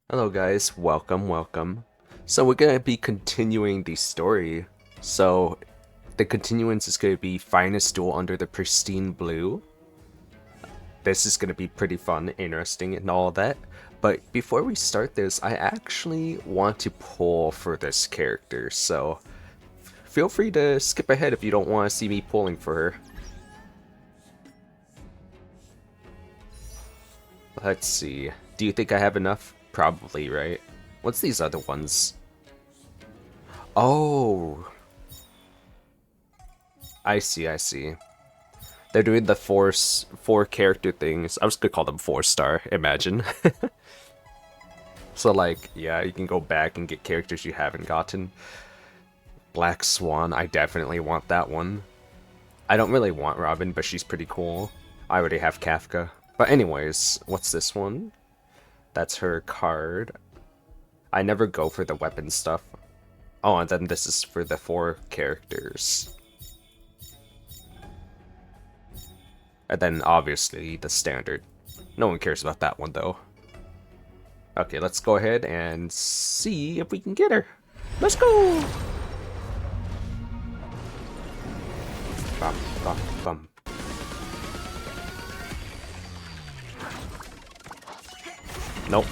Hello guys, welcome. So we're gonna be continuing the story. So the continuance is gonna be Finest Duel under the Pristine Blue. This is gonna be pretty fun, interesting, and all that. But before we start this, I actually want to pull for this character, so feel free to skip ahead if you don't want to see me pulling for her. Let's see. Do you think I have enough? Probably, right? What's these other ones? Oh, I see. They're doing the four character things. I was gonna call them 4-star, imagine. So like, yeah, you can go back and get characters you haven't gotten. Black Swan, I definitely want that one. I don't really want Robin, but she's pretty cool. I already have Kafka. But anyways, what's this one? That's her card. I never go for the weapon stuff. Oh, and then this is for the 4 characters. And then obviously the standard. No one cares about that one though. Okay, let's go ahead and see if we can get her. Let's go! Bum, bum, bum. Nope.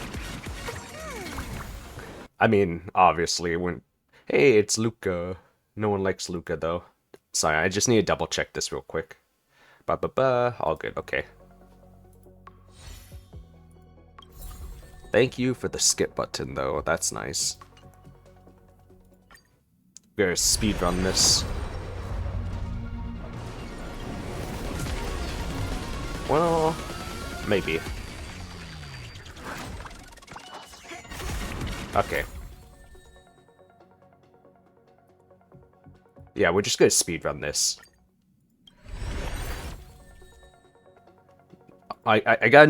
I mean, obviously, when... Hey, it's Luca. No one likes Luca, though. Sorry, I just need to double check this real quick. Ba-ba-ba. All good, okay. Thank you for the skip button, though. That's nice. We're gonna speedrun this. Well, maybe. Okay. Yeah, we're just gonna speedrun this. I got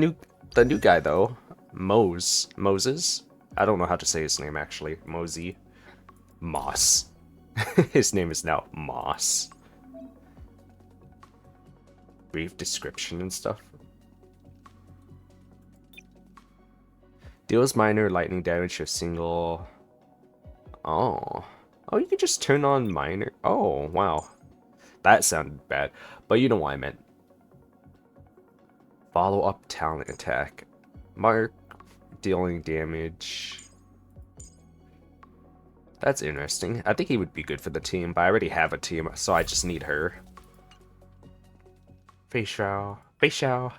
the new guy though. Moses? I don't know how to say his name actually. Mosey. Moss. His name is now Moss. Brief description and stuff. Deals minor lightning damage to a single... Oh. Oh, you can just turn on minor... Oh, wow. That sounded bad. But you know what I meant. Follow-up talent attack. Mark dealing damage. That's interesting. I think he would be good for the team, but I already have a team, so I just need her. Fei Xiao. Fei Xiao.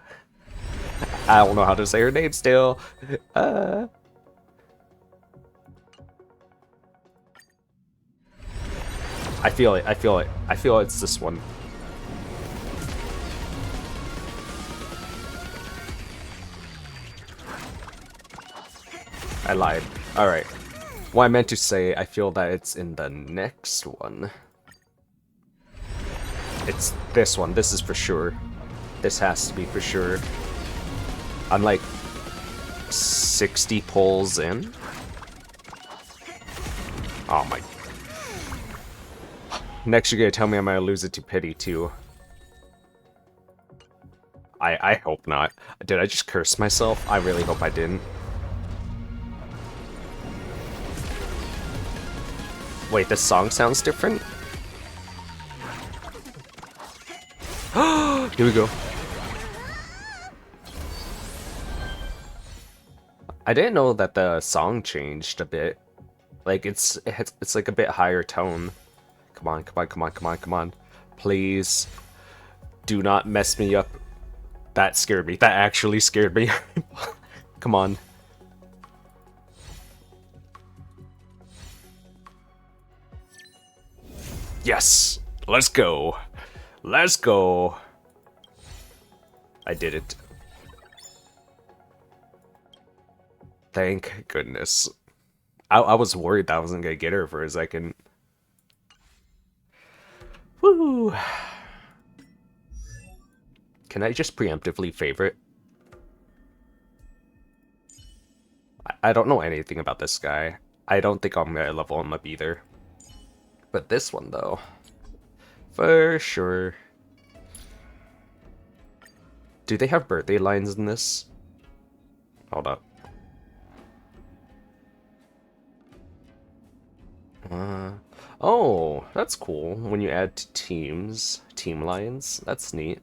I don't know how to say her name still. I feel it. I feel it's this one. I lied. Alright. What I meant to say, I feel that it's in the next one. It's this one. This is for sure. This has to be for sure. I'm like 60 pulls in. Oh my. Next you're gonna tell me I'm gonna lose it to pity too. I hope not. Did I just curse myself? I really hope I didn't. Wait, this song sounds different? Here we go. I didn't know that the song changed a bit. Like, it's like a bit higher tone. Come on. Please. Do not mess me up. That scared me. That actually scared me. Come on. Yes! Let's go! Let's go! I did it. Thank goodness. I was worried that I wasn't gonna get her for a second. Woo! Can I just preemptively favorite? I don't know anything about this guy. I don't think I'm gonna level him up either. But this one, though. For sure. Do they have birthday lines in this? Hold up. Oh, that's cool. When you add to teams, team lines, that's neat.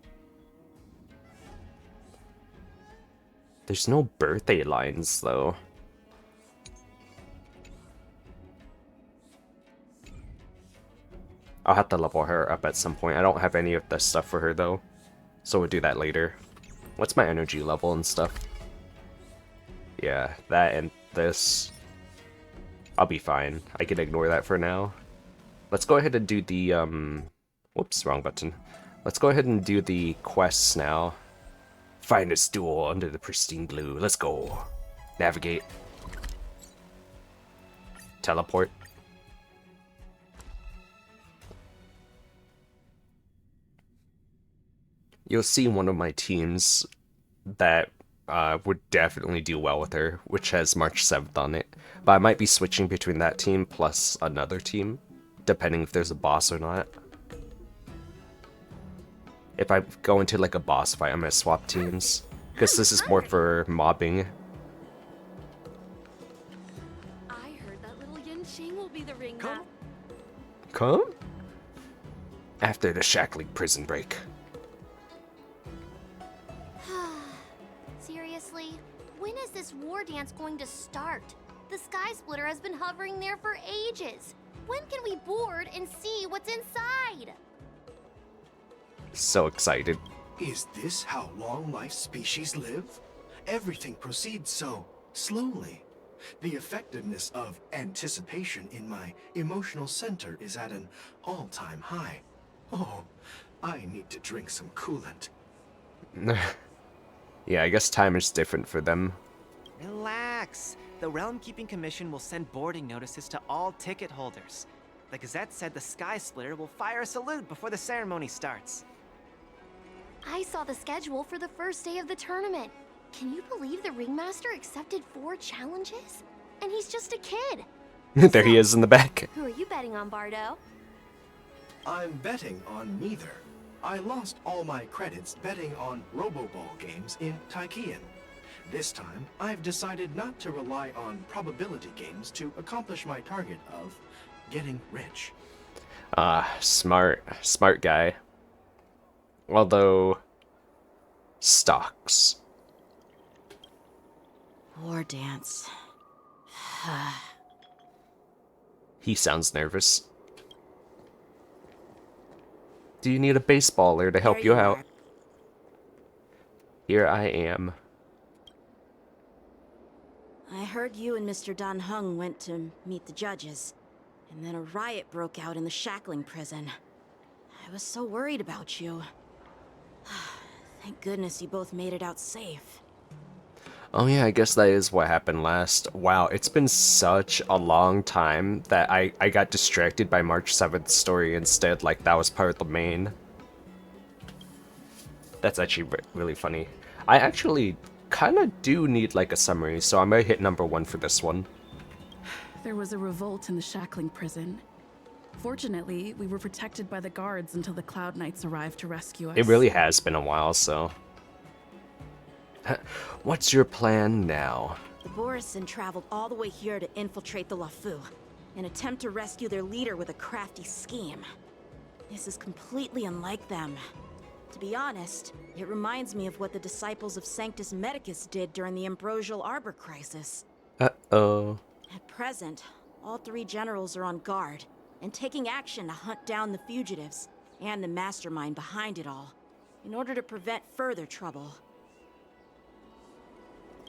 There's no birthday lines, though. I'll have to level her up at some point. I don't have any of the stuff for her, though. So we'll do that later. What's my energy level and stuff? Yeah, that and this. I'll be fine. I can ignore that for now. Let's go ahead and do the, whoops, wrong button. Let's go ahead and do the quests now. Finest duel under the Pristine Blue. Let's go. Navigate. Teleport. You'll see one of my teams that would definitely do well with her, which has March 7th on it. But I might be switching between that team plus another team, depending if there's a boss or not. If I go into like a boss fight, I'm gonna swap teams, because this is more for mobbing. I heard that little Xianzhou will be the ring master. Come? After the shackling prison break. Seriously? When is this war dance going to start? The Sky Splitter has been hovering there for ages. When can we board and see what's inside? So excited. Is this how long-life species live? Everything proceeds so slowly. The effectiveness of anticipation in my emotional center is at an all-time high. Oh, I need to drink some coolant. Yeah, I guess time is different for them. Relax. The Realm Keeping Commission will send boarding notices to all ticket holders. The Gazette said the Sky Splitter will fire a salute before the ceremony starts. I saw the schedule for the first day of the tournament. Can you believe the ringmaster accepted 4 challenges? And he's just a kid. There he is in the back. Who are you betting on, Bardo? I'm betting on neither. I lost all my credits betting on Roboball games in Taikian. This time, I've decided not to rely on probability games to accomplish my target of getting rich. Smart guy. Although, stocks. War dance. He sounds nervous. Do you need a baseballer to help There you you out? are. Here I am. I heard you and Mr. Dan Heng went to meet the judges, and then a riot broke out in the shackling prison. I was so worried about you. Thank goodness you both made it out safe. Oh yeah, I guess that is what happened last. Wow, it's been such a long time that I got distracted by March 7th story instead, like that was part of the main. That's actually really funny. I actually kind of do need like a summary, so I'm gonna hit number 1 for this one. There was a revolt in the shackling prison. Fortunately, we were protected by the guards until the Cloud Knights arrived to rescue us. It really has been a while, so... What's your plan now? The Borisin traveled all the way here to infiltrate the Luofu, and attempt to rescue their leader with a crafty scheme. This is completely unlike them. To be honest, it reminds me of what the disciples of Sanctus Medicus did during the Ambrosial Arbor crisis. Uh-oh. At present, all 3 generals are on guard, and taking action to hunt down the fugitives, and the mastermind behind it all, in order to prevent further trouble.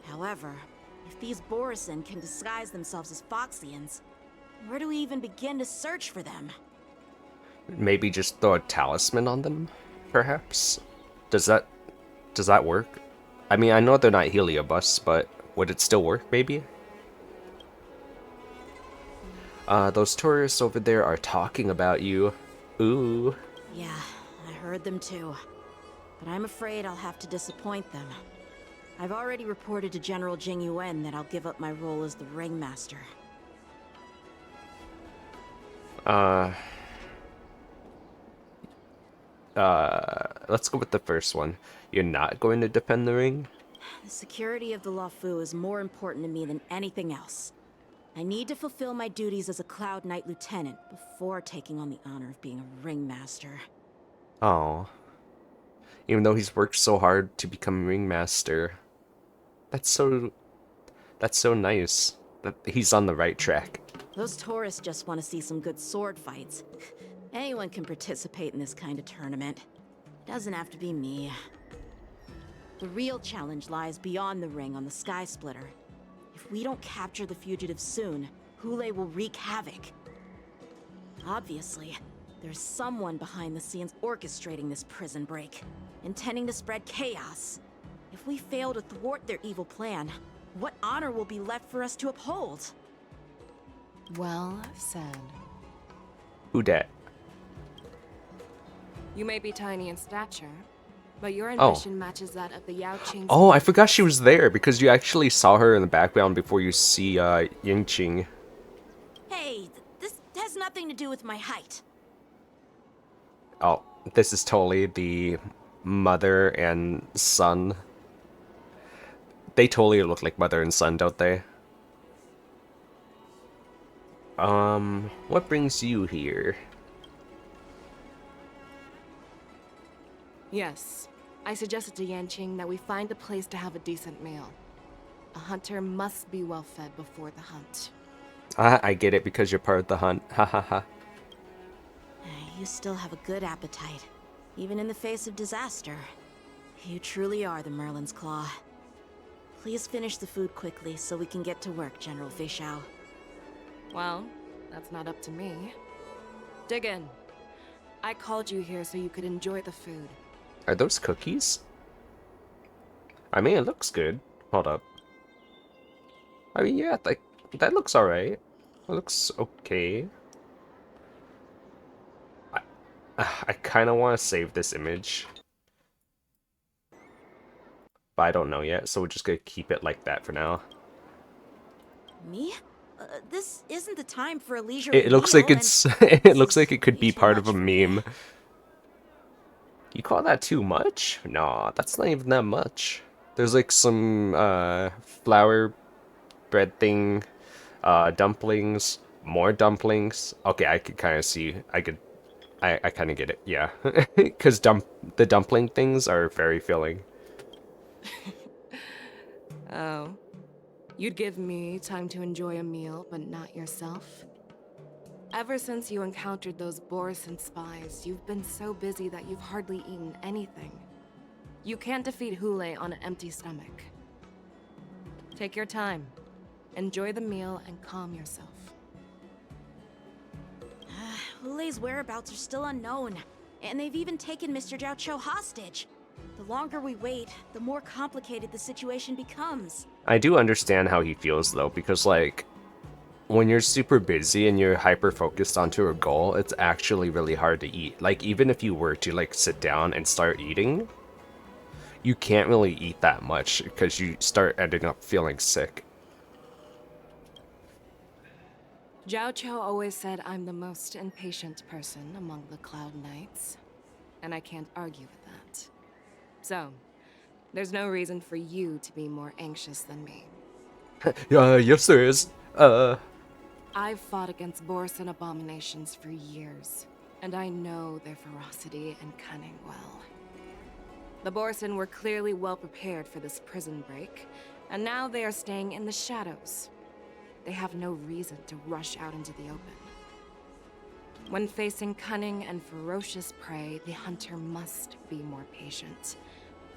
However, if these Borisin can disguise themselves as Foxians, where do we even begin to search for them? Maybe just throw a talisman on them, perhaps? Does that work? I mean, I know they're not Heliobus, but would it still work, maybe? Those tourists over there are talking about you. Ooh. Yeah, I heard them too. But I'm afraid I'll have to disappoint them. I've already reported to General Jing Yuan that I'll give up my role as the ringmaster. Let's go with the first one. You're not going to defend the ring? The security of the Luofu is more important to me than anything else. I need to fulfill my duties as a Cloud Knight Lieutenant before taking on the honor of being a ringmaster. Oh. Even though he's worked so hard to become ringmaster. That's so nice. That he's on the right track. Those tourists just want to see some good sword fights. Anyone can participate in this kind of tournament. Doesn't have to be me. The real challenge lies beyond the ring on the Sky Splitter. If we don't capture the fugitives soon, Hule will wreak havoc. Obviously, there's someone behind the scenes orchestrating this prison break, intending to spread chaos. If we fail to thwart their evil plan, what honor will be left for us to uphold? Well said. Who dat? You may be tiny in stature, but your ambition matches that of the Yao Qing's. Oh, I forgot she was there because you actually saw her in the background before you see Yingqing. Hey, this has nothing to do with my height. Oh, this is totally the mother and son. They totally look like mother and son, don't they? What brings you here? Yes, I suggested to Yanqing that we find a place to have a decent meal. A hunter must be well fed before the hunt. I get it because you're part of the hunt. Ha ha ha. You still have a good appetite, even in the face of disaster. You truly are the Merlin's Claw. Please finish the food quickly so we can get to work, General Fei Xiao. Well, that's not up to me. Dig in. I called you here so you could enjoy the food. Are those cookies? I mean, it looks good. Hold up. I mean, yeah, that looks alright. It looks okay. I kind of want to save this image. But I don't know yet, so we're just going to keep it like that for now. Me? This isn't the time for a leisure. It looks like it's it looks like it could be part of a meme. You call that too much? No, that's not even that much. There's like some flour bread thing, dumplings, more dumplings. Okay, I could kind of see. I kind of get it. Yeah, because the dumpling things are very filling. Oh. You'd give me time to enjoy a meal, but not yourself? Ever since you encountered those Borison spies, you've been so busy that you've hardly eaten anything. You can't defeat Hule on an empty stomach. Take your time. Enjoy the meal and calm yourself. Hule's whereabouts are still unknown, and they've even taken Mr. Zhao Cho hostage. The longer we wait, the more complicated the situation becomes. I do understand how he feels though, because like, when you're super busy and you're hyper focused onto a goal, it's actually really hard to eat. Like, even if you were to like sit down and start eating, you can't really eat that much because you start ending up feeling sick. Zhao Cho always said I'm the most impatient person among the Cloud Knights, and I can't argue with that. So, there's no reason for you to be more anxious than me. Yes there is. I've fought against Borison abominations for years, and I know their ferocity and cunning well. The Borison were clearly well prepared for this prison break, and now they are staying in the shadows. They have no reason to rush out into the open. When facing cunning and ferocious prey, the hunter must be more patient,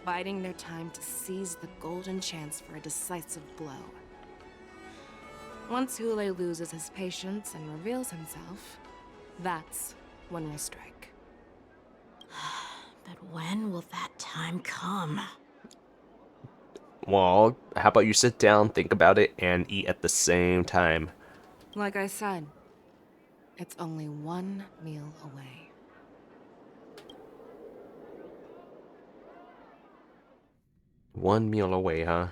biding their time to seize the golden chance for a decisive blow. Once Hule loses his patience and reveals himself, that's when we'll strike. But when will that time come? Well, how about you sit down, think about it, and eat at the same time? Like I said, it's only one meal away. One meal away, huh?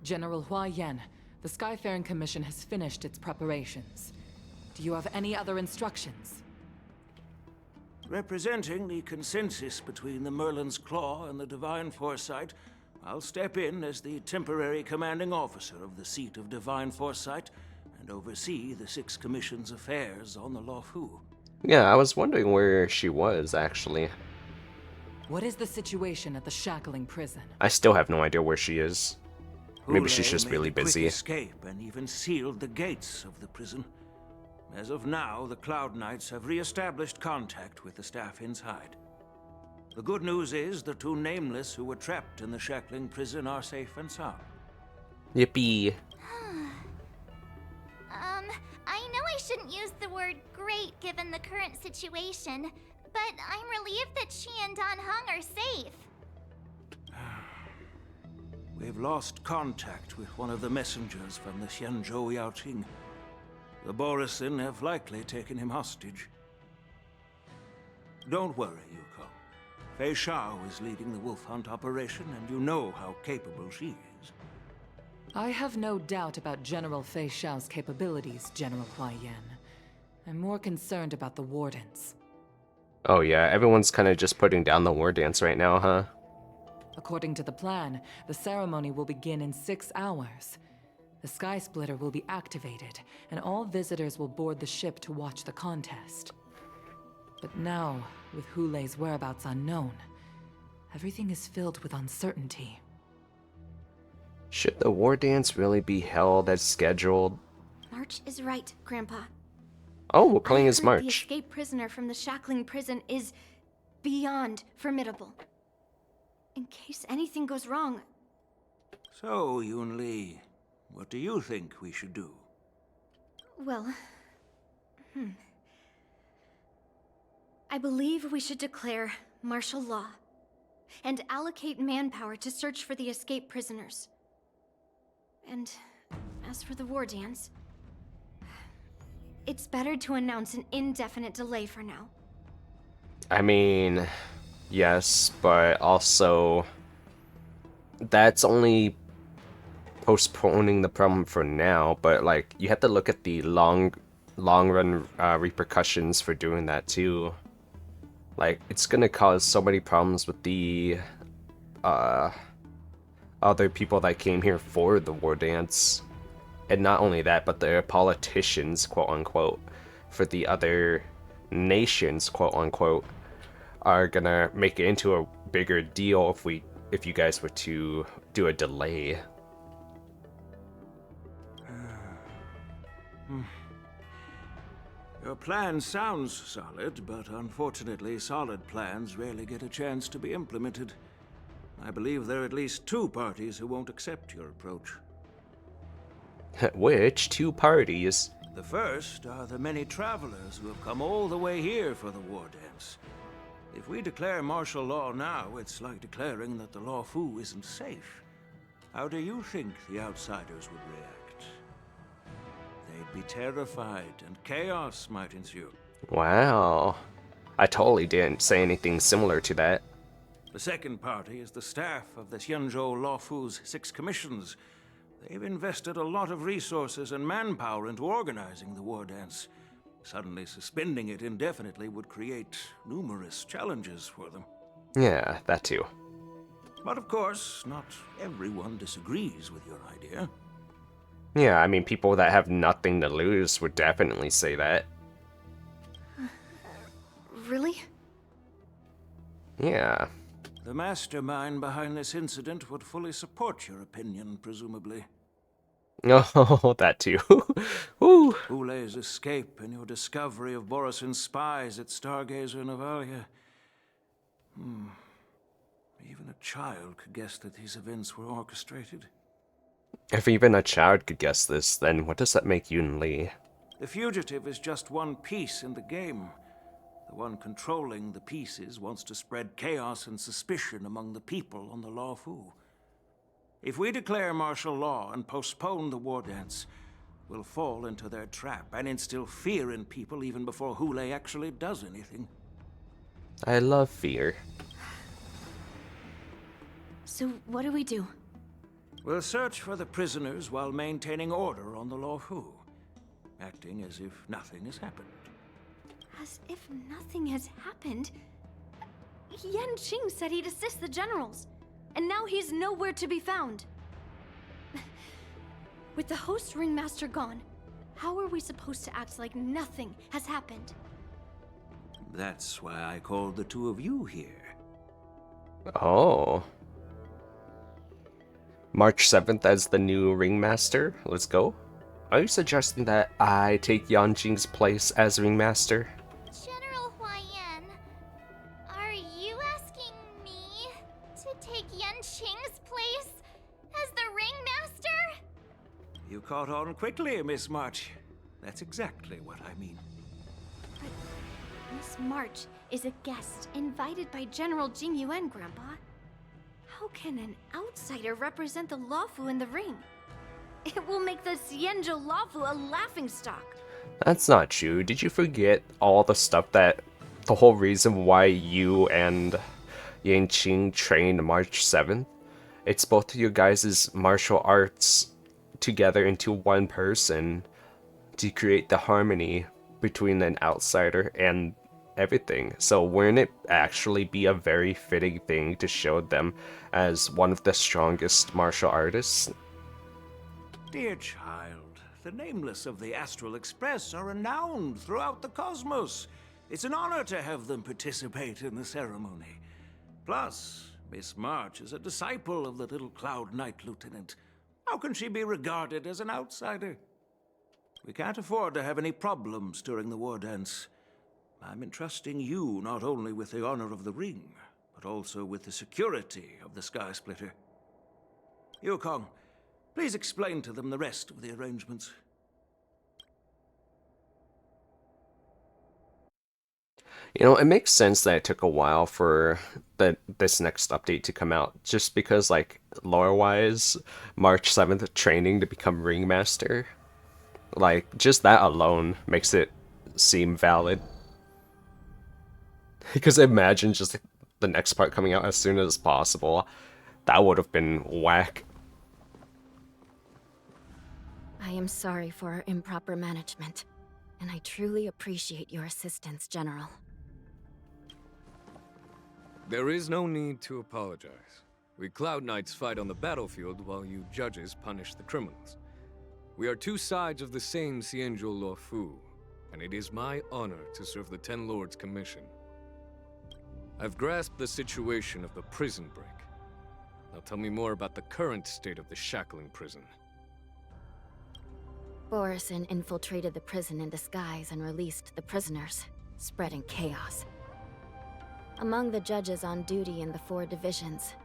General Hua Yan, the Skyfaring Commission has finished its preparations. Do you have any other instructions? representing the consensus between the Merlin's Claw and the Divine Foresight, I'll step in as the temporary commanding officer of the seat of Divine Foresight and oversee the 6 Commission's affairs on the Luofu. Yeah, I was wondering where she was, actually. What is the situation at the shackling prison? I still have no idea where she is. Maybe she's Hule just made really a quick busy. escape and even sealed the gates of the prison. As of now, the Cloud Knights have re-established contact with the staff inside. The good news is the 2 Nameless who were trapped in the shackling prison are safe and sound. Yippee. I know I shouldn't use the word great given the current situation, but I'm relieved that she and Don Hung are safe. We've lost contact with one of the messengers from the Xianzhou Luofu. The Borisin have likely taken him hostage. Don't worry, Yuko. Fei Shao is leading the wolf hunt operation, and you know how capable she is. I have no doubt about General Fei Shao's capabilities, General Hua Yan. I'm more concerned about the Wardens. Oh yeah, everyone's kind of just putting down the war dance right now, huh? According to the plan, the ceremony will begin in 6 hours. The Sky Splitter will be activated, and all visitors will board the ship to watch the contest. But now, with Hule's whereabouts unknown, everything is filled with uncertainty. Should the war dance really be held as scheduled? March is right, Grandpa. Oh, we're playing as The March. escaped prisoner from the shackling prison is beyond formidable. In case anything goes wrong, So, Yun Li, what do you think we should do? well, I believe we should declare martial law and allocate manpower to search for the escaped prisoners. And as for the war dance, it's better to announce an indefinite delay for now. I mean, yes, but also that's only postponing the problem for now, but like you have to look at the long run repercussions for doing that too. Like it's gonna cause so many problems with the other people that came here for the war dance, and not only that, but the politicians, quote unquote, for the other nations, quote unquote, are gonna make it into a bigger deal if you guys were to do a delay. Your plan sounds solid, but unfortunately solid plans rarely get a chance to be implemented. I believe there are at least 2 parties who won't accept your approach. Which 2 parties? The first are the many travelers who have come all the way here for the war dance. If we declare martial law now, it's like declaring that the Luofu isn't safe. How do you think the outsiders would react? They'd be terrified, and chaos might ensue. Wow. I totally didn't say anything similar to that. The second party is the staff of the Xianzhou Luofu's 6 commissions. They've invested a lot of resources and manpower into organizing the war dance. Suddenly suspending it indefinitely would create numerous challenges for them. Yeah, that too. But of course, not everyone disagrees with your idea. Yeah, I mean, people that have nothing to lose would definitely say that. Really? Yeah. The mastermind behind this incident would fully support your opinion, presumably. Oh, that too. Woo. Hule's escape and your discovery of Borisin's spies at Stargazer Navalia. Even a child could guess that these events were orchestrated. If even a child could guess this, then what does that make Yun Li? The fugitive is just one piece in the game. The one controlling the pieces wants to spread chaos and suspicion among the people on the Luofu. If we declare martial law and postpone the war dance, we'll fall into their trap and instill fear in people even before Hule actually does anything. I love fear. So what do we do? We'll search for the prisoners while maintaining order on the Luofu, acting as if nothing has happened. As if nothing has happened. Yanqing said he'd assist the generals, and now he's nowhere to be found. With the host ringmaster gone, how are we supposed to act like nothing has happened? That's why I called the two of you here. Oh. March 7th as the new ringmaster. Let's go. Are you suggesting that I take Yanqing's place as ringmaster? General Huaiyan, are you asking me to take Yanqing's place as the ringmaster? You caught on quickly, Miss March. That's exactly what I mean. But Miss March is a guest invited by General Jing Yuan, Grandpa. How can an outsider represent the Luofu in the ring? It will make the Xianzhou Luofu a laughingstock. That's not true. Did you forget all the stuff that... the whole reason why you and Yanqing trained March 7th? It's both of you guys' martial arts together into one person to create the harmony between an outsider and everything. So wouldn't it actually be a very fitting thing to show them as one of the strongest martial artists? Dear child, the nameless of the Astral Express are renowned throughout the cosmos. It's an honor to have them participate in the ceremony. Plus, Miss March is a disciple of the little Cloud Knight Lieutenant. How can she be regarded as an outsider? We can't afford to have any problems during the war dance. I'm entrusting you not only with the honor of the ring, but also with the security of the Sky Splitter. Yukong, please explain to them the rest of the arrangements. You know, it makes sense that it took a while for this next update to come out, just because, like, lore-wise, March 7th training to become ringmaster, like, just that alone makes it seem valid. Because imagine just the next part coming out as soon as possible. That would have been whack. I am sorry for our improper management, and I truly appreciate your assistance, General. There is no need to apologize. We Cloud Knights fight on the battlefield while you judges punish the criminals. We are two sides of the same Xianzhou Luofu, and it is my honor to serve the Ten Lords' commission. I've grasped the situation of the prison break. Now tell me more about the current state of the shackling prison. Borison infiltrated the prison in disguise and released the prisoners, spreading chaos. Among the judges on duty in the 4 divisions,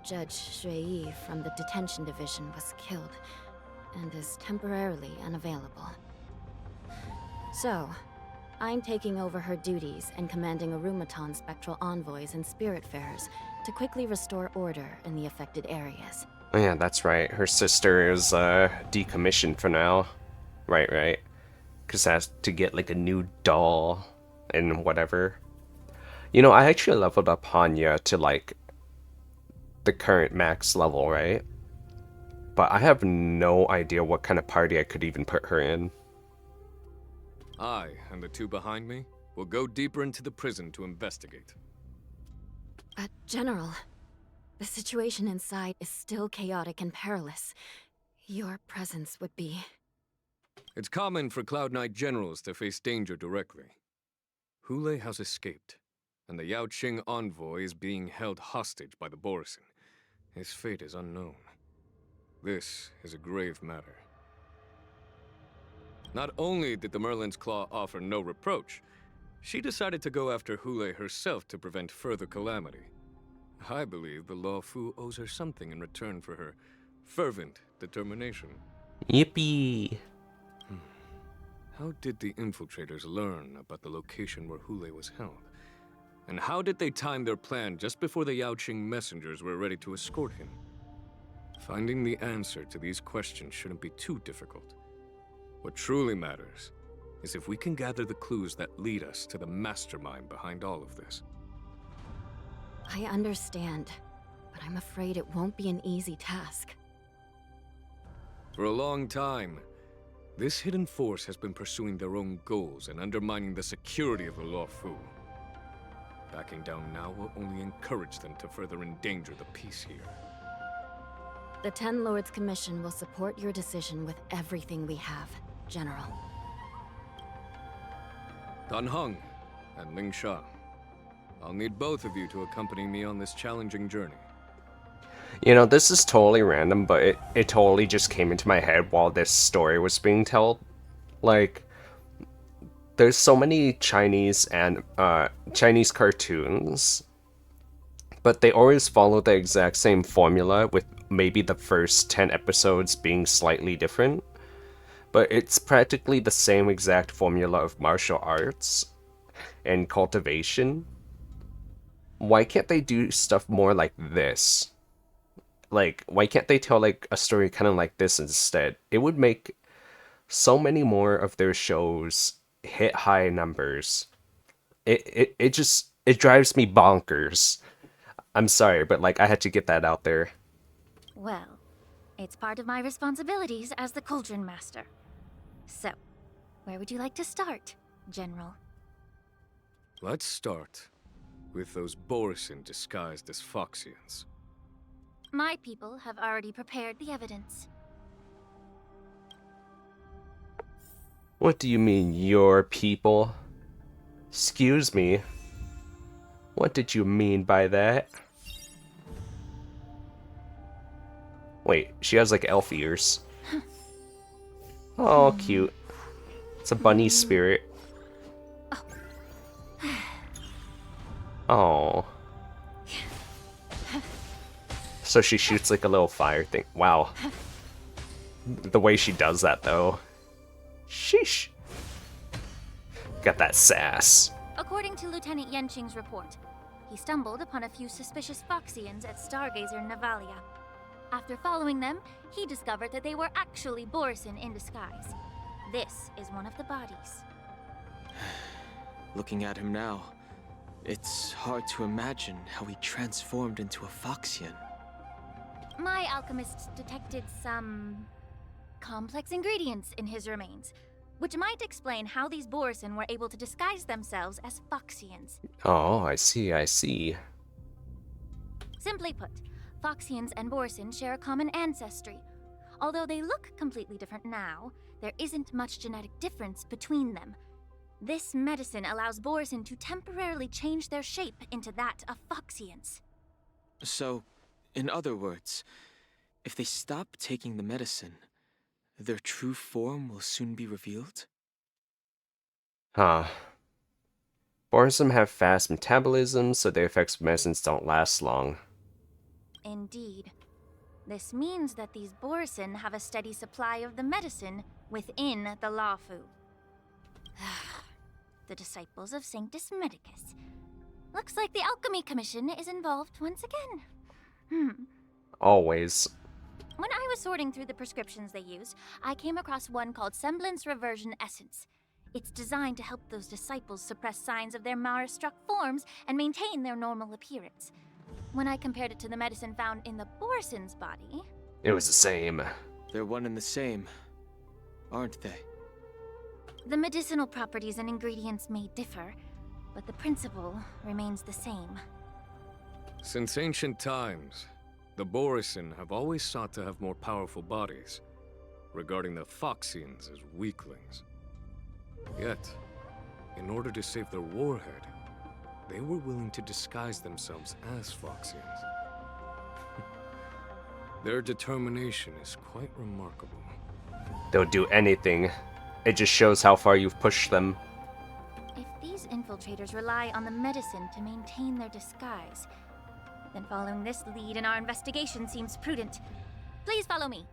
Judge Shui from the detention division was killed and is temporarily unavailable. So, I'm taking over her duties and commanding Arumaton spectral envoys and spiritfarers to quickly restore order in the affected areas. Oh yeah, that's right. Her sister is decommissioned for now. Right. Because has to get like a new doll and whatever. You know, I actually leveled up Hanya to like the current max level, right? But I have no idea what kind of party I could even put her in. I and the two behind me will go deeper into the prison to investigate. General, the situation inside is still chaotic and perilous. Your presence would be... It's common for Cloud Knight generals to face danger directly. Hule has escaped, and the Yaoqing envoy is being held hostage by the Borison. His fate is unknown. This is a grave matter. Not only did the Merlin's Claw offer no reproach, she decided to go after Hule herself to prevent further calamity. I believe the Luofu owes her something in return for her fervent determination. Yippee! How did the infiltrators learn about the location where Hule was held? And how did they time their plan just before the Yaoqing messengers were ready to escort him? Finding the answer to these questions shouldn't be too difficult. What truly matters is if we can gather the clues that lead us to the mastermind behind all of this. I understand, but I'm afraid it won't be an easy task. For a long time, This hidden force has been pursuing their own goals and undermining the security of the Luofu. Backing down now will only encourage them to further endanger the peace here. The Ten Lords Commission will support your decision with everything we have, General. Dan Heng and Ling Sha. I'll need both of you to accompany me on this challenging journey. You know, this is totally random, but it totally just came into my head while this story was being told. Like, there's so many Chinese and Chinese cartoons, but they always follow the exact same formula, with maybe the first 10 episodes being slightly different. But it's practically the same exact formula of martial arts and cultivation. Why can't they do stuff more like this? Like, why can't they tell, like, a story kind of like this instead? It would make so many more of their shows hit high numbers. It drives me bonkers. I'm sorry, but, like, I had to get that out there. Well, it's part of my responsibilities as the Cauldron Master. So, where would you like to start, General? Let's start with those Borisin disguised as Foxians. My people have already prepared the evidence. What do you mean, your people? Excuse me. What did you mean by that? Wait, she has like elf ears. Oh, cute. It's a bunny spirit. Oh. So she shoots like a little fire thing. Wow. The way she does that, though. Sheesh. Got that sass. According to Lieutenant Yanqing's report, he stumbled upon a few suspicious Foxians at Stargazer Navalia. After following them, he discovered that they were actually Borisin in disguise. This is one of the bodies. Looking at him now, it's hard to imagine how he transformed into a Foxian. My alchemists detected some complex ingredients in his remains, which might explain how these Borisin were able to disguise themselves as Foxians. Oh, I see, I see. Simply put, Foxians and Borisin share a common ancestry. Although they look completely different now, there isn't much genetic difference between them. This medicine allows Borisin to temporarily change their shape into that of Foxians. So, in other words, if they stop taking the medicine, their true form will soon be revealed? Huh. Borisin have fast metabolism, so the effects of medicines don't last long. Indeed. This means that these Borisin have a steady supply of the medicine within the Luofu. The disciples of Sanctus Medicus. Looks like the Alchemy Commission is involved once again. Always. When I was sorting through the prescriptions they use, I came across one called Semblance Reversion Essence. It's designed to help those disciples suppress signs of their Mara-struck forms and maintain their normal appearance. When I compared it to the medicine found in the Borisin's body... It was the same. They're one and the same, aren't they? The medicinal properties and ingredients may differ, but the principle remains the same. Since ancient times, the Borisin have always sought to have more powerful bodies, regarding the Foxians as weaklings. Yet, in order to save their warhead, they were willing to disguise themselves as Foxians. Their determination is quite remarkable. They'll do anything. It just shows how far you've pushed them. If these infiltrators rely on the medicine to maintain their disguise, then following this lead in our investigation seems prudent. Please follow me.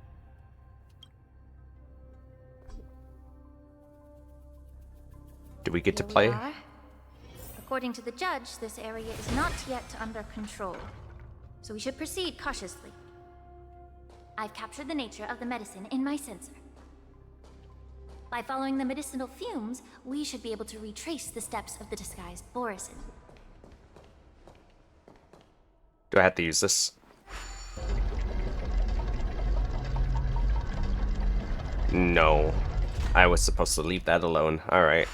Do we get to Here we play? are. According to the judge, this area is not yet under control, so we should proceed cautiously. I've captured the nature of the medicine in my sensor. By following the medicinal fumes, we should be able to retrace the steps of the disguised Borisin. Do I have to use this? No. I was supposed to leave that alone. Alright.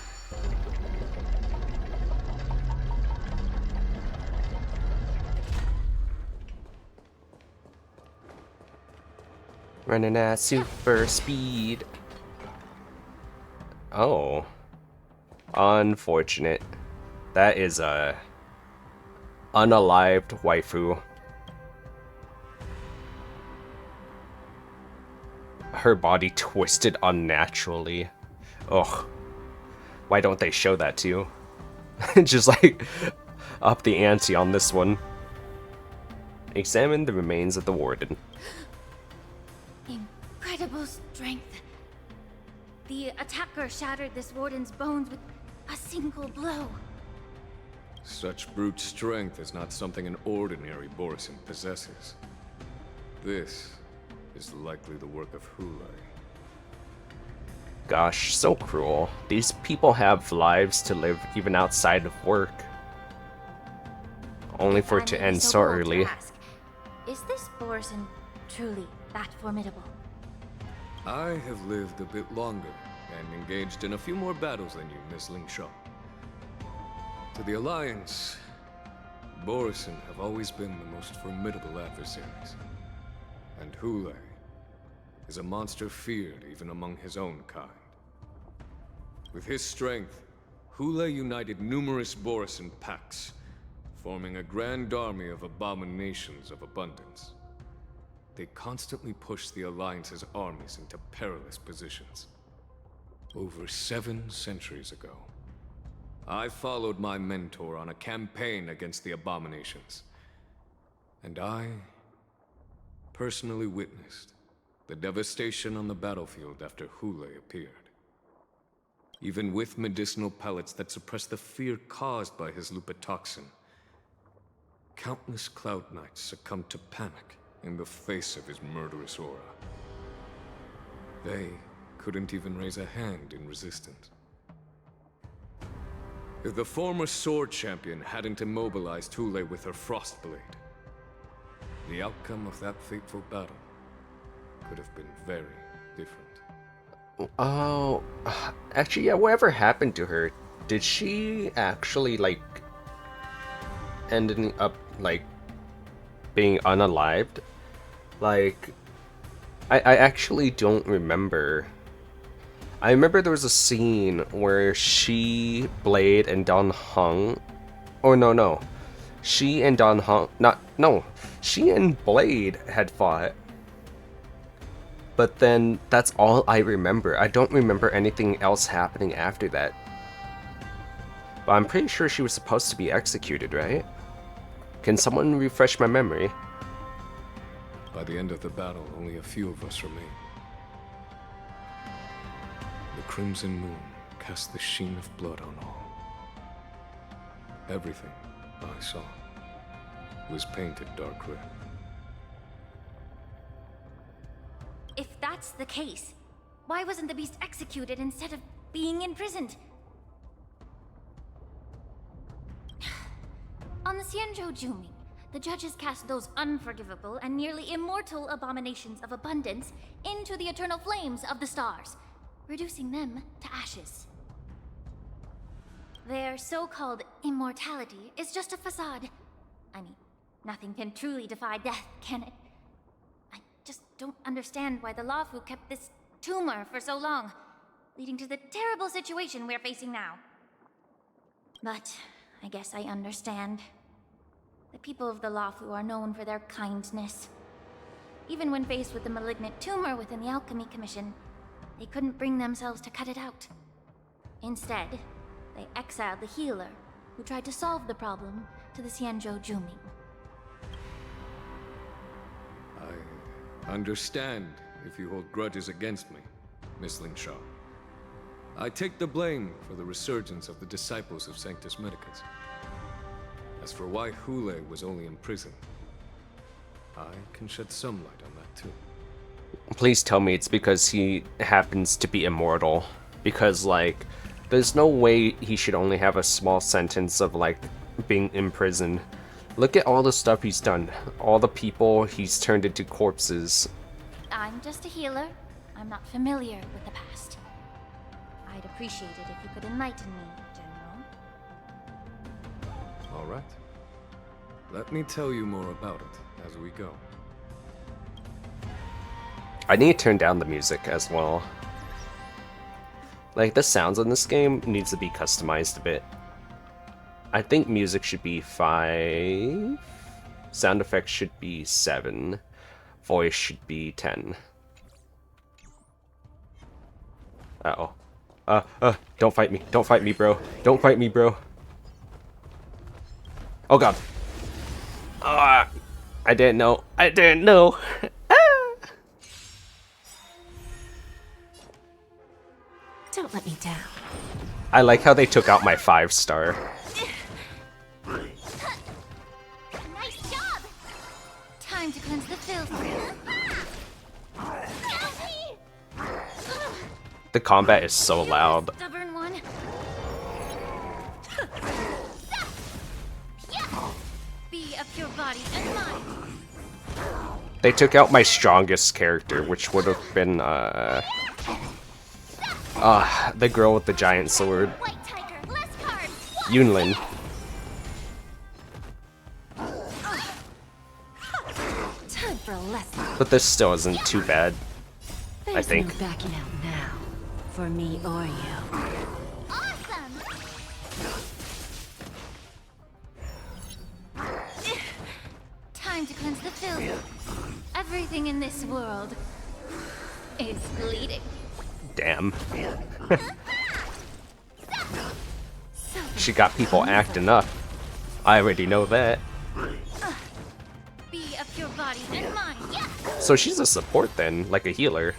Running at super speed. Oh. Unfortunate. That is a unalived waifu. Her body twisted unnaturally. Ugh. Why don't they show that too? Just like up the ante on this one. Examine the remains of the warden. Incredible strength. The attacker shattered this warden's bones with a single blow. Such brute strength is not something an ordinary Borisin possesses. This is likely the work of Hulai. Gosh, so cruel. These people have lives to live even outside of work. Only for it to end so early. Is this Borisin truly that formidable? I have lived a bit longer and engaged in a few more battles than you, Miss Lingshaw. To the Alliance, Borisin have always been the most formidable adversaries. And Hulai is a monster feared even among his own kind. With his strength, Hulai united numerous Borisin packs, forming a grand army of abominations of abundance. They constantly push the Alliance's armies into perilous positions. Over 7 centuries ago, I followed my mentor on a campaign against the abominations. And I personally witnessed the devastation on the battlefield after Hulai appeared. Even with medicinal pellets that suppress the fear caused by his lupitoxin, countless Cloud Knights succumbed to panic in the face of his murderous aura. They couldn't even raise a hand in resistance. If the former sword champion hadn't immobilized Hulai with her Frostblade, the outcome of that fateful battle could have been very different. Oh, actually, yeah, whatever happened to her? Did she actually, like, ending up, like, being unalived? Like, I actually don't remember. I remember there was a scene where she, Blade, and Don Hung... Oh, no. She and Don Hung... She and Blade had fought. But then, that's all I remember. I don't remember anything else happening after that. But I'm pretty sure she was supposed to be executed, right? Can someone refresh my memory? By the end of the battle, only a few of us remained. The crimson moon cast the sheen of blood on all. Everything I saw was painted dark red. If that's the case, why wasn't the beast executed instead of being imprisoned? On the Xianzhou Luofu, the judges cast those unforgivable and nearly immortal abominations of abundance into the eternal flames of the stars, reducing them to ashes. Their so-called immortality is just a facade. I mean, nothing can truly defy death, can it? I just don't understand why the Luofu kept this tumor for so long, leading to the terrible situation we're facing now. But I guess I understand. The people of the Luofu are known for their kindness. Even when faced with the malignant tumor within the Alchemy Commission, they couldn't bring themselves to cut it out. Instead, they exiled the healer, who tried to solve the problem, to the Xianzhou Luofu. I understand if you hold grudges against me, Miss Lingshaw. I take the blame for the resurgence of the disciples of Sanctus Medicus. As for why Hulai was only in prison, I can shed some light on that too. Please tell me it's because he happens to be immortal. Because, like, there's no way he should only have a small sentence of, like, being imprisoned. Look at all the stuff he's done. All the people he's turned into corpses. I'm just a healer. I'm not familiar with the past. appreciate it if you could enlighten me, General. All right. Let me tell you more about it as we go. I need to turn down the music as well. Like, the sounds in this game needs to be customized a bit. I think music should be 5. Sound effects should be 7. Voice should be 10. Uh-oh. Don't fight me. Don't fight me, bro. Don't fight me, bro. Oh, God. I didn't know. I didn't know. Don't let me down. I like how they took out my 5-star. Nice job! Time to cleanse the filth. The combat is so loud. Stubborn one. Be of your body and mind. They took out my strongest character, which would have been, the girl with the giant sword. White tiger, less cards. Yunlin. Time for a lesson. But this still isn't too bad, I think. No backing out now, for me or you. Awesome! Time to cleanse the filth. Everything in this world is bleeding. Damn. She got people acting up. I already know that. Be of your body and mind. Yeah. So she's a support then, like a healer.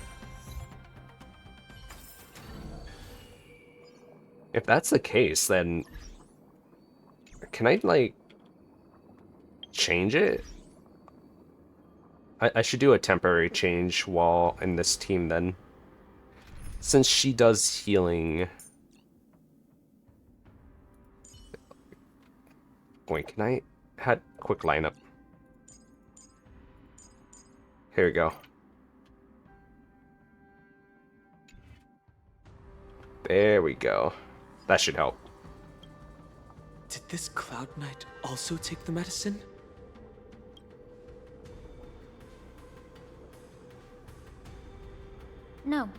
If that's the case, then can I, like, change it? I should do a temporary change while in this team then. Since she does healing. Wait, can I had quick lineup? Here we go. There we go. That should help. Did this Cloud Knight also take the medicine? No.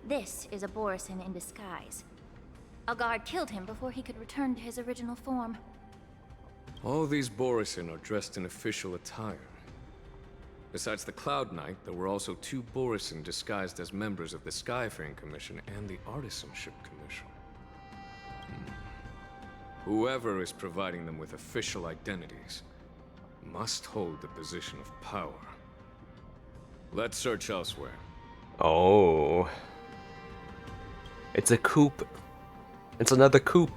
This is a Borisin in disguise. A guard killed him before he could return to his original form. All these Borisin are dressed in official attire. Besides the Cloud Knight, there were also 2 Borisin disguised as members of the Skyfaring Commission and the Artisanship Commission. Whoever is providing them with official identities must hold the position of power. Let's search elsewhere. Oh. It's a coup. It's another coup.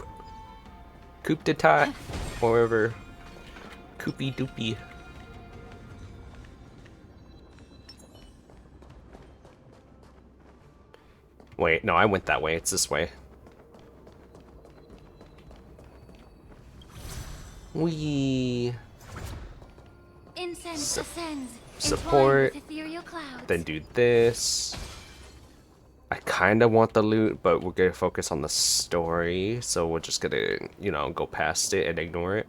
Coup d'etat. Whatever. Coopy doopy. Wait, no, I went that way. It's this way. Wee. Incense ascends. Support. With ethereal clouds. Then do this. I kind of want the loot, but we're gonna focus on the story, so we're just gonna, you know, go past it and ignore it.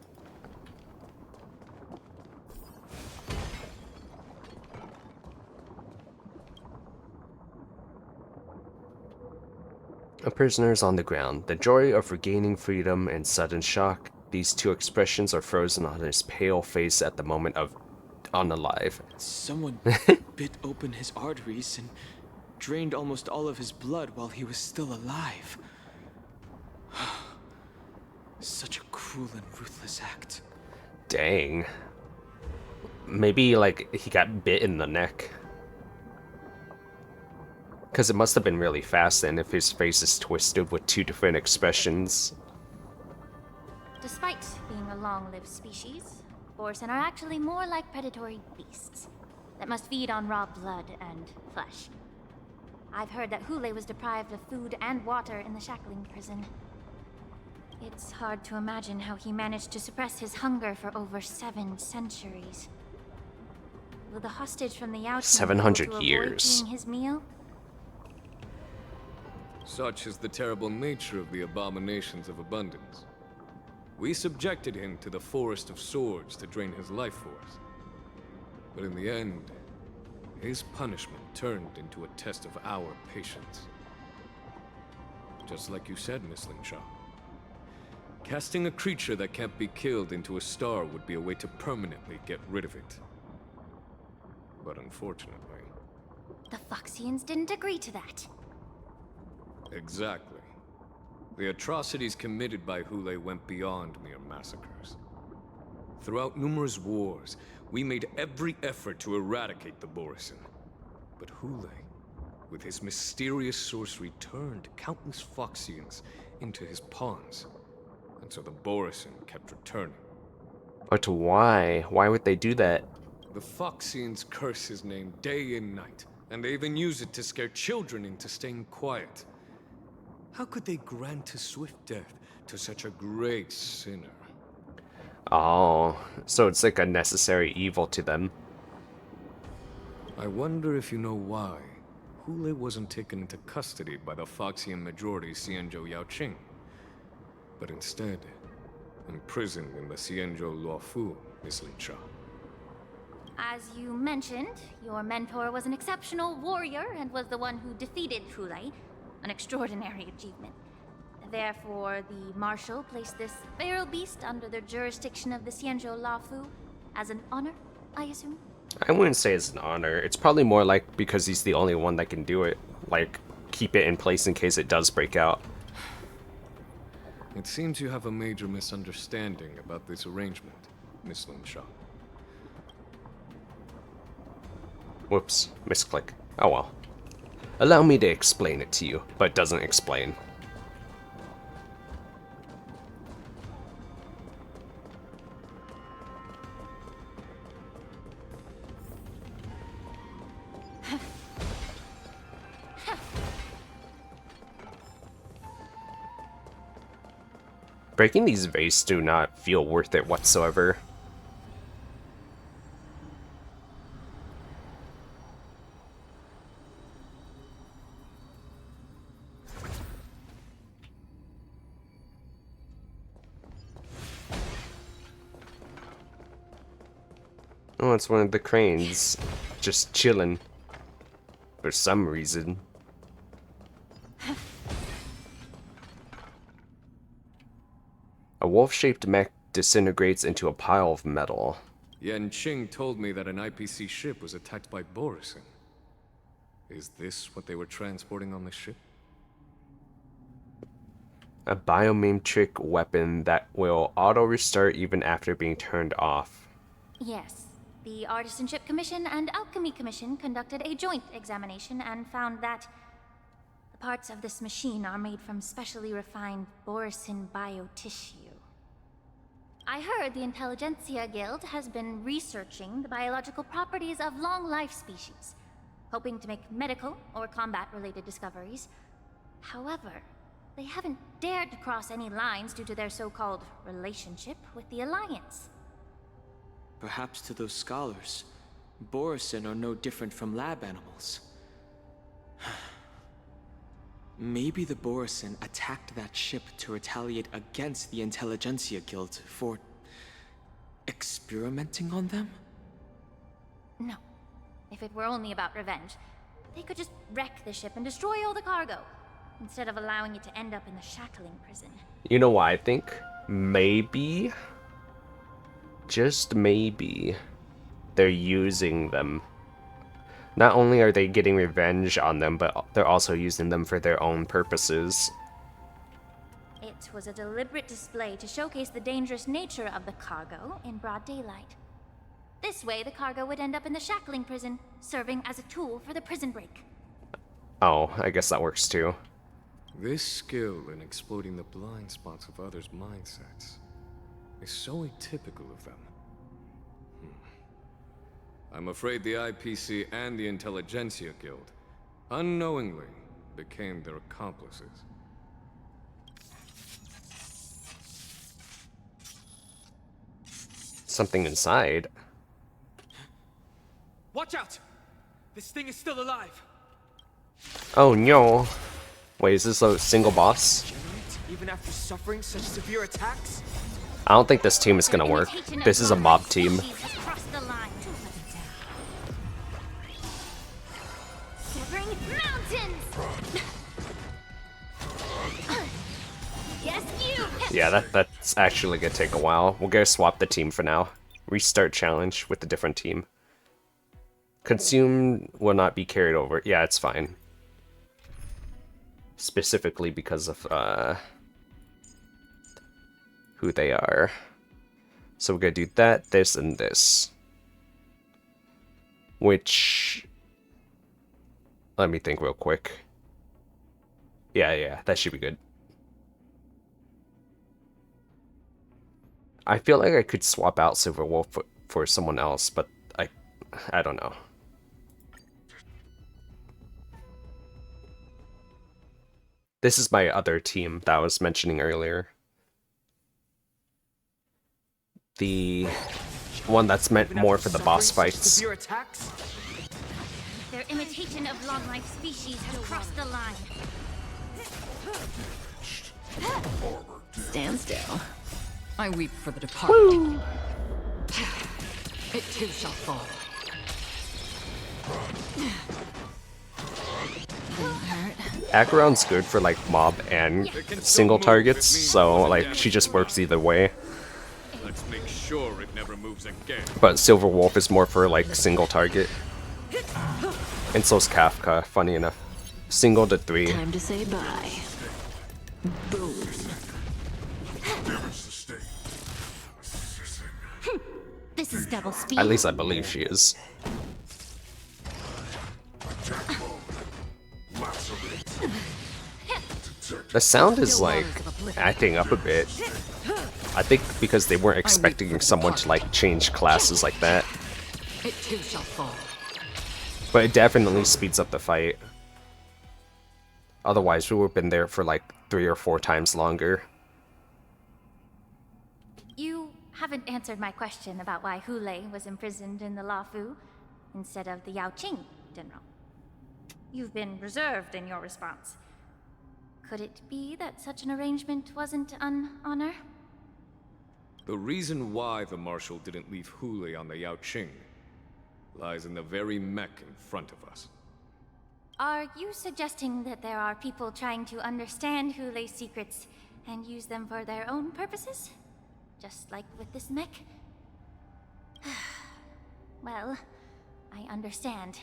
A prisoner is on the ground. The joy of regaining freedom and sudden shock. These 2 expressions are frozen on his pale face at the moment of unalive. Someone bit open his arteries and drained almost all of his blood while he was still alive. Such a cruel and ruthless act. Dang. Maybe, like, he got bit in the neck. Because it must have been really fast then if his face is twisted with 2 different expressions. Despite being a long-lived species, Borisin are actually more like predatory beasts that must feed on raw blood and flesh. I've heard that Hule was deprived of food and water in the shackling prison. It's hard to imagine how he managed to suppress his hunger for over 7 centuries. Will the hostage from the Yaoqing 700 be able to years. avoid eating his meal? Such is the terrible nature of the abominations of abundance. We subjected him to the Forest of Swords to drain his life force. But in the end, his punishment turned into a test of our patience. Just like you said, Miss Lingshaw. Casting a creature that can't be killed into a star would be a way to permanently get rid of it. But unfortunately... The Foxians didn't agree to that. Exactly. The atrocities committed by Hule went beyond mere massacres. Throughout numerous wars, we made every effort to eradicate the Borisin. But Hule, with his mysterious sorcery, turned countless Foxians into his pawns. And so the Borisin kept returning. But why? Why would they do that? The Foxians curse his name day and night, and they even use it to scare children into staying quiet. How could they grant a swift death to such a great sinner? Oh, so it's like a necessary evil to them. I wonder if you know why Hule wasn't taken into custody by the Foxian majority Xianzhou Yaoqing, but instead imprisoned in the Xianzhou Luofu, Miss Lingshaw. As you mentioned, your mentor was an exceptional warrior and was the one who defeated Hule, an extraordinary achievement. Therefore, the Marshal placed this feral beast under the jurisdiction of the Xianzhou Luofu as an honor, I assume? I wouldn't say it's an honor. It's probably more like because he's the only one that can do it. Like, keep it in place in case it does break out. It seems you have a major misunderstanding about this arrangement, Miss Lingshaw. Whoops, misclick. Oh well. Allow me to explain it to you, but it doesn't explain. Breaking these vases do not feel worth it whatsoever. Oh, it's one of the cranes, just chilling, for some reason. A wolf-shaped mech disintegrates into a pile of metal. Yanqing told me that an IPC ship was attacked by Borisin. Is this what they were transporting on the ship? A biometric weapon that will auto-restart even after being turned off. Yes. The Artisanship Commission and Alchemy Commission conducted a joint examination and found that the parts of this machine are made from specially refined Borisin biotissue. I heard the Intelligentsia Guild has been researching the biological properties of long-life species, hoping to make medical or combat-related discoveries. However, they haven't dared to cross any lines due to their so-called relationship with the Alliance. Perhaps to those scholars, Borisin are no different from lab animals. Maybe the Borisin attacked that ship to retaliate against the Intelligentsia Guild for experimenting on them? No. If it were only about revenge, they could just wreck the ship and destroy all the cargo, instead of allowing it to end up in the shackling prison. You know what I think? Maybe, just maybe, they're using them. Not only are they getting revenge on them, but they're also using them for their own purposes. It was a deliberate display to showcase the dangerous nature of the cargo in broad daylight. This way, the cargo would end up in the shackling prison, serving as a tool for the prison break. Oh, I guess that works too. This skill in exploiting the blind spots of others' mindsets is so atypical of them. I'm afraid the IPC and the Intelligentsia Guild unknowingly became their accomplices. Something inside. Watch out! This thing is still alive! Oh no. Wait, is this a single boss? Even after suffering such severe attacks? I don't think this team is gonna work. This is a mob team. Severing mountains. Yes, you. Yeah, that's actually gonna take a while. We're gonna swap the team for now. Restart challenge with a different team. Consume will not be carried over. Yeah, it's fine. Specifically because of who they are. So we're gonna do that, this, and this. Which, let me think real quick. Yeah, that should be good. I feel like I could swap out Silver Wolf for someone else, but I don't know. This is my other team that I was mentioning earlier. The one that's meant more for the boss fights. Their imitation of long-life species has crossed the line. Stand still. I weep for the departed. It too shall fall. Acheron's good for like mob and single targets, so like she just works either way. Let's make sure it never moves again. But Silver Wolf is more for like single target. And so's Kafka, funny enough. Single to 3. Time to say bye. Boom. This is double speed. At least I believe she is. The sound is like acting up a bit. I think because they weren't expecting someone to like change classes like that. It too shall fall. But it definitely speeds up the fight. Otherwise we would have been there for like 3 or 4 times longer. You haven't answered my question about why Hulei was imprisoned in the Luofu instead of the Yaoqing, General. You've been reserved in your response. Could it be that such an arrangement wasn't an honor? The reason why the Marshal didn't leave Hulei on the Yaoqing lies in the very mech in front of us. Are you suggesting that there are people trying to understand Hulei's secrets and use them for their own purposes? Just like with this mech? Well, I understand.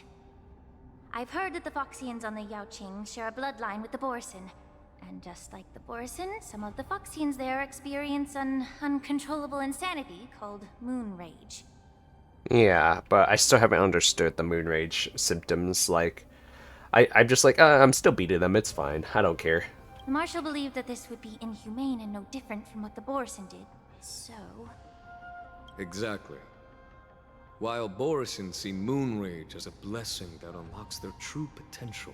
I've heard that the Foxians on the Yaoqing share a bloodline with the Borison. And just like the Borison, some of the Foxians there experience an uncontrollable insanity called moon rage. Yeah, but I still haven't understood the moon rage symptoms. Like, I'm just like, I'm still beating them, it's fine. I don't care. The Marshal believed that this would be inhumane and no different from what the Borison did. So... Exactly. While Borison see moon rage as a blessing that unlocks their true potential,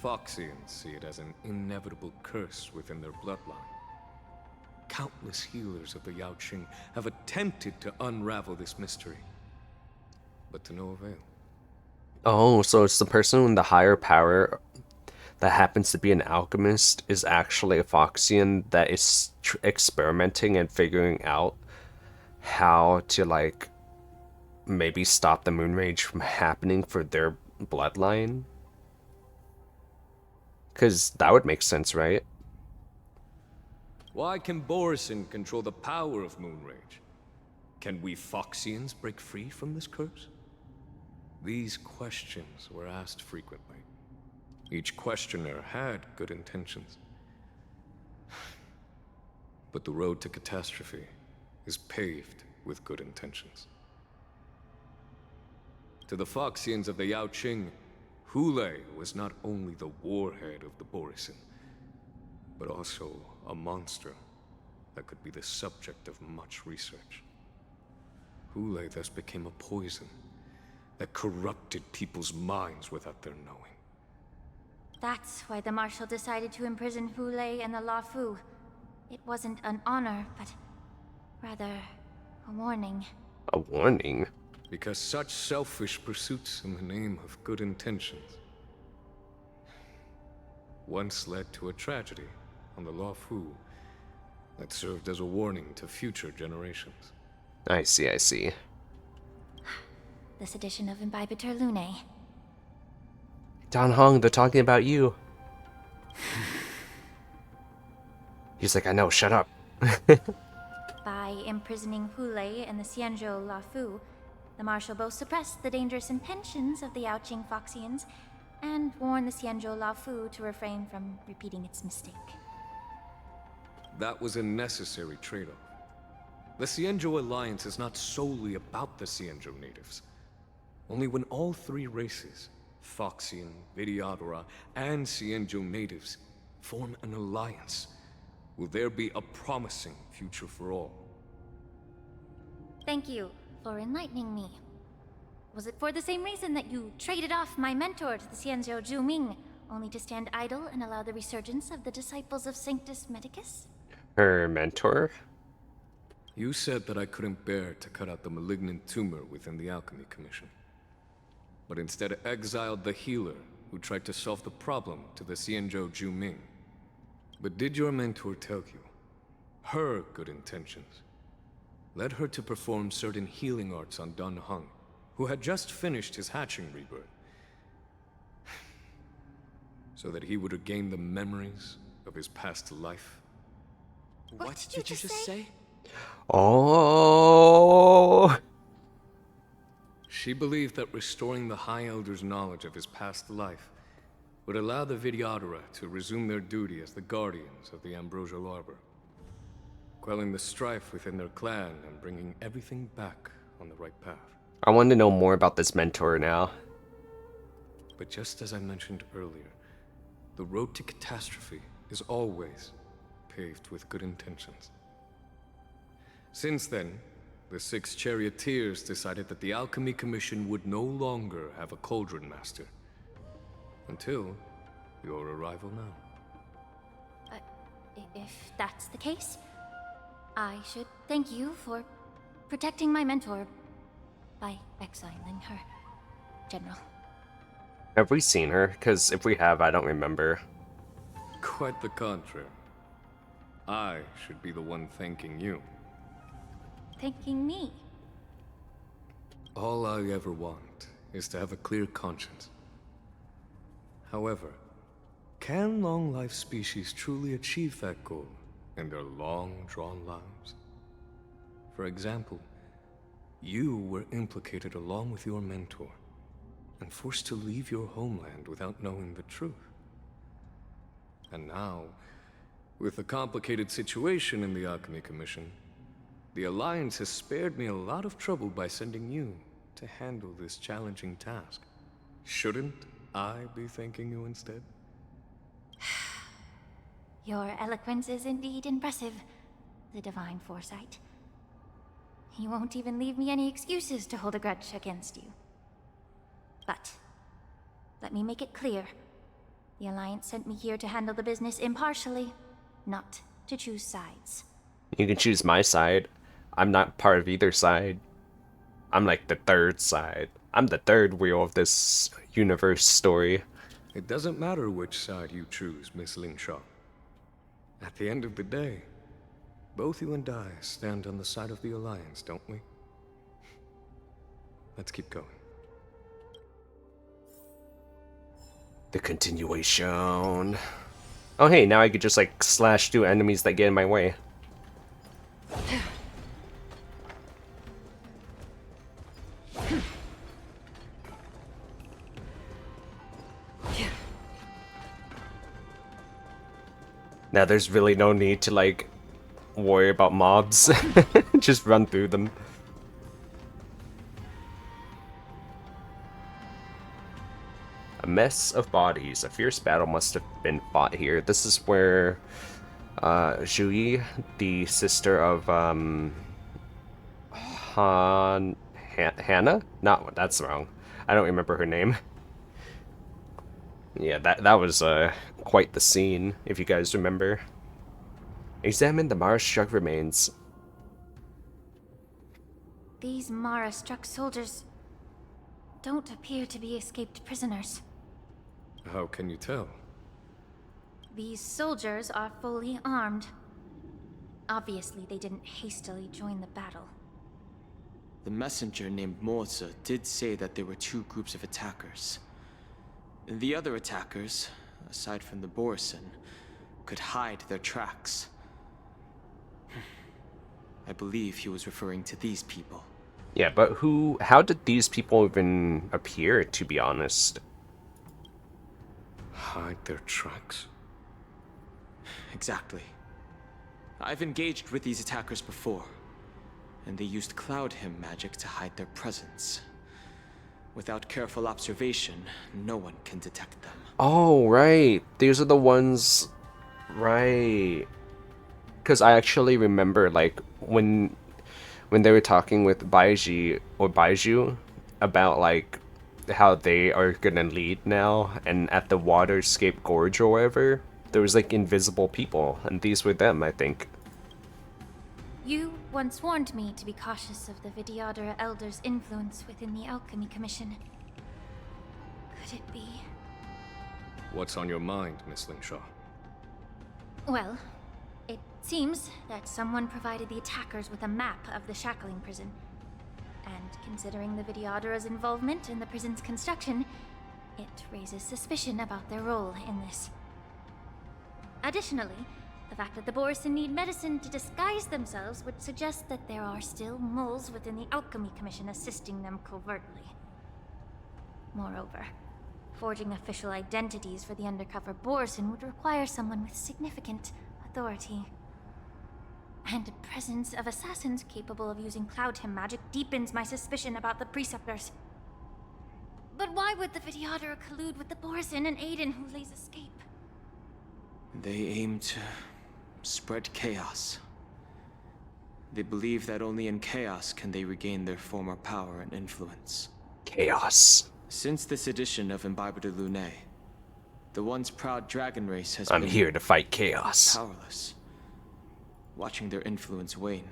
Foxians see it as an inevitable curse within their bloodline. Countless healers of the Yaoqing have attempted to unravel this mystery, but to no avail. Oh, so it's the person in the higher power that happens to be an alchemist is actually a Foxian that is experimenting and figuring out how to, like, maybe stop the moon rage from happening for their bloodline? Because that would make sense, right? Why can Borison control the power of moon rage? Can we Foxians break free from this curse? These questions were asked frequently. Each questioner had good intentions. But the road to catastrophe is paved with good intentions. To the Foxians of the Yaoqing, Hulei was not only the warhead of the Borison, but also a monster that could be the subject of much research. Hulei thus became a poison that corrupted people's minds without their knowing. that's why the Marshal decided to imprison Hulei and the Luofu. It wasn't an honor, but rather a warning. A warning? Because such selfish pursuits in the name of good intentions once led to a tragedy on the Luofu that served as a warning to future generations. I see, I see. This edition of Imbibitor Lunae. Don Hong, they're talking about you. He's like, I know, shut up. By imprisoning Hule and the Xianzhou Luofu, the marshal both suppressed the dangerous intentions of the Yaoqing Foxians and warned the Xianzhou Luofu to refrain from repeating its mistake. That was a necessary trade-off. The Xianzhou alliance is not solely about the Xianzhou natives. Only when all three races, Foxian, Vidyadhara, and Xianzhou natives, form an alliance, will there be a promising future for all. Thank you for enlightening me. Was it for the same reason that you traded off my mentor to the Xianzhou Zhuming, only to stand idle and allow the resurgence of the disciples of Sanctus Medicus? Her mentor? You said that I couldn't bear to cut out the malignant tumor within the Alchemy Commission, but instead exiled the healer who tried to solve the problem to the Xianzhou Zhuming. But did your mentor tell you her good intentions led her to perform certain healing arts on Don Hung, who had just finished his hatching rebirth, so that he would regain the memories of his past life? What did you just say? Oh. She believed that restoring the High Elder's knowledge of his past life would allow the Vidyadhara to resume their duty as the guardians of the Ambrosial Arbor, quelling the strife within their clan and bringing everything back on the right path. I want to know more about this mentor now. But just as I mentioned earlier, the road to catastrophe is always paved with good intentions. Since then, the 6 charioteers decided that the Alchemy Commission would no longer have a cauldron master. Until your arrival now. If that's the case, I should thank you for protecting my mentor by exiling her, General. Have we seen her? Because if we have, I don't remember. Quite the contrary. I should be the one thanking you. Thanking me? All I ever want is to have a clear conscience. However, can long-life species truly achieve that goal in their long-drawn lives? For example, you were implicated along with your mentor, and forced to leave your homeland without knowing the truth. And now, with the complicated situation in the Alchemy Commission, the Alliance has spared me a lot of trouble by sending you to handle this challenging task. Shouldn't I be thanking you instead? Your eloquence is indeed impressive, the divine foresight. You won't even leave me any excuses to hold a grudge against you. But, let me make it clear. The Alliance sent me here to handle the business impartially, not to choose sides. You can choose my side. I'm not part of either side. I'm like the third side. I'm the third wheel of this universe story. It doesn't matter which side you choose, Miss Ling Shaw. At the end of the day, both you and I stand on the side of the Alliance, don't we? Let's keep going. The continuation. Oh hey, now I could just like slash through enemies that get in my way. Now there's really no need to like worry about mobs. Just run through them. A mess of bodies. A fierce battle must have been fought here. This is where Zhuyi, the sister of Hannah? No, that's wrong. I don't remember her name. Yeah, that was quite the scene, if you guys remember. Examine the Mara-struck remains. These Mara-struck soldiers don't appear to be escaped prisoners. How can you tell? These soldiers are fully armed. Obviously, they didn't hastily join the battle. The messenger named Moza did say that there were two groups of attackers. The other attackers, aside from the Borison, could hide their tracks. I believe he was referring to these people. Yeah, but how did these people even appear, to be honest? Hide their tracks? Exactly. I've engaged with these attackers before, and they used Cloud Hymn magic to hide their presence. Without careful observation, no one can detect them. Oh, right. These are the ones... Right. Because I actually remember, like, when they were talking with Baiju about, like, how they are gonna lead now, and at the Waterscape Gorge or wherever, there was, like, invisible people, and these were them, I think. You once warned me to be cautious of the Vidyadhara Elder's influence within the Alchemy Commission. Could it be? What's on your mind, Miss Lingshaw? Well, it seems that someone provided the attackers with a map of the shackling prison. And considering the Vidyadhara's involvement in the prison's construction, it raises suspicion about their role in this. Additionally, the fact that the Borison need medicine to disguise themselves would suggest that there are still moles within the Alchemy Commission assisting them covertly. Moreover, forging official identities for the undercover Borison would require someone with significant authority. And the presence of assassins capable of using Cloud Hymn magic deepens my suspicion about the Preceptors. But why would the Vidyadhara collude with the Borison and aid in Hulei's escape? They aim to spread chaos. They believe that only in chaos can they regain their former power and influence. Chaos. Since this edition of Imbibe de Lune, the once proud dragon race has I'm been here to fight chaos. powerless, watching their influence wane.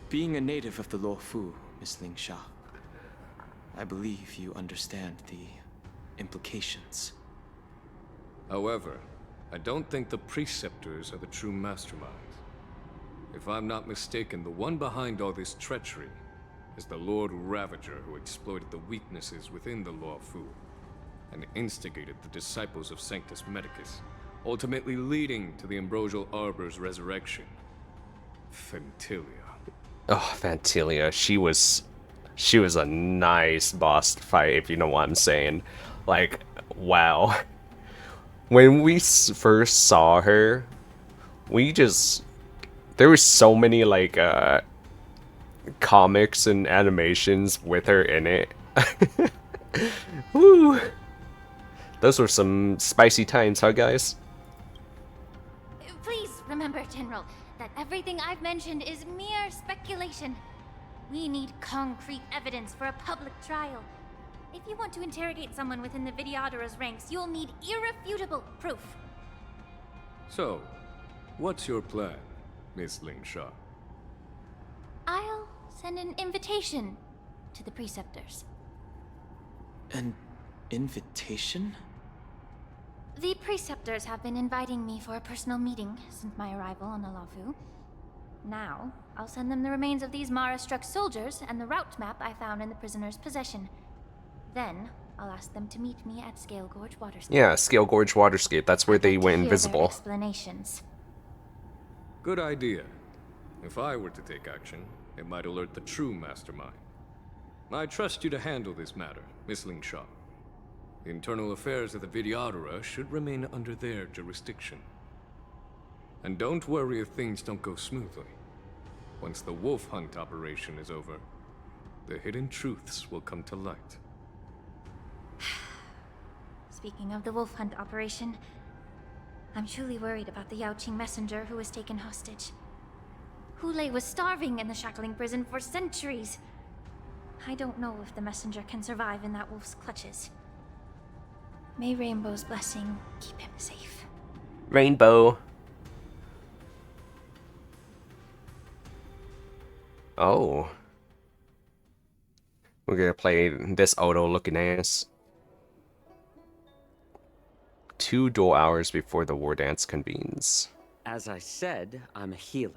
Being a native of the Luofu, Miss Lingsha, I believe you understand the implications. However, I don't think the Preceptors are the true masterminds. If I'm not mistaken, the one behind all this treachery is the Lord Ravager who exploited the weaknesses within the Luofu and instigated the disciples of Sanctus Medicus, ultimately leading to the Ambrosial Arbor's resurrection. Fentilia. Oh, Fantilia, she was a nice boss fight, if you know what I'm saying. Like, wow. When we first saw her, there were so many, like, comics and animations with her in it. Woo! Those were some spicy times, huh, guys? Please remember, General, that everything I've mentioned is mere speculation. We need concrete evidence for a public trial. If you want to interrogate someone within the Vidyadhara's ranks, you'll need irrefutable proof. So, what's your plan, Miss Lingshaw? I'll send an invitation to the Preceptors. An invitation? The Preceptors have been inviting me for a personal meeting since my arrival on the Luofu. Now, I'll send them the remains of these Mara-struck soldiers and the route map I found in the prisoner's possession. Then, I'll ask them to meet me at Scale Gorge Waterscape. Yeah, Scale Gorge Waterscape. That's where they went invisible. Explanations. Good idea. If I were to take action, it might alert the true mastermind. I trust you to handle this matter, Miss Lingshaw. The internal affairs of the Vidyadhara should remain under their jurisdiction. And don't worry if things don't go smoothly. Once the wolf hunt operation is over, the hidden truths will come to light. Speaking of the wolf hunt operation, I'm truly worried about the Yaoqing messenger who was taken hostage. Hulei was starving in the shackling prison for centuries. I don't know if the messenger can survive in that wolf's clutches. May Rainbow's blessing keep him safe. Rainbow. Oh. We're gonna play this Odo looking ass. 2 duel hours before the war dance convenes. As I said, I'm a healer.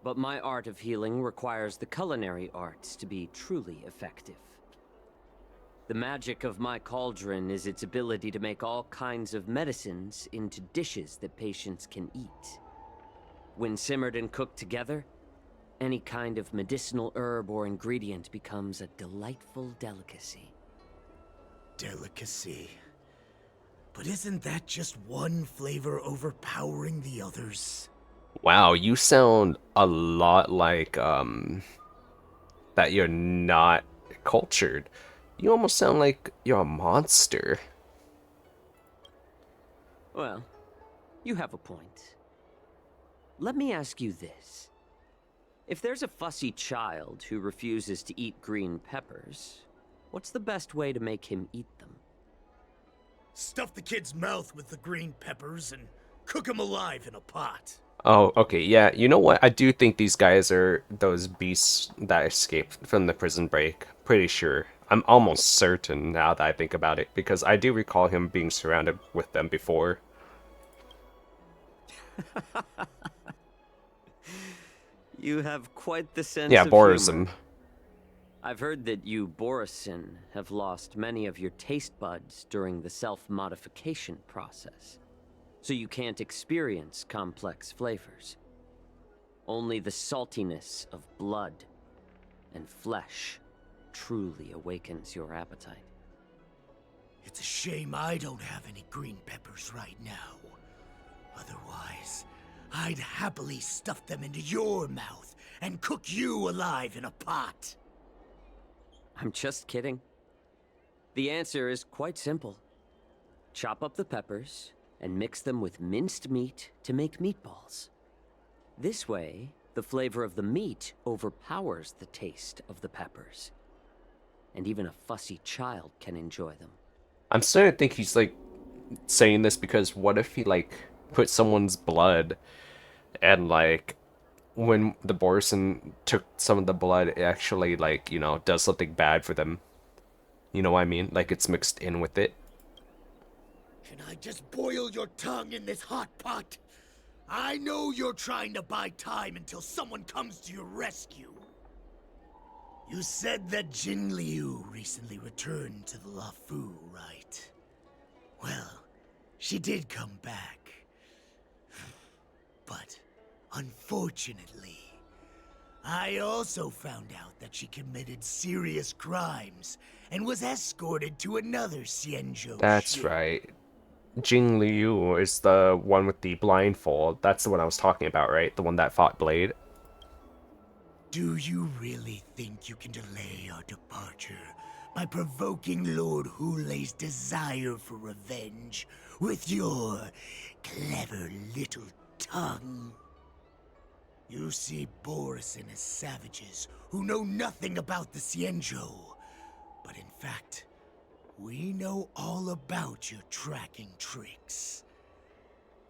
But my art of healing requires the culinary arts to be truly effective. The magic of my cauldron is its ability to make all kinds of medicines into dishes that patients can eat. When simmered and cooked together, any kind of medicinal herb or ingredient becomes a delightful delicacy. Delicacy. But isn't that just one flavor overpowering the others? Wow, you sound a lot like, that you're not cultured. You almost sound like you're a monster. Well, you have a point. Let me ask you this. If there's a fussy child who refuses to eat green peppers, what's the best way to make him eat them? Stuff the kid's mouth with the green peppers and cook him alive in a pot. Oh, okay, yeah, you know what? I do think these guys are those beasts that escaped from the prison break. Pretty sure. I'm almost certain now that I think about it, because I do recall him being surrounded with them before. You have quite the sense yeah, of Borism. humor. I've heard that you, Borisin, have lost many of your taste buds during the self-modification process, so you can't experience complex flavors. Only the saltiness of blood and flesh truly awakens your appetite. It's a shame I don't have any green peppers right now. Otherwise, I'd happily stuff them into your mouth and cook you alive in a pot. I'm just kidding. The answer is quite simple. Chop up the peppers and mix them with minced meat to make meatballs. This way, the flavor of the meat overpowers the taste of the peppers. And even a fussy child can enjoy them. I'm starting to think he's, like, saying this because what if he, like, put someone's blood and, like, when the Borisin took some of the blood, it actually, like, you know, does something bad for them. You know what I mean? Like, it's mixed in with it. Can I just boil your tongue in this hot pot? I know you're trying to buy time until someone comes to your rescue. You said that Jin Liu recently returned to the Luofu, right? Well, she did come back. But, unfortunately, I also found out that she committed serious crimes and was escorted to another Xianzhou That's ship. right. Jing Liu is the one with the blindfold. That's the one I was talking about, right? The one that fought Blade. Do you really think you can delay our departure by provoking Lord Hulei's desire for revenge with your clever little tongue? You see Borisin as savages who know nothing about the Xianzhou, but in fact, we know all about your tracking tricks.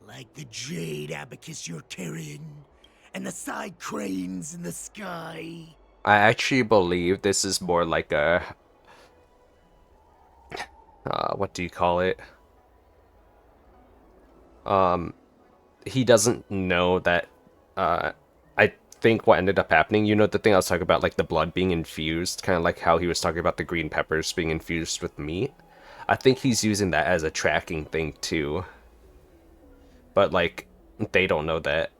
Like the jade abacus you're carrying, and the side cranes in the sky. I actually believe this is more like a... what do you call it? He doesn't know that... I think what ended up happening, you know the thing I was talking about, like the blood being infused, kind of like how he was talking about the green peppers being infused with meat. I think he's using that as a tracking thing too. But like, they don't know that.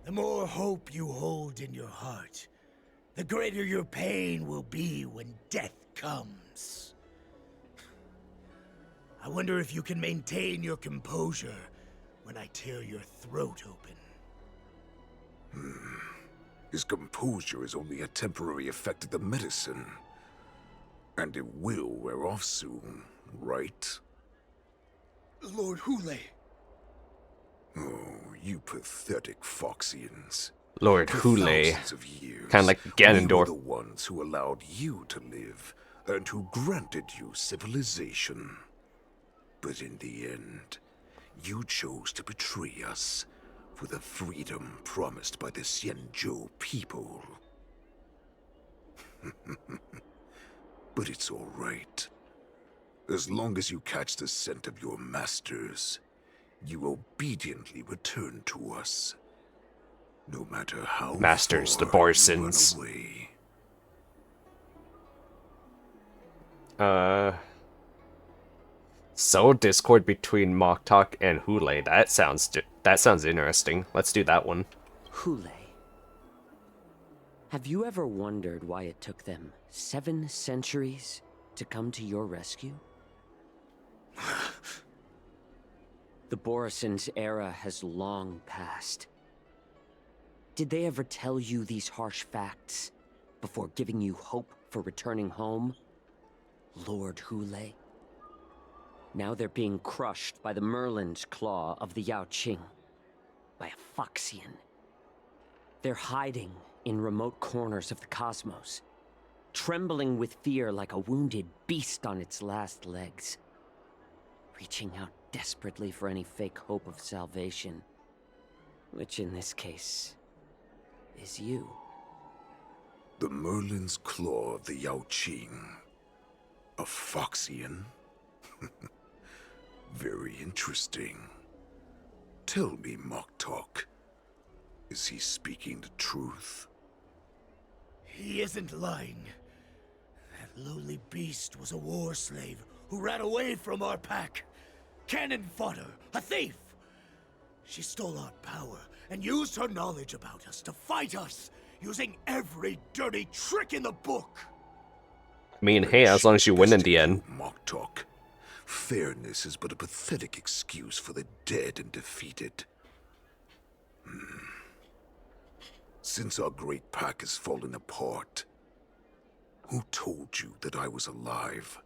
The more hope you hold in your heart, the greater your pain will be when death comes. I wonder if you can maintain your composure when I tear your throat open. His composure is only a temporary effect of the medicine. And it will wear off soon, right? Lord Hulei. Oh, you pathetic Foxians. Lord For Hulei. thousands of years, Kind of like we were Ganondorf. the ones who allowed you to live, and who granted you civilization. But in the end, you chose to betray us for the freedom promised by the Xianzhou people. but it's all right. As long as you catch the scent of your masters, you obediently return to us. No matter how Masters, the far Borsons. you run away. So discord between Mock Talk and Hule. That sounds interesting. Let's do that one. Hule. Have you ever wondered why it took them 7 centuries to come to your rescue? The Borison's era has long passed. Did they ever tell you these harsh facts before giving you hope for returning home, Lord Hule? Now they're being crushed by the Merlin's claw of the Yaoqing, by a Foxian. They're hiding in remote corners of the cosmos, trembling with fear like a wounded beast on its last legs, reaching out desperately for any fake hope of salvation, which in this case is you. The Merlin's claw of the Yaoqing. A Foxian? Very interesting. Tell me, Mock Talk, is he speaking the truth? He isn't lying. That lowly beast was a war slave who ran away from our pack. Cannon fodder, a thief! She stole our power and used her knowledge about us to fight us, using every dirty trick in the book. I mean, hey, as long as you win in the end. Mock Talk. Fairness is but a pathetic excuse for the dead and defeated. Since our great pack has fallen apart, who told you that I was alive?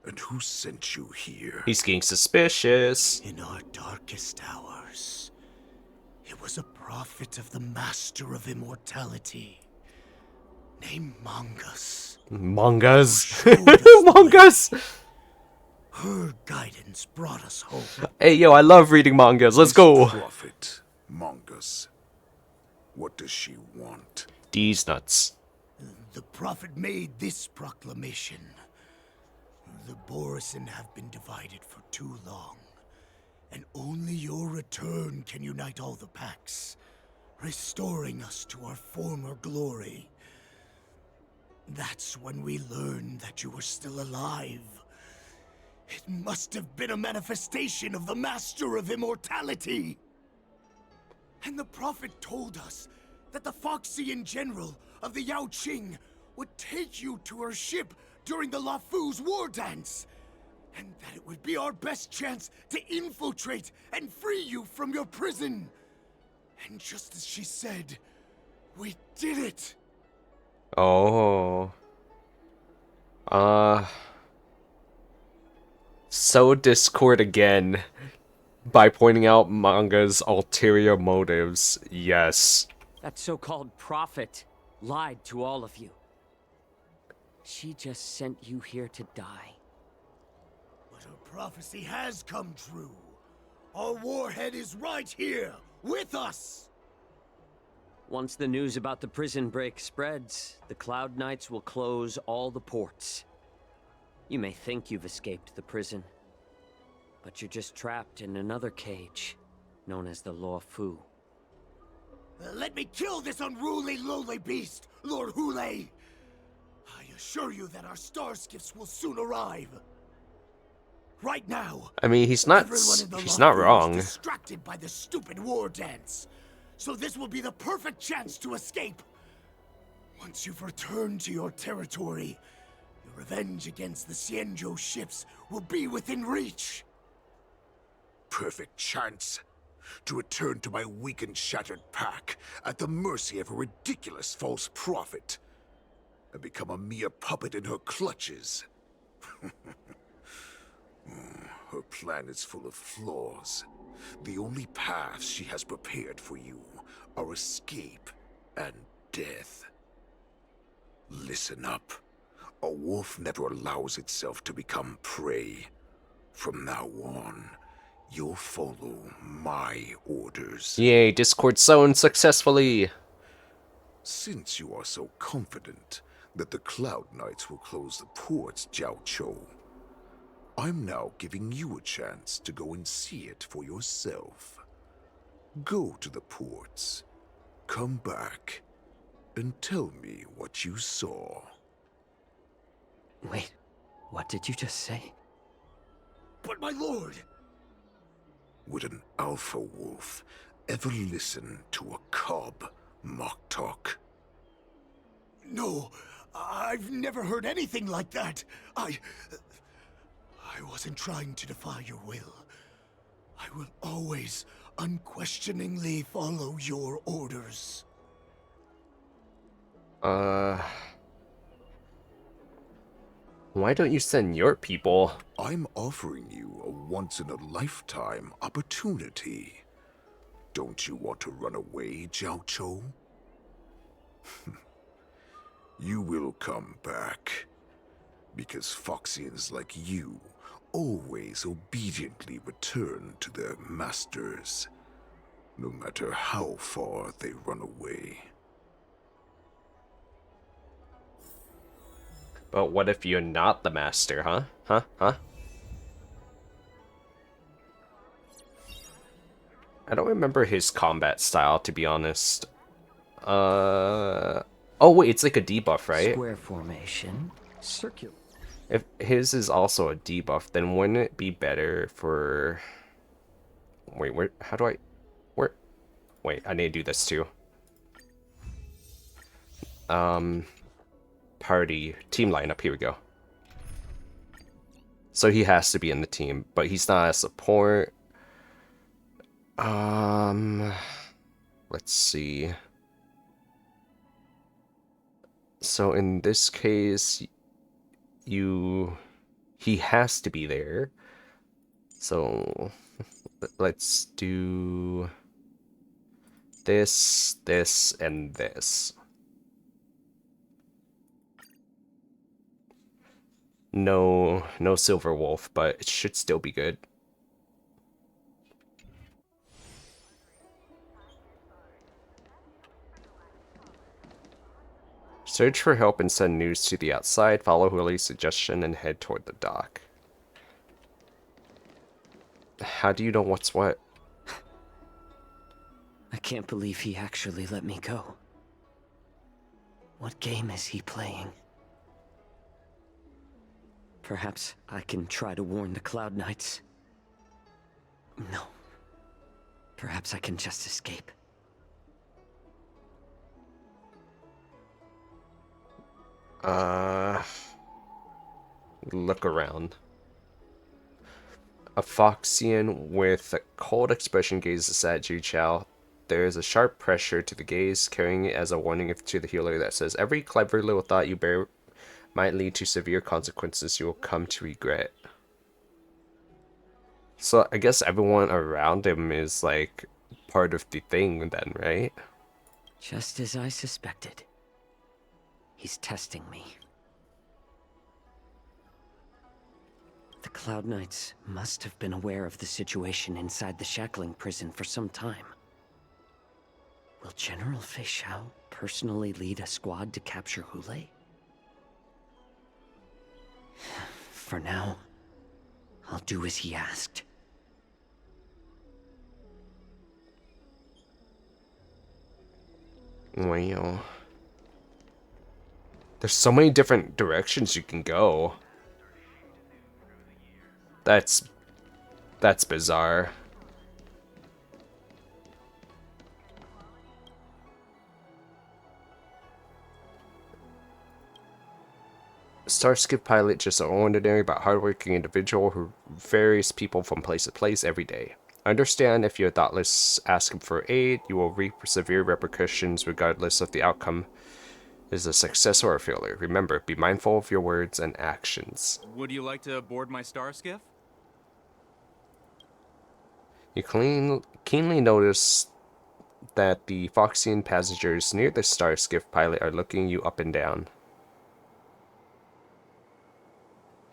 And who sent you here? He's getting suspicious. In our darkest hours, it was a prophet of the Master of Immortality, named Mongus. Mangas. Mangas! Her guidance brought us hope. Hey, yo, I love reading mangas. Let's go. Prophet, Mongus. What does she want? These nuts. The prophet made this proclamation. The Borison have been divided for too long, and only your return can unite all the packs, restoring us to our former glory. That's when we learned that you were still alive. It must have been a manifestation of the Master of Immortality. And the prophet told us that the Foxian general of the Yaoqing would take you to her ship during the Luofu's war dance, and that it would be our best chance to infiltrate and free you from your prison. And just as she said, we did it. Oh. So Discord again by pointing out Manga's ulterior motives. Yes. That so-called prophet lied to all of you. She just sent you here to die. But her prophecy has come true. Our warhead is right here, with us! Once the news about the prison break spreads, the Cloud Knights will close all the ports. You may think you've escaped the prison, but you're just trapped in another cage, known as the Luofu. Let me kill this unruly, lowly beast, Lord Hule! I assure you that our star skiffs will soon arrive. Right now, I mean, he's not wrong. Is distracted by the stupid war dance, so this will be the perfect chance to escape. Once you've returned to your territory, your revenge against the Xianzhou ships will be within reach. Perfect chance to return to my weak and shattered pack at the mercy of a ridiculous false prophet and become a mere puppet in her clutches. Her plan is full of flaws. The only paths she has prepared for you are escape and death. Listen up. A wolf never allows itself to become prey. From now on, you'll follow my orders. Yay, Discord sewn successfully. Since you are so confident that the Cloud Knights will close the ports, Xianzhou. I'm now giving you a chance to go and see it for yourself. Go to the ports, come back, and tell me what you saw. Wait, what did you just say? But my lord! Would an alpha wolf ever listen to a cub mock talk? No, I've never heard anything like that. I wasn't trying to defy your will. I will always unquestioningly follow your orders. Why don't you send your people? I'm offering you a once-in-a-lifetime opportunity. Don't you want to run away, Xianzhou? You will come back. Because Foxians like you always obediently return to their masters, no matter how far they run away. But what if you're not the master, huh? Huh? I don't remember his combat style, to be honest. Oh wait, it's like a debuff, right? Square formation, circular. If his is also a debuff, then wouldn't it be better for... Wait, where? How do I... Where? Wait, I need to do this too. Party. Team lineup, here we go. So he has to be in the team, but he's not a support. Let's see. So in this case, he has to be there. So let's do this, and this. No Silver Wolf, but it should still be good. Search for help and send news to the outside. Follow Huli's suggestion and head toward the dock. How do you know what's what? I can't believe he actually let me go. What game is he playing? Perhaps I can try to warn the Cloud Knights. No. Perhaps I can just escape. Look around. A Foxian with a cold expression gazes at Ju Chao. There is a sharp pressure to the gaze, carrying it as a warning to the healer that says, "Every clever little thought you bear might lead to severe consequences you will come to regret." So I guess everyone around him is like part of the thing then, right? Just as I suspected. He's testing me. The Cloud Knights must have been aware of the situation inside the shackling prison for some time. Will General Fei Xiao personally lead a squad to capture Hule? For now, I'll do as he asked. Well, there's so many different directions you can go. That's bizarre. Starskip pilot, just an ordinary but hardworking individual who varies people from place to place every day. Understand if you're thoughtless, ask him for aid, you will reap severe repercussions regardless of the outcome. Is a success or a failure. Remember, be mindful of your words and actions. Would you like to board my star skiff? You keenly notice that the Foxian passengers near the star skiff pilot are looking you up and down.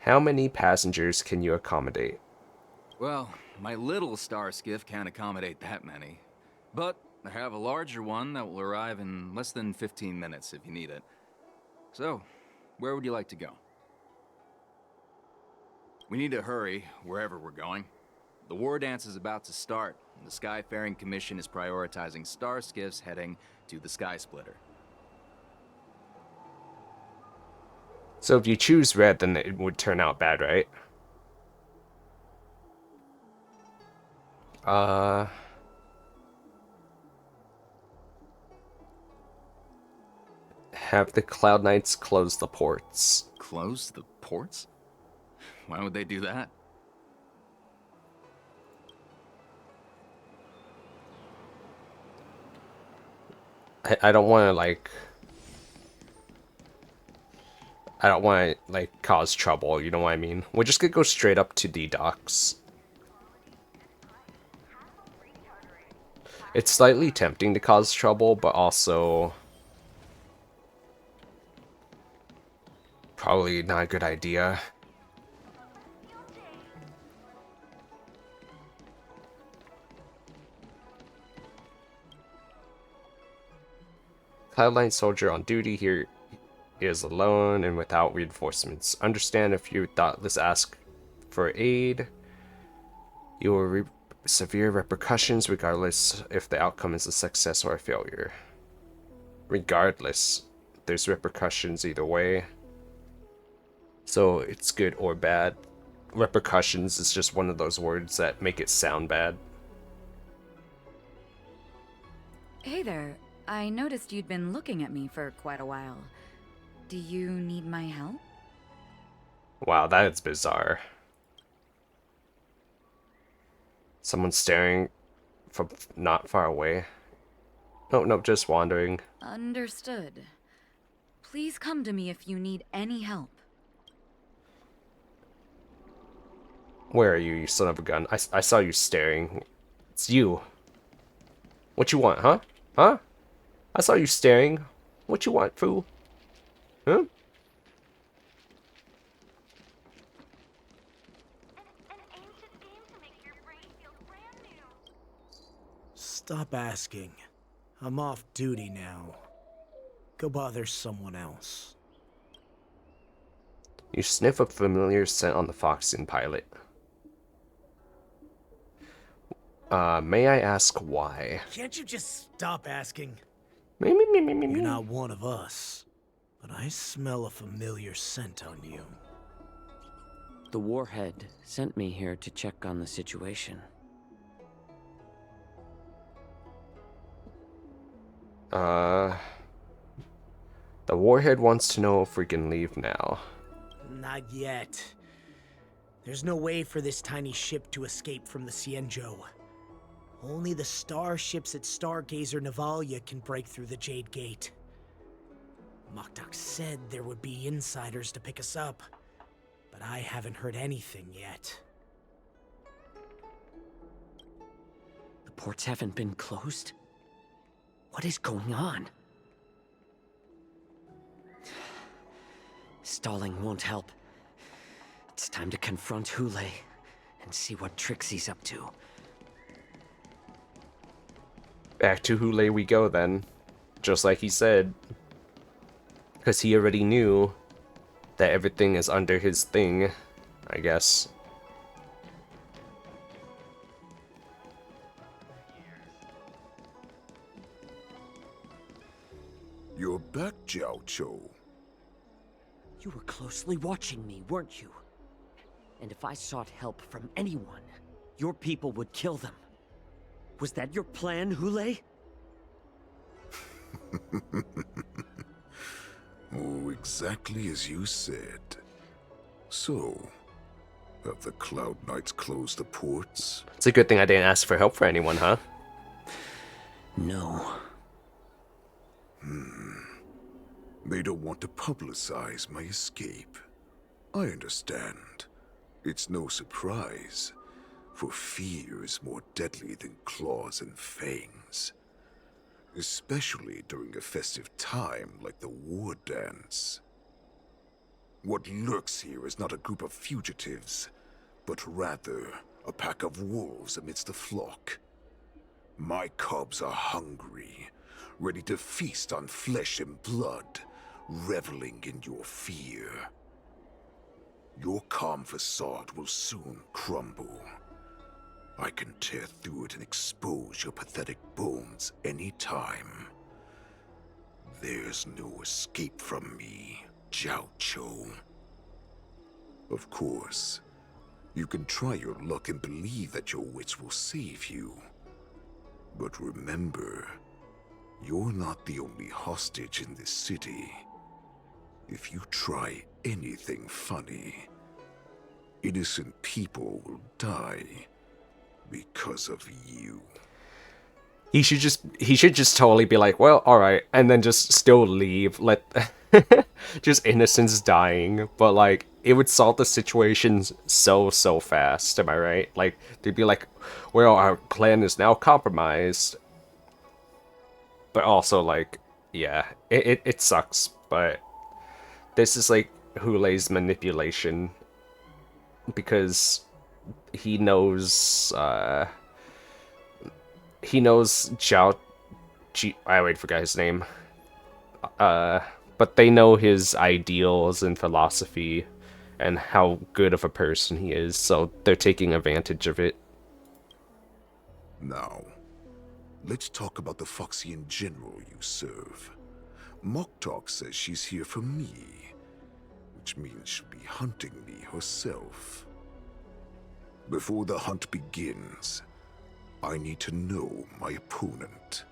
How many passengers can you accommodate? Well, my little star skiff can't accommodate that many. But I have a larger one that will arrive in less than 15 minutes if you need it. So, where would you like to go? We need to hurry, wherever we're going. The war dance is about to start, and the Skyfaring Commission is prioritizing star skiffs heading to the Sky Splitter. So if you choose red, then it would turn out bad, right? Have the Cloud Knights close the ports. Close the ports? Why would they do that? I don't want to, like... I don't want to, like, cause trouble, you know what I mean? We're just gonna go straight up to the docks. It's slightly tempting to cause trouble, but also... probably not a good idea. Cloudline soldier on duty here is alone and without reinforcements. Understand if you thoughtless ask for aid, you will reap severe repercussions regardless if the outcome is a success or a failure. Regardless, there's repercussions either way. So it's good or bad. Repercussions is just one of those words that make it sound bad. Hey there. I noticed you'd been looking at me for quite a while. Do you need my help? Wow, that is bizarre. Someone staring from not far away. Oh, no, just wandering. Understood. Please come to me if you need any help. Where are you, you son of a gun? I saw you staring. It's you. What you want, huh? Huh? I saw you staring. What you want, fool? Huh? Stop asking. I'm off duty now. Go bother someone else. You sniff a familiar scent on the Foxen pilot. May I ask why? Can't you just stop asking? Me. You're not one of us, but I smell a familiar scent on you. The Warhead sent me here to check on the situation. The Warhead wants to know if we can leave now. Not yet. There's no way for this tiny ship to escape from the Xianzhou. Only the starships at Stargazer Navalia can break through the Jade Gate. Mokdok said there would be insiders to pick us up, but I haven't heard anything yet. The ports haven't been closed? What is going on? Stalling won't help. It's time to confront Hule and see what tricks he's up to. Back to Hule we go then. Just like he said. Because he already knew that everything is under his thing, I guess. You're back, Xianzhou. You were closely watching me, weren't you? And if I sought help from anyone, your people would kill them. Was that your plan, Hule? Oh, exactly as you said. So, have the Cloud Knights closed the ports? It's a good thing I didn't ask for help for anyone, huh? No. They don't want to publicize my escape. I understand. It's no surprise, for fear is more deadly than claws and fangs. Especially during a festive time like the war dance. What lurks here is not a group of fugitives, but rather a pack of wolves amidst the flock. My cubs are hungry, ready to feast on flesh and blood, reveling in your fear. Your calm facade will soon crumble. I can tear through it and expose your pathetic bones any time. There's no escape from me, Xianzhou. Of course, you can try your luck and believe that your wits will save you. But remember, you're not the only hostage in this city. If you try anything funny, innocent people will die because of you. He should just totally be like, well, alright, and then just still leave, let just innocents dying, but like it would solve the situation so fast, am I right? Like they'd be like, well, our plan is now compromised. But also like, yeah, it sucks, but this is like Hulei's manipulation because he knows I already forgot his name. But they know his ideals and philosophy and how good of a person he is, so they're taking advantage of it. Now, let's talk about the Foxian general you serve. Moktok says she's here for me, which means she'll be hunting me herself. Before the hunt begins, I need to know my opponent.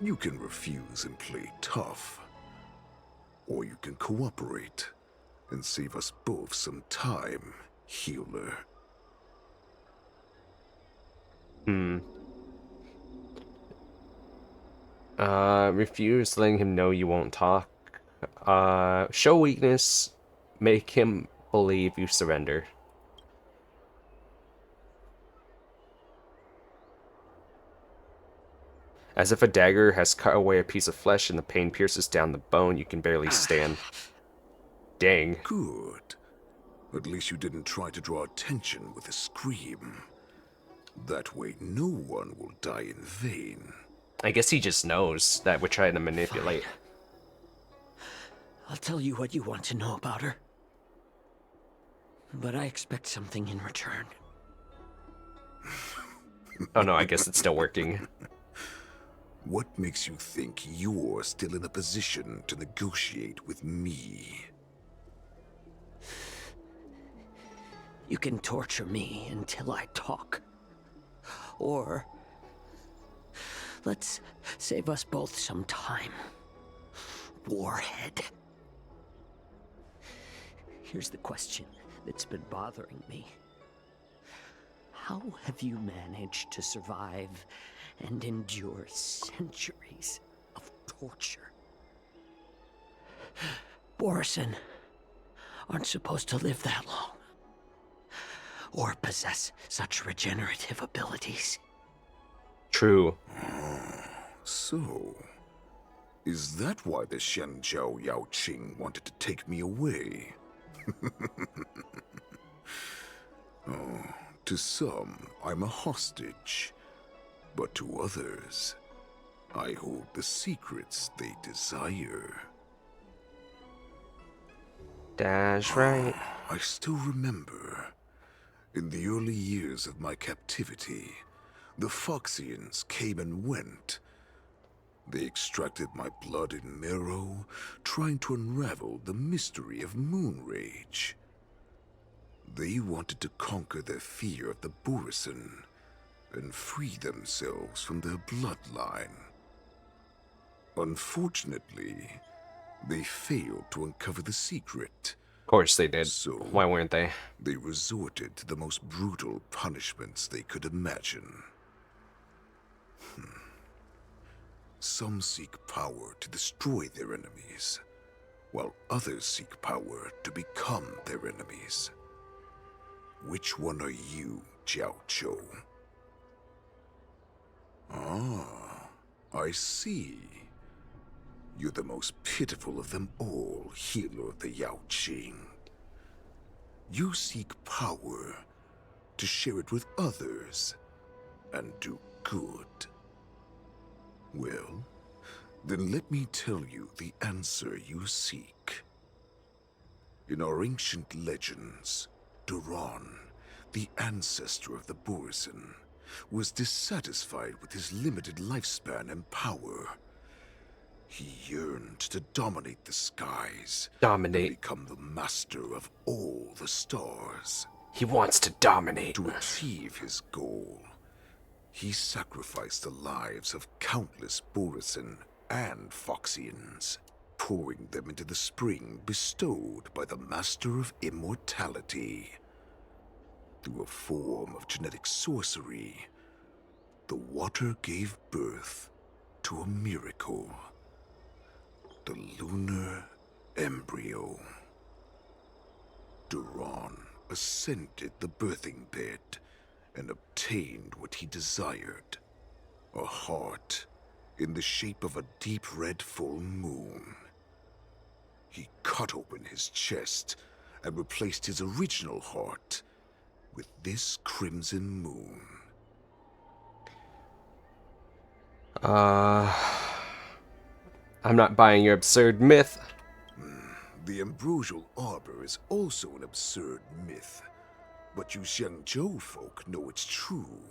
You can refuse and play tough, or you can cooperate and save us both some time, healer. Refuse letting him know you won't talk. Show weakness, make him believe you surrender. As if a dagger has cut away a piece of flesh and the pain pierces down the bone, you can barely stand. Dang. Good. At least you didn't try to draw attention with a scream. That way no one will die in vain. I guess he just knows that we're trying to manipulate. Fine. I'll tell you what you want to know about her. But I expect something in return. Oh no, I guess it's still working. What makes you think you're still in a position to negotiate with me? You can torture me until I talk. Or let's save us both some time. Warhead. Here's the question that's been bothering me. How have you managed to survive and endure centuries of torture? Borison aren't supposed to live that long, or possess such regenerative abilities. True. So, is that why the Xianzhou Yaoqing wanted to take me away? Oh, to some, I'm a hostage. But to others, I hold the secrets they desire. That's right. I still remember, in the early years of my captivity, the Foxians came and went. They extracted my blood and marrow, trying to unravel the mystery of moon rage. They wanted to conquer their fear of the Borison and free themselves from their bloodline. Unfortunately, they failed to uncover the secret. Of course they did. So, why weren't they? They resorted to the most brutal punishments they could imagine. Some seek power to destroy their enemies, while others seek power to become their enemies. Which one are you, Xianzhou? Ah, I see. You're the most pitiful of them all, healer of the Yaoqing. You seek power to share it with others and do good. Well, Then let me tell you the answer you seek. In our ancient legends, Duran, the ancestor of the Borson, was dissatisfied with his limited lifespan and power. He yearned to dominate the skies. And become the master of all the stars. He wants to dominate. To achieve his goal, he sacrificed the lives of countless Borson and Foxians, pouring them into the spring bestowed by the Master of Immortality. Through a form of genetic sorcery, the water gave birth to a miracle. The lunar embryo. Duran ascended the birthing bed and obtained what he desired. A heart in the shape of a deep red full moon. He cut open his chest and replaced his original heart with this crimson moon. I'm not buying your absurd myth. The ambrosial arbor is also an absurd myth, but you Xianzhou folk know it's true.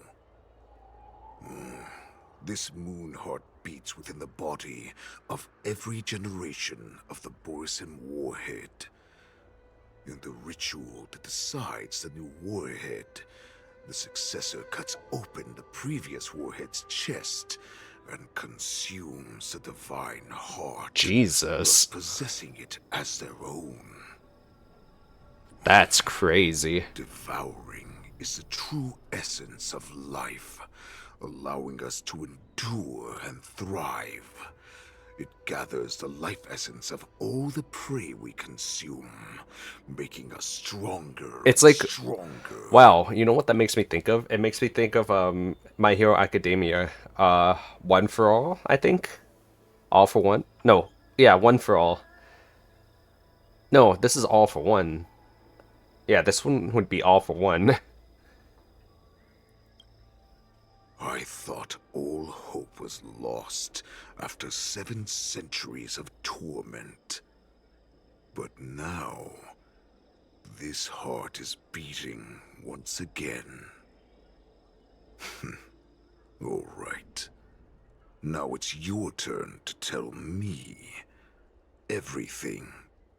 This moon heart beats within the body of every generation of the Borson warhead. In the ritual that decides the new warhead, the successor cuts open the previous warhead's chest and consumes the divine heart. Jesus. Thus possessing it as their own. That's crazy. Devouring is the true essence of life, allowing us to endure and thrive. It gathers the life essence of all the prey we consume, making us stronger. It's like, stronger. Wow, you know what that makes me think of? It makes me think of My Hero Academia. One for All, I think. All for One? No, yeah, One for All. No, this is All for One. Yeah, this one would be All for One. I thought all hope was lost after 7 centuries of torment. But now, this heart is beating once again. All right. Now it's your turn to tell me everything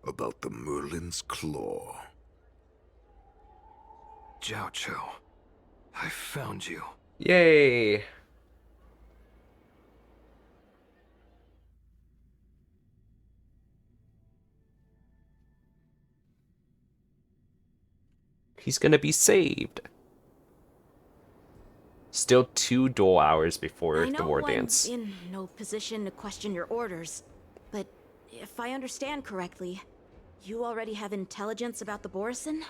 about the Merlin's Claw. Xianzhou, I found you. Yay! He's gonna be saved. Still 2 duel hours before the war dance. I'm in no position to question your orders, but if I understand correctly, you already have intelligence about the Borson?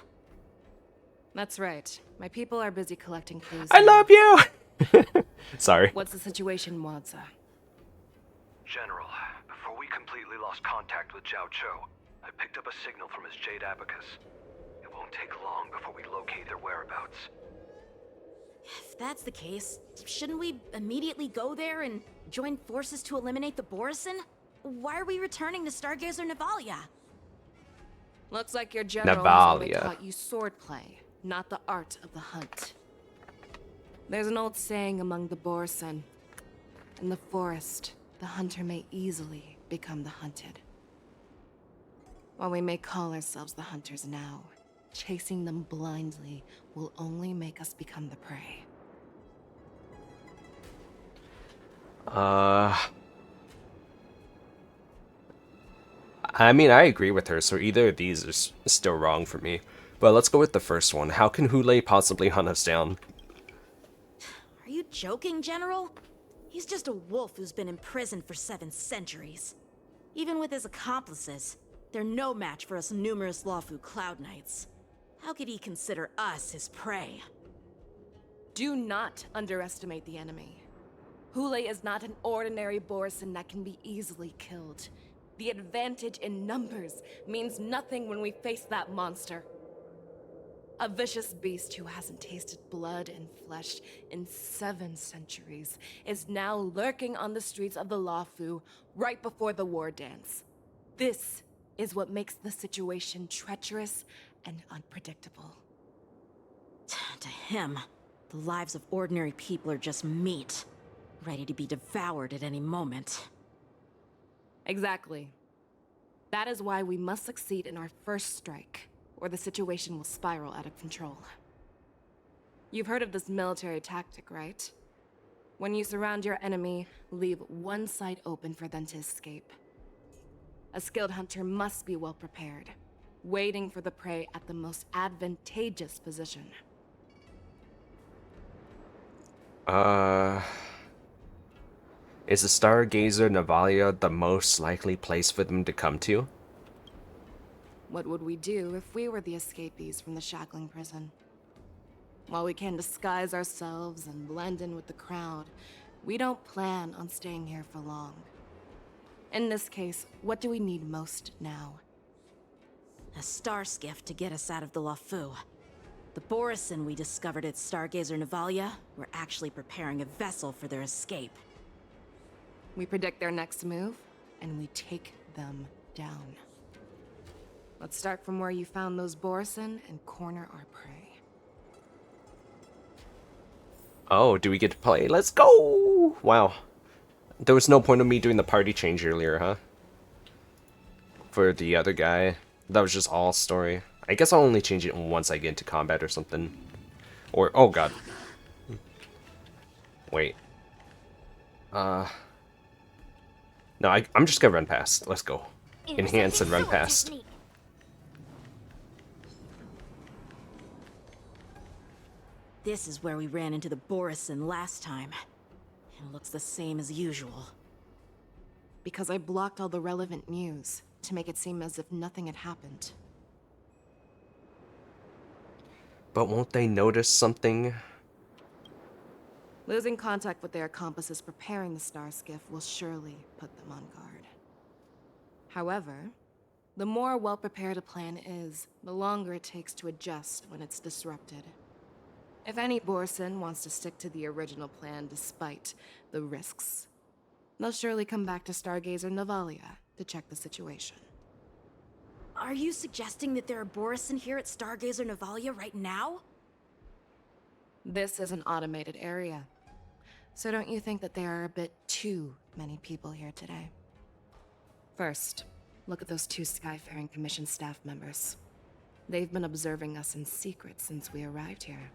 That's right. My people are busy collecting clues. I love you! Sorry. What's the situation, Wadza? General, before we completely lost contact with Xianzhou, I picked up a signal from his jade abacus. It won't take long before we locate their whereabouts. If that's the case, shouldn't we immediately go there and join forces to eliminate the Borson? Why are we returning to Stargazer Navalia? Looks like your general has only Navalia. taught you swordplay, not the art of the hunt. There's an old saying among the Borson. In the forest, the hunter may easily become the hunted. While we may call ourselves the hunters now, chasing them blindly will only make us become the prey. I mean, I agree with her, so either of these is still wrong for me. But let's go with the first one. How can Hule possibly hunt us down? Are you joking, General? He's just a wolf who's been imprisoned for 7 centuries. Even with his accomplices, they're no match for us numerous Luofu Cloud Knights. How could he consider us his prey? Do not underestimate the enemy. Hule is not an ordinary Borson that can be easily killed. The advantage in numbers means nothing when we face that monster. A vicious beast who hasn't tasted blood and flesh in 7 centuries is now lurking on the streets of the Luofu right before the war dance. This is what makes the situation treacherous and unpredictable. To him, the lives of ordinary people are just meat, ready to be devoured at any moment. Exactly. That is why we must succeed in our first strike, or the situation will spiral out of control. You've heard of this military tactic, right? When you surround your enemy, leave one side open for them to escape. A skilled hunter must be well prepared, waiting for the prey at the most advantageous position. Is the Stargazer Navalia the most likely place for them to come to? What would we do if we were the escapees from the shackling prison? While we can disguise ourselves and blend in with the crowd, we don't plan on staying here for long. In this case, what do we need most now? A star skiff to get us out of the Luofu. The Borison we discovered at Stargazer Navalia were actually preparing a vessel for their escape. We predict their next move, and we take them down. Let's start from where you found those Borison and corner our prey. Oh, do we get to play? Let's go! Wow. There was no point of me doing the party change earlier, huh? For the other guy. That was just all story. I guess I'll only change it once I get into combat or something. Or, oh god. Wait. No, I'm just gonna run past. Let's go. Enhance and run past. This is where we ran into the Borison last time. It looks the same as usual. Because I blocked all the relevant news to make it seem as if nothing had happened. But won't they notice something? Losing contact with their accomplices preparing the star skiff will surely put them on guard. However, the more well-prepared a plan is, the longer it takes to adjust when it's disrupted. If any Borison wants to stick to the original plan despite the risks, they'll surely come back to Stargazer Navalia to check the situation. Are you suggesting that there are Borison here at Stargazer Navalia right now? This is an automated area. So don't you think that there are a bit too many people here today? First, look at those 2 Skyfaring Commission staff members. They've been observing us in secret since we arrived here.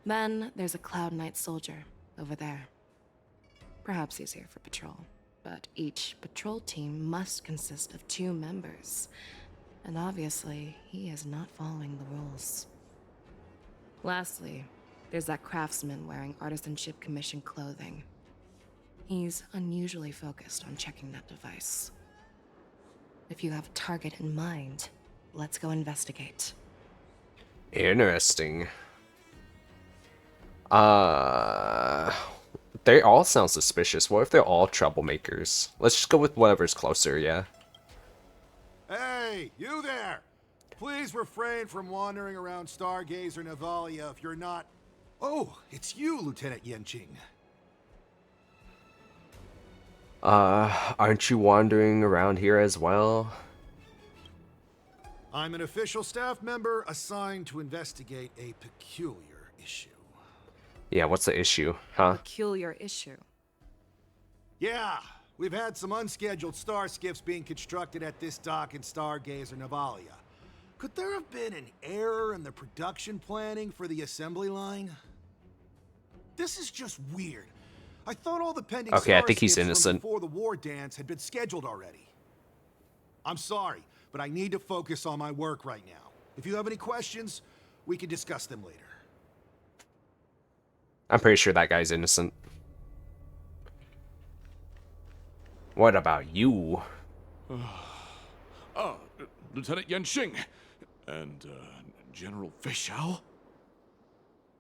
Then there's a Cloud Knight soldier over there. Perhaps he's here for patrol, but each patrol team must consist of 2 members. And obviously, he is not following the rules. Lastly, there's that craftsman wearing Artisanship Commission clothing. He's unusually focused on checking that device. If you have a target in mind, let's go investigate. Interesting. They all sound suspicious. What if they're all troublemakers? Let's just go with whatever's closer, yeah? Hey, you there! Please refrain from wandering around Stargazer Navalia if you're not... Oh, it's you, Lieutenant Yanqing. Aren't you wandering around here as well? I'm an official staff member assigned to investigate a peculiar issue. Yeah, what's the issue, huh? Peculiar issue. Yeah, we've had some unscheduled star skiffs being constructed at this dock in Stargazer Navalia. Could there have been an error in the production planning for the assembly line? This is just weird. I thought all the pending Okay, I star think he's skiffs from innocent. before the war dance had been scheduled already. I'm sorry, but I need to focus on my work right now. If you have any questions, we can discuss them later. I'm pretty sure that guy's innocent. What about you? Lieutenant Yanqing and General Fischau?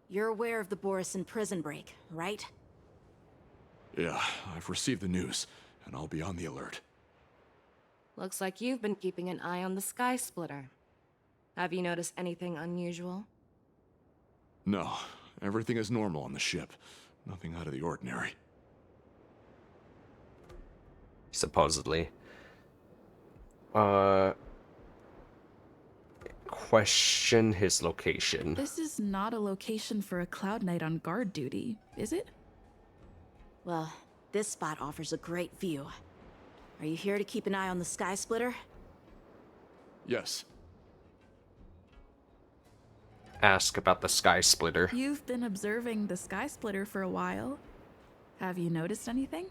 You're aware of the Borison prison break, right? Yeah, I've received the news, and I'll be on the alert. Looks like you've been keeping an eye on the Sky Splitter. Have you noticed anything unusual? No, everything is normal on the ship. Nothing out of the ordinary. Supposedly. Question his location. This is not a location for a Cloud Knight on guard duty, is it? Well, this spot offers a great view. Are you here to keep an eye on the Sky Splitter? Yes. Ask about the Sky Splitter. You've been observing the Sky Splitter for a while. Have you noticed anything?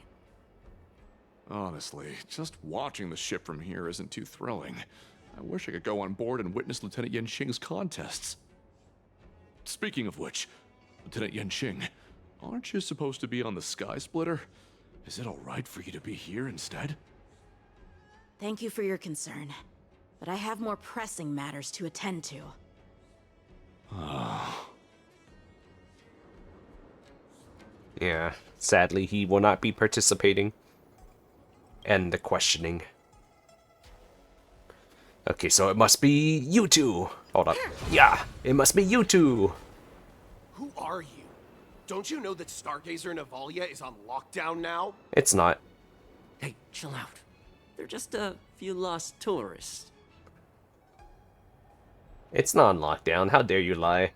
Honestly, just watching the ship from here isn't too thrilling. I wish I could go on board and witness Lieutenant Yanqing's contests. Speaking of which, Lieutenant Yanqing, aren't you supposed to be on the Sky Splitter? Is it alright for you to be here instead? Thank you for your concern, but I have more pressing matters to attend to. Yeah, sadly he will not be participating. And the questioning. Okay, so it must be you two. Hold up. Yeah, it must be you two. Who are you? Don't you know that Stargazer Navalia is on lockdown now? It's not. Hey, chill out. They're just a few lost tourists. It's not on lockdown. How dare you lie?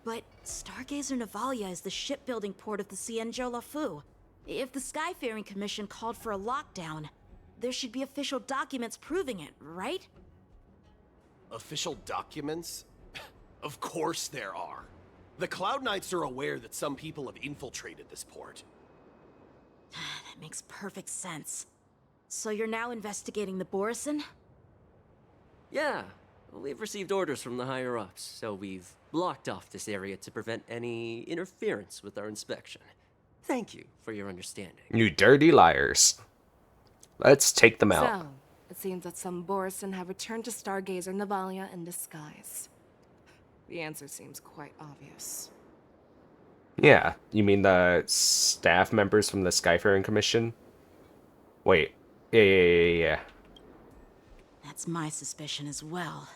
But Stargazer Navalia is the shipbuilding port of the Xianzhou Luofu. If the Skyfaring Commission called for a lockdown, there should be official documents proving it, right? Official documents? Of course there are. The Cloud Knights are aware that some people have infiltrated this port. That makes perfect sense. So you're now investigating the Borison? Yeah, we've received orders from the higher-ups, so we've blocked off this area to prevent any interference with our inspection. Thank you for your understanding. You dirty liars. Let's take them out. So, it seems that some Borison have returned to Stargazer Navalia in disguise. The answer seems quite obvious. Yeah, you mean the staff members from the Skyfaring Commission? Wait, yeah. That's my suspicion as well.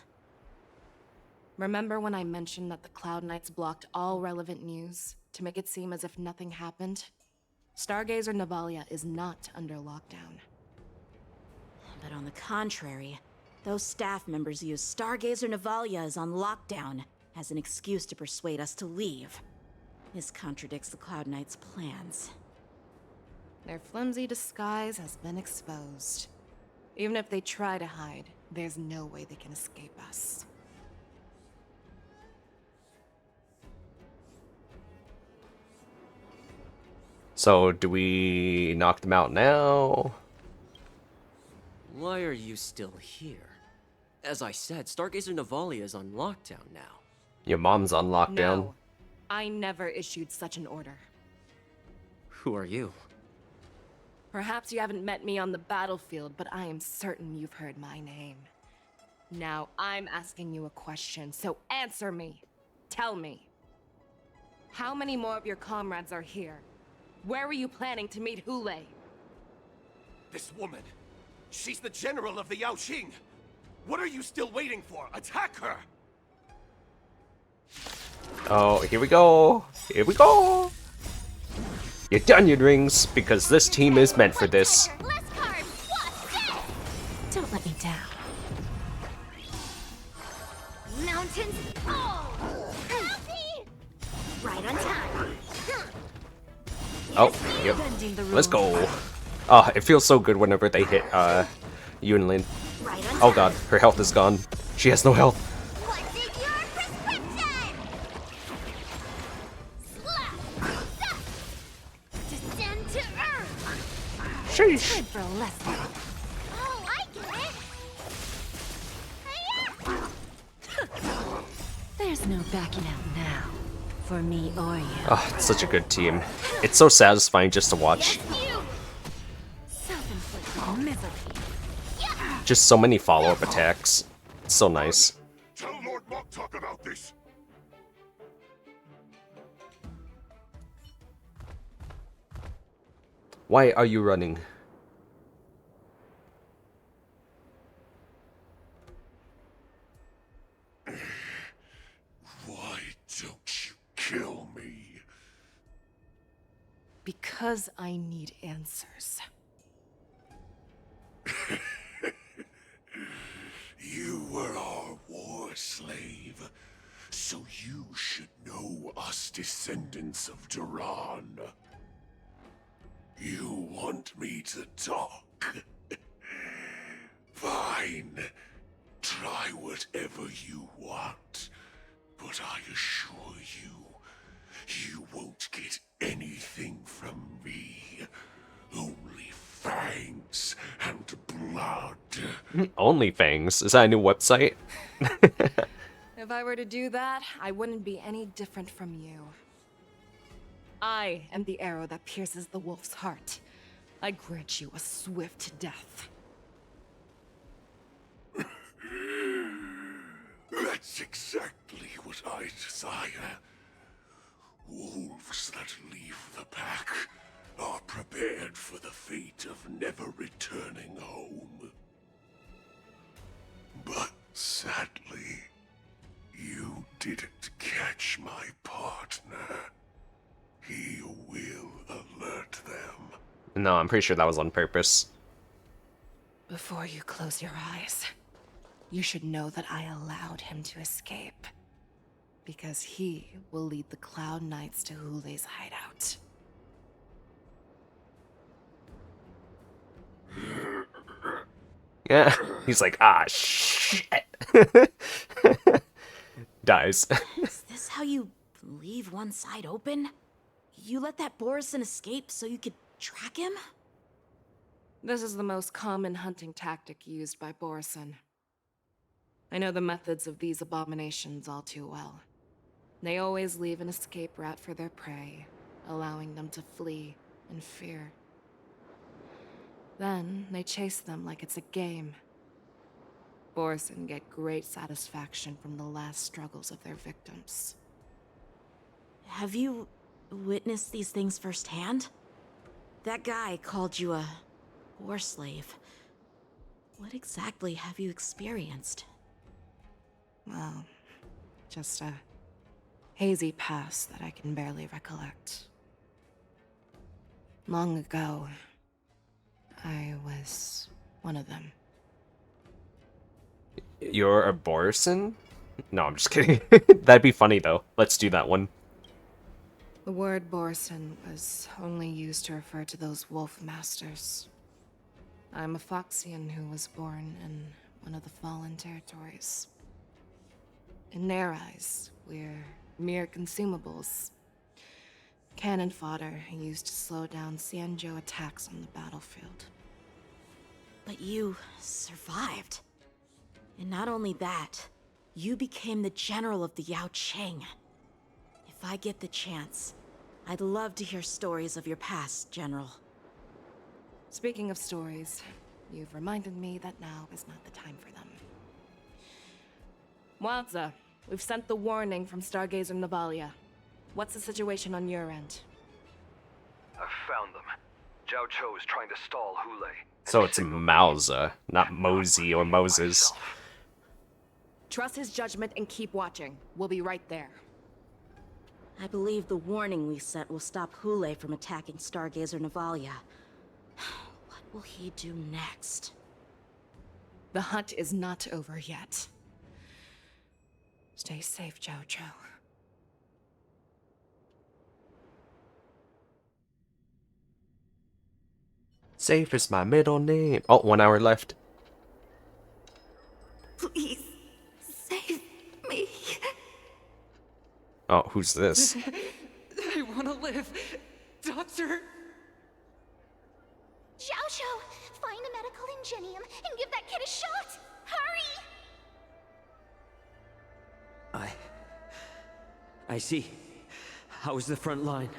Remember when I mentioned that the Cloud Knights blocked all relevant news to make it seem as if nothing happened? Stargazer Navalia is not under lockdown. But on the contrary, those staff members use Stargazer Navalia is on lockdown as an excuse to persuade us to leave. This contradicts the Cloud Knights' plans. Their flimsy disguise has been exposed. Even if they try to hide, there's no way they can escape us. So, do we knock them out now? Why are you still here? As I said, Stargazer Navalia is on lockdown now. Your mom's on lockdown. No, I never issued such an order. Who are you? Perhaps you haven't met me on the battlefield, but I am certain you've heard my name. Now, I'm asking you a question, so answer me. Tell me. How many more of your comrades are here? Where were you planning to meet Hule? This woman, she's the general of the Yaoqing. What are you still waiting for? Attack her! Oh, here we go. Here we go. Your onion rings, because this team is meant for this. Don't let me down. Mountains fall! Happy! Right on time. Oh, yep. Let's go. Oh, it feels so good whenever they hit Yunlin. Oh god, her health is gone. She has no health. Sheesh. Time for a lesson. Oh, I get it. There's no backing out now, for me or you. Oh, it's such a good team. It's so satisfying just to watch. Self-inflicted misery. Just so many follow-up attacks. It's so nice. Tell Lord Moktok about this. Why are you running? Because I need answers. You were our war slave, so you should know us descendants of Duran. You want me to talk? Fine. Try whatever you want. But I assure you, you won't get anything from me. Only fangs and blood. OnlyFans? Is that a new website? If I were to do that, I wouldn't be any different from you. I am the arrow that pierces the wolf's heart. I grant you a swift death. That's exactly what I desire. Wolves that leave the pack are prepared for the fate of never returning home. But sadly, you didn't catch my partner. He will alert them. No, I'm pretty sure that was on purpose. Before you close your eyes, you should know that I allowed him to escape. Because he will lead the Cloud Knights to Hulei's hideout. Yeah, he's like, ah, shit. Dies. Is this how you leave one side open? You let that Borison escape so you could track him? This is the most common hunting tactic used by Borison. I know the methods of these abominations all too well. They always leave an escape route for their prey, allowing them to flee in fear. Then they chase them like it's a game. Borison get great satisfaction from the last struggles of their victims. Have you witnessed these things firsthand? That guy called you a war slave. What exactly have you experienced? Well, just a hazy past that I can barely recollect. Long ago, I was one of them. You're a Borison? No, I'm just kidding. That'd be funny though. Let's do that one. The word Borison was only used to refer to those wolf masters. I'm a Foxian who was born in one of the fallen territories. In their eyes, we're mere consumables. Cannon fodder used to slow down Xianzhou attacks on the battlefield. But you survived. And not only that, you became the general of the Yaoqing. If I get the chance, I'd love to hear stories of your past, General. Speaking of stories, you've reminded me that now is not the time for them. Wadza, we've sent the warning from Stargazer Navalia. What's the situation on your end? I've found them. Xianzhou is trying to stall Hulei. So it's Mauza, not Mosey or Moses. Trust his judgment and keep watching. We'll be right there. I believe the warning we sent will stop Hulei from attacking Stargazer Navalia. What will he do next? The hunt is not over yet. Stay safe, Xianzhou. Safe is my middle name. Oh, 1 hour left. Please, save me. Oh, who's this? I want to live. Doctor! Xiaozhou, find a medical ingenium and give that kid a shot. Hurry! I see. How is the front line?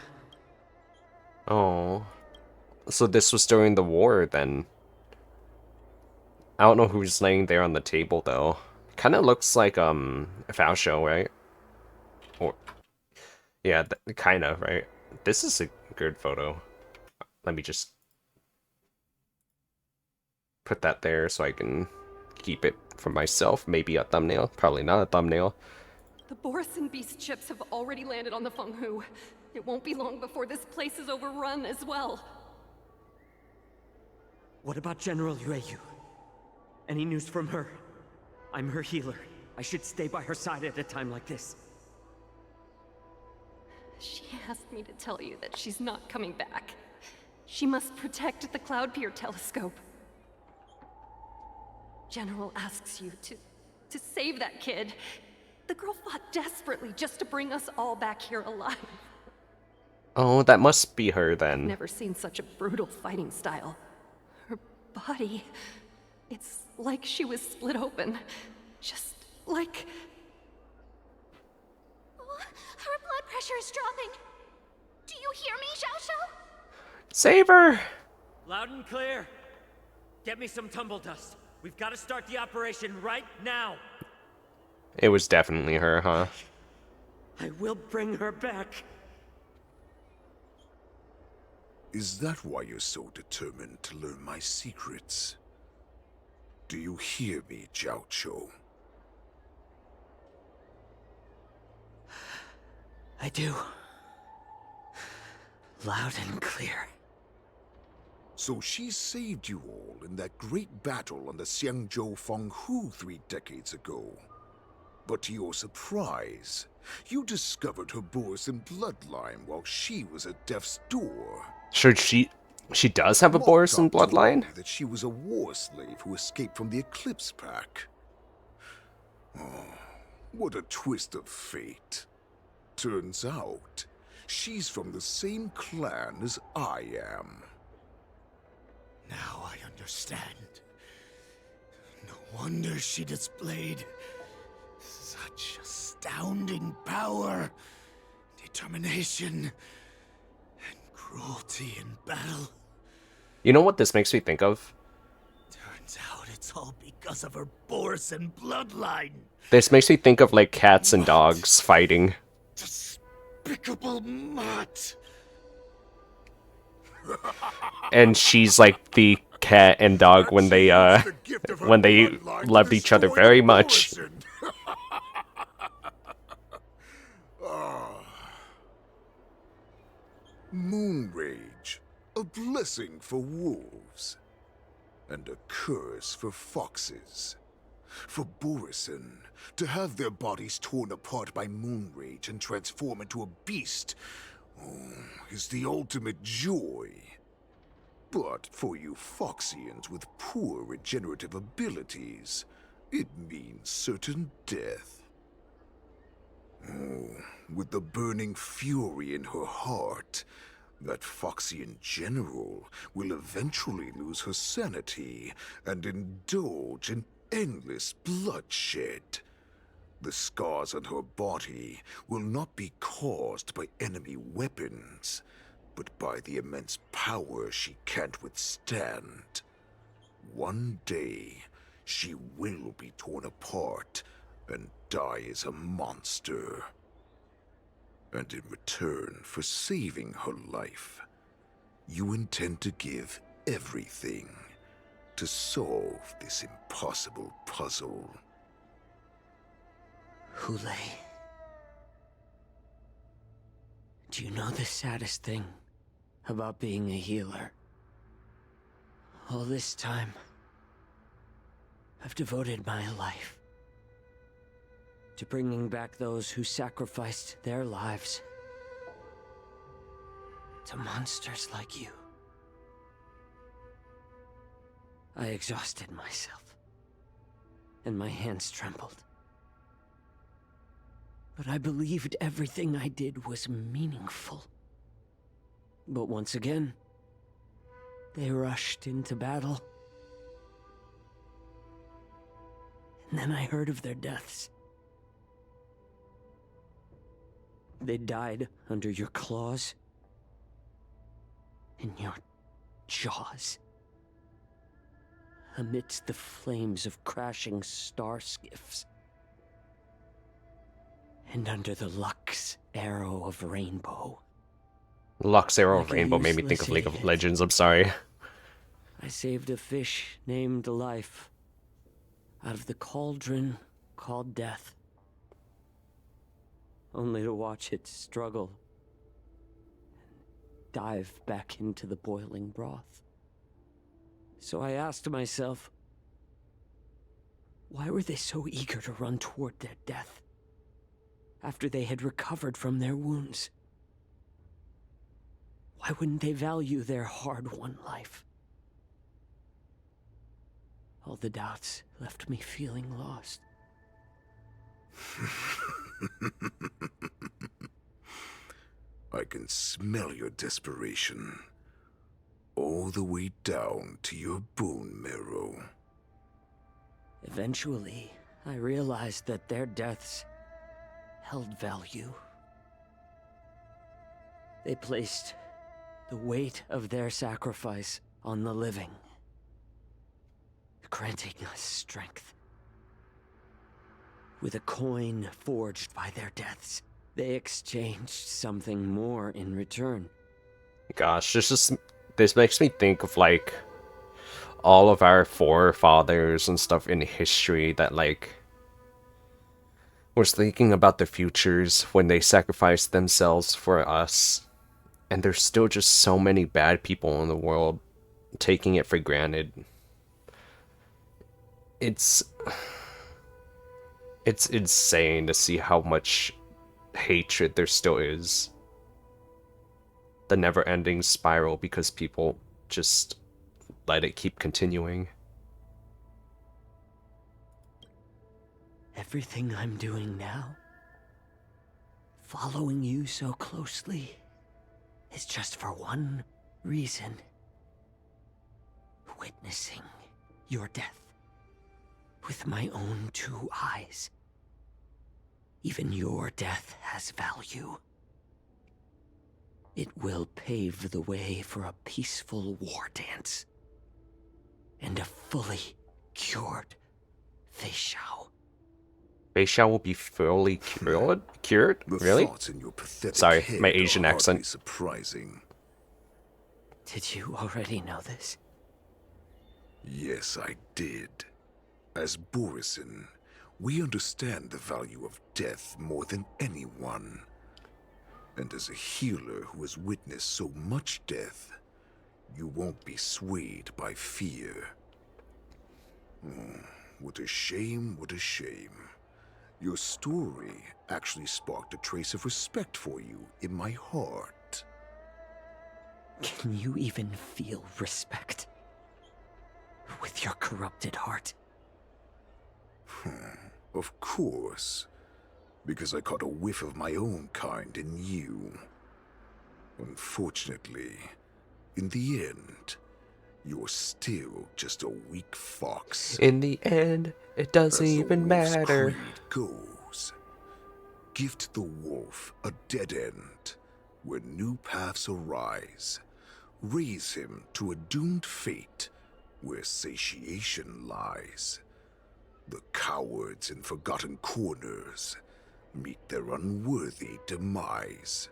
Oh. So this was during the war, then. I don't know who's laying there on the table, though. Kind of looks like, Faosho, right? Or... yeah, kind of, right? This is a good photo. Let me just... put that there so I can keep it for myself. Maybe a thumbnail. Probably not a thumbnail. The Borison beast chips have already landed on the Fenghu. It won't be long before this place is overrun as well. What about General Luofu? Any news from her? I'm her healer. I should stay by her side at a time like this. She asked me to tell you that she's not coming back. She must protect the Cloud Pier telescope. General asks you to save that kid. The girl fought desperately just to bring us all back here alive. Oh, that must be her then. Never seen such a brutal fighting style. Her body, it's like she was split open. Just like... Oh, her blood pressure is dropping. Do you hear me, Xiaozhou? Save her! Loud and clear. Get me some tumble dust. We've got to start the operation right now. It was definitely her, huh? I will bring her back. Is that why you're so determined to learn my secrets? Do you hear me, Xiaozhou? I do. Loud and clear. So she saved you all in that great battle on the Xianzhou Luofu 3 decades ago. But to your surprise, you discovered her Borisin bloodline while she was at death's door. Sure, she does have a Borisin bloodline? That she was a war slave who escaped from the Eclipse Pack. Oh, what a twist of fate. Turns out, she's from the same clan as I am. Now I understand. No wonder she displayed such astounding power, determination, and cruelty in battle. You know what this makes me think of? Turns out it's all because of her Borisin bloodline. This makes me think of, like, cats and dogs fighting. Despicable mutt. And she's like the cat and dog when they loved each other very much. Moon rage, a blessing for wolves, and a curse for foxes. For Borisin, to have their bodies torn apart by moon rage and transform into a beast is the ultimate joy. But for you Foxians with poor regenerative abilities, it means certain death. Oh, with the burning fury in her heart, that Foxian general will eventually lose her sanity and indulge in endless bloodshed. The scars on her body will not be caused by enemy weapons, but by the immense power she can't withstand. One day, she will be torn apart and die as a monster. And in return for saving her life, you intend to give everything to solve this impossible puzzle. Hule. Do you know the saddest thing about being a healer? All this time, I've devoted my life to bringing back those who sacrificed their lives to monsters like you. I exhausted myself, and my hands trembled. But I believed everything I did was meaningful. But once again, they rushed into battle. And then I heard of their deaths. They died under your claws, in your jaws, amidst the flames of crashing star skiffs, and under the Lux Arrow of Rainbow. Lux Arrow of Like a Rainbow made me think of League of useless Legends, I'm sorry. I saved a fish named Life out of the cauldron called Death, only to watch it struggle dive back into the boiling broth. So I asked myself, why were they so eager to run toward their death after they had recovered from their wounds? Why wouldn't they value their hard-won life? All the doubts left me feeling lost. I can smell your desperation, all the way down to your bone marrow. Eventually, I realized that their deaths held value. They placed the weight of their sacrifice on the living, granting us strength. With a coin forged by their deaths, they exchanged something more in return. Gosh, this makes me think of like all of our forefathers and stuff in history that like was thinking about the futures when they sacrificed themselves for us. And there's still just so many bad people in the world taking it for granted. It's insane to see how much hatred there still is. The never-ending spiral because people just let it keep continuing. Everything I'm doing now, following you so closely, is just for one reason. Witnessing your death with my own 2 eyes. Even your death has value. It will pave the way for a peaceful war dance and a fully cured Xianzhou. Xianzhou will be fully cured? Cured? Really? Sorry, my Asian accent. Surprising. Did you already know this? Yes, I did. As Borisin, we understand the value of death more than anyone. And as a healer who has witnessed so much death, you won't be swayed by fear. Oh, what a shame, what a shame. Your story actually sparked a trace of respect for you in my heart. Can you even feel respect with your corrupted heart? Of course. Because I caught a whiff of my own kind in you. Unfortunately, in the end, you're still just a weak fox. In the end, it doesn't even matter. Creed goes. Gift the wolf a dead end, where new paths arise. Raise him to a doomed fate, where satiation lies. The cowards in forgotten corners meet their unworthy demise.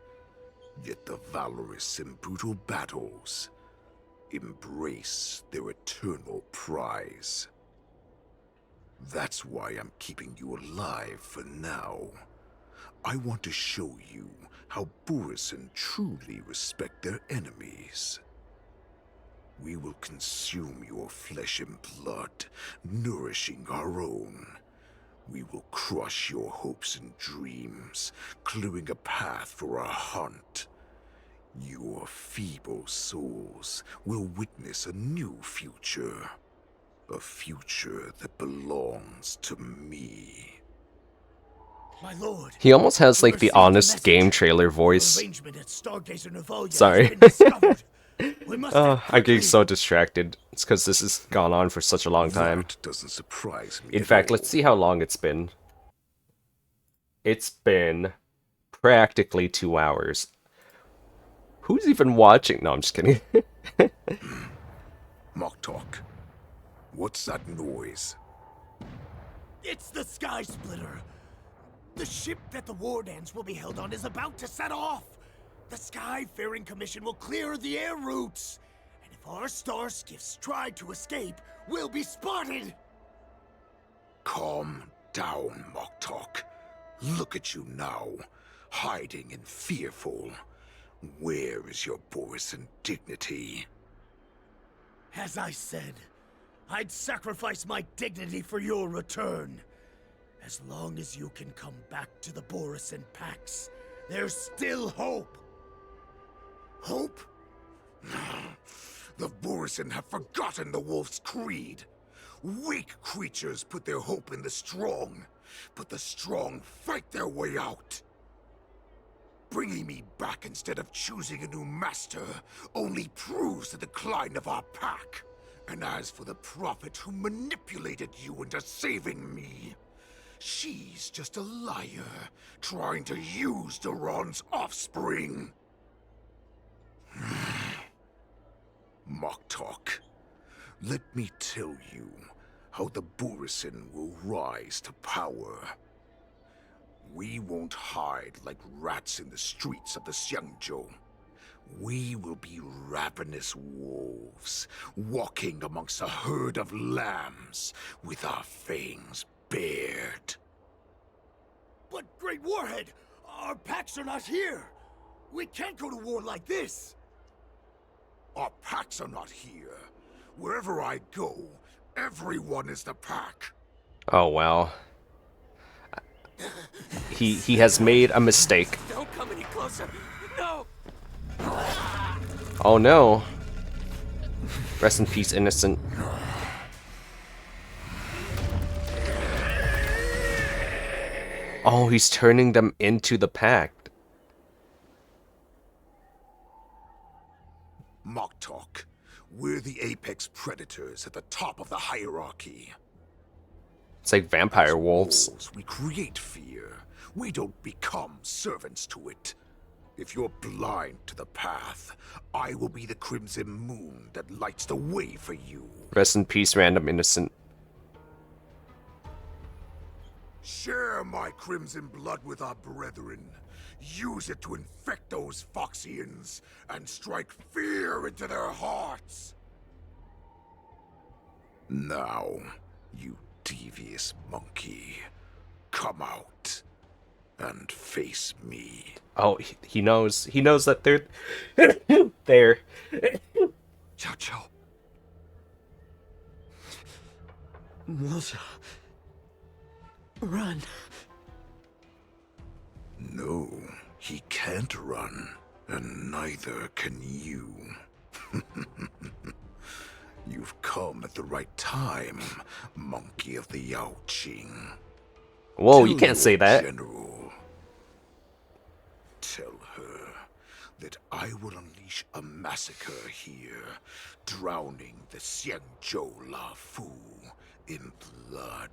Yet the valorous in brutal battles embrace their eternal prize. That's why I'm keeping you alive for now. I want to show you how Borisin truly respect their enemies. We will consume your flesh and blood, nourishing our own. We will crush your hopes and dreams, clearing a path for our hunt. Your feeble souls will witness a new future. A future that belongs to me. My lord, He almost has like the honest game trailer voice. Sorry. I'm getting so distracted. It's because this has gone on for such a long time. That doesn't surprise me. In fact, let's see how long it's been. It's been practically 2 hours. Who's even watching? No, I'm just kidding. Moktok, what's that noise? It's the Sky Splitter. The ship that the war dance will be held on is about to set off. The Skyfaring Commission will clear the air routes. And if our star skiffs try to escape, we'll be spotted. Calm down, Moktok. Look at you now, hiding and fearful. Where is your Borisan dignity? As I said, I'd sacrifice my dignity for your return. As long as you can come back to the Borisan Pax, there's still hope. Hope? The Borisan have forgotten the wolf's creed. Weak creatures put their hope in the strong, but the strong fight their way out. Bringing me back instead of choosing a new master only proves the decline of our pack. And as for the prophet who manipulated you into saving me, she's just a liar, trying to use Duran's offspring. Mock talk. Let me tell you how the Borisan will rise to power. We won't hide like rats in the streets of the Xianzhou. We will be ravenous wolves, walking amongst a herd of lambs, with our fangs bared. But Great Warhead, our packs are not here. We can't go to war like this. Our packs are not here. Wherever I go, everyone is the pack. Oh well. He has made a mistake. Don't come any closer. No. Oh no. Rest in peace, innocent. Oh, he's turning them into the pact. Mock talk. We're the apex predators at the top of the hierarchy. It's like vampire wolves. We create fear. We don't become servants to it. If you're blind to the path, I will be the crimson moon that lights the way for you. Rest in peace, random innocent. Share my crimson blood with our brethren. Use it to infect those Foxians and strike fear into their hearts. Now, you devious monkey, come out and face me. Oh, he knows. He knows that they're there. Xianzhou. Moza. Run. No, he can't run, and neither can you. You've come at the right time, monkey of the Yaoqing. Whoa, you can't say that. General, tell her that I will unleash a massacre here, drowning the Xianzhou Luofu in blood.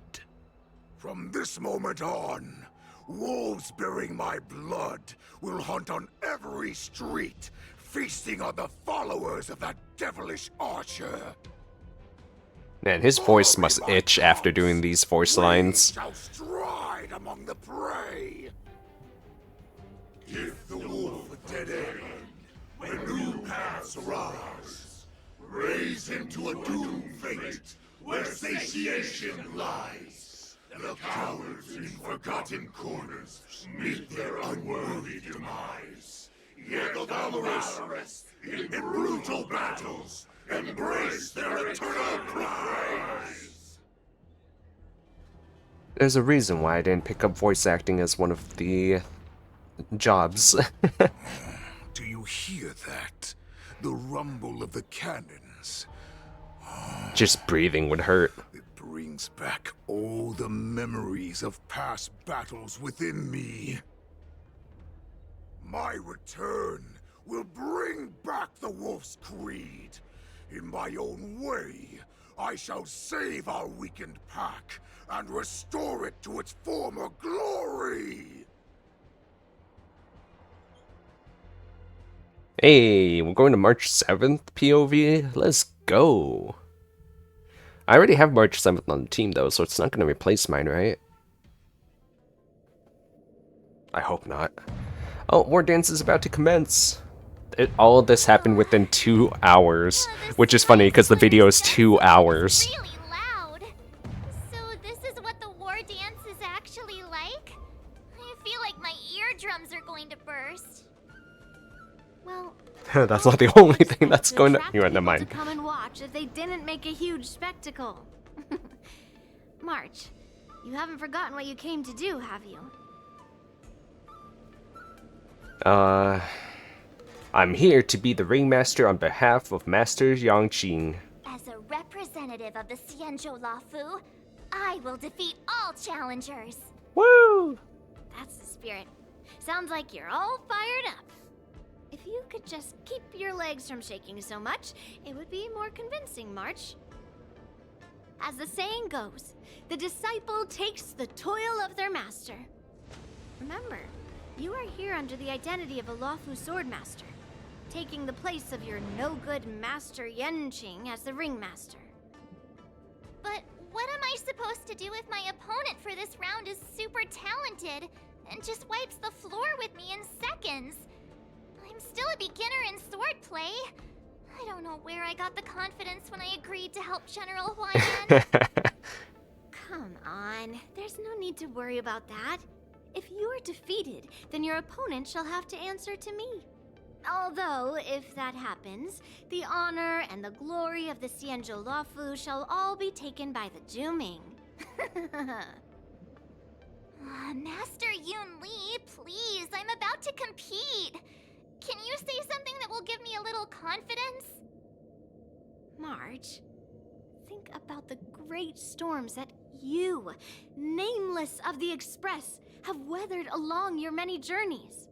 From this moment on, wolves bearing my blood will hunt on every street, feasting on the followers of that devilish archer. Man, his voice must itch after doing these voice lines. Shall stride among the prey. Give the wolf a dead end when new paths arise. Raise him to a doomed fate where satiation lies. The cowards in forgotten corners meet their unworthy demise. Yet the valorous in brutal battles embrace their eternal prize. There's a reason why I didn't pick up voice acting as one of the jobs. Do you hear that? The rumble of the cannons. Just breathing would hurt. It brings back all the memories of past battles within me. My return will bring back the wolf's creed. In my own way, I shall save our weakened pack and restore it to its former glory. Hey, we're going to March 7th POV. Let's go. I already have March 7th on the team though, so it's not going to replace mine, right? I hope not. Oh, War Dance is about to commence. All of this happened within 2 hours, which is funny because the video is 2 hours. Really loud. So this is what the war dance is actually like? I feel like my eardrums are going to burst. That's not the only thing that's going to. You never mind. To come and watch if they didn't make a huge spectacle. March, you haven't forgotten what you came to do, have you? I'm here to be the ringmaster on behalf of Master Yangqing. As a representative of the Xianzhou Luofu, I will defeat all challengers. Woo! That's the spirit. Sounds like you're all fired up. If you could just keep your legs from shaking so much, it would be more convincing, March. As the saying goes, the disciple takes the toil of their master. Remember, you are here under the identity of a Luofu swordmaster, taking the place of your no-good master Yanqing as the ringmaster. But what am I supposed to do if my opponent for this round is super talented and just wipes the floor with me in seconds? I'm still a beginner in swordplay. I don't know where I got the confidence when I agreed to help General Huaiyan. Come on, there's no need to worry about that. If you are defeated, then your opponent shall have to answer to me. Although, if that happens, the honor and the glory of the Xianzhou Luofu shall all be taken by the Juming. Master Yun Li, please, I'm about to compete. Can you say something that will give me a little confidence? March, think about the great storms that you, nameless of the Express, have weathered along your many journeys.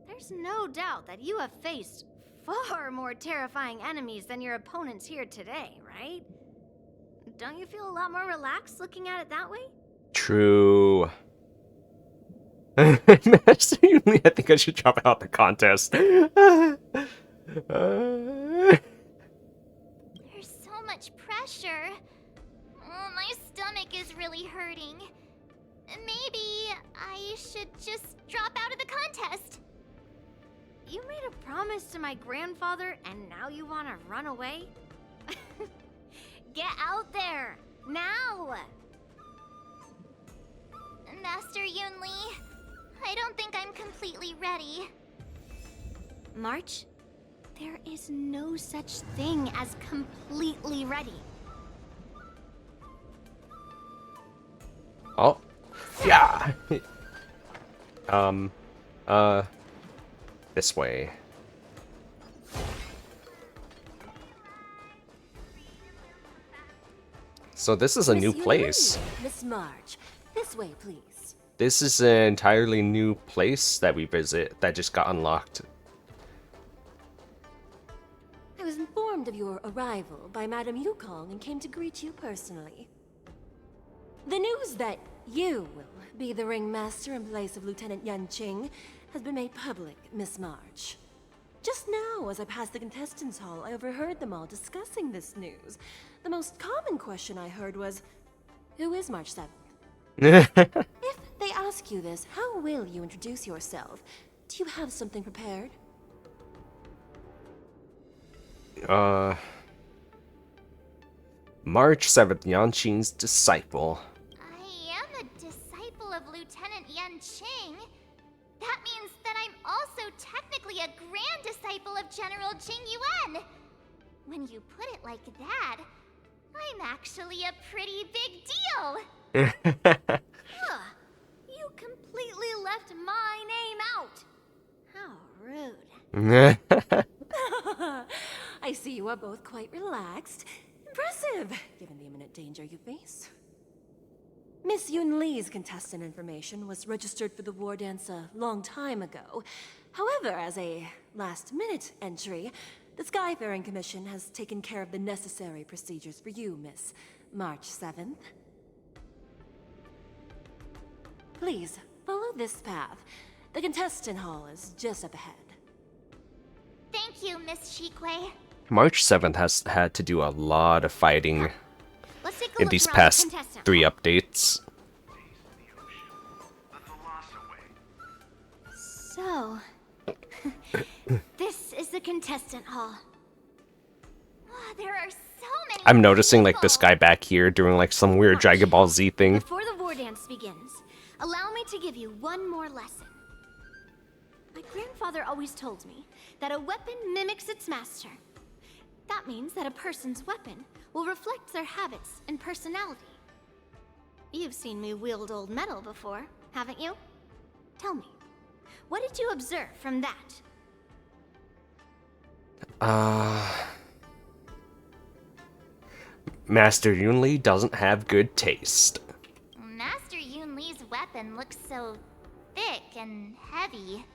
There's no doubt that you have faced far more terrifying enemies than your opponents here today, right? Don't you feel a lot more relaxed looking at it that way? True. Master Yunli, I think I should drop out the contest. There's so much pressure. Oh, my stomach is really hurting. Maybe I should just drop out of the contest. You made a promise to my grandfather and now you want to run away? Get out there, now! Master Yun Li, I don't think I'm completely ready. March, there is no such thing as completely ready. Oh. Yeah. This way. So this is a new place. Miss March, this way, please. This is an entirely new place that we visit that just got unlocked. I was informed of your arrival by Madame Yukong and came to greet you personally. The news that you will be the ringmaster in place of Lieutenant Yanqing has been made public, Miss March. Just now, as I passed the contestants' hall, I overheard them all discussing this news. The most common question I heard was, who is March 7th? If they ask you this, how will you introduce yourself? Do you have something prepared? March 7th, Yanqing's disciple. I am a disciple of Lieutenant Yanqing. That means that I'm also technically a grand disciple of General Jing Yuan. When you put it like that, I'm actually a pretty big deal. Huh. You completely left my name out. How rude. I see you are both quite relaxed. Impressive, given the imminent danger you face. Miss Yun Li's contestant information was registered for the war dance a long time ago. However, as a last-minute entry, the Skyfaring Commission has taken care of the necessary procedures for you, Miss March 7th. Please, follow this path. The contestant hall is just up ahead. Thank you, Miss Shikwe. March 7th has had to do a lot of fighting Let's take a in look these around past the contestant 3 updates. So, this is the contestant hall. Oh, there are so many. I'm noticing like this guy back here doing like some weird Dragon Ball Z thing. Before the war dance begins, allow me to give you one more lesson. My grandfather always told me that a weapon mimics its master. That means that a person's weapon will reflect their habits and personality. You've seen me wield old metal before, haven't you? Tell me, what did you observe from that? Master Yunli doesn't have good taste. Master Yunli's weapon looks so thick and heavy.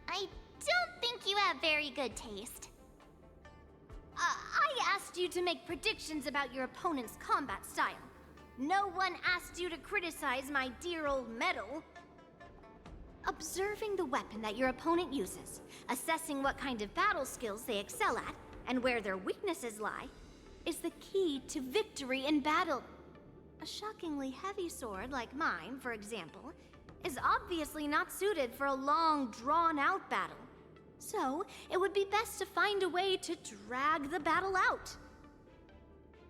I don't think you have very good taste. I asked you to make predictions about your opponent's combat style. No one asked you to criticize my dear old metal. Observing the weapon that your opponent uses, assessing what kind of battle skills they excel at, and where their weaknesses lie, is the key to victory in battle. A shockingly heavy sword like mine, for example, is obviously not suited for a long, drawn-out battle. So, it would be best to find a way to drag the battle out.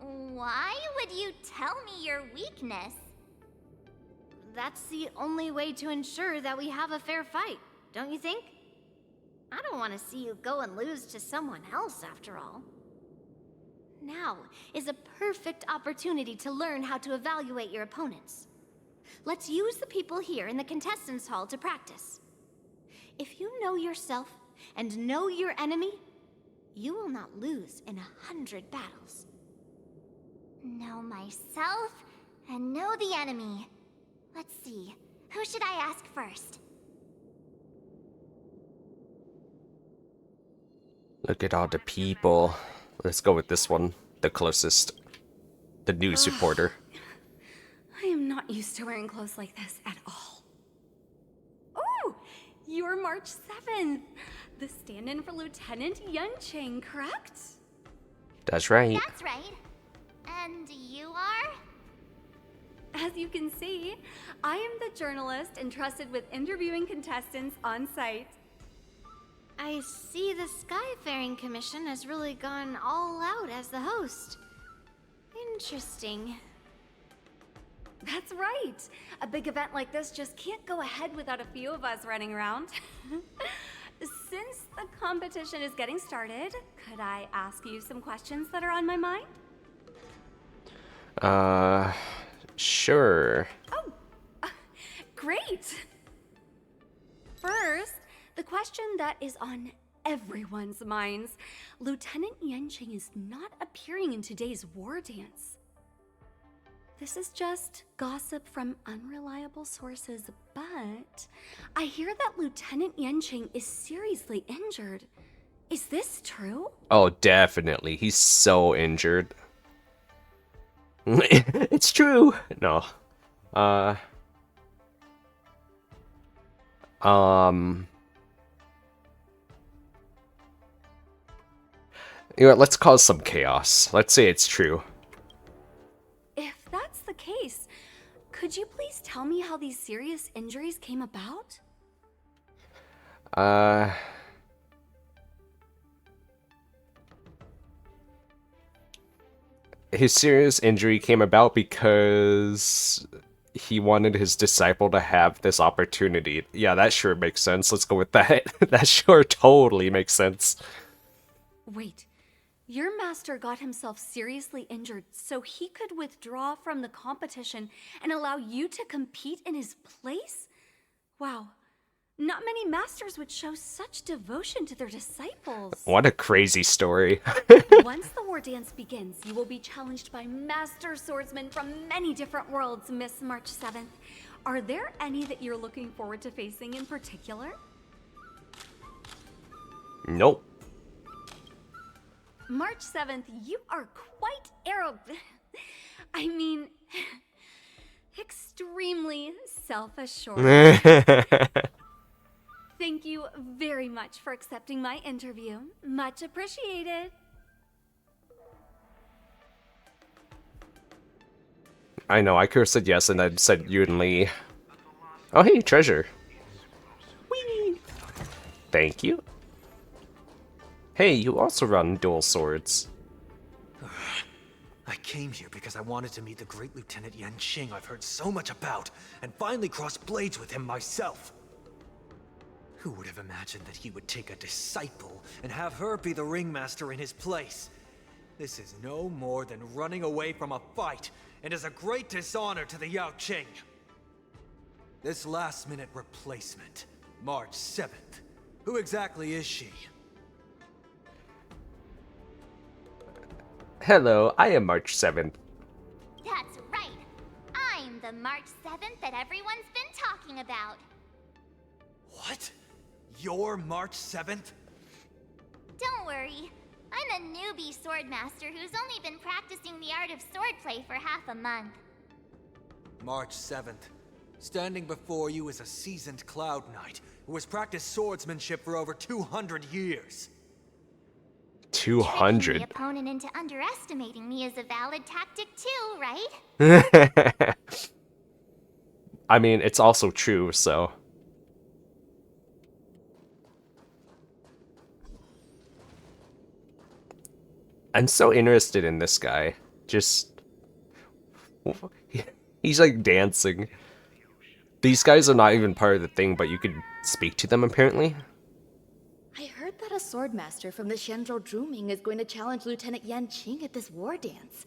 Why would you tell me your weakness? That's the only way to ensure that we have a fair fight, don't you think? I don't want to see you go and lose to someone else, after all. Now is a perfect opportunity to learn how to evaluate your opponents. Let's use the people here in the contestants' hall to practice. If you know yourself and know your enemy, you will not lose in 100 battles. Know myself and know the enemy. Let's see, who should I ask first? Look at all the people. Let's go with this one, the closest. The news reporter. I am not used to wearing clothes like this at all. Oh, you're March 7th. The stand-in for Lieutenant Yanqing, correct? That's right. That's right. And you are? As you can see, I am the journalist entrusted with interviewing contestants on site. I see the Skyfaring Commission has really gone all out as the host. Interesting. That's right. A big event like this just can't go ahead without a few of us running around. Since the competition is getting started, could I ask you some questions that are on my mind? Sure. Oh, great. First, the question that is on everyone's minds. Lieutenant Yanqing is not appearing in today's war dance. This is just gossip from unreliable sources, but I hear that Lieutenant Yanqing is seriously injured. Is this true? Oh, definitely. He's so injured. It's true. No. You know what, let's cause some chaos. Let's say it's true. If that's the case, could you please tell me how these serious injuries came about? His serious injury came about because he wanted his disciple to have this opportunity. Yeah, that sure makes sense. Let's go with that. That sure totally makes sense. Wait, your master got himself seriously injured so he could withdraw from the competition and allow you to compete in his place? Wow, not many masters would show such devotion to their disciples. What a crazy story. Once the war dance begins, you will be challenged by master swordsmen from many different worlds, Miss March 7th. Are there any that you're looking forward to facing in particular? Nope. March 7th, you are quite I mean, extremely self-assured. Thank you very much for accepting my interview. Much appreciated. I know, I could have said yes and then said Yunli. Oh, hey, treasure. Whee! Thank you. Hey, you also run dual swords. I came here because I wanted to meet the great Lieutenant Yanqing I've heard so much about, and finally cross blades with him myself. Who would have imagined that he would take a disciple and have her be the ringmaster in his place? This is no more than running away from a fight, and is a great dishonor to the Yao Qing. This last-minute replacement, March 7th. Who exactly is she? Hello, I am March 7th. That's right. I'm the March 7th that everyone's been talking about. What? You're March 7th? Don't worry. I'm a newbie swordmaster who's only been practicing the art of swordplay for half a month. March 7th. Standing before you is a seasoned Cloud Knight who has practiced swordsmanship for over 200 years. 200? Tricking the opponent into underestimating me is a valid tactic too, right? I mean, it's also true, so... I'm so interested in this guy. Just... He's like dancing. These guys are not even part of the thing, but you could speak to them apparently. I heard that a swordmaster from the Xianzhou Luofu is going to challenge Lieutenant Yanqing at this war dance.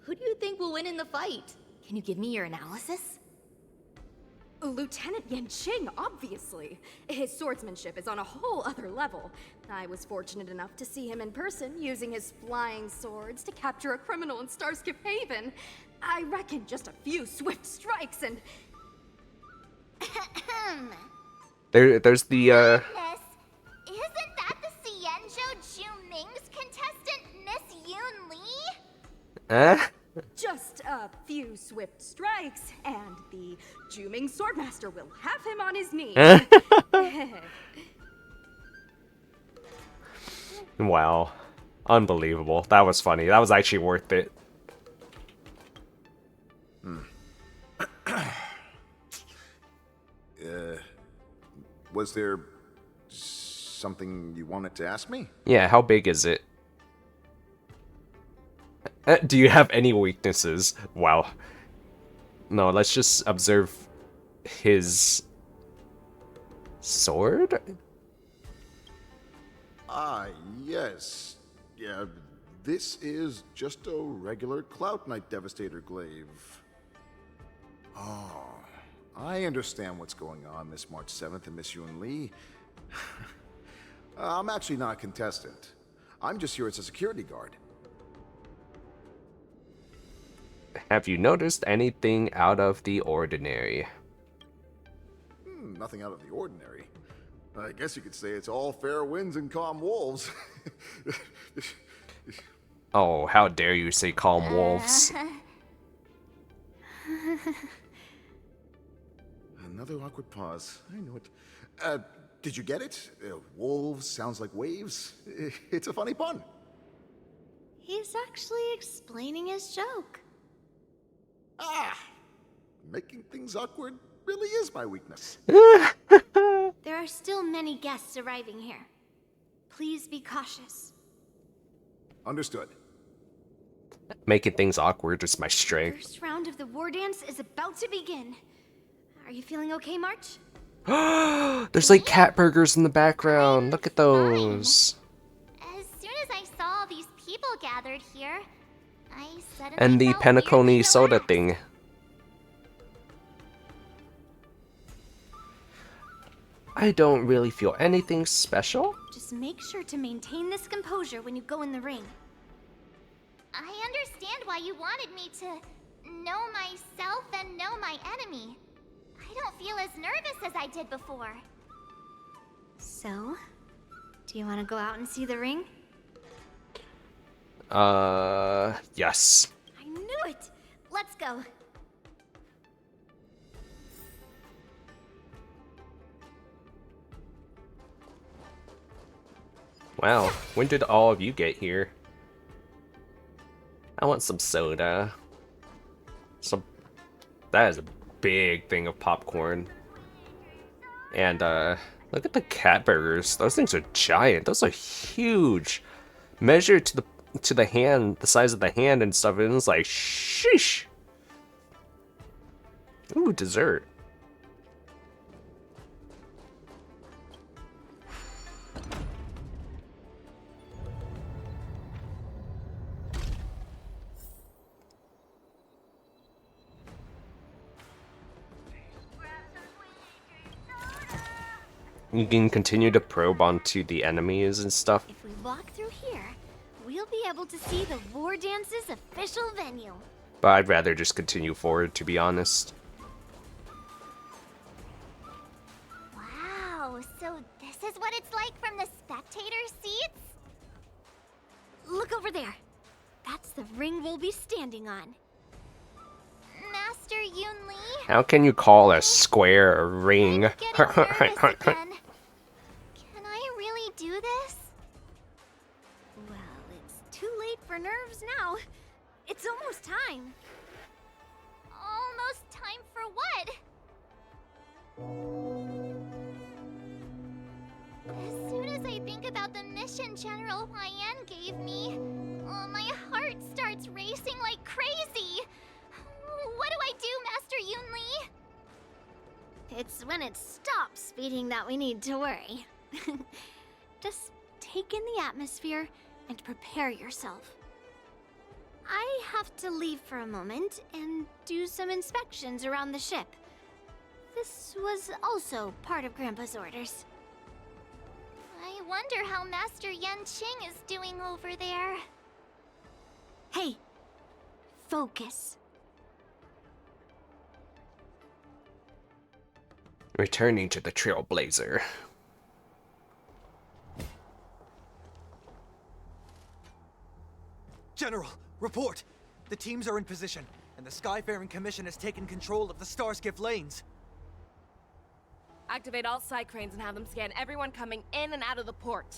Who do you think will win in the fight? Can you give me your analysis? Lieutenant Yanqing, obviously. His swordsmanship is on a whole other level. I was fortunate enough to see him in person using his flying swords to capture a criminal in Starskip Haven. I reckon just a few swift strikes and... There's the, Goodness, isn't that the Xianzhou Ming's contestant, Miss Yoon Lee? Just a few swift strikes, and the Juming Swordmaster will have him on his knees. Wow. Unbelievable. That was funny. That was actually worth it. Was there something you wanted to ask me? Yeah, how big is it? Do you have any weaknesses? Wow. No, let's just observe his sword? Ah, yes. Yeah, this is just a regular Cloud Knight Devastator glaive. Oh, I understand what's going on, Miss March 7th and Miss Yoon Lee. I'm actually not a contestant. I'm just here as a security guard. Have you noticed anything out of the ordinary? Nothing out of the ordinary. I guess you could say it's all fair winds and calm wolves. Oh, how dare you say calm wolves. Another awkward pause. I know it. Did you get it? Wolves sounds like waves. It's a funny pun. He's actually explaining his joke. Ah! Making things awkward really is my weakness. There are still many guests arriving here. Please be cautious. Understood. Making things awkward is my strength. First round of the war dance is about to begin. Are you feeling okay, March? There's like cat burgers in the background. Look at those. As soon as I saw all these people gathered here, I suddenly And the felt Penacony weirdly soda relaxed. thing. I don't really feel anything special. Just make sure to maintain this composure when you go in the ring. I understand why you wanted me to know myself and know my enemy. I don't feel as nervous as I did before. So, do you want to go out and see the ring? Yes. I knew it! Let's go. Wow, when did all of you get here? I want some soda. That is a big thing of popcorn. And look at the cat burgers. Those things are giant. Those are huge. Measured to the hand, the size of the hand and stuff, and it's like sheesh. Ooh, dessert. You can continue to probe onto the enemies and stuff. If we walk through here, we'll be able to see the War Dance's official venue. But I'd rather just continue forward, to be honest. Wow, so this is what it's like from the spectator seats? Look over there. That's the ring we'll be standing on. Master Yun Li? How can you call a square a ring? Can I really do this? Well, it's too late for nerves now. It's almost time. Almost time for what? As soon as I think about the mission General Huayan gave me, my heart starts racing like crazy. What do I do, Master Yun Li? It's when it stops speeding that we need to worry. Just take in the atmosphere and prepare yourself. I have to leave for a moment and do some inspections around the ship. This was also part of Grandpa's orders. I wonder how Master Yanqing is doing over there. Hey, focus. Returning to the Trailblazer. General, report! The teams are in position, and the Skyfaring Commission has taken control of the Starskiff lanes. Activate all side cranes and have them scan everyone coming in and out of the port.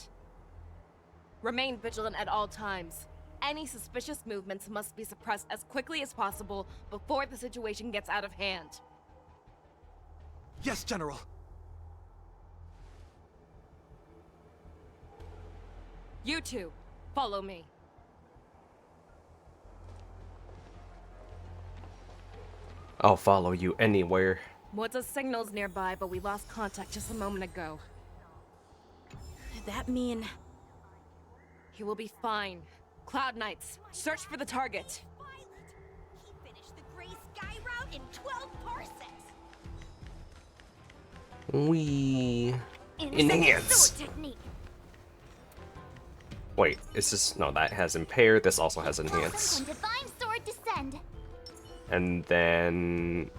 Remain vigilant at all times. Any suspicious movements must be suppressed as quickly as possible before the situation gets out of hand. Yes, General. You two, follow me. I'll follow you anywhere. What's signal's nearby, but we lost contact just a moment ago. That mean... He will be fine. Cloud Knights, search for the target. He finished the Gray Sky route in 12 parsecs. We enhance. Wait, is this no? That has impair. This also has enhance. Divine sword descend. And then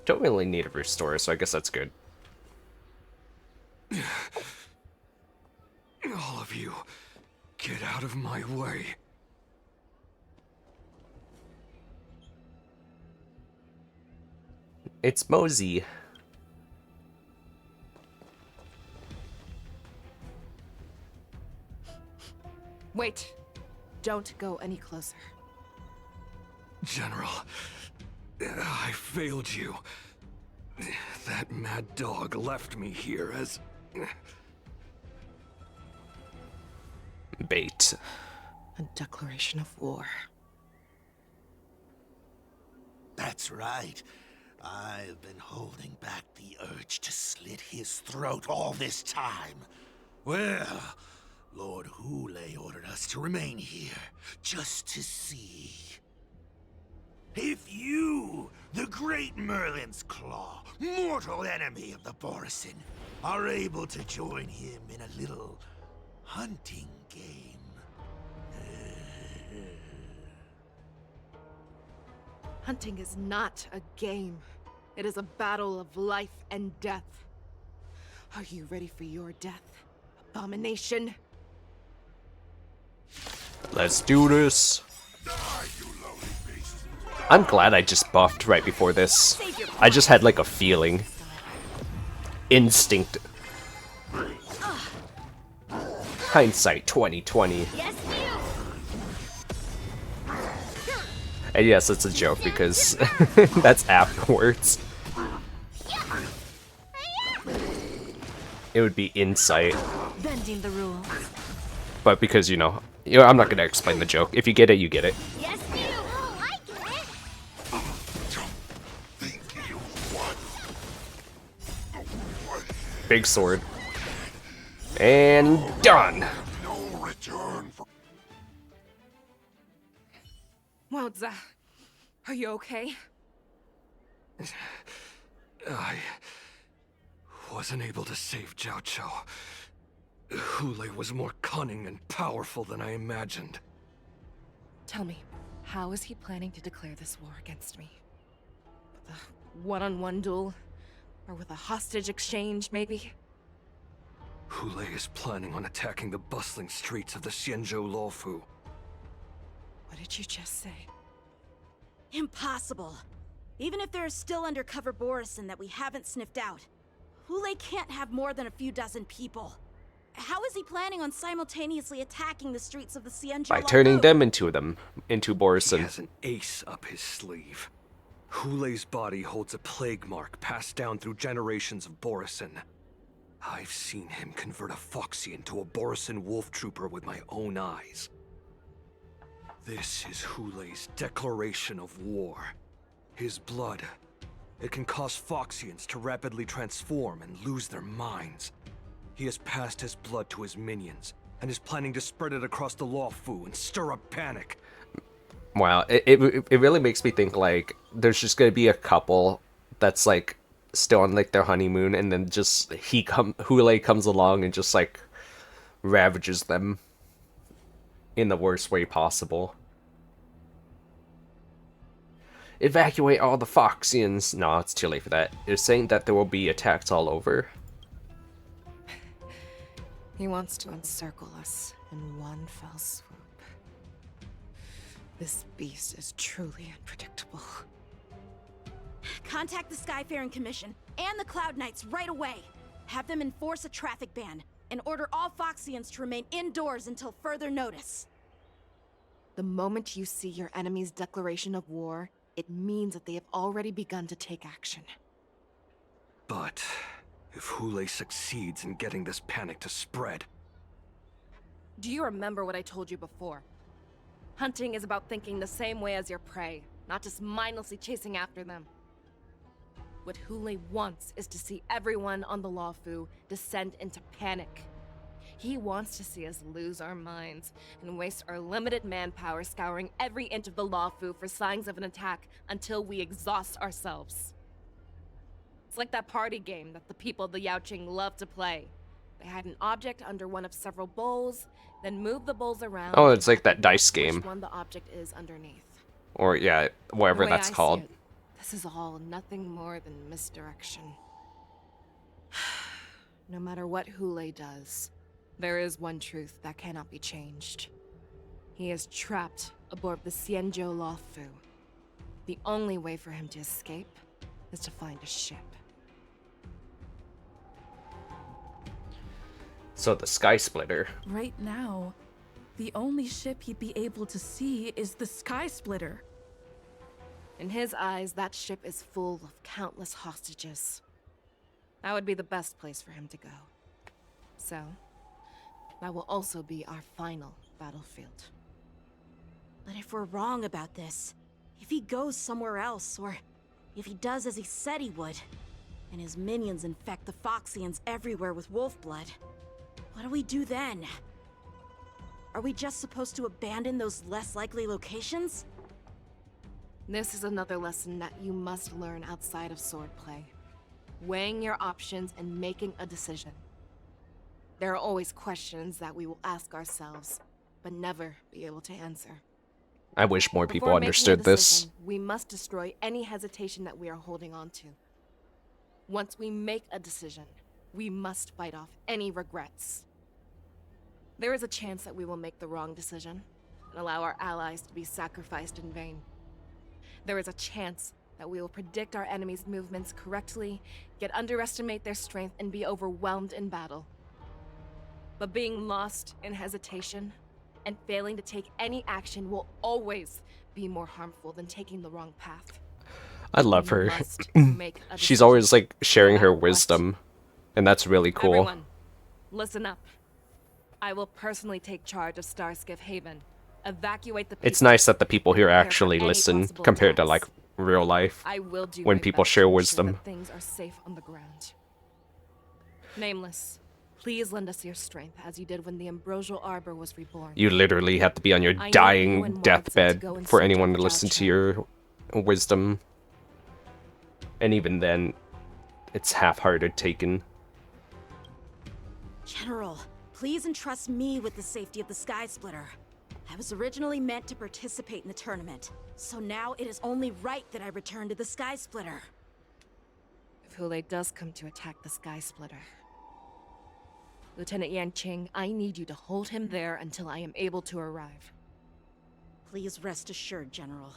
don't really need a restore, so I guess that's good. All of you, get out of my way. It's Mosey. Wait. Don't go any closer. General, I failed you. That mad dog left me here as... bait. A declaration of war. That's right. I've been holding back the urge to slit his throat all this time. Well, Lord Hule ordered us to remain here, just to see. If you, the great Merlin's Claw, mortal enemy of the Borison, are able to join him in a little hunting game. Hunting is not a game. It is a battle of life and death. Are you ready for your death, abomination? Let's do this. I'm glad I just buffed right before this. I just had like a feeling. Instinct. Hindsight 2020. And yes, it's a joke because that's afterwards. It would be insight. Bending the rules. But because, you know, I'm not gonna explain the joke. If you get it, you get it. Yes, you. Oh, I get it. Big sword. And done. Wowza, are you okay? wasn't able to save Xianzhou. Hulei was more cunning and powerful than I imagined. Tell me, how is he planning to declare this war against me? With a one-on-one duel? Or with a hostage exchange, maybe? Hulei is planning on attacking the bustling streets of the Xianzhou Luofu. What did you just say? Impossible. Even if there are still undercover Borisin that we haven't sniffed out, Hulei can't have more than a few dozen people. How is he planning on simultaneously attacking the streets of the Xianzhou By Luofu? turning them into Borisin. He has an ace up his sleeve. Hulei's body holds a plague mark passed down through generations of Borisin. I've seen him convert a Foxy into a Borisin wolf trooper with my own eyes. This is Hulei's declaration of war. His blood. It can cause Foxians to rapidly transform and lose their minds. He has passed his blood to his minions, and is planning to spread it across the Luofu and stir up panic. Wow, it really makes me think, like, there's just gonna be a couple that's, like, still on, like, their honeymoon, and then just Hulei comes along and just, like, ravages them in the worst way possible. Evacuate all the Foxians. No, it's too late for that. It's saying that there will be attacks all over. He wants to encircle us in one fell swoop. This beast is truly unpredictable. Contact the Skyfaring Commission and the Cloud Knights right away. Have them enforce a traffic ban and order all Foxians to remain indoors until further notice. The moment you see your enemy's declaration of war, it means that they have already begun to take action. But if Hulei succeeds in getting this panic to spread... Do you remember what I told you before? Hunting is about thinking the same way as your prey, not just mindlessly chasing after them. What Hulei wants is to see everyone on the Luofu descend into panic. He wants to see us lose our minds and waste our limited manpower scouring every inch of the Luofu for signs of an attack until we exhaust ourselves. It's like that party game that the people of the Yaoqing love to play. They hide an object under one of several bowls, then move the bowls around. Oh, it's like that dice game. Which one the object is underneath. Or, yeah, whatever The way that's I called. see it, this is all nothing more than misdirection. No matter what Hulei does, there is one truth that cannot be changed. He is trapped aboard the Xianzhou Luofu. The only way for him to escape is to find a ship. So the Sky Splitter. Right now, the only ship he'd be able to see is the Sky Splitter. In his eyes, that ship is full of countless hostages. That would be the best place for him to go. So, that will also be our final battlefield. But if we're wrong about this, if he goes somewhere else, or if he does as he said he would, and his minions infect the Foxians everywhere with wolf blood, what do we do then? Are we just supposed to abandon those less likely locations? This is another lesson that you must learn outside of swordplay. Weighing your options and making a decision. There are always questions that we will ask ourselves, but never be able to answer. I wish more people Before making a understood this. decision, we must destroy any hesitation that we are holding on to. Once we make a decision, we must fight off any regrets. There is a chance that we will make the wrong decision and allow our allies to be sacrificed in vain. There is a chance that we will predict our enemies' movements correctly, yet underestimate their strength and be overwhelmed in battle. But being lost in hesitation and failing to take any action will always be more harmful than taking the wrong path. I love her. make a She's always like sharing her wisdom, and that's really cool. Everyone, listen up. I will personally take charge of Starskiff Haven. Evacuate the people. It's nice that the people here Prepare for actually any listen possible compared to attacks. like real life I will do when my people best share to ensure wisdom. that things are safe on the ground. Nameless, please lend us your strength as you did when the Ambrosial Arbor was reborn. You literally have to be on your I know you dying and Morg set to deathbed go in for search anyone of to listen to Xianzhou. your wisdom. And even then, it's half-hearted taken. General, please entrust me with the safety of the Sky Splitter. I was originally meant to participate in the tournament, so now it is only right that I return to the Sky Splitter. If Hulei does come to attack the Sky Splitter, Lieutenant Yanqing, I need you to hold him there until I am able to arrive. Please rest assured, General.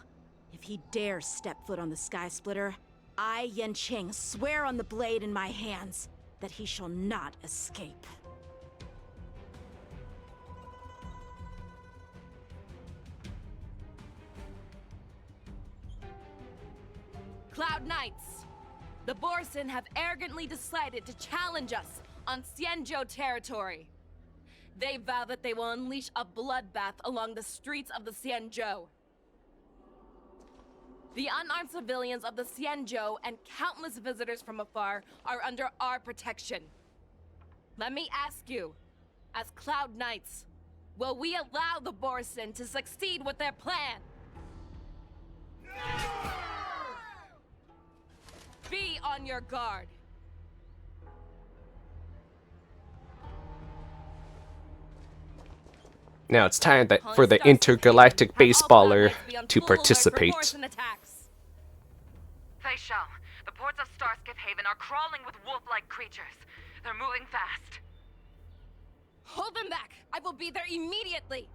If he dares step foot on the Sky Splitter, I, Yanqing, swear on the blade in my hands that he shall not escape. Cloud Knights! The Borsen have arrogantly decided to challenge us on Xianzhou territory. They vow that they will unleash a bloodbath along the streets of the Xianzhou. The unarmed civilians of the Xianzhou and countless visitors from afar are under our protection. Let me ask you, as Cloud Knights, will we allow the Borsen to succeed with their plan? Be on your guard. Now it's time for the intergalactic baseballer to participate. Fei Shao, the ports of Starskip Haven are crawling with wolf-like creatures. They're moving fast. Hold them back! I will be there immediately!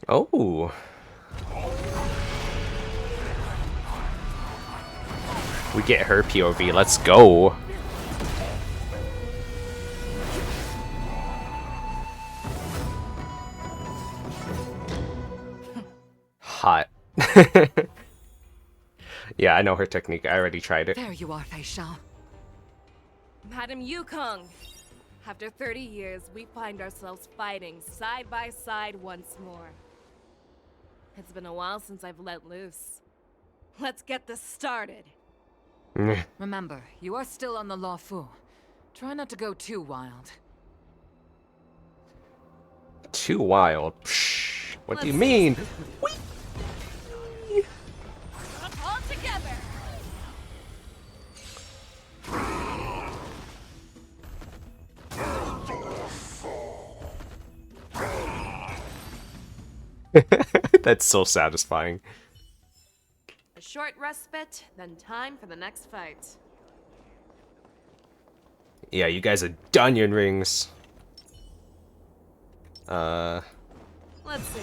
Oh. We get her POV, let's go. Hot. Yeah, I know her technique. I already tried it. There you are, Fei Shao. Madam Yukong. After 30 years, we find ourselves fighting side by side once more. It's been a while since I've let loose. Let's get this started. Remember, you are still on the Luofu. Try not to go too wild. Too wild? Psh, what do you mean? All together. That's so satisfying. A short respite, then time for the next fight. Yeah, you guys are Dunyan rings. Let's see.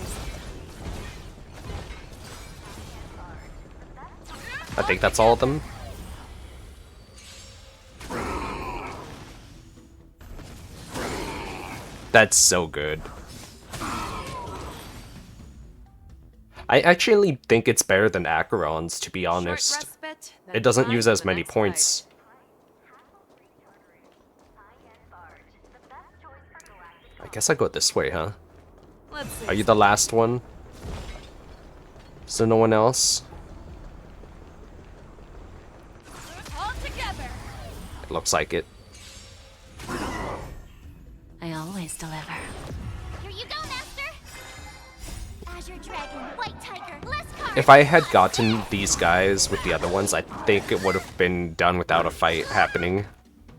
I think that's all of them. That's so good. I actually think it's better than Acheron's, to be honest. It doesn't use as many points. I guess I go this way, huh? Are you the last one? So no one else? It looks like it. I always deliver. Here you go, Master! Azure Dragon, White Tiger, less cards! If I had gotten these guys with the other ones, I think it would have been done without a fight happening.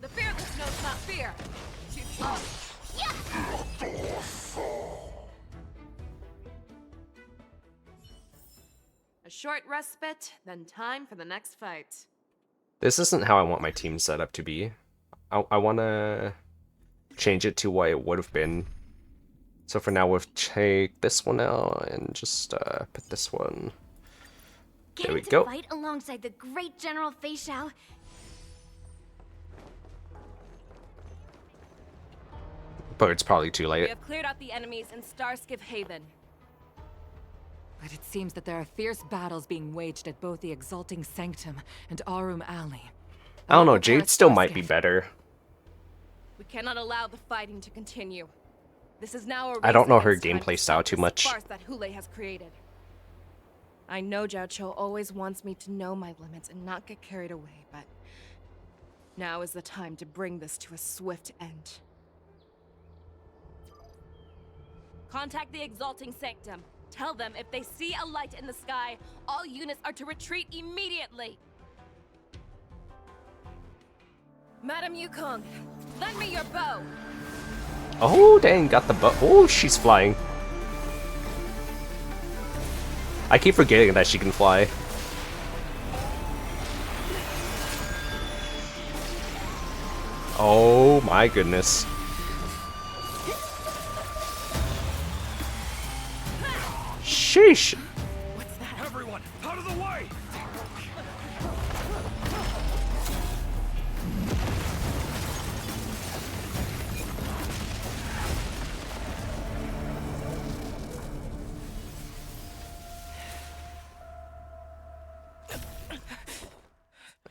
The fearless knows not fear. A short respite, then time for the next fight. This isn't how I want my team set up to be. I want to change it to what it would have been. So for now, we'll take this one out and just put this one. There we go. Fight alongside the great General Fei Shao. But it's probably too We late. have cleared out the enemies in Starskip Haven. But it seems that there are fierce battles being waged at both the Exalting Sanctum and Arum Alley. I don't know, Jade still might be better. We cannot allow the fighting to continue. This is now a I don't know her race against time gameplay style too much. farce that Hulei has created. I know Xianzhou always wants me to know my limits and not get carried away, but now is the time to bring this to a swift end. Contact the Exalting Sanctum. Tell them if they see a light in the sky, all units are to retreat immediately. Madam Yukong, lend me your bow. Oh, dang, got the bow. Oh, she's flying. I keep forgetting that she can fly. Oh my goodness. Sheesh. Everyone, out of the way!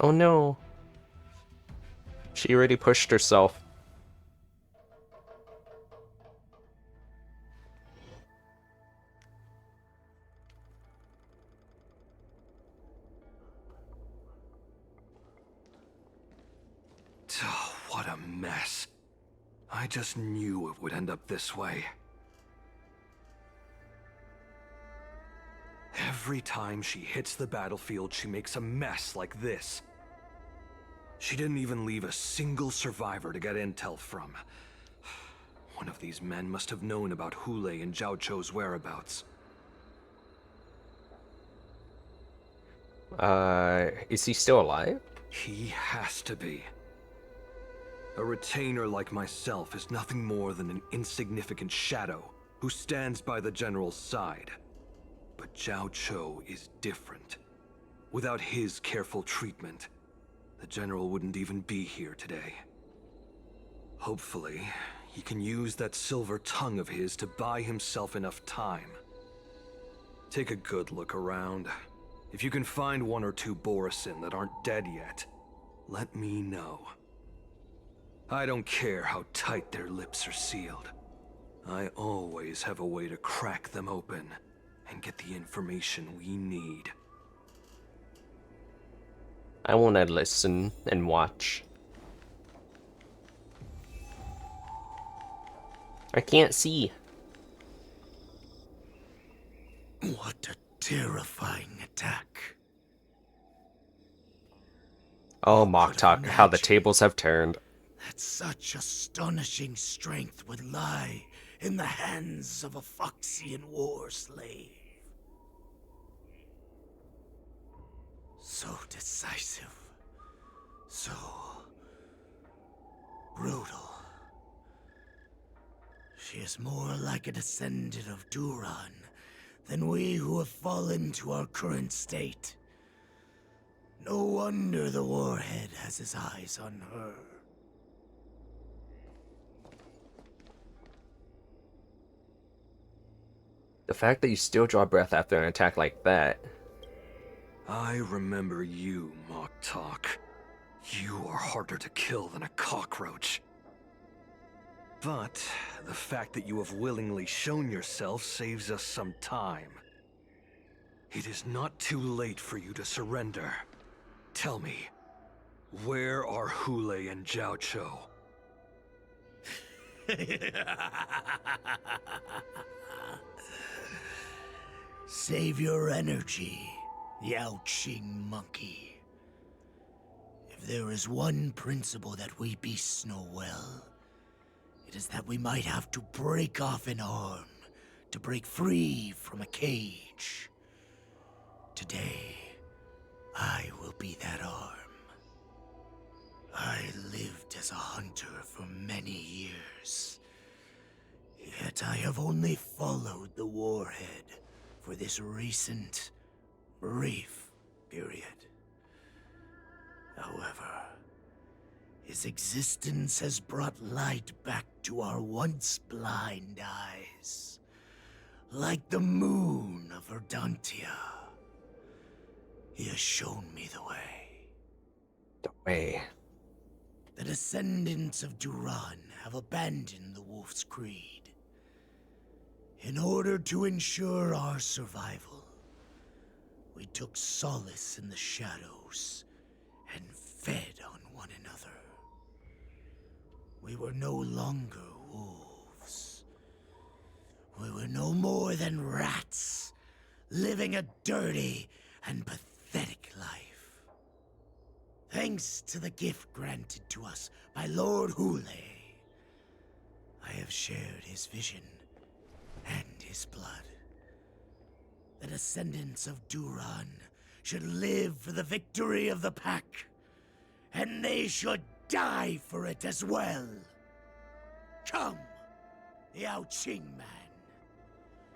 Oh no. She already pushed herself. Oh, what a mess. I just knew it would end up this way. Every time she hits the battlefield, she makes a mess like this. She didn't even leave a single survivor to get intel from. One of these men must have known about Hulei and Xianzhou's whereabouts. Is he still alive? He has to be. A retainer like myself is nothing more than an insignificant shadow who stands by the general's side. But Xianzhou is different. Without his careful treatment, the general wouldn't even be here today. Hopefully, he can use that silver tongue of his to buy himself enough time. Take a good look around. If you can find one or two Borisin that aren't dead yet, let me know. I don't care how tight their lips are sealed. I always have a way to crack them open and get the information we need. I want to listen and watch. I can't see. What a terrifying attack. Oh, Mock Talk, how the tables have turned. That such astonishing strength would lie in the hands of a Foxian war slave. So decisive. So brutal. She is more like a descendant of Duran than we who have fallen to our current state. No wonder the Warhead has his eyes on her. The fact that you still draw breath after an attack like that. I remember you, Mock Talk. You are harder to kill than a cockroach. But the fact that you have willingly shown yourself saves us some time. It is not too late for you to surrender. Tell me, where are Hulei and Xianzhou? Save your energy, Yaoqing monkey. If there is one principle that we beasts know well, it is that we might have to break off an arm to break free from a cage. Today, I will be that arm. I lived as a hunter for many years, yet I have only followed the Warhead for this recent, brief period. However, his existence has brought light back to our once blind eyes, like the moon of Verdantia. He has shown me the way. The way. The descendants of Duran have abandoned the Wolf's Creed. In order to ensure our survival, we took solace in the shadows and fed on one another. We were no longer wolves. We were no more than rats, living a dirty and pathetic life. Thanks to the gift granted to us by Lord Hule, I have shared his vision and his blood. The descendants of Duran should live for the victory of the pack, and they should die for it as well. Come, Yao Qing man.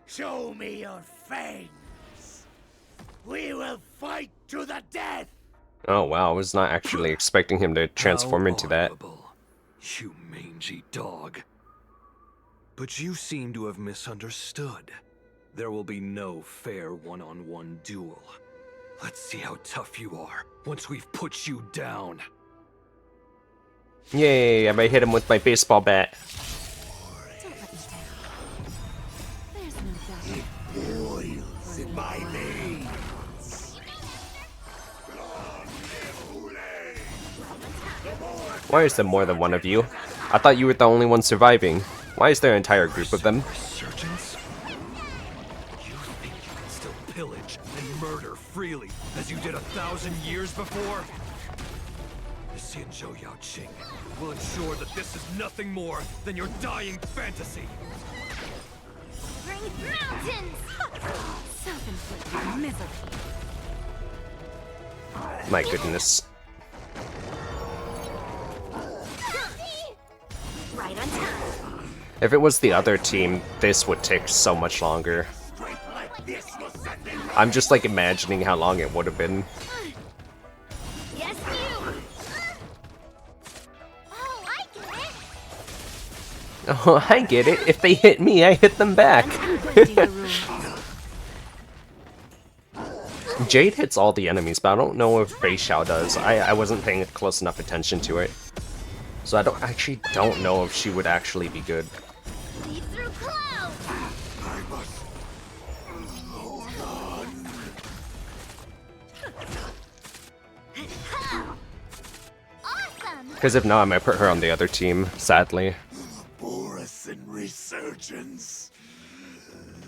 Show me your fangs. We will fight to the death. Oh wow, I was not actually expecting him to transform into that. You mangy dog. But you seem to have misunderstood. There will be no fair one-on-one duel. Let's see how tough you are once we've put you down. Yay, I might hit him with my baseball bat. Boils in my veins. Why is there more than one of you? I thought you were the only one surviving. Why is there an entire group of them? Resurgence? You think you can still pillage and murder freely as you did 1,000 years before? The Xianzhou Luofu will ensure that this is nothing more than your dying fantasy. Bring mountains! Self-inflicted misery. My goodness. Right on time. If it was the other team, this would take so much longer. I'm just like imagining how long it would have been. Yes, you! Oh, I get it! Oh, I get it. If they hit me, I hit them back. Jade hits all the enemies, but I don't know if Fei Xiao does. I wasn't paying close enough attention to it. So I don't know if she would actually be good. Lead through clouds! I must hold on. Awesome! Because if not, I might put her on the other team, sadly. Borisin resurgence.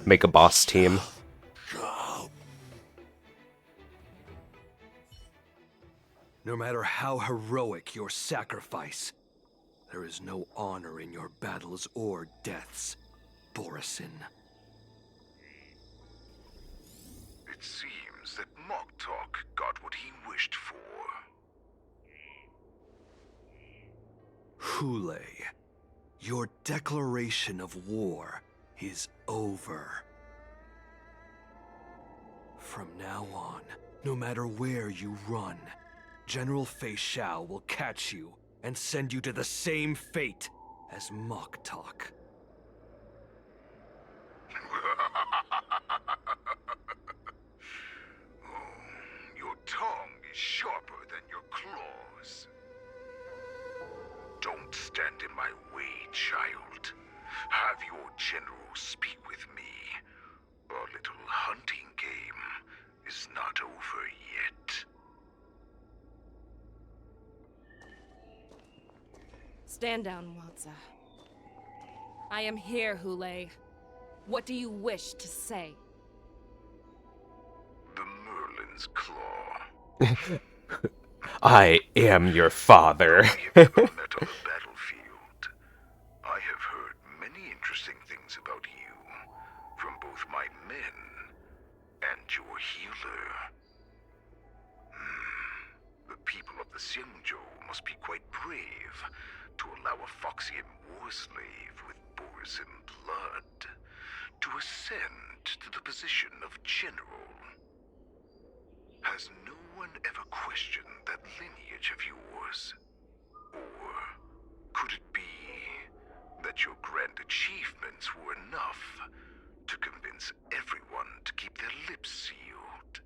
Make a boss team. No matter how heroic your sacrifice, there is no honor in your battles or deaths, Borisin. It seems that Moktok got what he wished for. Hule, your declaration of war is over. From now on, no matter where you run, General Fei Xiao will catch you and send you to the same fate as Moktok. Your tongue is sharper than your claws. Don't stand in my way, child. Have your general speak with me. Our little hunting game is not over yet. Stand down, Walza. I am here, Hule. What do you wish to say? The Merlin's Claw. I am your father. Met on the battlefield. I have heard many interesting things about you from both my men and your healer. The people of the Xianzhou must be quite brave to allow a Foxian war slave with Borisin blood to ascend to the position of general. Has no one ever questioned that lineage of yours? Or could it be that your grand achievements were enough to convince everyone to keep their lips sealed?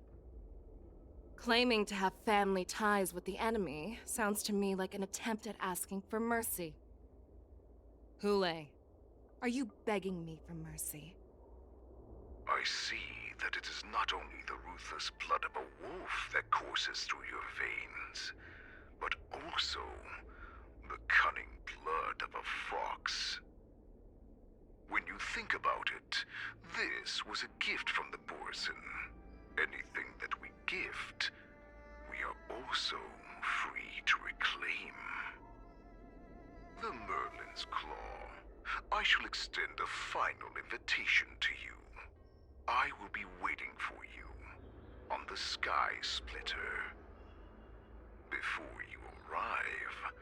Claiming to have family ties with the enemy sounds to me like an attempt at asking for mercy. Hule, are you begging me for mercy? I see that it is not only the ruthless blood of a wolf that courses through your veins, but also the cunning blood of a fox. When you think about it, this was a gift from the Borisin. Anything that we gift, we are also free to reclaim. The Merlin's Claw. I shall extend a final invitation to you. I will be waiting for you on the Sky Splitter. Before you arrive,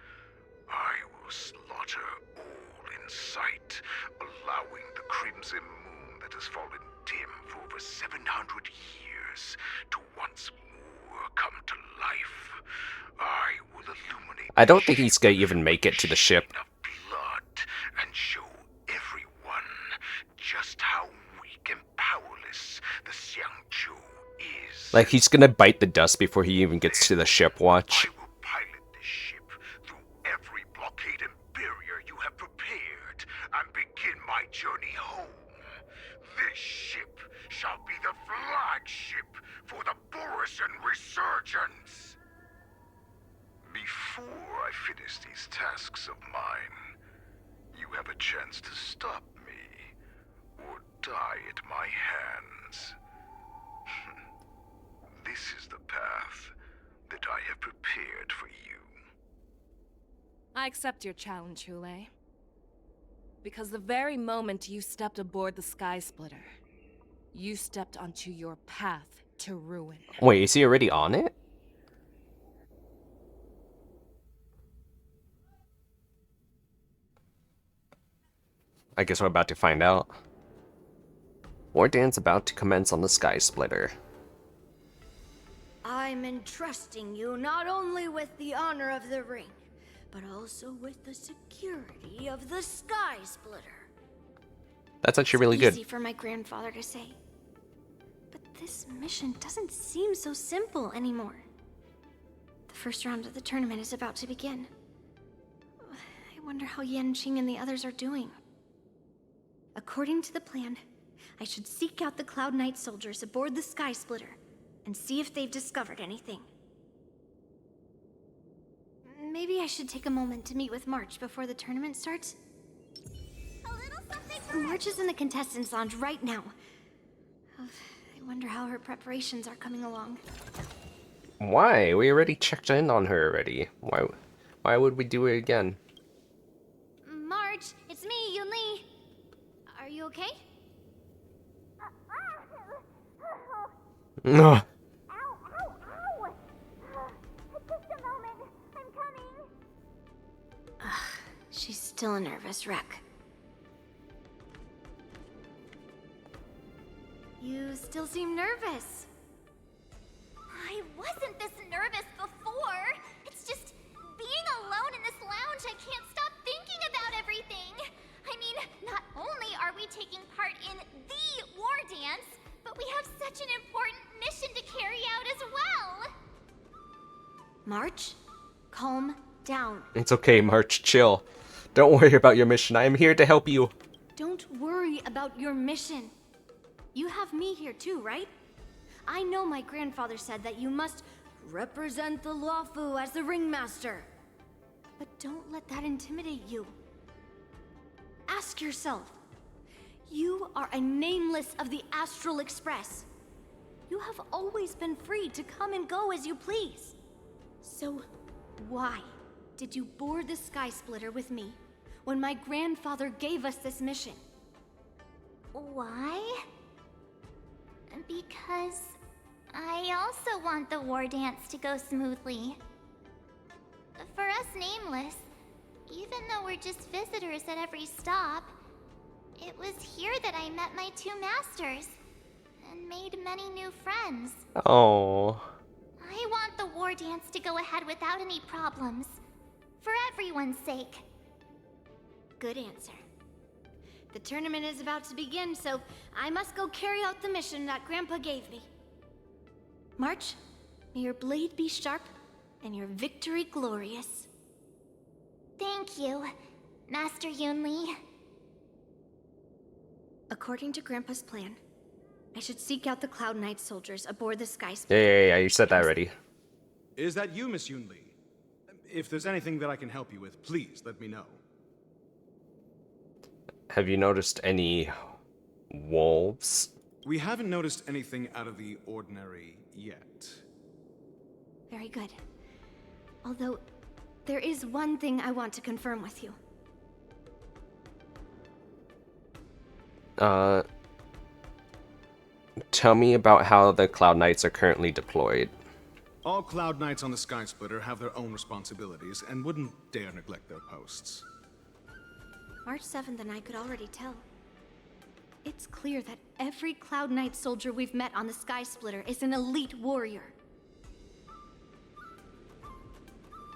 I will slaughter all in sight, allowing the crimson moon that has fallen dim for over 700 years to once more come to life. I will illuminate. I don't think he's gonna even make it to the ship. Blood and show everyone just how weak and powerless the Xianzhou is. Like, he's gonna bite the dust before he even gets to the ship, watch. Pilot this ship through every blockade and barrier you have prepared and begin my journey home. This ship shall be the flagship for the Borisan Resurgence. Before I finish these tasks of mine, you have a chance to stop me or die at my hands. This is the path that I have prepared for you. I accept your challenge, Hule. Because the very moment you stepped aboard the Sky Splitter, you stepped onto your path to ruin. Wait, is he already on it? I guess we're about to find out. War dance about to commence on the Sky Splitter. I'm entrusting you not only with the honor of the ring, but also with the security of the Sky Splitter. That's actually really good. Easy for my grandfather to say. But this mission doesn't seem so simple anymore. The first round of the tournament is about to begin. I wonder how Yanqing and the others are doing. According to the plan, I should seek out the Cloud Knight soldiers aboard the Sky Splitter and see if they've discovered anything. Maybe I should take a moment to meet with March before the tournament starts. March is in the contestants' lounge right now. I wonder how her preparations are coming along. Why? We already checked in on her already. Why would we do it again? March, it's me, Yunli. Are you okay? No. She's still a nervous wreck. You still seem nervous. I wasn't this nervous before. It's just being alone in this lounge, I can't stop thinking about everything. I mean, not only are we taking part in the war dance, but we have such an important mission to carry out as well. March, calm down. It's okay, March. Chill. Don't worry about your mission. I am here to help you. Don't worry about your mission. You have me here too, right? I know my grandfather said that you must represent the Luofu as the ringmaster. But don't let that intimidate you. Ask yourself, you are a nameless of the Astral Express. You have always been free to come and go as you please. So why did you board the Sky Splitter with me when my grandfather gave us this mission? Why? Because I also want the war dance to go smoothly. For us Nameless, even though we're just visitors at every stop, it was here that I met my two masters and made many new friends. Oh. I want the war dance to go ahead without any problems, for everyone's sake. Good answer. The tournament is about to begin, so I must go carry out the mission that Grandpa gave me. March, may your blade be sharp and your victory glorious. Thank you, Master Yunli. According to Grandpa's plan, I should seek out the Cloud Knight soldiers aboard the Sky Splitter. Yeah, you said that already. Is that you, Miss Yunli? If there's anything that I can help you with, please let me know. Have you noticed any wolves? We haven't noticed anything out of the ordinary yet. Very good. Although, there is one thing I want to confirm with you. Tell me about how the Cloud Knights are currently deployed. All Cloud Knights on the Sky Splitter have their own responsibilities and wouldn't dare neglect their posts. March 7th and I could already tell. It's clear that every Cloud Knight soldier we've met on the Sky Splitter is an elite warrior.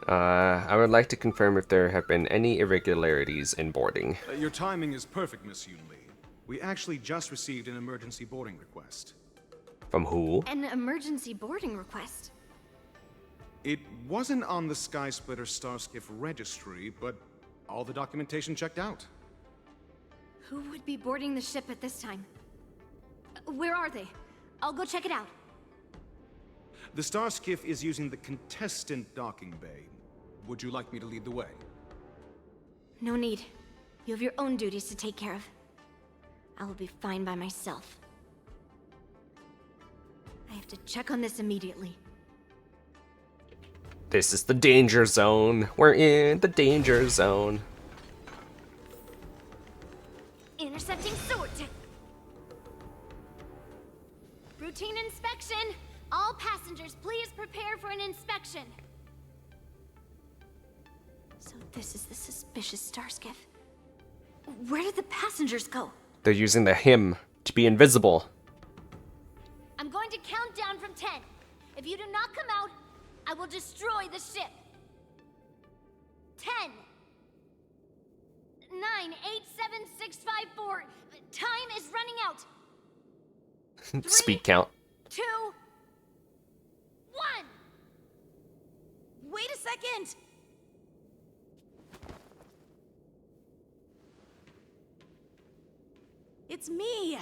I would like to confirm if there have been any irregularities in boarding. Your timing is perfect, Miss Yoon Lee. We actually just received an emergency boarding request. From who? An emergency boarding request? It wasn't on the Sky Splitter Starskiff registry, but all the documentation checked out. Who would be boarding the ship at this time? Where are they? I'll go check it out. The Starskiff is using the contestant docking bay. Would you like me to lead the way? No need. You have your own duties to take care of. I will be fine by myself. I have to check on this immediately. This is the danger zone. We're in the danger zone. Intercepting sword. Routine inspection. All passengers, please prepare for an inspection. So this is the suspicious Starskiff. Where did the passengers go? They're using the hymn to be invisible. I'm going to count down from 10. If you do not come out, I will destroy the ship. 10. 9, 8, 7, 6, 5, 4. Time is running out. 3, Speed count. 2, 1. Wait a second! It's me!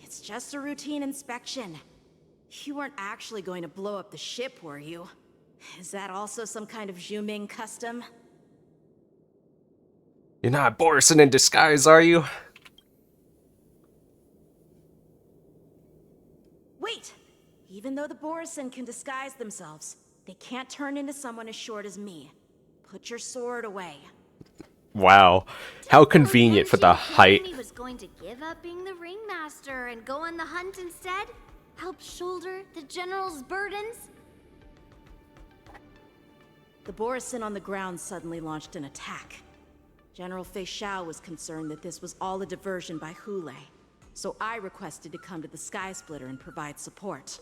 It's just a routine inspection. You weren't actually going to blow up the ship, were you? Is that also some kind of Zhuming custom? You're not Borison in disguise, are you? Wait! Even though the Borison can disguise themselves, they can't turn into someone as short as me. Put your sword away. Wow. How convenient for the height. He was going to give up being the ringmaster and go on the hunt instead? Help shoulder the general's burdens? The Borison on the ground suddenly launched an attack. General Fei Xiao was concerned that this was all a diversion by Hulei, so I requested to come to the Sky Splitter and provide support.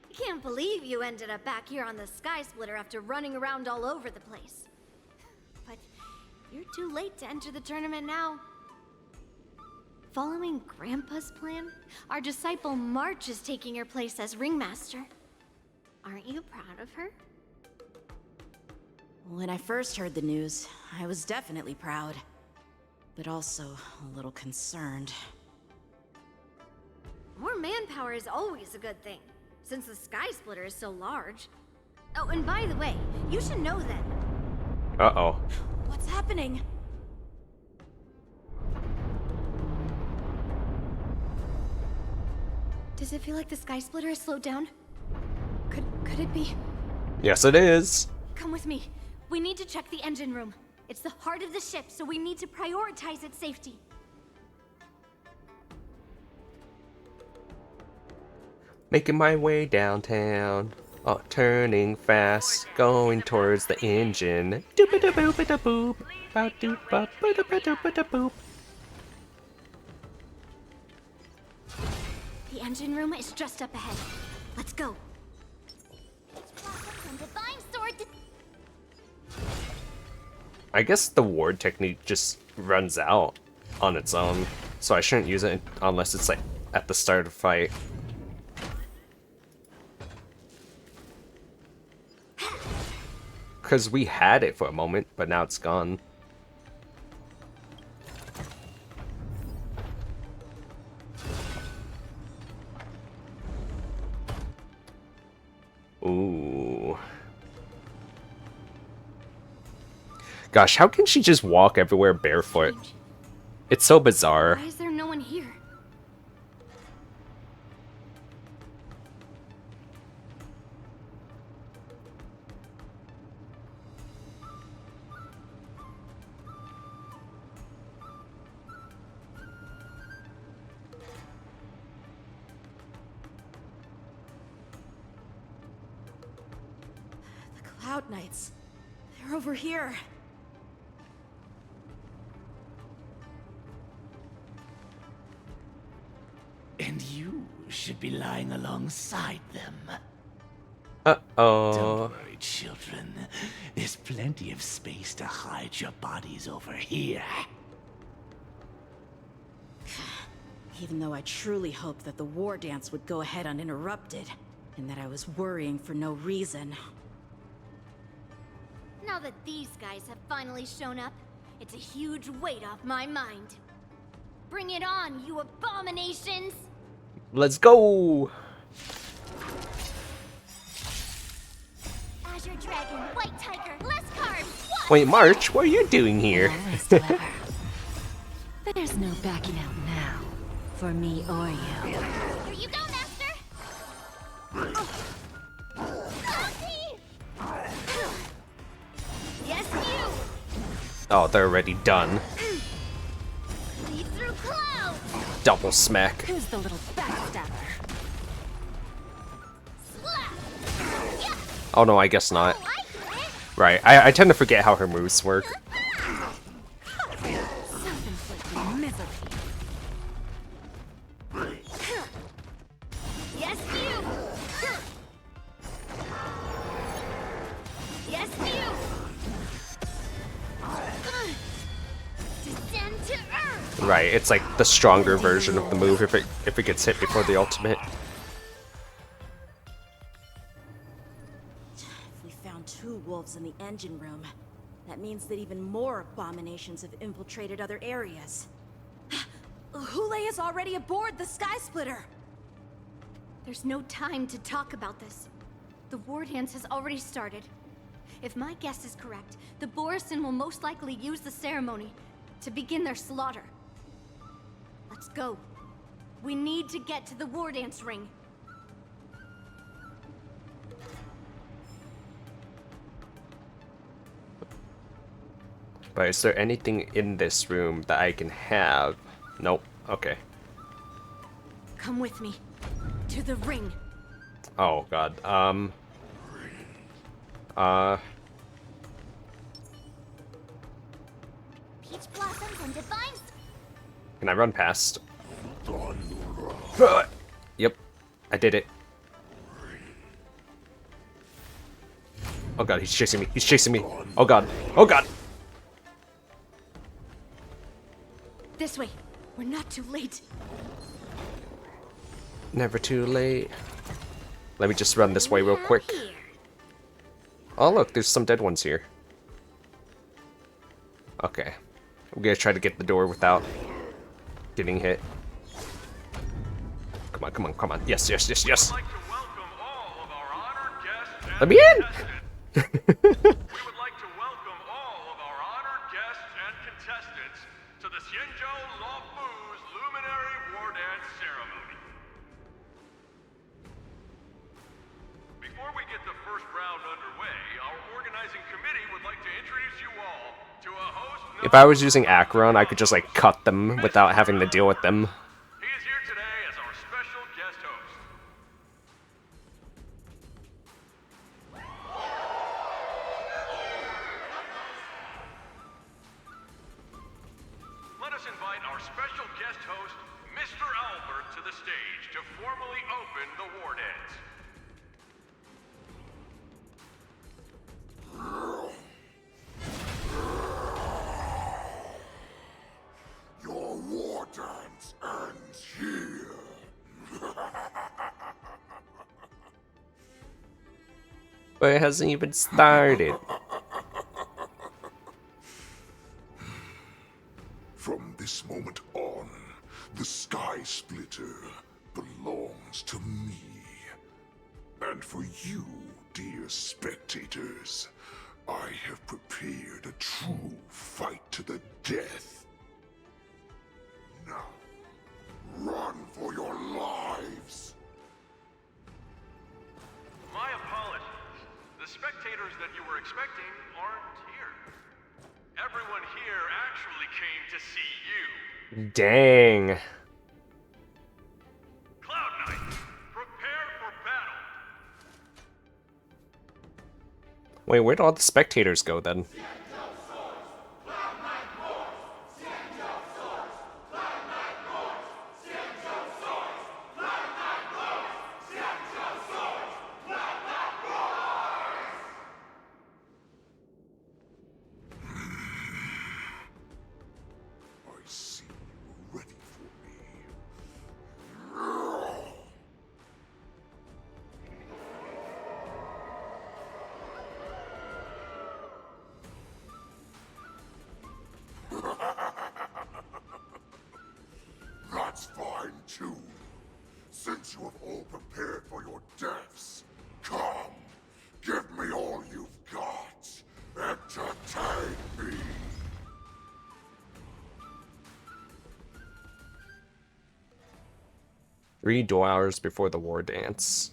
I can't believe you ended up back here on the Sky Splitter after running around all over the place. But you're too late to enter the tournament now. Following Grandpa's plan, our disciple March is taking your place as ringmaster. Aren't you proud of her? When I first heard the news, I was definitely proud, but also a little concerned. More manpower is always a good thing, since the Sky Splitter is so large. Oh, and by the way, you should know that. Uh-oh. What's happening? Does it feel like the Sky Splitter has slowed down? Could it be? Yes, it is. Come with me. We need to check the engine room. It's the heart of the ship, so we need to prioritize its safety. Making my way downtown. Oh, turning fast, going towards the engine. Doop-a-da-boop-a-da-boop. Ba-doop-ba-ba-da-ba-doop-a-da-boop. The engine room is just up ahead. Let's go. I guess the ward technique just runs out on its own, so I shouldn't use it unless it's like at the start of the fight. Because we had it for a moment, but now it's gone. Ooh. Gosh, how can she just walk everywhere barefoot? It's so bizarre. Why is there no one here? Cloud Knights. They're over here. And you should be lying alongside them. Uh-oh. Don't worry, children. There's plenty of space to hide your bodies over here. Even though I truly hoped that the war dance would go ahead uninterrupted, and that I was worrying for no reason. Now that these guys have finally shown up, it's a huge weight off my mind. Bring it on, you abominations! Let's go! Azure Dragon, White Tiger, less carbs! What? Wait, March, what are you doing here? There's no backing out now, for me or you. Here you go, Master! Yes, you! Oh, they're already done. Lead through clouds! Double smack. Who's the little backstabber? Oh no, I guess not. Right, I tend to forget how her moves work. Self-inflicted misery. Yes, you! Yes, you! Descend to earth! Right, it's like the stronger version of the move if it gets hit before the ultimate. If we found 2 wolves in the engine room, that means that even more abominations have infiltrated other areas. Hule is already aboard the Sky Splitter! There's no time to talk about this. The war dance has already started. If my guess is correct, the Borisin will most likely use the ceremony to begin their slaughter. Let's go. We need to get to the war dance ring. But is there anything in this room that I can have? Nope. Okay. Come with me. To the ring. Oh god. Peach blossoms and divine. Can I run past? Yep. I did it. Oh god, he's chasing me. He's chasing me. Oh god. Oh god. This way. We're not too late. Never too late. Let me just run this way real quick. Oh look, there's some dead ones here. Okay. I'm gonna try to get the door without getting hit. Come on, come on, come on. Yes, yes, yes, yes. Let me in! We would like to welcome all of our honored guests and contestants to the Xianzhou Luofu's Luminary War Dance Ceremony. Before we get the first round underway, our organizing committee would like to introduce you all to a host. If I was using Acheron, I could just like cut them without having to deal with them. He is here today as our special guest host. Let us invite our special guest host, Mr. Albert, to the stage to formally open the war dance. Your war dance ends here. But it hasn't even started. From this moment on, the Sky Splitter belongs to me. And for you, dear spectators, I have prepared a true fight to the death. Now, run for your lives! My apologies. The spectators that you were expecting aren't here. Everyone here actually came to see you. Dang. Cloud Knight, prepare for battle. Wait, where'd all the spectators go then? That's fine too. Since you have all prepared for your deaths, come, give me all you've got. Entertain me. Three duel hours before the war dance.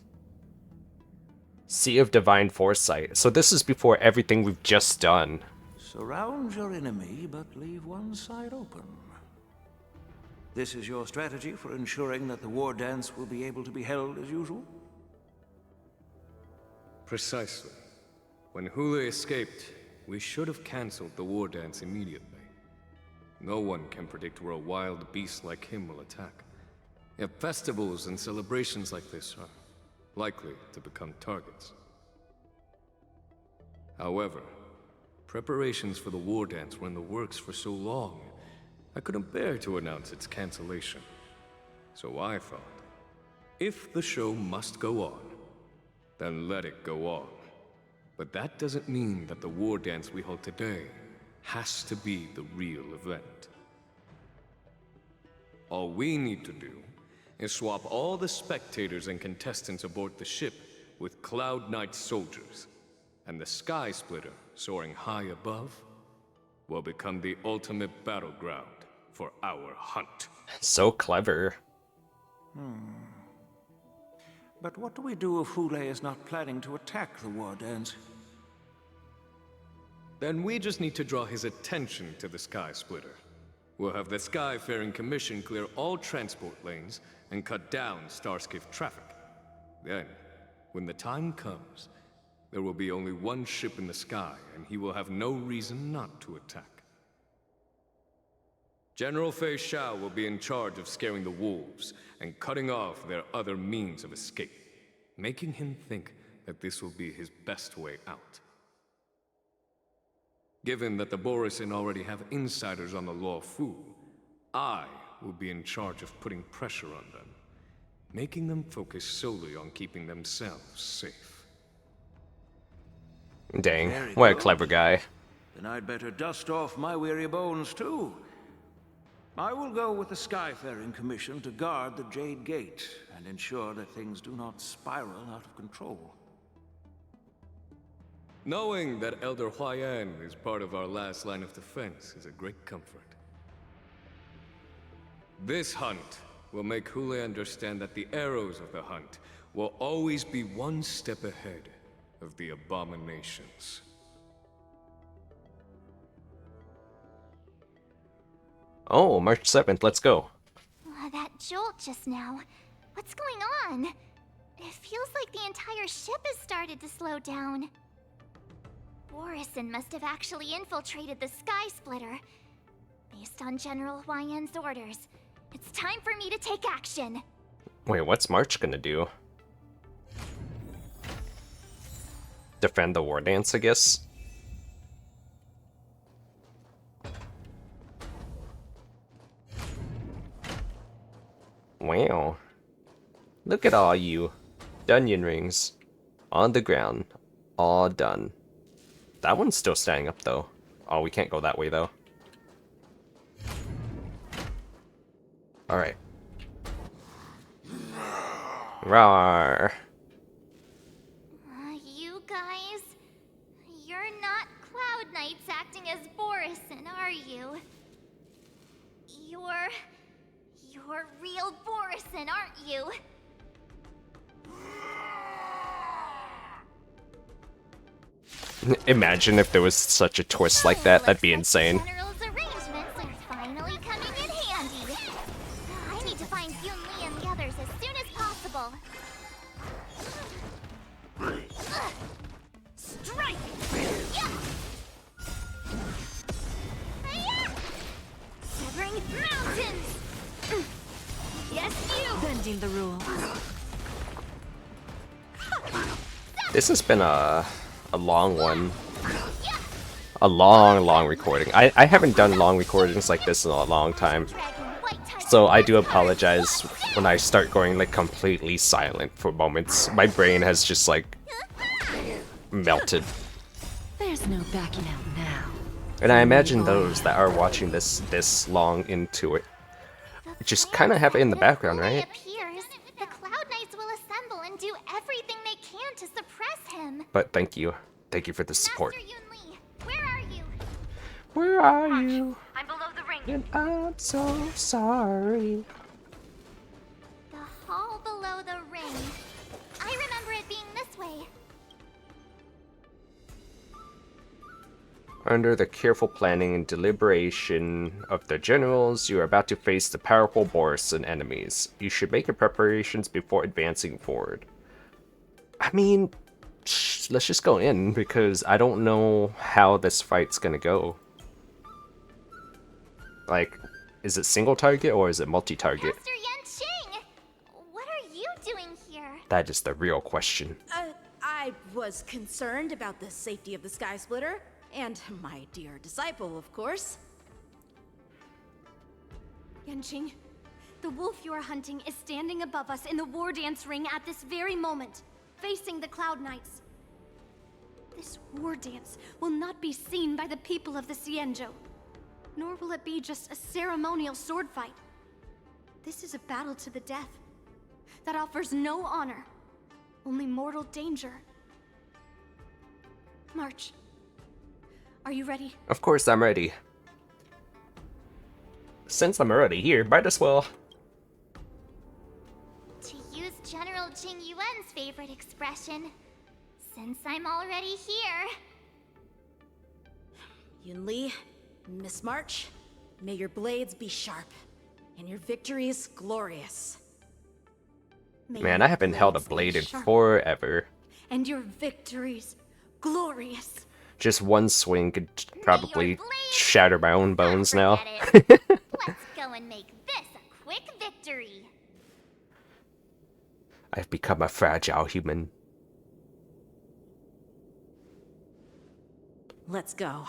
Sea of Divine Foresight. So this is before everything we've just done. Surround your enemy, but leave one side open. This is your strategy for ensuring that the war dance will be able to be held as usual? Precisely. When Hule escaped, we should have cancelled the war dance immediately. No one can predict where a wild beast like him will attack. Yet festivals and celebrations like this are likely to become targets. However, preparations for the war dance were in the works for so long, I couldn't bear to announce its cancellation. So I thought, if the show must go on, then let it go on. But that doesn't mean that the war dance we hold today has to be the real event. All we need to do is swap all the spectators and contestants aboard the ship with Cloud Knight soldiers, and the Sky Splitter, soaring high above, will become the ultimate battleground for our hunt. So clever. But what do we do if Hule is not planning to attack the war dance? Then we just need to draw his attention to the Sky Splitter. We'll have the Skyfaring Commission clear all transport lanes and cut down Starskiff traffic. Then, when the time comes, there will be only one ship in the sky, and he will have no reason not to attack. General Fei Xiao will be in charge of scaring the wolves and cutting off their other means of escape, making him think that this will be his best way out. Given that the Borisin already have insiders on the Luofu, I will be in charge of putting pressure on them, making them focus solely on keeping themselves safe. Dang, Very what a good. clever guy. Then I'd better dust off my weary bones too. I will go with the Skyfaring Commission to guard the Jade Gate and ensure that things do not spiral out of control. Knowing that Elder Huayan is part of our last line of defense is a great comfort. This hunt will make Hule understand that the arrows of the hunt will always be one step ahead of the abominations. Oh, March 7th, let's go. That jolt just now. What's going on? It feels like the entire ship has started to slow down. Borisin must have actually infiltrated the Sky Splitter. Based on General Huayan's orders, it's time for me to take action. Wait, what's March gonna do? Defend the war dance, I guess? Wow. Look at all you. Dunyan rings. On the ground. All done. That one's still standing up, though. Oh, we can't go that way, though. Alright. Rawr. You guys, you're not Cloud Knights acting as Borisin, are you? You're real Borisin, aren't you? Imagine if there was such a twist like that. That'd be insane. General's arrangements are finally coming in handy. I need to find Yunli and the others as soon as possible. Strike! bending the rules. This has been a long one. A long recording. I haven't done long recordings like this in a long time. So I do apologize when I start going like completely silent for moments. My brain has just like melted. There's no backing out now. And I imagine those that are watching this long into it just kind of have it in the background, right? Appears, the Cloud Knights will assemble and do everything they can to suppress him. But thank you. Thank you for the support. Where are you? Where are you? I'm below the ring. And I'm so sorry. The hall below the ring. I remember it being this way. Under the careful planning and deliberation of the generals, you are about to face the powerful Borisin enemies. You should make your preparations before advancing forward. I mean, let's just go in, because I don't know how this fight's gonna go. Like, is it single target or is it multi-target? Master Yanqing! What are you doing here? That is the real question. I was concerned about the safety of the Sky Splitter. And my dear disciple, of course. Yanqing, the wolf you are hunting is standing above us in the war dance ring at this very moment, facing the Cloud Knights. This war dance will not be seen by the people of the Xianzhou, nor will it be just a ceremonial sword fight. This is a battle to the death that offers no honor, only mortal danger. March. Are you ready? Of course I'm ready. Since I'm already here, might as well. To use General Jing Yuan's favorite expression, since I'm already here. Yunli, Miss March, may your blades be sharp, and your victories glorious. Man, I haven't held a blade in forever. And your victories glorious. Just one swing could probably shatter my own bones now. Let's go and make this a quick victory. I've become a fragile human. Let's go.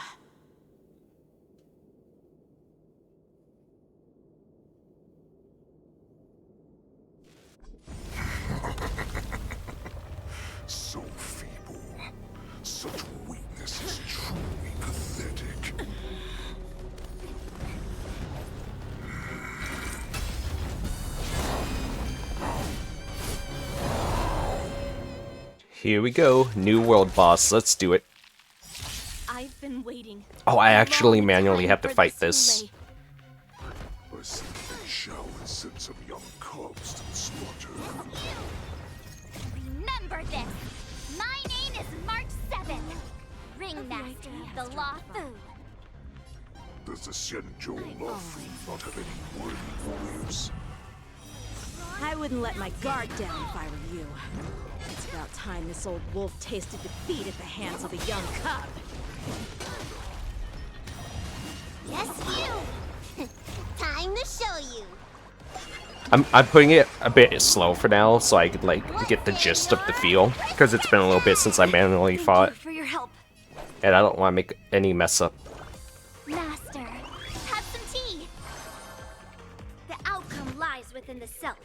So feeble. Such weakness is truly pathetic. Here we go. New world boss. Let's do it. I've been waiting. Oh, I actually manually have to fight this. I see that Xiao has sent some young cubs to the slaughter. Remember this. My name is March 7th, Ringmaster of the Luofu. Does the Xianzhou Luofu not have any worthy warriors? I wouldn't let my guard down if I were you. It's about time this old wolf tasted defeat at the hands of a young cub. Yes, you! Time to show you! I'm putting it a bit slow for now, so I could like get the gist of the feel, because it's been a little bit since I manually fought, For your help. and I don't want to make any mess up. Master, have some tea! The outcome lies within the self,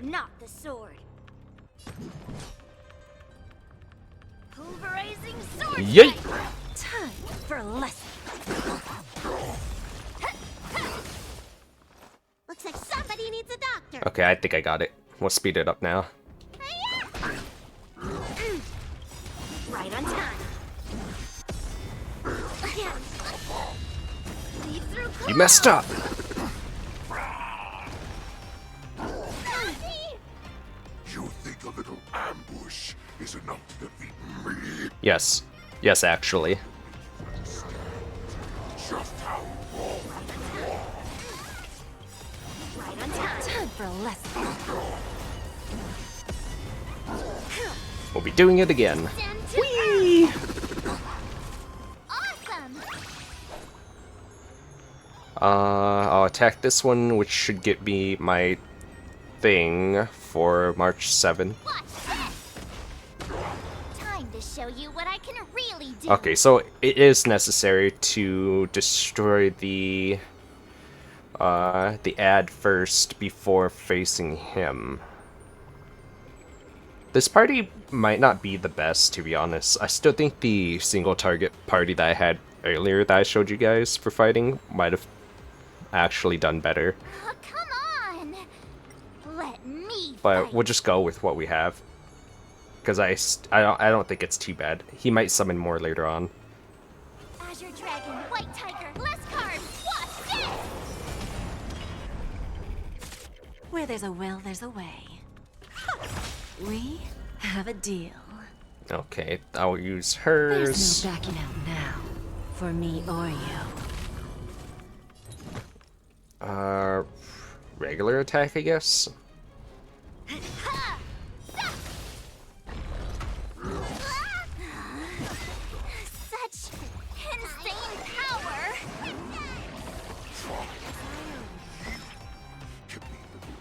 not the sword. Pulverizing sword! Yay! Time for a lesson. Looks like somebody needs a doctor. Okay, I think I got it. We'll speed it up now. Right on time. You messed up! You think a little ambush is enough to defeat me? Yes. Yes, actually. Just how long? Right on time. Time for a lesson. We'll be doing it again. Whee! Awesome. I'll attack this one, which should get me my thing for March 7th. Time to show you what I can really do. Okay, so it is necessary to destroy the ad first before facing him. This party might not be the best, to be honest. I still think the single target party that I had earlier that I showed you guys for fighting might have actually done better. Oh, come on. Let me But fight. we'll just go with what we have. Because I don't think it's too bad. He might summon more later on. Azure Dragon, White Tiger, less cards. Watch this. Where there's a will, there's a way. We have a deal. Okay, I'll use hers. There's no backing out now, for me or you. Regular attack, I guess. Such insane power.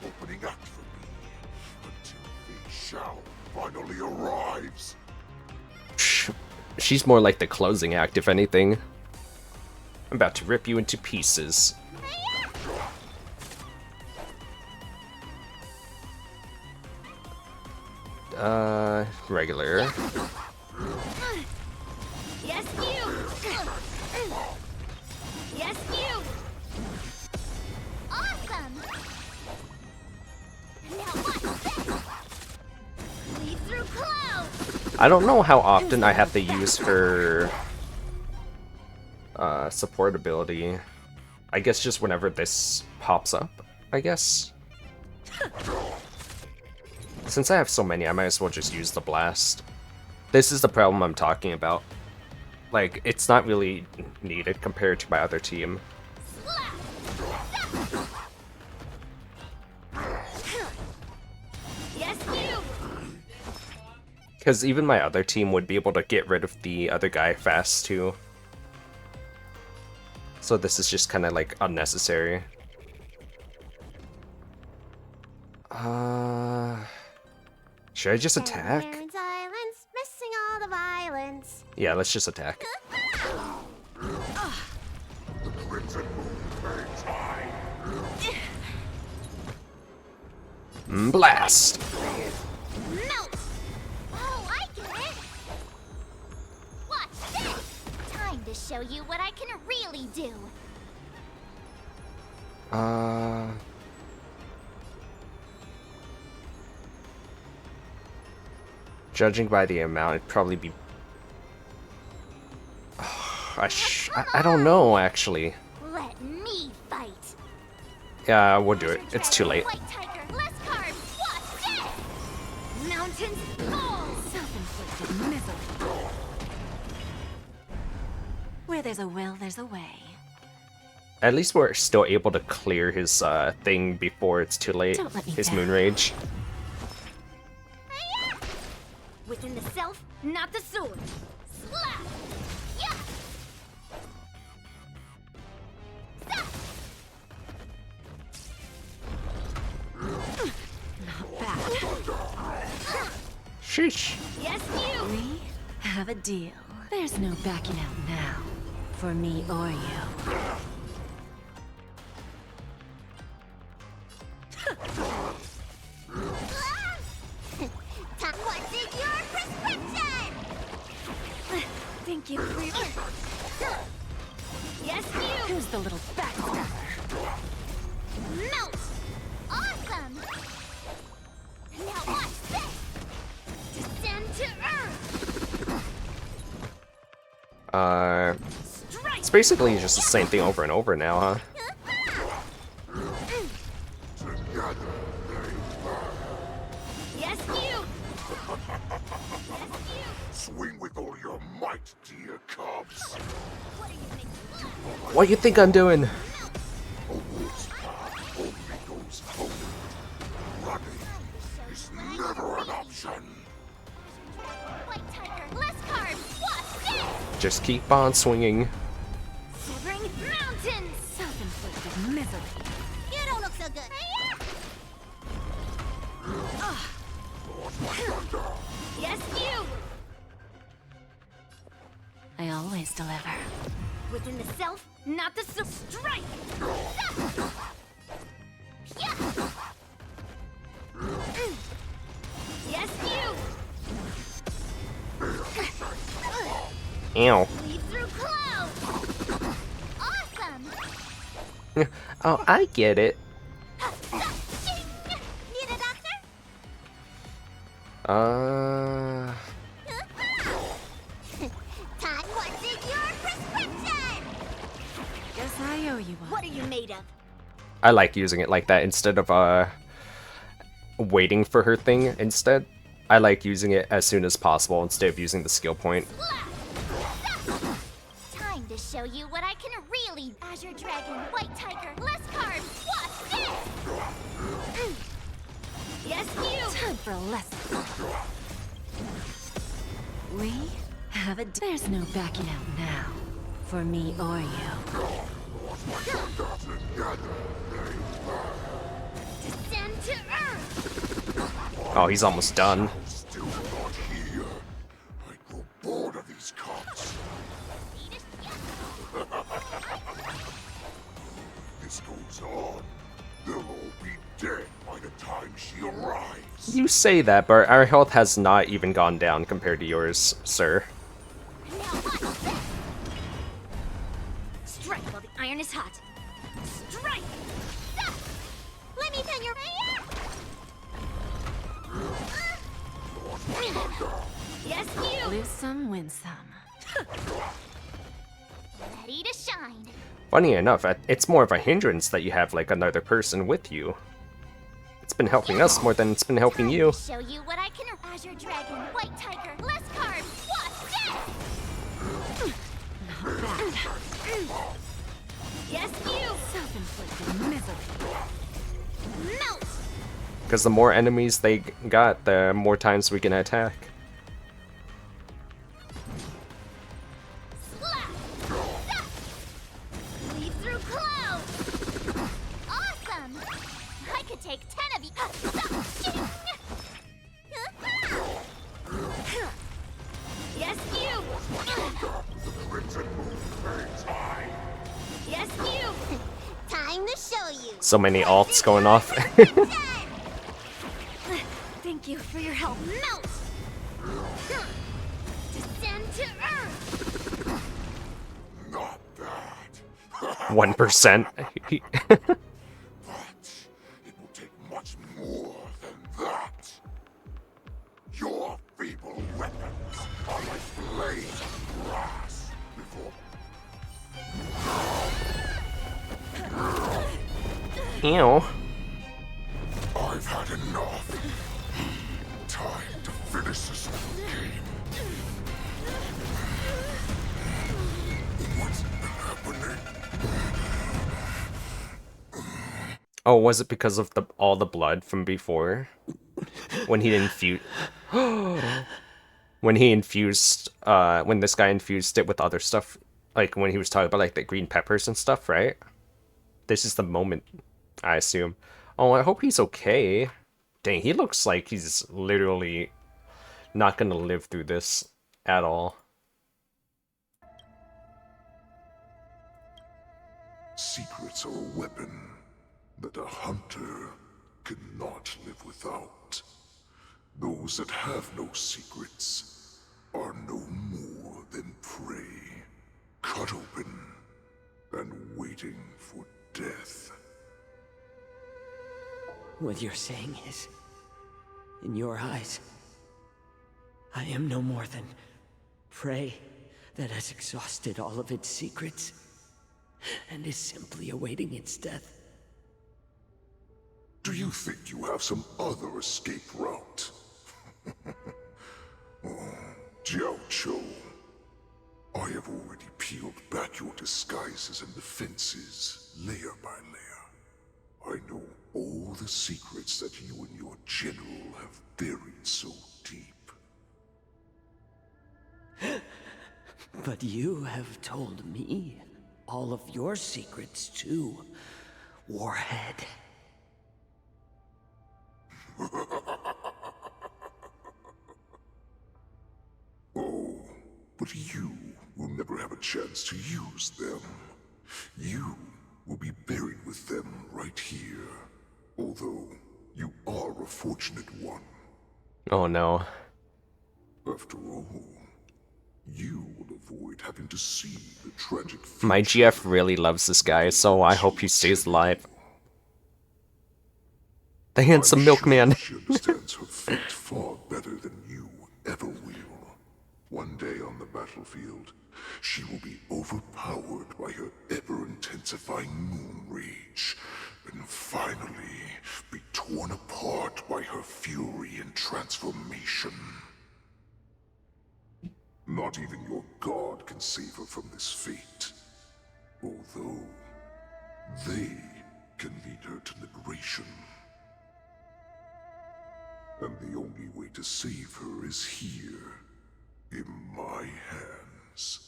Opening act for me until the Xiao finally arrives. She's more like the closing act, if anything. I'm about to rip you into pieces. Regular. Yes, you. Yes, you. Awesome. Now watch this. Lead through clouds. I don't know how often I have to use her support ability. I guess just whenever this pops up, I guess. Since I have so many, I might as well just use the blast. This is the problem I'm talking about. Like, it's not really needed compared to my other team. Yes, you. Because even my other team would be able to get rid of the other guy fast, too. So this is just kind of, like, unnecessary. Should I just attack? Islands, missing all the violence. Yeah, let's just attack. The crimson moon burns high. Blast! Melt! Oh, I get it! Watch this! Time to show you what I can really do. Judging by the amount, it'd probably be... I don't know, actually. Let me fight. Yeah, we'll do it. It's too late. White Tiger, less cards. Watch this! Mountains fall. Self-inflicted misery. Where there's a will, there's a way. At least we're still able to clear his thing before it's too late. Don't let me His down. moon rage. Within the self, not the sword. Slap! Yeah! Not bad. Sheesh. Yes, you! We have a deal. There's no backing out now, for me or you. What's in your prescription? Thank you for your... Yes, you! Who's the little backstabber? Melt! Awesome! Now watch this! Descend to Earth! It's basically just the same thing over and over now, huh? Yes, you! Swing with all your might, dear cubs. What do you think I'm doing? A wolf's path only goes forward. Running is never an option. White Tiger, less cards! Watch this! Just keep on swinging. Severing mountains! Self-inflicted misery. You don't look so good. Yes, you! I always deliver. Within the self, not the strike! Yes, you! Ew. Leave through clouds! Awesome! Oh, I get it. Need a doctor? Time, what's in your prescription? Guess I owe you one. What are you made of? I like using it like that instead of waiting for her thing instead. I like using it as soon as possible instead of using the skill point. Time to show you what I can really. Azure Dragon, White Tiger, less cards. What's this? Yes, you. Time for a lesson. We have a. There's no backing out now, for me or you. Descend to Earth. Oh, he's almost done. Still not here. I grow bored of these cops. This goes on. They'll all be dead by the time she arrives. You say that, but our health has not even gone down compared to yours, sir. Strike while the iron is hot. Strike! Stop! Let me turn your Yes, you! Lose some, win some. Ready to shine. Funny enough, it's more of a hindrance that you have like another person with you. It's been helping us more than it's been helping you. Show you what I can. Azure Dragon, White Tiger, less cards. What's this? Not bad. Yes, you! Self-inflicted misery. Melt! Because the more enemies they got, the more times we can attack. Slap! Stop! Leave through clouds! Awesome! I could take 10 of you. Yes, you! Yes, you! Time to show you! So many alts going off. Thank you for your help. Melt! Descend to Earth! Not that. 1%. But it will take much more than that. Your feeble weapons are like blades of grass before. Ew. I've had enough. Time to finish this game. What's happening? Oh, was it because of all the blood from before? When he infused... when this guy infused it with other stuff, like when he was talking about like the green peppers and stuff, right? This is the moment, I assume. Oh, I hope he's okay. Dang, he looks like he's literally not gonna live through this at all. Secrets are a weapon that a hunter cannot live without. Those that have no secrets are no more than prey, cut open and waiting for death. What you're saying is, in your eyes, I am no more than prey that has exhausted all of its secrets and is simply awaiting its death. Do you think you have some other escape route? Xianzhou, I have already peeled back your disguises and defenses, layer by layer. I know all the secrets that you and your general have buried so deep. But you have told me all of your secrets too, Warhead. But you will never have a chance to use them. You will be buried with them right here. Although, you are a fortunate one. Oh no. After all, you will avoid having to see the tragic My GF really loves this guy, so I hope he stays alive. The handsome milkman. She understands her fate far better than you ever will. One day on the battlefield, she will be overpowered by her ever-intensifying moon rage, and finally be torn apart by her fury and transformation. Not even your god can save her from this fate, although they can lead her to liberation. And the only way to save her is here, in my hands.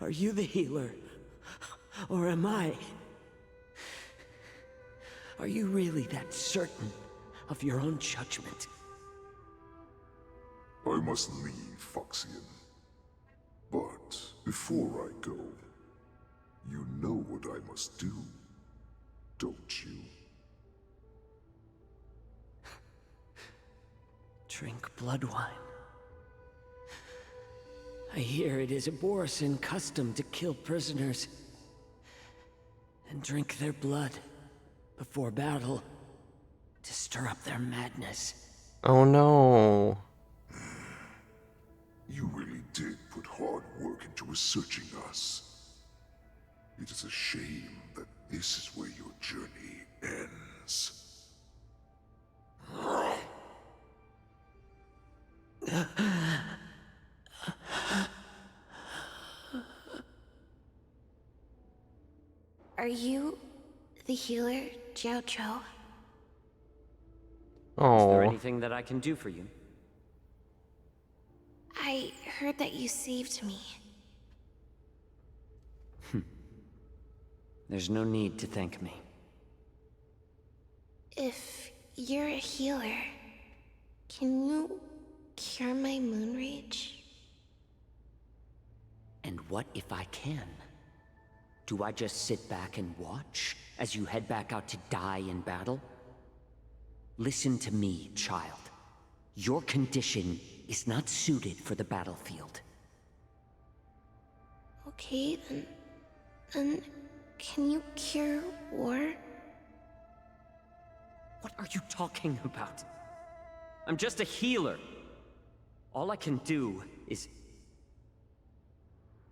Are you the healer? Or am I? Are you really that certain of your own judgment? I must leave, Foxian. But before I go, you know what I must do, don't you? Drink blood wine. I hear it is a Borisin custom to kill prisoners and drink their blood before battle to stir up their madness. Oh no. You really did put hard work into researching us. It is a shame that this is where your journey ends. Are you the healer, Xianzhou? Oh. Is there anything that I can do for you? I heard that you saved me. There's no need to thank me. If you're a healer, can you cure my moon rage? And what if I can? Do I just sit back and watch as you head back out to die in battle? Listen to me, child. Your condition is not suited for the battlefield. Okay, then can you cure war? What are you talking about? I'm just a healer. All I can do is...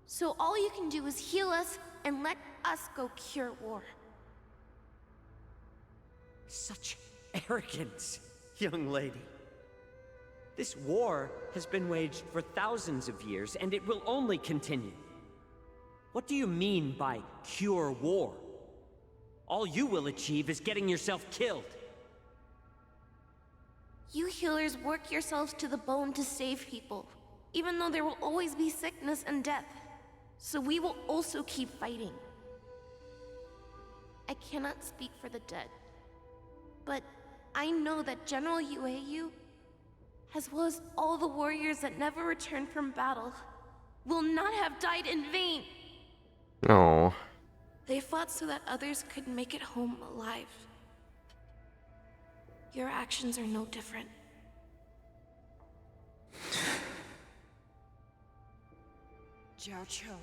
So all you can do is heal us and let us go cure war. Such arrogance, young lady. This war has been waged for thousands of years, and it will only continue. What do you mean by cure war? All you will achieve is getting yourself killed. You healers work yourselves to the bone to save people, even though there will always be sickness and death. So we will also keep fighting. I cannot speak for the dead, but I know that General Yueyu, as well as all the warriors that never returned from battle, will not have died in vain. Oh. They fought so that others could make it home alive. Your actions are no different. Xianzhou,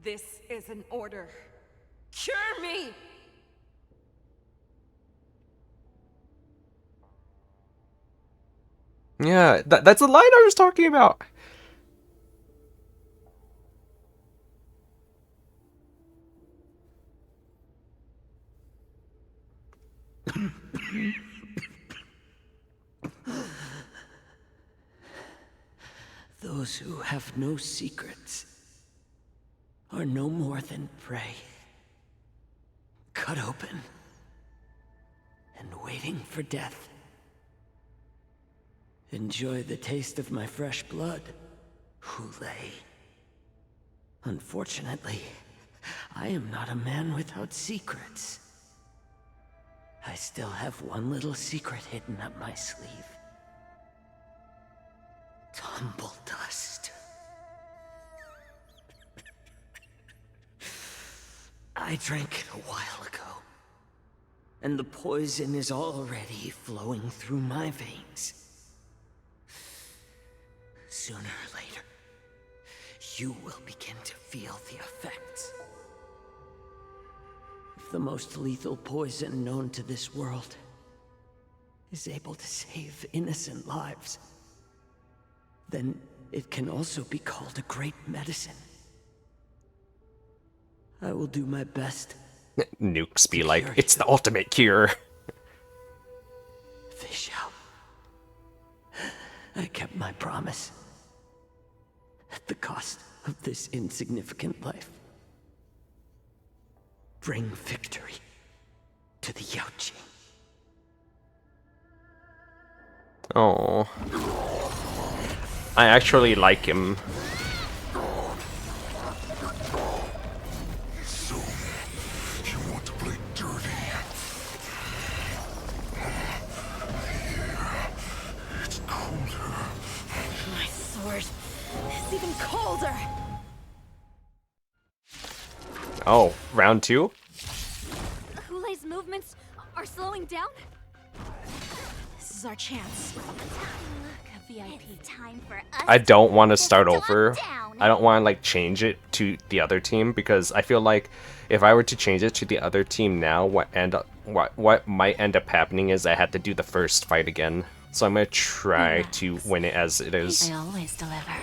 this is an order. Cure me! Yeah, that's the line I was talking about. Those who have no secrets are no more than prey. Cut open and waiting for death. Enjoy the taste of my fresh blood, Hulei. Unfortunately, I am not a man without secrets. I still have one little secret hidden up my sleeve. tumble dust. I drank it a while ago, and the poison is already flowing through my veins. Sooner or later, you will begin to feel the effects. If the most lethal poison known to this world is able to save innocent lives, then it can also be called a great medicine. I will do my best. Nukes be like, it's the ultimate cure. They shall. I kept my promise. At the cost of this insignificant life. Bring victory to the Yaoqing. Oh, I actually like him. So, you want to play dirty? Yeah, it's colder. My sword is even colder. Oh, round 2? Hulei's movements are slowing down? This is our chance. It's time for us. I don't want to start over. I don't want to like change it to the other team because I feel like if I were to change it to the other team now, what might end up happening is I had to do the first fight again. So I'm gonna try to win it as it is. I always deliver.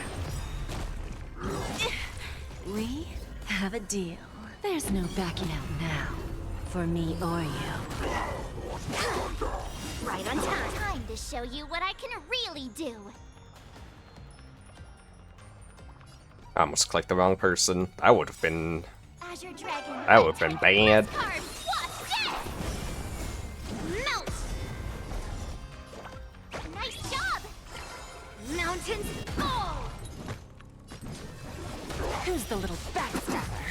We have a deal. There's no backing out now, for me or you. Right on time. Time to show you what I can really do. I almost clicked the wrong person. I would have been. Azure Dragon. That would have been bad. Melt. Nice job. Mountains fall. Who's the little backstabber?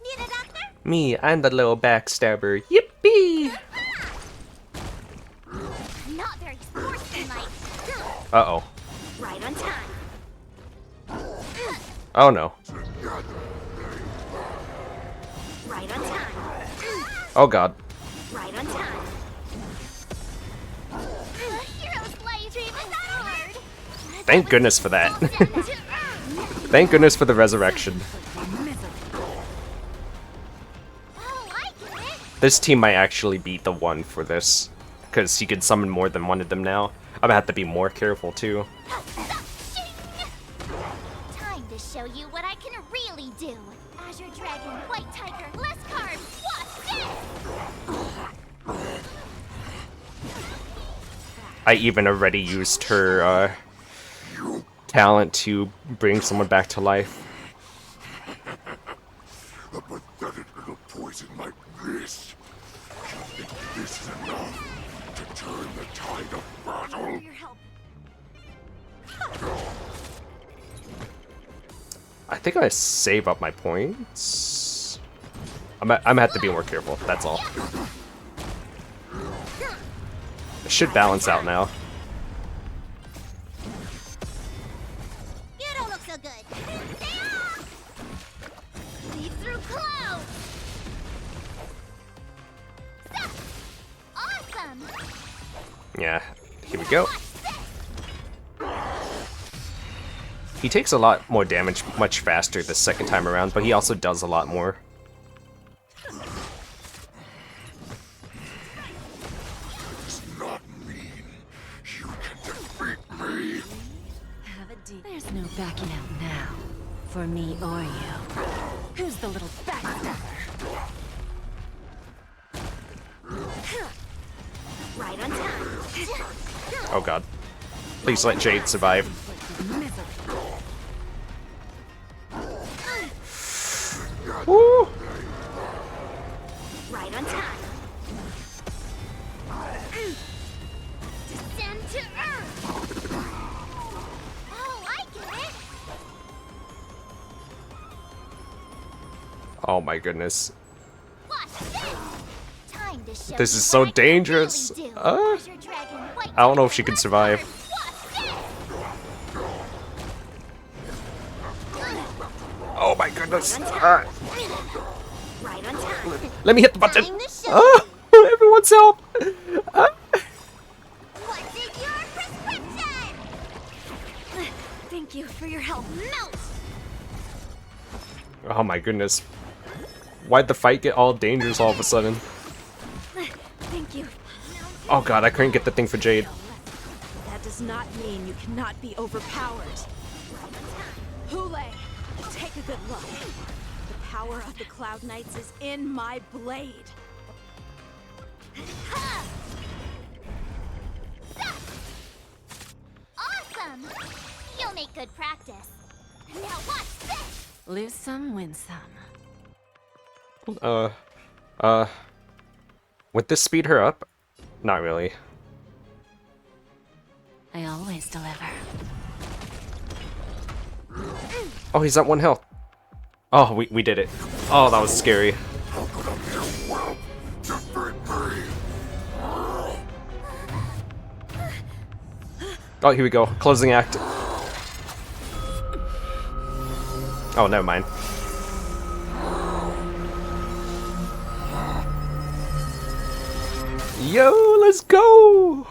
Need a doctor? Me, I'm the little backstabber. Yippee! Not very sportsmanlike. Uh-oh. Right on time. Oh no. Right on time. Oh god. Right on time. Hero's blade is hard. Thank goodness for that. Thank goodness for the resurrection. This team might actually beat the one for this, because he could summon more than one of them now. I'm gonna have to be more careful too. Time to show you what I can really do. Azure Dragon, White Tiger, less carbs. What's this? I even already used her talent to bring someone back to life. A pathetic little poison like this. You think this is enough to turn the tide of battle? I think I save up my points. I'm gonna have to be more careful, that's all. It should balance out now. You don't look so good. Stay off! Lead through clouds. Awesome! Yeah, here we go. He takes a lot more damage much faster the second time around, but he also does a lot more. There's no backing out now, for me or you. Who's the little backstabber? Right on time. Oh god. Please let Jade survive. Woo! Right on time. Descend to Earth. Oh, I get it. Oh my goodness. What's this? Time to show This you is what so I can dangerous. really do. I don't know if she can survive. What's this? this. Right on time. Let me hit the button. Time to show. Oh, everyone's help. What's in your prescription? Thank you for your help. Melt. Oh my goodness. Why'd the fight get all dangerous all of a sudden? Thank you. Oh god, I couldn't get the thing for Jade. That does not mean you cannot be overpowered. Hule, take a good look. The power of the Cloud Knights is in my blade. Awesome. You'll make good practice. Now watch this. Lose some, win some. Would this speed her up? Not really. I always deliver. Oh, he's at 1 health. Oh, we did it. Oh, that was scary. Oh, here we go. Closing act. Oh, never mind. Yo, let's go!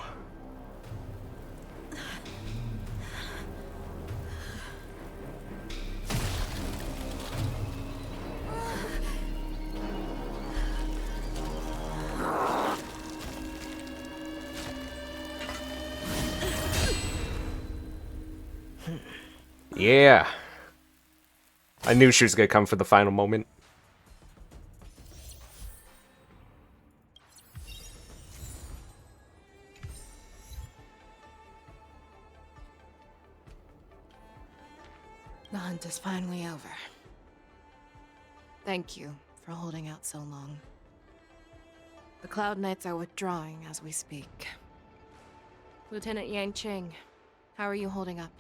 Yeah. I knew she was gonna come for the final moment. The hunt is finally over. Thank you for holding out so long. The Cloud Knights are withdrawing as we speak. Lieutenant Yanqing, how are you holding up?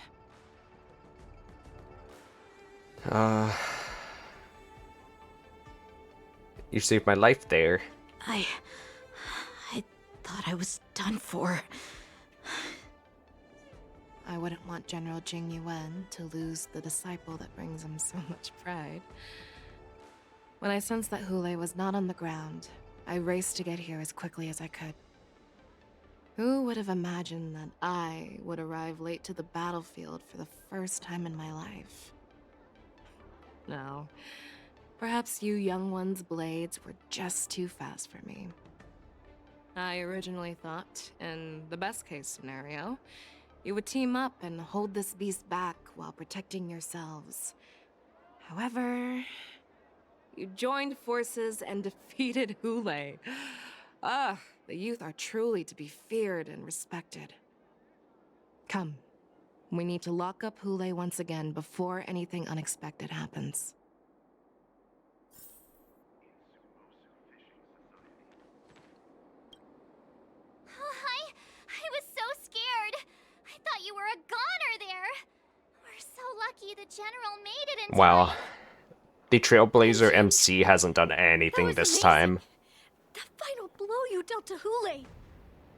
You saved my life there. I thought I was done for. I wouldn't want General Jing Yuan to lose the disciple that brings him so much pride. When I sensed that Hule was not on the ground, I raced to get here as quickly as I could. Who would have imagined that I would arrive late to the battlefield for the first time in my life? No. Perhaps you young ones' blades were just too fast for me. I originally thought, in the best-case scenario, you would team up and hold this beast back while protecting yourselves. However, you joined forces and defeated Hule. Ah, the youth are truly to be feared and respected. Come, we need to lock up Hule once again before anything unexpected happens. I was so scared. I thought you were a goner there. We're so lucky the general made it in Wow. time. The Trailblazer MC hasn't done anything this time. The final blow you dealt to Hule.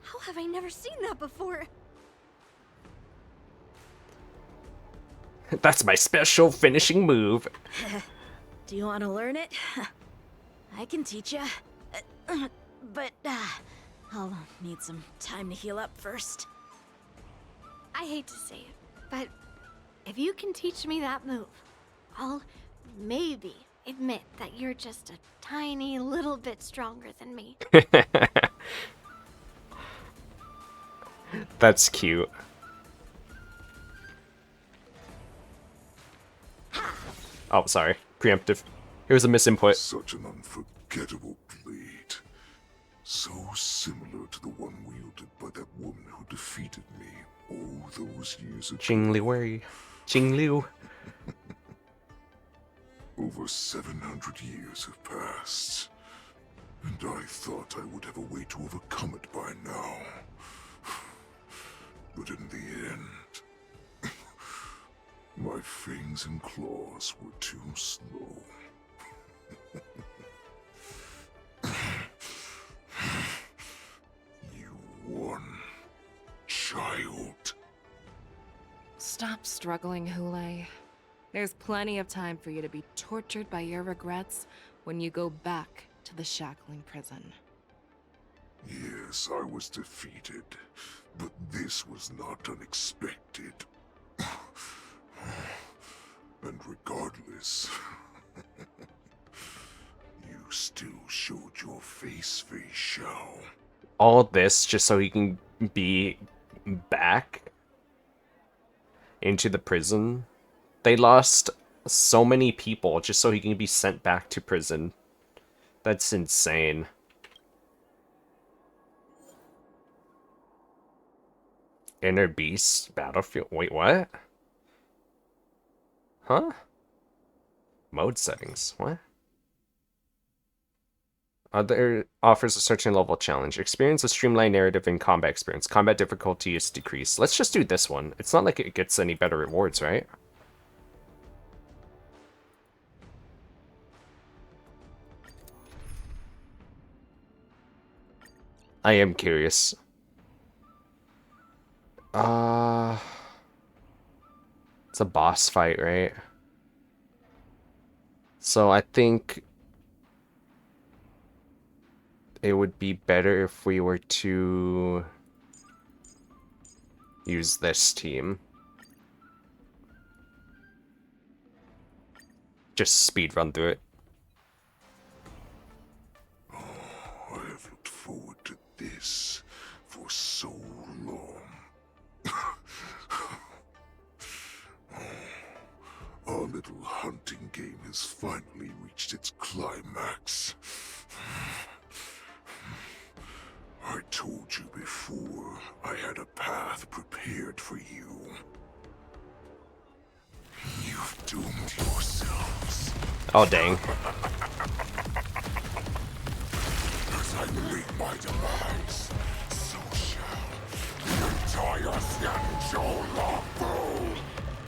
How have I never seen that before? That's my special finishing move. Do you want to learn it? I can teach you. But I'll need some time to heal up first. I hate to say it, but if you can teach me that move, I'll maybe admit that you're just a tiny little bit stronger than me. That's cute. Oh, sorry. Preemptive. Here's a misinput. Such an unforgettable blade. So similar to the one wielded by that woman who defeated me all those years ago. Jing Liu. Jing Liu. Over 700 years have passed, and I thought I would have a way to overcome it by now. But in the end, my fangs and claws were too slow. You won, child. Stop struggling, Hule. There's plenty of time for you to be tortured by your regrets when you go back to the shackling prison. Yes, I was defeated, but this was not unexpected. And regardless, you still showed your face, Fei Xiao. All this just so he can be back into the prison. They lost so many people just so he can be sent back to prison. That's insane. Inner Beast Battlefield. Wait, what? Huh? Mode settings. What? Other offers a certain level challenge. Experience a streamlined narrative and combat experience. Combat difficulty is decreased. Let's just do this one. It's not like it gets any better rewards, right? I am curious. It's a boss fight, right? So I think it would be better if we were to use this team. Just speed run through it. I have looked forward to this for so long. Our little hunting game has finally reached its climax. I told you before, I had a path prepared for you. You've doomed yourselves. Oh, dang. As I meet my demise, so shall the entire Xianzhou Luofu.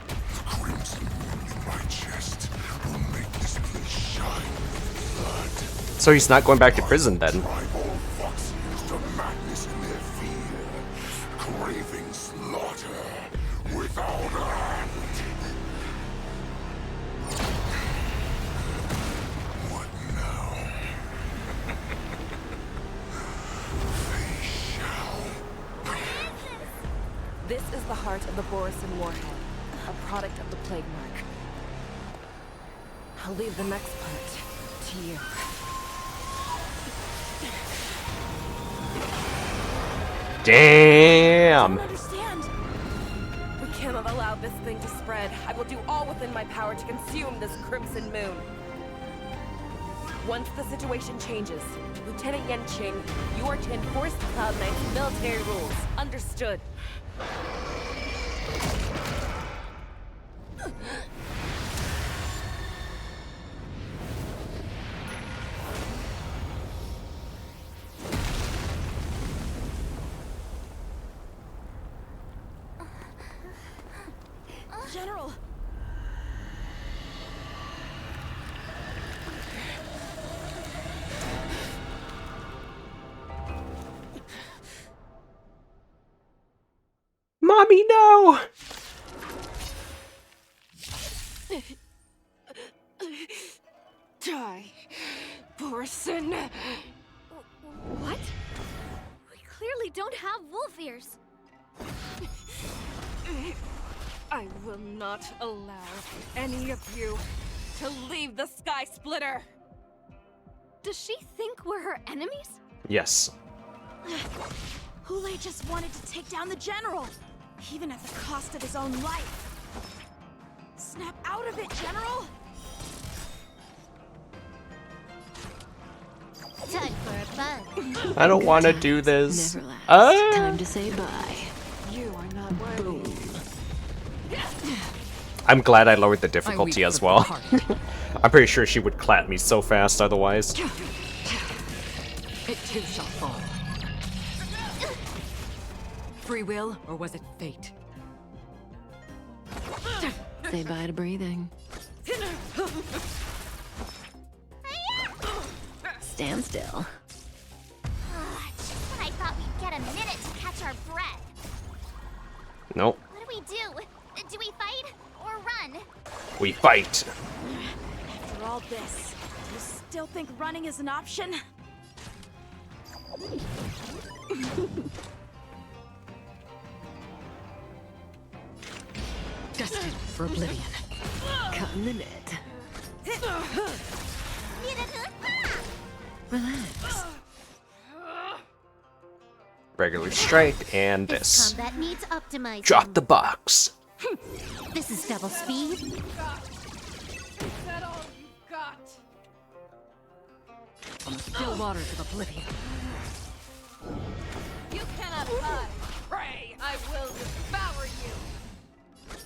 The crimson wound in my chest will make this place shine with blood. So he's not going back to prison then. Drive all foxes to madness in their fear, craving slaughter without end. What now? Fei Xiao. This is the heart of the Borisin warhead, a product of the plague mark. I'll leave the next part to you. Damn! I don't understand. We cannot allow this thing to spread. I will do all within my power to consume this crimson moon. Once the situation changes, Lieutenant Yanqing, you are to enforce Cloud9's military rules. Understood. General! Mommy, no! Die, Borisin. What? We clearly don't have wolf ears. I will not allow any of you to leave the Sky Splitter. Does she think we're her enemies? Yes. Hulei just wanted to take down the general, even at the cost of his own life. Snap out of it, General! Time for a fun. I don't want to do this. Never last. Time to say bye. You are not worthy. I'm glad I lowered the difficulty as well. I'm pretty sure she would clap me so fast otherwise. It too shall fall. Free will, or was it fate? Say bye to breathing. Stand still. Just when I thought we'd get a minute to catch our breath. Nope. What do? Do we fight or run? on! We fight! After all this, do you still think running is an option? Destined for oblivion. Cut in the net. Relax. Regular strike and this. Combat needs optimizing. Drop the box. This is double speed. Is that all you've got? On the still waters of oblivion. You cannot hide. Pray, I will devour you.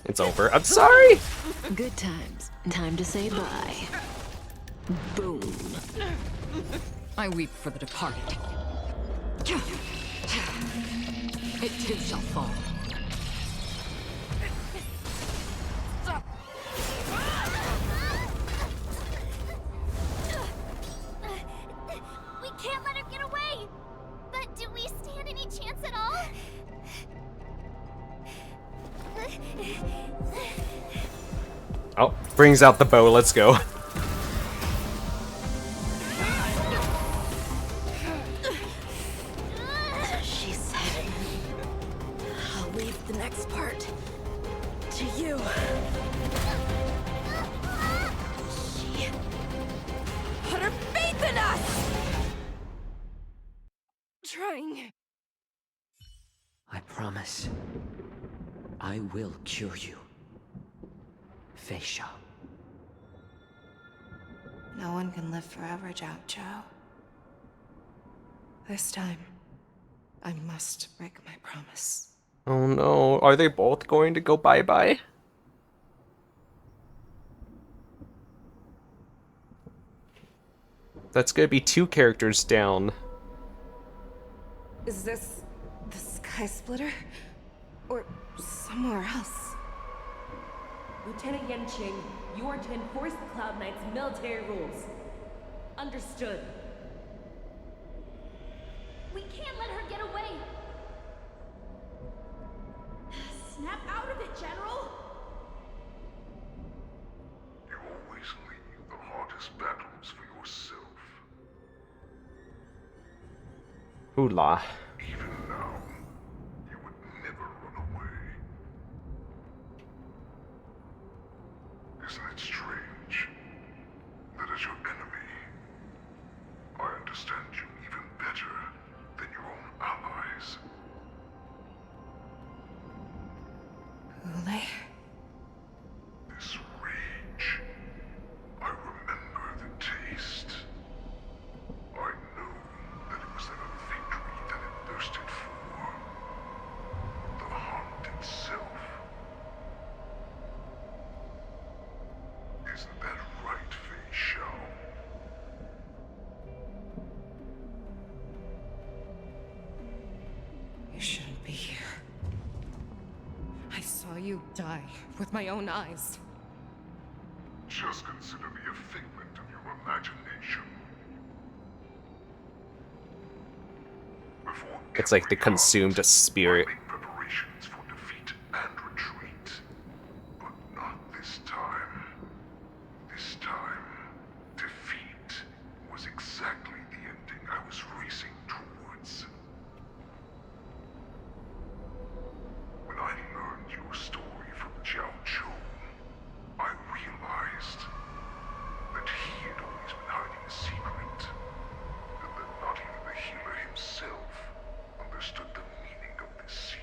It's over. I'm sorry! Good times. Time to say bye. Boom. I weep for the departed. It too shall fall. We can't let her get away! But do we stand any chance at all? Oh, brings out the bow. Let's go. She said, I'll leave the next part to you. She put her faith in us! Trying. I promise. I will cure you. Fei Xiao. No one can live forever, Xianzhou. This time, I must break my promise. Oh no, are they both going to go bye-bye? That's gonna be 2 characters down. Is this the Sky Splitter? Or somewhere else? Lieutenant Yanqing, you are to enforce the Cloud Knight's military rules. Understood. We can't let her get away! Snap out of it, General! You always leave the hardest battles for yourself. Hula. Even now, you would never run away. Isn't it strange that as your enemy, I understand you even better than your own allies? Ule? This rage, I remember the taste. I know that it was never victory that it thirsted for. The hunt itself. Isn't that right, Fei Xiao? You shouldn't be here. I saw you die with my own eyes. Just consider me a figment of your imagination. Before It's like they consumed a spirit. preparations for defeat and retreat. But not this time. This time, defeat was exactly the ending I was racing towards. When I learned your story from Xianzhou, I realized that he had always been hiding a secret, and that not even the healer himself understood the meaning of this secret.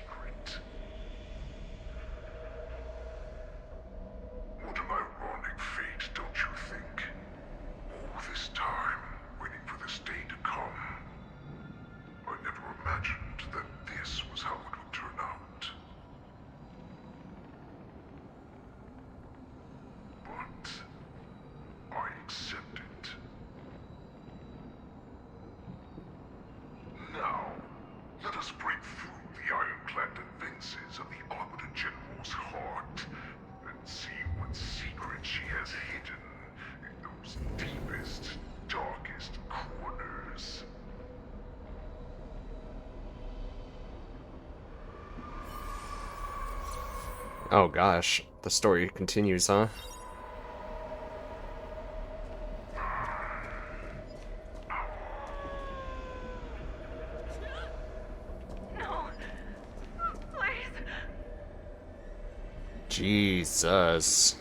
Oh gosh, the story continues, huh? No. Please. Jesus.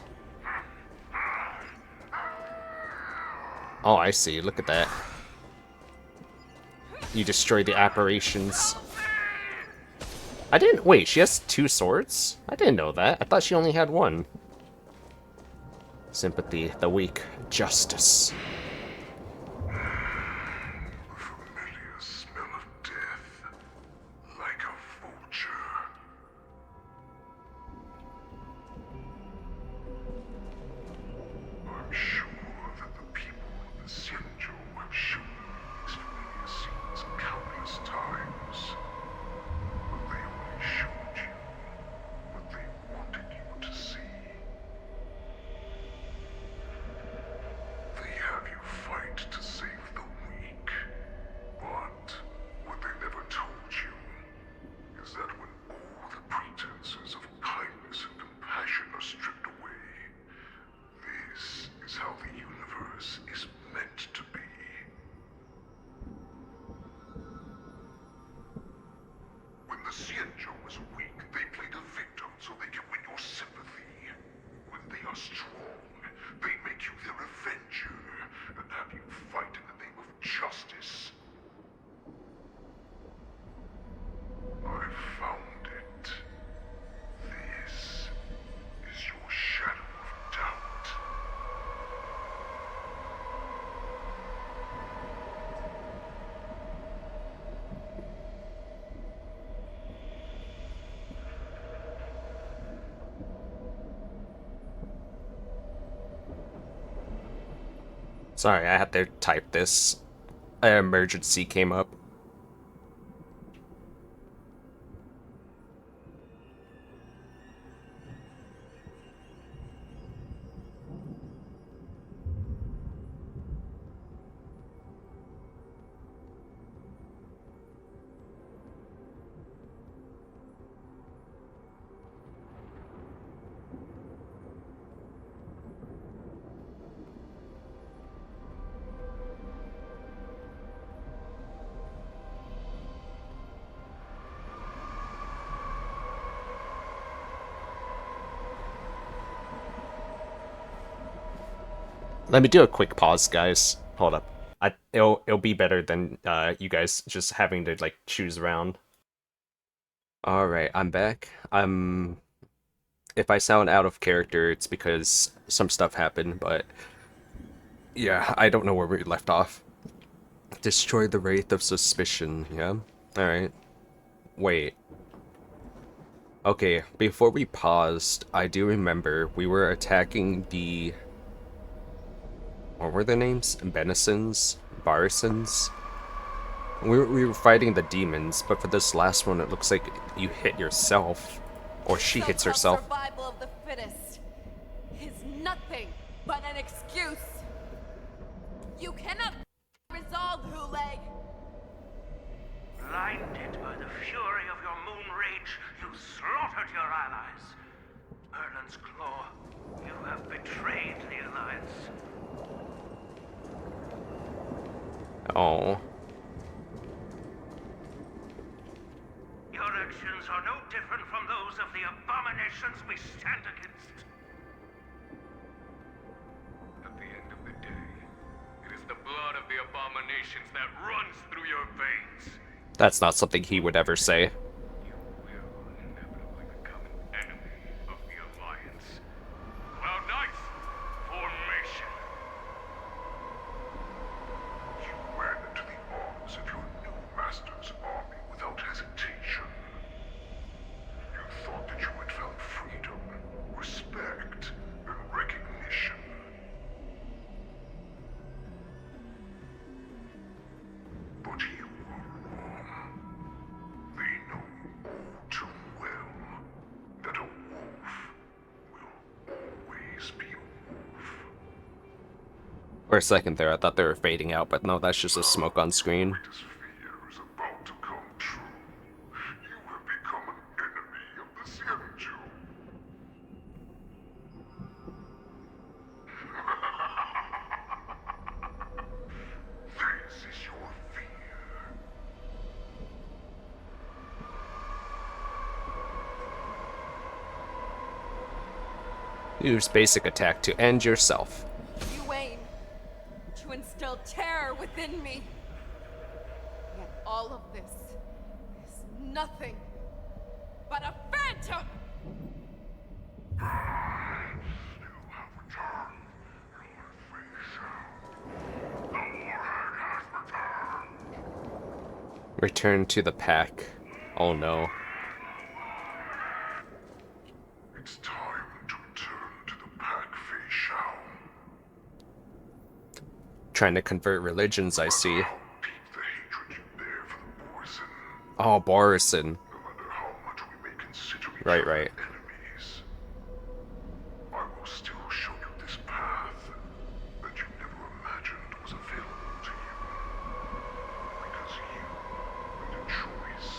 Oh, I see. Look at that. You destroyed the apparitions. I didn't... Wait, she has 2 swords? I didn't know that. I thought she only had 1. Sympathy, the weak, justice. I'm sure that the people of the Xianzhou have shown these familiar scenes countless times. But they only showed you what they wanted you to see. They have you fight to save the weak. But what they never told you is that when all the pretenses of kindness and compassion are stripped away, this is how the universe is meant to be. When the Xianzhou was weak, they played a victim so they can win your sympathy. When they are strong, they make you their avenger and have you fight in the name of justice. I found it. This is your shadow of doubt. Sorry, I had to type this. An emergency came up. Let me do a quick pause, guys. Hold up. It'll be better than you guys just having to like choose around. All right, I'm back. If I sound out of character, it's because some stuff happened, but yeah, I don't know where we left off. Destroy the Wraith of Suspicion, yeah? Alright. Wait. Okay, before we paused, I do remember we were attacking the... What were their names? Benisons? Barisons? We were fighting the demons, but for this last one, it looks like you hit yourself. Or she hits herself. Survival of the fittest is nothing but an excuse. You cannot resolve Hule. Blinded by the fury of your moon rage, you slaughtered your allies. Erland's Claw, you have betrayed the Alliance. Oh. Your actions are no different from those of the abominations we stand against. At the end of the day, it is the blood of the abominations that runs through your veins. That's not something he would ever say. You will inevitably become an enemy of the Alliance. Cloud Knights, formation. You ran into the arms of your new master's army without hesitation. You thought that you had found freedom, respect, and recognition. But you were wrong. They know all too well that a wolf will always be a wolf. For a second there, I thought they were fading out, but no, that's just a smoke on screen. Fear is about to come true. You have become an enemy of the Xianzhou. Use basic attack to end yourself. You aim to instill terror within me. Yet all of this is nothing but a phantom! Return to the pack. Oh no. It's time to return to the pack, Xianzhou. Trying to convert religions, I see. Oh, Borison. Right, right. I will still show you this path that you never imagined was available to you. Because you made a choice.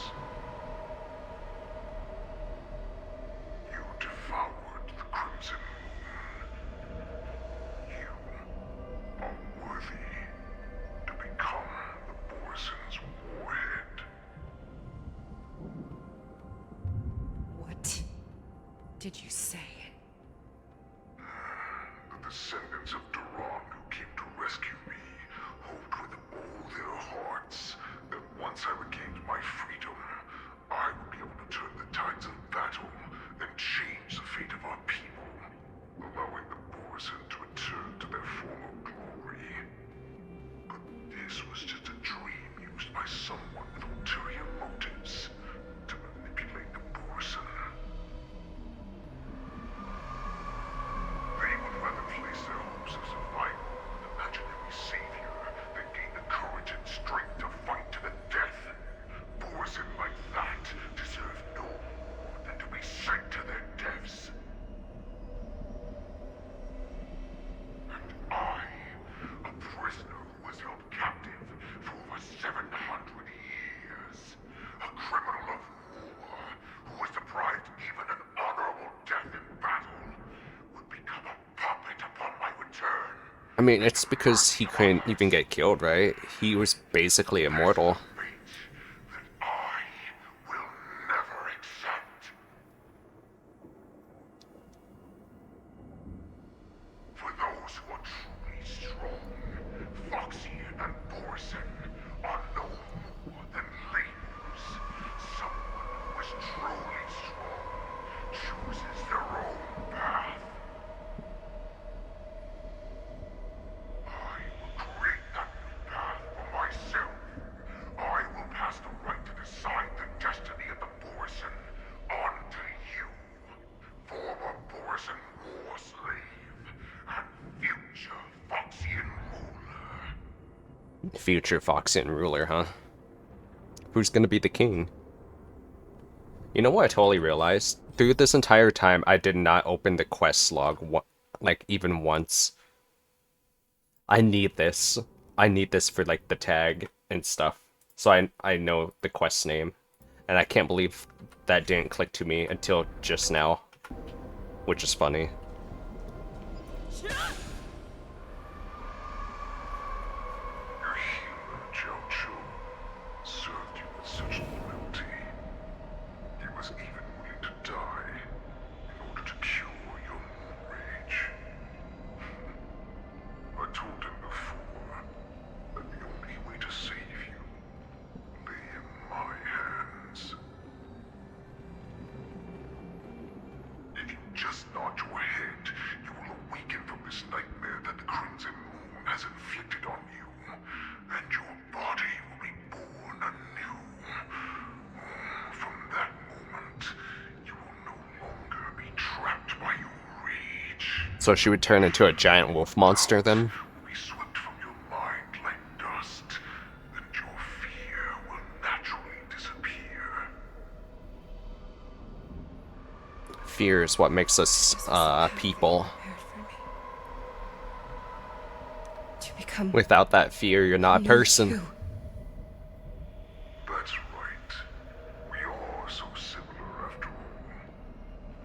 You devoured the Crimson Moon. You are worthy to become the Borison's warhead. What did you say? The descendants of Duran who came to rescue me hoped with all their hearts that once I regained my freedom, I would be able to turn the tides of battle and change the fate of our people, allowing the Borison to return to their former glory. But this was just a dream used by someone with ulterior motives to manipulate the Borison. They would rather place their hopes of survival in an imaginary savior than gain the courage and strength to fight to the death. Borison like that deserve no more than to be sent to their deaths. And I, a prisoner who was held captive for over 700 years, a criminal of war who was deprived even an honorable death in battle, would become a puppet upon my return. I mean, it's because he couldn't even get killed, right? He was basically immortal. Never accept. For those who are truly strong, Foxy and Borison are no more than labels. Someone who is truly strong chooses their own path. I will create that new path for myself. I will pass the right to decide the destiny of the Borison on to you, former Borison war slave and future Foxian ruler. Future Foxian ruler, huh? Who's gonna be the king? You know what I totally realized? Through this entire time, I did not open the quest log, like, even once. I need this. I need this for, like, the tag and stuff. So I know the quest name. And I can't believe that didn't click to me until just now. Which is funny. Your healer, Xianzhou, served you with such loyalty. He was even willing to die in order to cure your moon rage. I told him before that the only way to save you lay in my hands. If you just nod your head, you will awaken from this nightmare that the Crimson Moon has inflicted on you, and your body will be born anew. From that moment, you will no longer be trapped by your rage. So she would turn into a giant wolf monster then? Will be swept from your mind like dust, and your fear will naturally disappear. Fear is what makes us, people. Without that fear, you're not a person. That's right. We are so similar after all.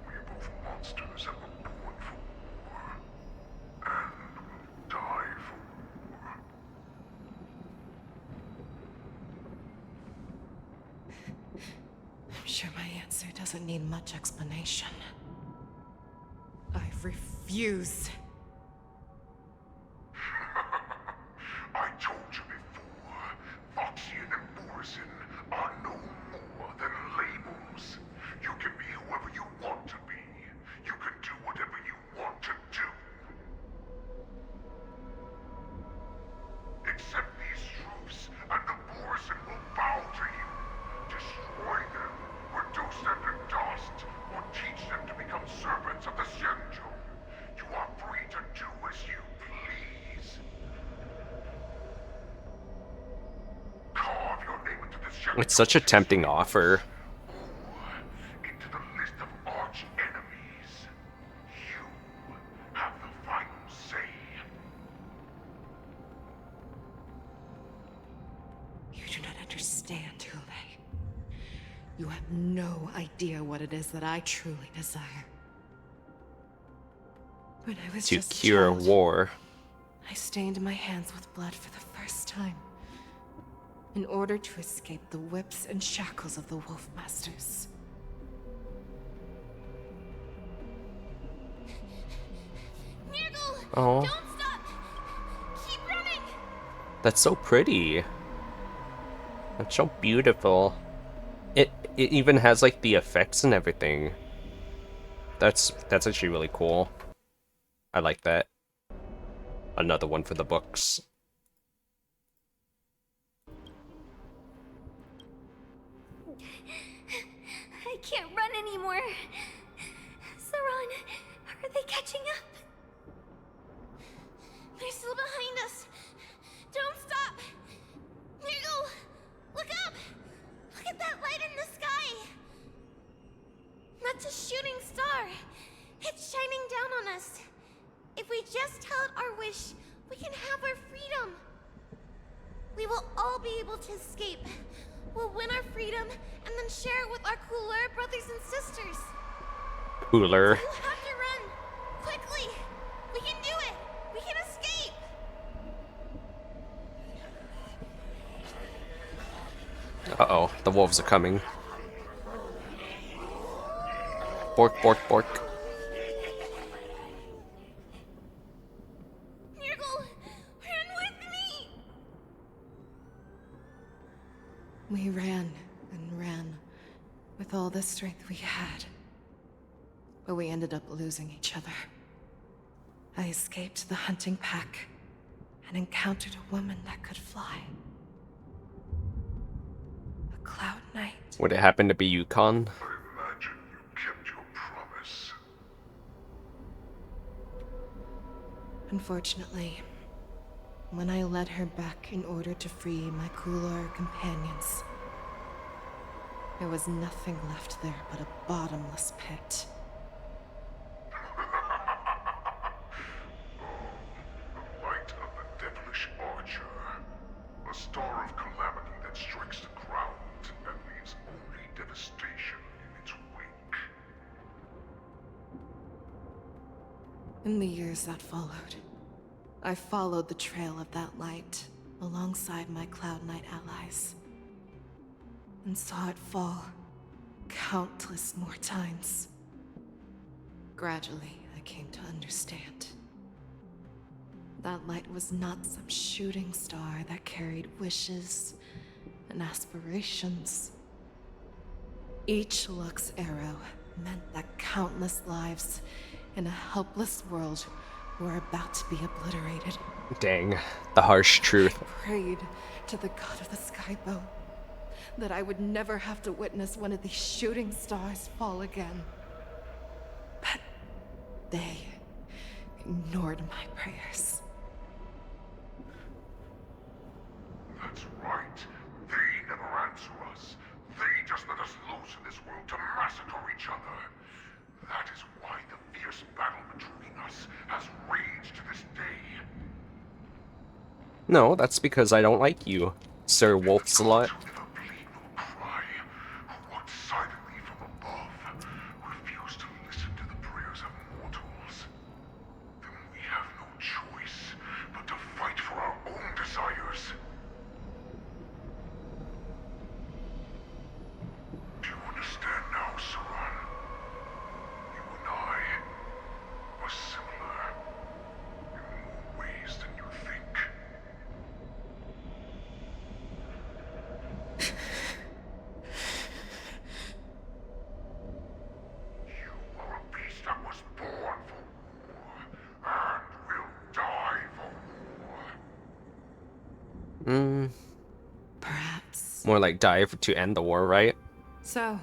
We are both monsters that were born for war, and will die for war. I'm sure my answer doesn't need much explanation. I refuse. I told you before, Foxian and Borisin are no more than labels. You can be whoever you want to be. You can do whatever you want to do. Except these troops and the Borisin will bow to you. Destroy them, reduce them to dust, or teach them to become servants of the Xianzhou. You are free to do as you please. Carve your name into the Xianzhou. It's such a tempting offer. Into the list of arch enemies. You have the final say. You do not understand, Hule. You have no idea what it is that I truly desire. When I was To just a cure child, war. I stained my hands with blood for the first time, in order to escape the whips and shackles of the Wolf Masters. Oh, Don't stop! Keep running! that's so pretty. That's so beautiful. It even has like the effects and everything. That's actually really cool. I like that. Another one for the books. I can't run anymore. Saran, are they catching up? They're still behind us. Don't stop! Mirgo! Look up! Look at that light in the sky! That's a shooting star. It's shining down on us. If we just tell it our wish, we can have our freedom. We will all be able to escape. We'll win our freedom and then share it with our cooler brothers and sisters. Cooler. You have to run. Quickly. We can do it. We can escape. Uh-oh, the wolves are coming. Bork, bork, bork. Nurgle, run with me. We ran and ran with all the strength we had. But we ended up losing each other. I escaped the hunting pack and encountered a woman that could fly. A Cloud Knight. Would it happen to be Yukon? Imagine you kept your promise. Unfortunately, when I led her back in order to free my cooler companions, there was nothing left there but a bottomless pit. The light of the devilish archer. A star of calamity that strikes the ground and leaves only devastation in its wake. In the years that followed, I followed the trail of that light alongside my Cloud Knight allies, and saw it fall countless more times. Gradually, I came to understand. That light was not some shooting star that carried wishes and aspirations. Each Lux arrow meant that countless lives in a helpless world were about to be obliterated. Dang, the harsh truth. I prayed to the god of the skybow that I would never have to witness one of these shooting stars fall again. But they ignored my prayers. That's right. They never answer us. They just let us loose in this world to massacre each other. That is why the fierce battle between us has raged to this day. No, that's because I don't like you, Sir Wolf Slut. What silently from above refuse to listen to the prayers of mortals. Then we have no choice but to fight for our own desires. Do you understand now, Saran? You and I are Perhaps. More like die to end the war, right? So,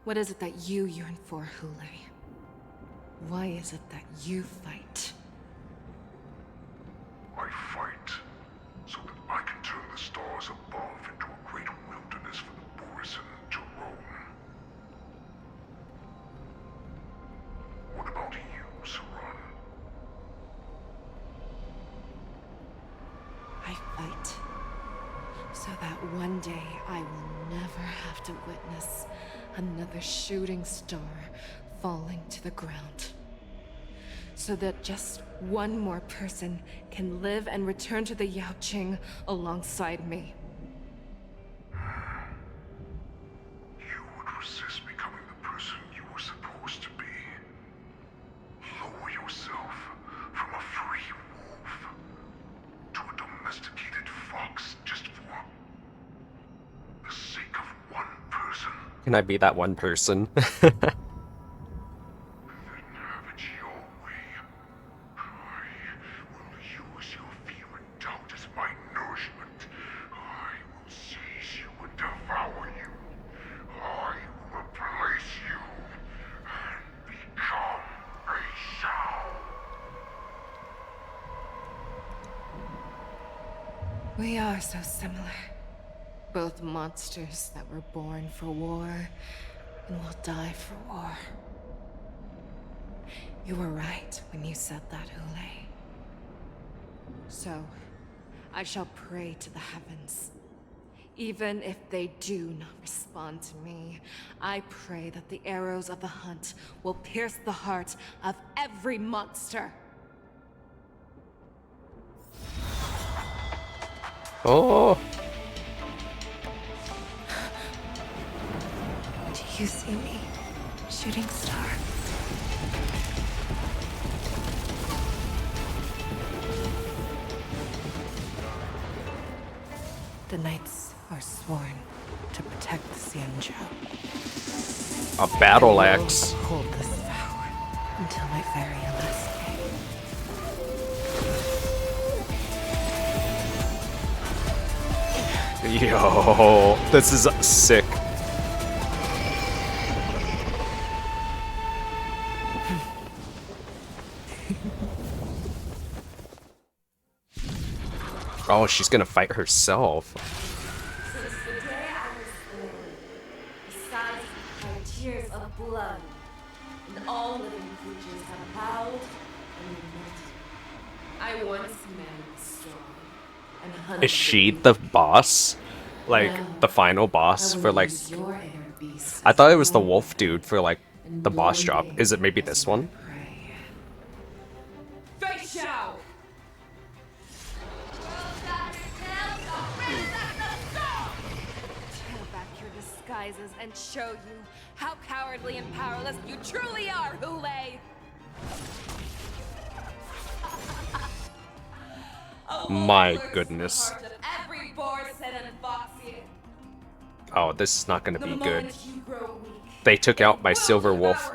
what is it that you yearn for, Hule? Why is it that you fight? I fight so that I can turn the stars above into a great wilderness for the Borisin to roam. What about you, Saran? I fight so that one day I will never have to witness another shooting star falling to the ground. So that just one more person can live and return to the Yaoqing alongside me. You would resist becoming the person you were supposed to be. Lower yourself from a free wolf to a domesticated fox just for the sake of one person. Can I be that one person? We are so similar. Both monsters that were born for war and will die for war. You were right when you said that, Hule. So, I shall pray to the heavens. Even if they do not respond to me, I pray that the arrows of the hunt will pierce the heart of every monster. Oh! Do you see me, shooting star? The knights are sworn to protect the Xianzhou. A battle axe. Hold this vow until my very last day. Yo, this is sick. Oh, she's gonna fight herself. Since the day I was born, the skies have tears of blood, and all living creatures have bowed and lamented. I once man strong and hunted. Is she the boss? Like, the final boss for, like... I thought it was the wolf dude for, like, the boss drop. Is it maybe this one? Face out! Tear back your disguises and show you how cowardly and powerless you truly are, Hule! My goodness. Every Borisin and Foxy. Oh, this is not gonna be good. They took out my silver wolf.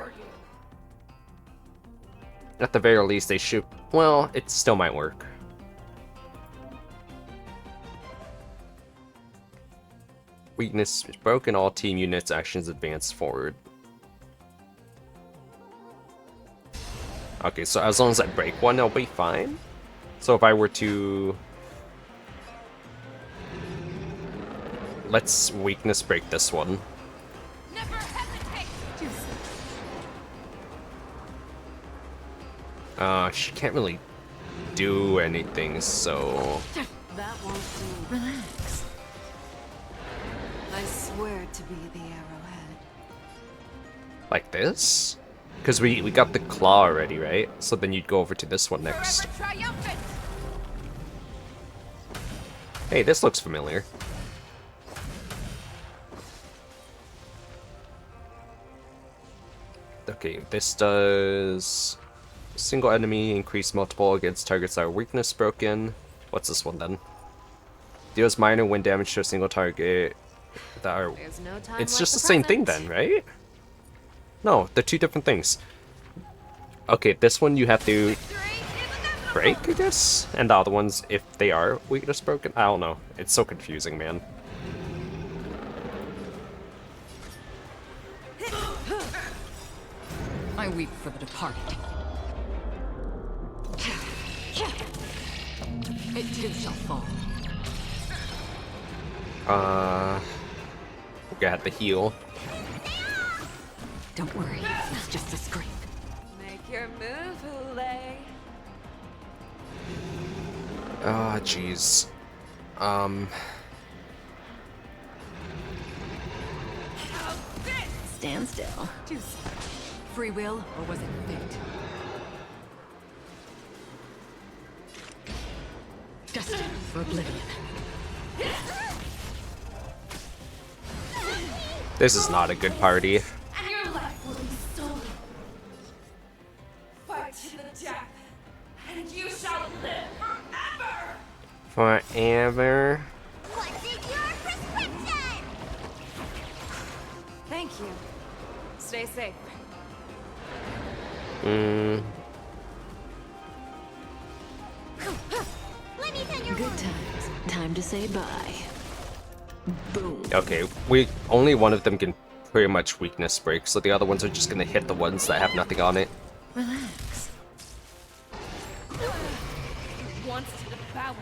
At the very least, they should... Well, it still might work. Weakness is broken. All team units' actions advance forward. Okay, so as long as I break one, I'll be fine. So if I were to... Let's weakness break this one. She can't really do anything, so... That won't do. Relax. I swear to be the arrowhead. Like this? Because we got the claw already, right? So then you'd go over to this one next. Hey, this looks familiar. Okay, this does... Single enemy, increase multiple against targets that are weakness broken. What's this one then? Deals minor wind damage to a single target that are... It's just the same thing then, right? No, they're two different things. Okay, this one you have to... break, I guess? And the other ones, if they are weakness broken? I don't know. It's so confusing, man. I weep for the departed. It too shall fall. We got the heal. Don't worry, it's just a scrape. Make your move, Hule. Ah, jeez. Stand still. Juice. Free will, or was it fate? Destined for oblivion. This is not a good party. And your life will be stolen. Fight to the death, and you shall live forever! Forever. What's in your prescription? Thank you. Stay safe. Good times. Time to say bye. Boom. Okay, only one of them can pretty much weakness break, so the other ones are just gonna hit the ones that have nothing on it. Relax. It wants to devour.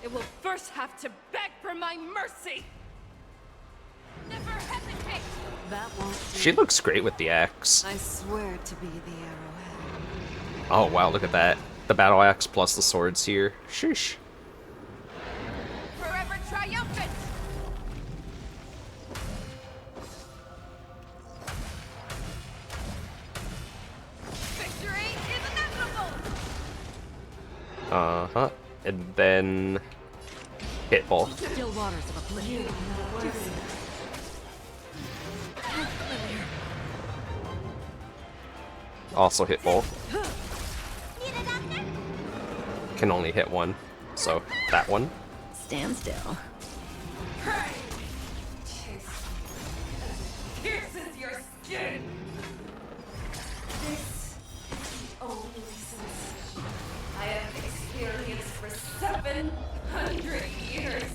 It will first have to beg for my mercy. Never hesitate. That won't do. She looks great with the axe. I swear to be the arrowhead. Oh wow, look at that. The battle axe plus the swords here. Sheesh. Forever triumphant. Victory is inevitable. Uh-huh. And then hitball. Still waters of oblivion. Also hitball. Can only hit one. So that one. Stand still. Pierces your skin! This is the only sensation I have experienced for 700 years.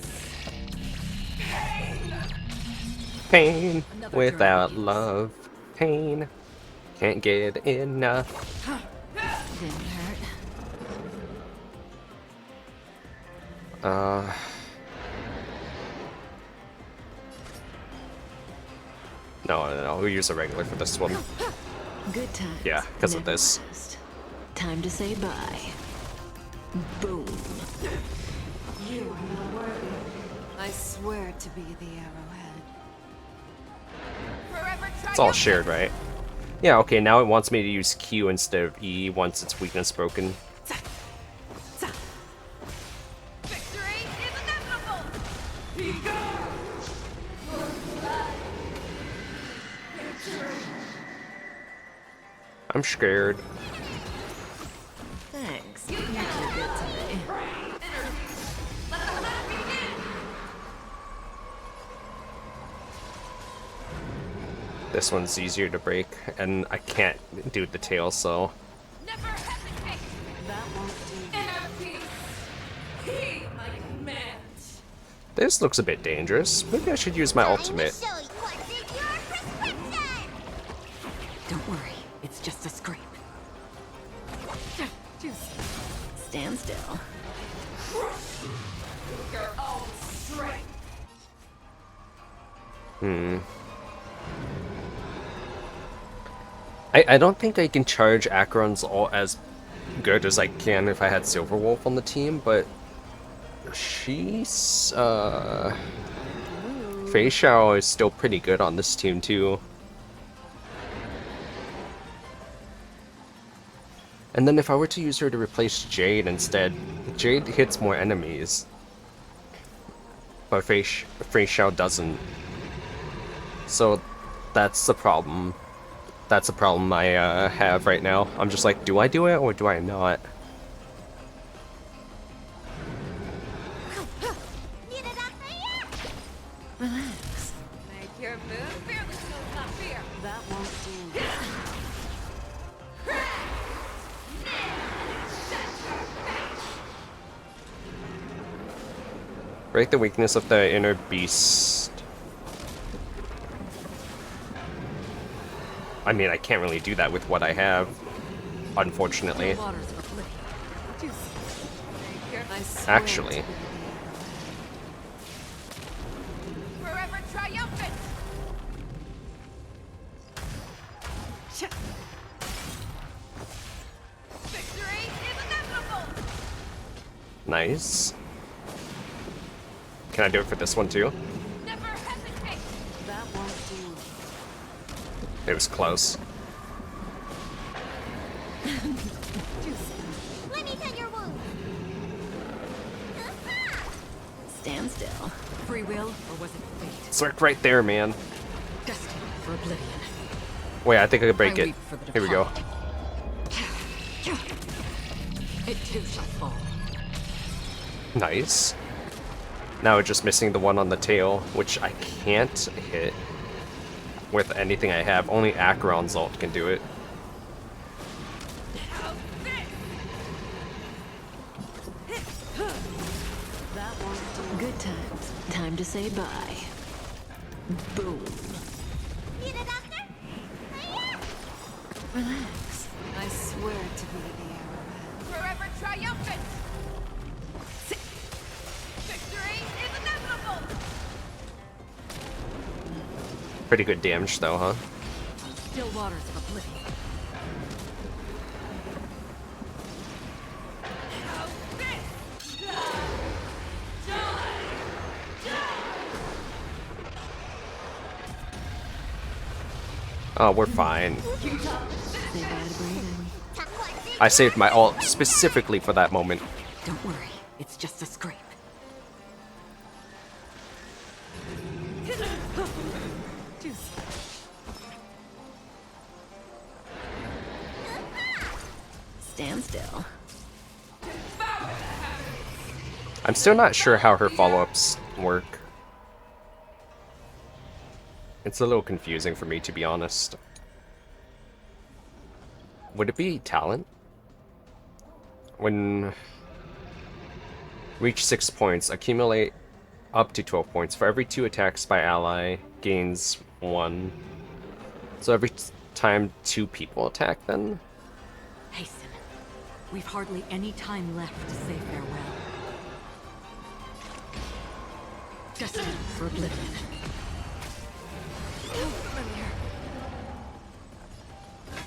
Pain! Pain without love. Pain. Can't get enough. Didn't hurt. No, we'll use a regular for this one. Good times. Yeah, because of never this. last. Time to say bye. Boom. You are not worthy. I swear to be the arrowhead. Forever It's all shared, right? Yeah, okay, now it wants me to use Q instead of E once its weakness broken. Victory is inevitable. I'm scared. Thanks. You're too good today. This one's easier to break, and I can't do the tail, so... Never hesitate. That won't do. Inner peace. Heed my command. This looks a bit dangerous. Maybe I should use my ultimate. Don't worry, it's just a scrape. Just stand still. Your own strength. I don't think I can charge Acheron's ult as good as I can if I had Silverwolf on the team, but she's Fei Xiao is still pretty good on this team too. And then if I were to use her to replace Jade instead, Jade hits more enemies, but Fei Xiao doesn't. So that's the problem. That's the problem I have right now. I'm just like, do I do it or do I not? Relax. Make your move. Fearless knows not fear. That won't do. Break the weakness of the inner beast. I mean, I can't really do that with what I have, unfortunately. Actually. Forever triumphant! Victory is inevitable! Nice. Can I do it for this one too? Never hesitate! That won't do. It was close. Let me tend your wound. Stand still. Free will, or was it fate? It's like right there, man. Destiny for oblivion. Wait, I think I can break I it. weep for the Here we go. It too shall fall. Nice. Now we're just missing the one on the tail, which I can't hit with anything I have. Only Acheron's ult can do it. Good times. Time to say bye. Boom. Need a doctor? Relax. I swear to be the arrowhead. Forever triumphant! Victory is inevitable! Pretty good damage though, huh? Still waters of oblivion. Oh, we're fine. I saved my ult specifically for that moment. Don't worry, it's just a scrape. Stand still. I'm still not sure how her follow-ups work. It's a little confusing for me, to be honest. Would it be talent? When reach 6 points, accumulate up to 12 points. For every 2 attacks by ally, gains 1. So every time 2 people attack, then? Hasten. We've hardly any time left to say farewell. Destiny for oblivion.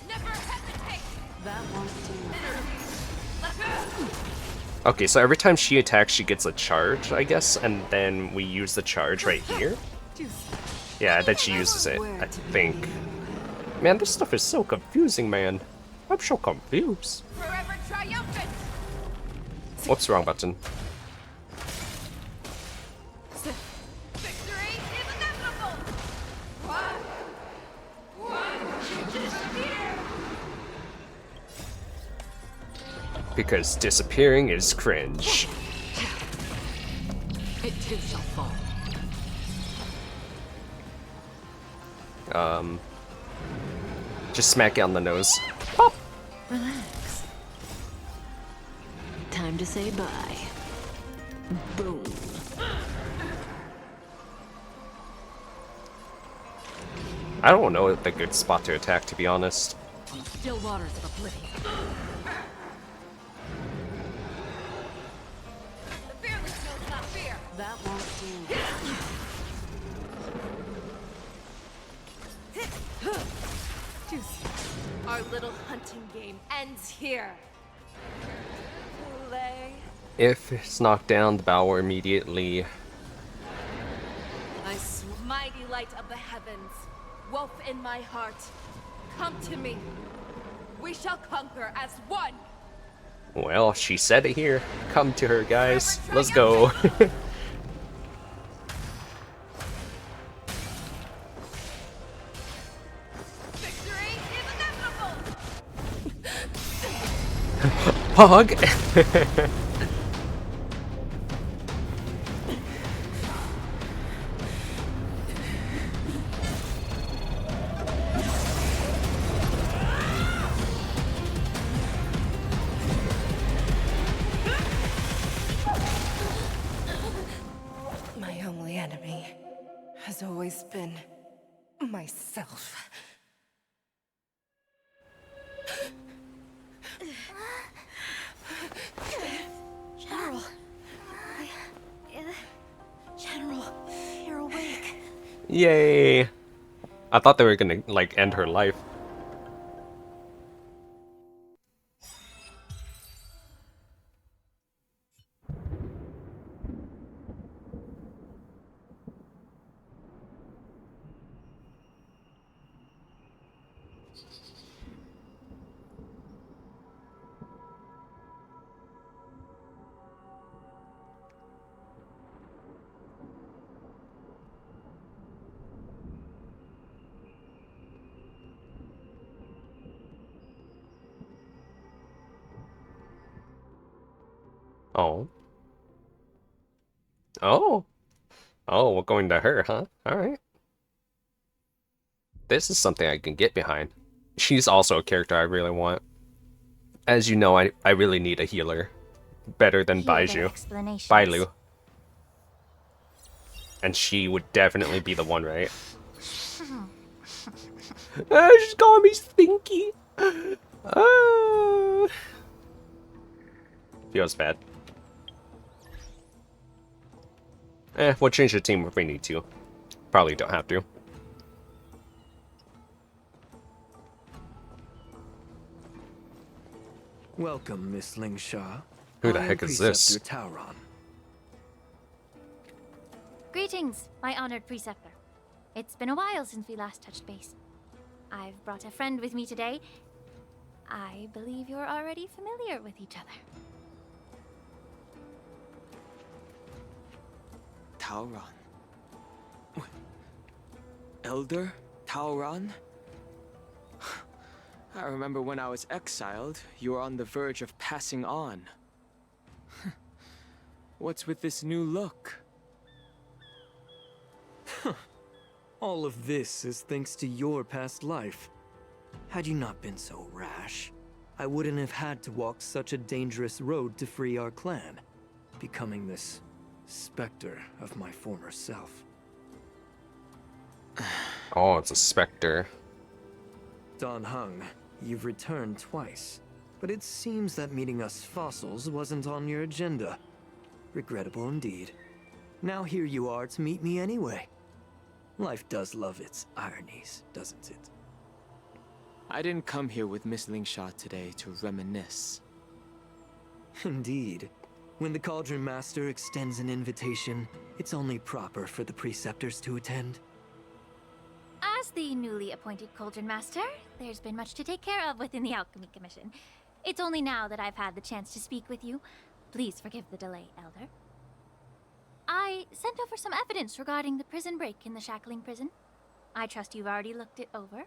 Never hesitate! That won't do. Okay, so every time she attacks, she gets a charge, I guess, and then we use the charge right here. Yeah, then she uses it, I think. Man, this stuff is so confusing, man. I'm so confused. Forever triumphant! Whoops, wrong button. Victory is inevitable! Disappear! Because disappearing is cringe. It too shall fall. Just smack it on the nose. Relax. Time to say bye. Boom. I don't know the good spot to attack, to be honest. Still waters of oblivion. The fearless knows not fear! That won't do. Our little hunting game ends here. Play. If it's knocked down, the battle will immediately... Mighty light of the heavens, wolf in my heart, come to me. We shall conquer as one. Well, she said it here. Come to her, guys. Let's go. Victory is inevitable. Hog! has always been myself. General. General, you're awake. Yay! I thought they were gonna, like, end her life. Oh. Oh. Oh, we're going to her, huh? Alright. This is something I can get behind. She's also a character I really want. As you know, I really need a healer. Better than Bailu. And she would definitely be the one, right? She's calling me stinky. Feels bad. We'll change the team if we need to. Probably don't have to. Welcome, Miss Lingsha. Who the heck is this? Tauron. Greetings, my honored preceptor. It's been a while since we last touched base. I've brought a friend with me today. I believe you're already familiar with each other. Tauron. Elder Tauron? I remember when I was exiled, you were on the verge of passing on. What's with this new look? All of this is thanks to your past life. Had you not been so rash, I wouldn't have had to walk such a dangerous road to free our clan, becoming this specter of my former self. Oh, it's a specter. Dan Heng, you've returned twice, but it seems that meeting us fossils wasn't on your agenda. Regrettable indeed. Now here you are to meet me anyway. Life does love its ironies, doesn't it? I didn't come here with Miss Lingsha today to reminisce. Indeed. When the Cauldron Master extends an invitation, it's only proper for the preceptors to attend. As the newly appointed Cauldron Master, there's been much to take care of within the Alchemy Commission. It's only now that I've had the chance to speak with you. Please forgive the delay, Elder. I sent over some evidence regarding the prison break in the Shackling Prison. I trust you've already looked it over.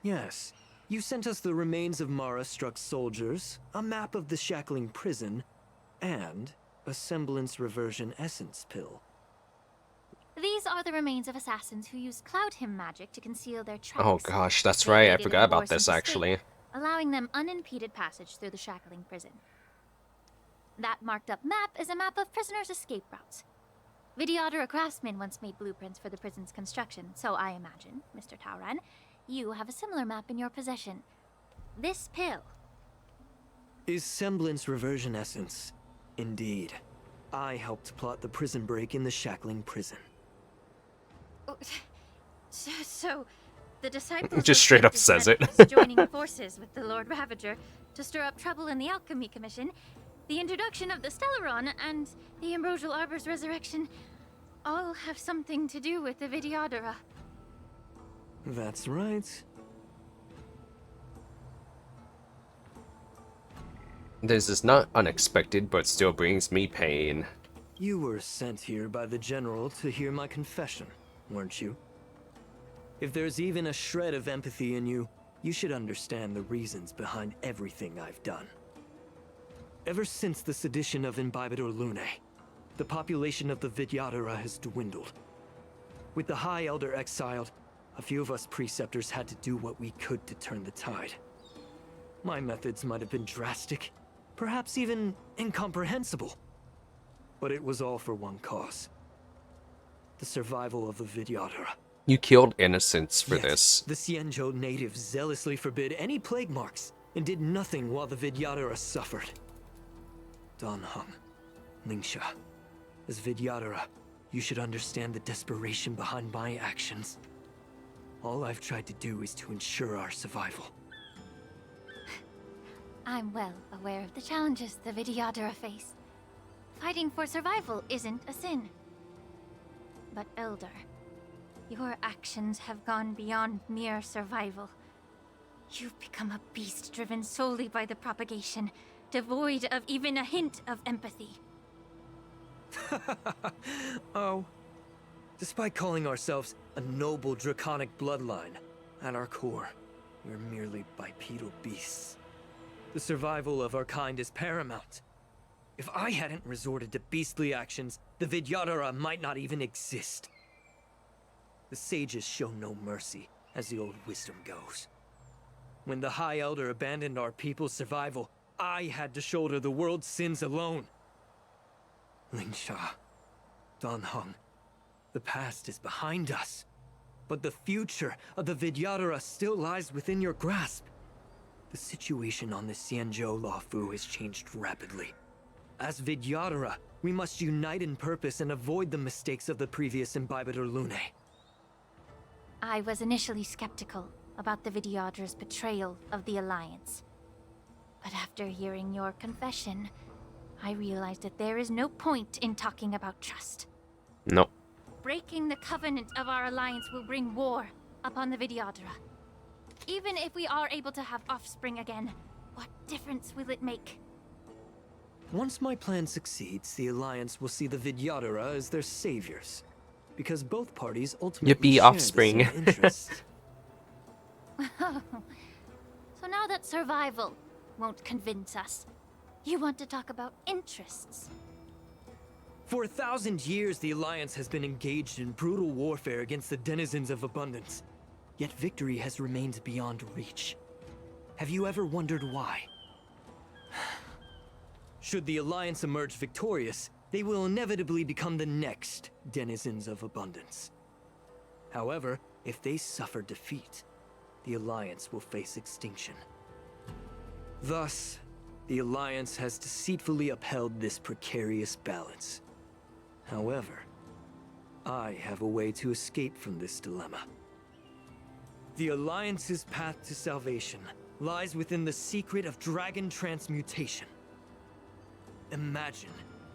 Yes. You sent us the remains of Mara-struck soldiers, a map of the Shackling Prison, and a semblance reversion essence pill. These are the remains of assassins who used Cloud Hymn magic to conceal their tracks. Oh gosh, that's They right. I aided forgot in the about this Borson's actually. escape, allowing them unimpeded passage through the Shackling Prison. That marked up map is a map of prisoners' escape routes. Vidyadhara craftsmen once made blueprints for the prison's construction, so I imagine, Mr. Tauran, you have a similar map in your possession. This pill. Is semblance reversion essence. Indeed. I helped plot the prison break in the Shackling Prison. So, the disciples Just straight up says it. joining forces with the Lord Ravager to stir up trouble in the Alchemy Commission, the introduction of the Stellaron, and the Ambrosial Arbor's resurrection all have something to do with the Vidyadhara. That's right. This is not unexpected, but still brings me pain. You were sent here by the General to hear my confession, weren't you? If there's even a shred of empathy in you, you should understand the reasons behind everything I've done. Ever since the sedition of Imbibidor Lune, the population of the Vidyadhara has dwindled. With the High Elder exiled, a few of us preceptors had to do what we could to turn the tide. My methods might have been drastic, perhaps even incomprehensible. But it was all for one cause. the survival of the Vidyadhara. You killed innocents for Yet, this. the Xianzhou natives zealously forbid any plague marks and did nothing while the Vidyadhara suffered. Danheng, Lingsha, as Vidyadhara, you should understand the desperation behind my actions. All I've tried to do is to ensure our survival. I'm well aware of the challenges the Vidyadhara face. Fighting for survival isn't a sin. But Elder, your actions have gone beyond mere survival. You've become a beast driven solely by the propagation, devoid of even a hint of empathy. Oh. Despite calling ourselves a noble draconic bloodline, at our core, we're merely bipedal beasts. The survival of our kind is paramount. If I hadn't resorted to beastly actions, the Vidyadhara might not even exist. The sages show no mercy, as the old wisdom goes. When the High Elder abandoned our people's survival, I had to shoulder the world's sins alone. Lingsha, Danheng, the past is behind us, but the future of the Vidyadhara still lies within your grasp. The situation on the Xianzhou Luofu has changed rapidly. As Vidyadhara, we must unite in purpose and avoid the mistakes of the previous Imbibitor Lunae. I was initially skeptical about the Vidyadhara's betrayal of the Alliance. But after hearing your confession, I realized that there is no point in talking about trust. No. Breaking the covenant of our alliance will bring war upon the Vidyadhara. Even if we are able to have offspring again, what difference will it make? Once my plan succeeds, the Alliance will see the Vidyadhara as their saviors. Because both parties ultimately Yippee, share offspring. the same interests. So now that survival won't convince us, you want to talk about interests? For 1,000 years, the Alliance has been engaged in brutal warfare against the denizens of abundance. Yet victory has remained beyond reach. Have you ever wondered why? Should the Alliance emerge victorious, they will inevitably become the next denizens of abundance. However, if they suffer defeat, the Alliance will face extinction. Thus, the Alliance has deceitfully upheld this precarious balance. However, I have a way to escape from this dilemma. The Alliance's path to salvation lies within the secret of dragon transmutation. Imagine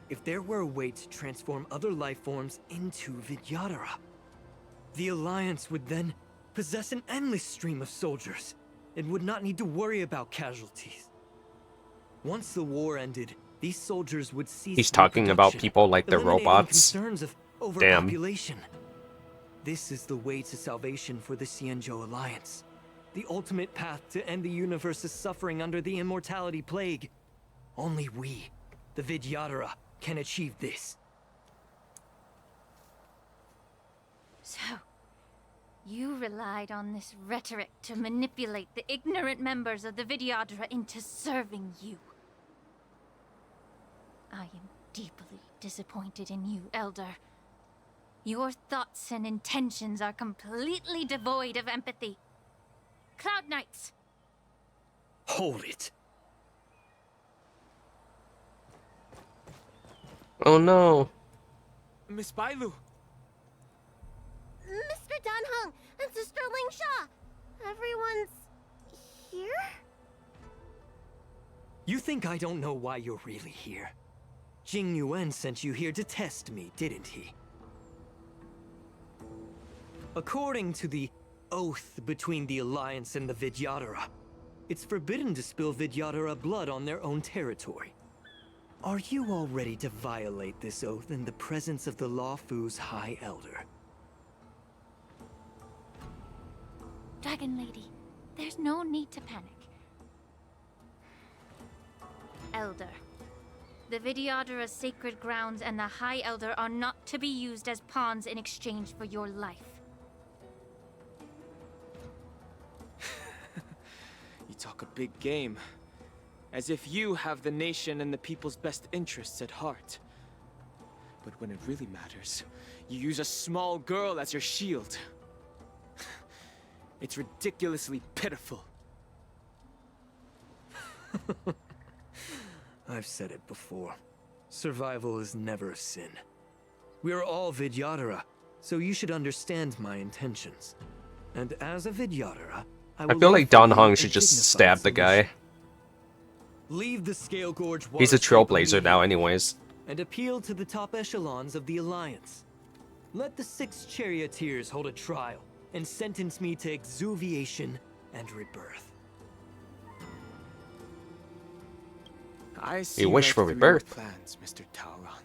if there were a way to transform other life forms into Vidyadhara. The Alliance would then possess an endless stream of soldiers and would not need to worry about casualties. Once the war ended, these soldiers would cease He's talking about people like the eliminating robots. concerns of Damn. overpopulation. This is the way to salvation for the Xianzhou Alliance. The ultimate path to end the universe's suffering under the immortality plague. Only we, the Vidyadhara, can achieve this. So, you relied on this rhetoric to manipulate the ignorant members of the Vidyadhara into serving you. I am deeply disappointed in you, Elder. Your thoughts and intentions are completely devoid of empathy. Cloud Knights! Hold it. Oh no. Miss Bailu! Mr. Danheng and Sister Lingsha! Everyone's here? You think I don't know why you're really here? Jing Yuan sent you here to test me, didn't he? According to the oath between the Alliance and the Vidyadhara, it's forbidden to spill Vidyadhara blood on their own territory. Are you all ready to violate this oath in the presence of the Luofu's High Elder? Dragon Lady, there's no need to panic. Elder, the Vidyadhara's sacred grounds and the High Elder are not to be used as pawns in exchange for your life. You talk a big game. As if you have the nation and the people's best interests at heart. But when it really matters, you use a small girl as your shield. It's ridiculously pitiful. I've said it before. Survival is never a sin. We are all Vidyadhara, so you should understand my intentions. And as a Vidyadhara, I feel like Dan Heng should just stab the guy. Leave the Scale Gorge. He's a trailblazer now anyways. And appeal to the top echelons of the Alliance. Let the 6 charioteers hold a trial and sentence me to exuviation and rebirth. I see You wish right for through rebirth. your plans, Mr. Tauron.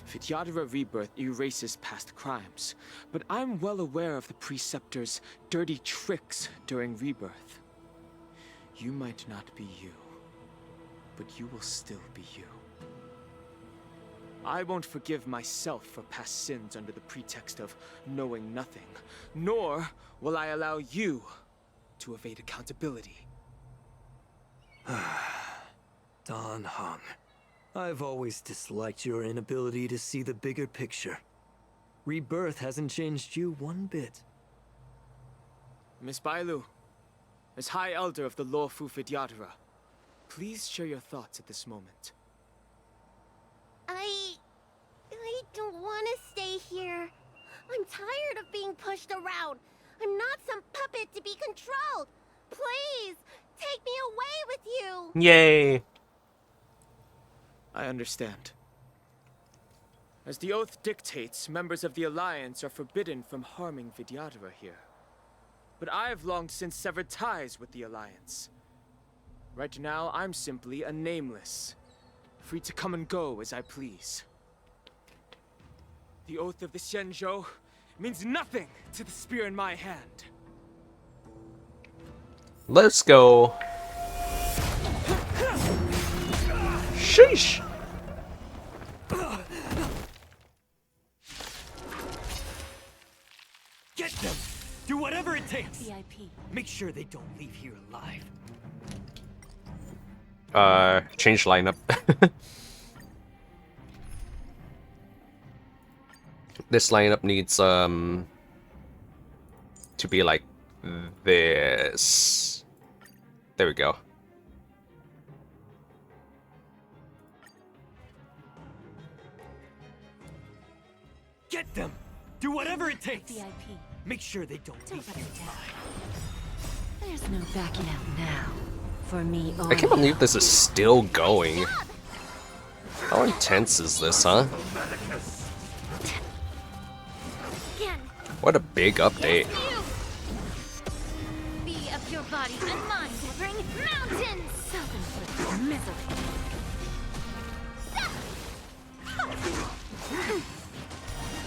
Vidyadhara rebirth erases past crimes, but I'm well aware of the Preceptor's dirty tricks during rebirth. You might not be you, but you will still be you. I won't forgive myself for past sins under the pretext of knowing nothing, nor will I allow you to evade accountability. Dan Heng, I've always disliked your inability to see the bigger picture. Rebirth hasn't changed you one bit. Miss Bailu, as High Elder of the Luofu Vidyadhara, please share your thoughts at this moment. I don't want to stay here. I'm tired of being pushed around. I'm not some puppet to be controlled. Please, take me away with you. Yay! I understand. As the oath dictates, members of the Alliance are forbidden from harming Vidyadhara here. But I've long since severed ties with the Alliance. Right now, I'm simply a nameless, free to come and go as I please. The oath of the Xianzhou means nothing to the spear in my hand. Let's go. Sheesh. Get them! Do whatever it takes! VIP. Make sure they don't leave here alive. Change lineup. This lineup needs, to be like this. There we go. Get them! Do whatever it takes! VIP. Make sure they don't leave here alive. There's no backing out now. For me I can't believe this is still going. How intense is this, huh? What a big update. Be of your body and mind, bring mountains! Self-inflicted misery.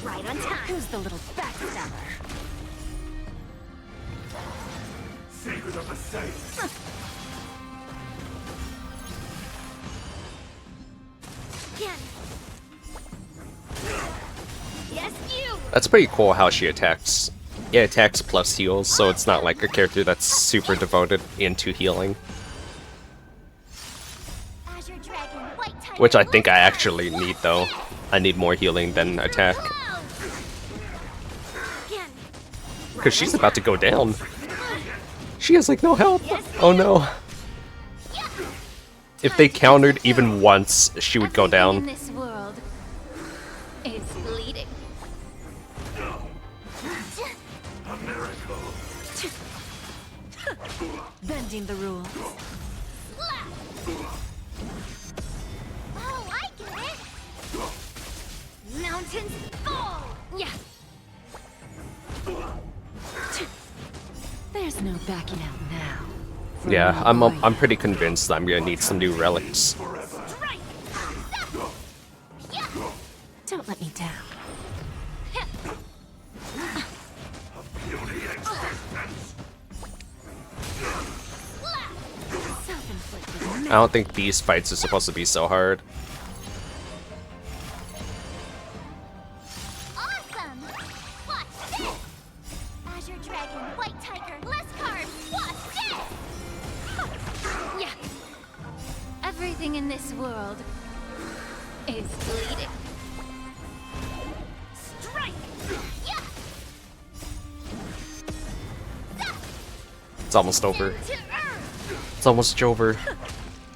Right on time. Who's the little backstabber? Secret of the saints. Again. Yes, you! That's pretty cool how she attacks. Yeah, attacks plus heals, so it's not like a character that's super devoted into healing. Which I think I actually need, though. I need more healing than attack. Because she's about to go down. She has, like, no health. Oh no. If they countered even once, she would go down. In this world is bleeding. A miracle. Bending the rules. Oh, I get it! Mountains fall! Yeah. There's no backing out now. Yeah, I'm pretty convinced that I'm gonna need some new relics. Don't let me down. I don't think these fights are supposed to be so hard. Awesome! Watch this! Azure Dragon, White Tiger, less cards! Watch this! Yeah. Everything in this world is bleeding. It's almost over. It's almost over.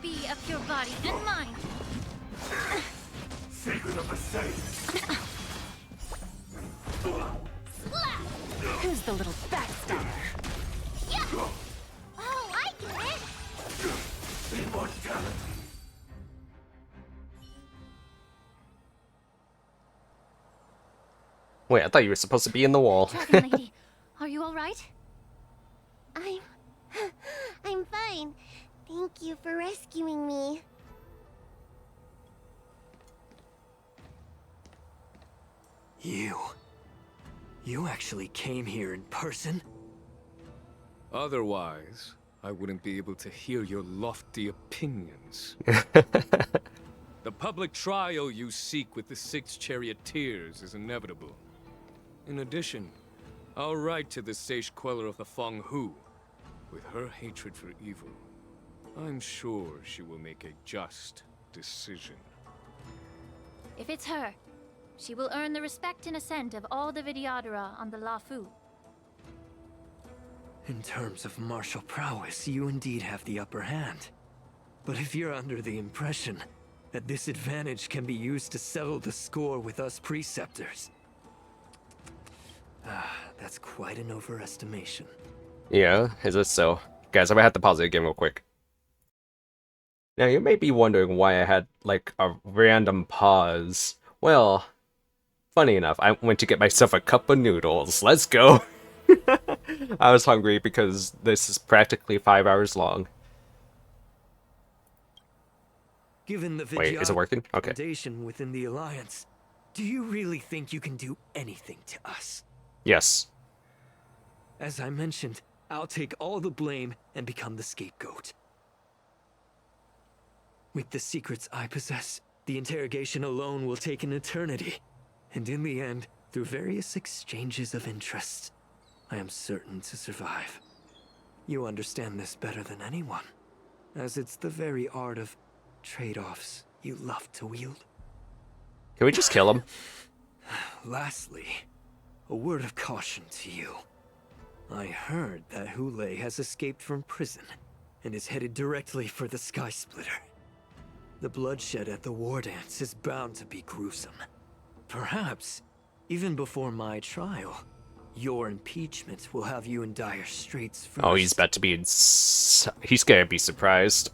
Be of your body and mind. Secret of the safe. Who's the little backstabber? Yeah. Oh, I get it. Immortality. Wait, I thought you were supposed to be in the wall. Dragon Lady, are you all right? I'm fine. Thank you for rescuing me. You actually came here in person? Otherwise, I wouldn't be able to hear your lofty opinions. The public trial you seek with the 6 charioteers is inevitable. In addition, I'll write to the sage queller of the Feng Hu. With her hatred for evil, I'm sure she will make a just decision. If it's her, she will earn the respect and assent of all the Vidyadhara on the Luofu. In terms of martial prowess, you indeed have the upper hand. But if you're under the impression that this advantage can be used to settle the score with us preceptors, that's quite an overestimation. Yeah, is it so? Guys, I'm gonna have to pause it again real quick. Now, you may be wondering why I had, like, a random pause. Well, funny enough, I went to get myself a cup of noodles. Let's go! I was hungry because this is practically 5 hours long. Given the Wait, is it working? Okay. foundation within the Alliance, do you really think you can do anything to us? Yes. As I mentioned, I'll take all the blame and become the scapegoat. With the secrets I possess, the interrogation alone will take an eternity. And in the end, through various exchanges of interest, I am certain to survive. You understand this better than anyone, as it's the very art of trade-offs you love to wield. Can we just kill him? Lastly, a word of caution to you. I heard that Hule has escaped from prison and is headed directly for the Sky Splitter. The bloodshed at the war dance is bound to be gruesome. Perhaps, even before my trial, your impeachment will have you in dire straits first. Oh, he's about to be... He's gonna be surprised.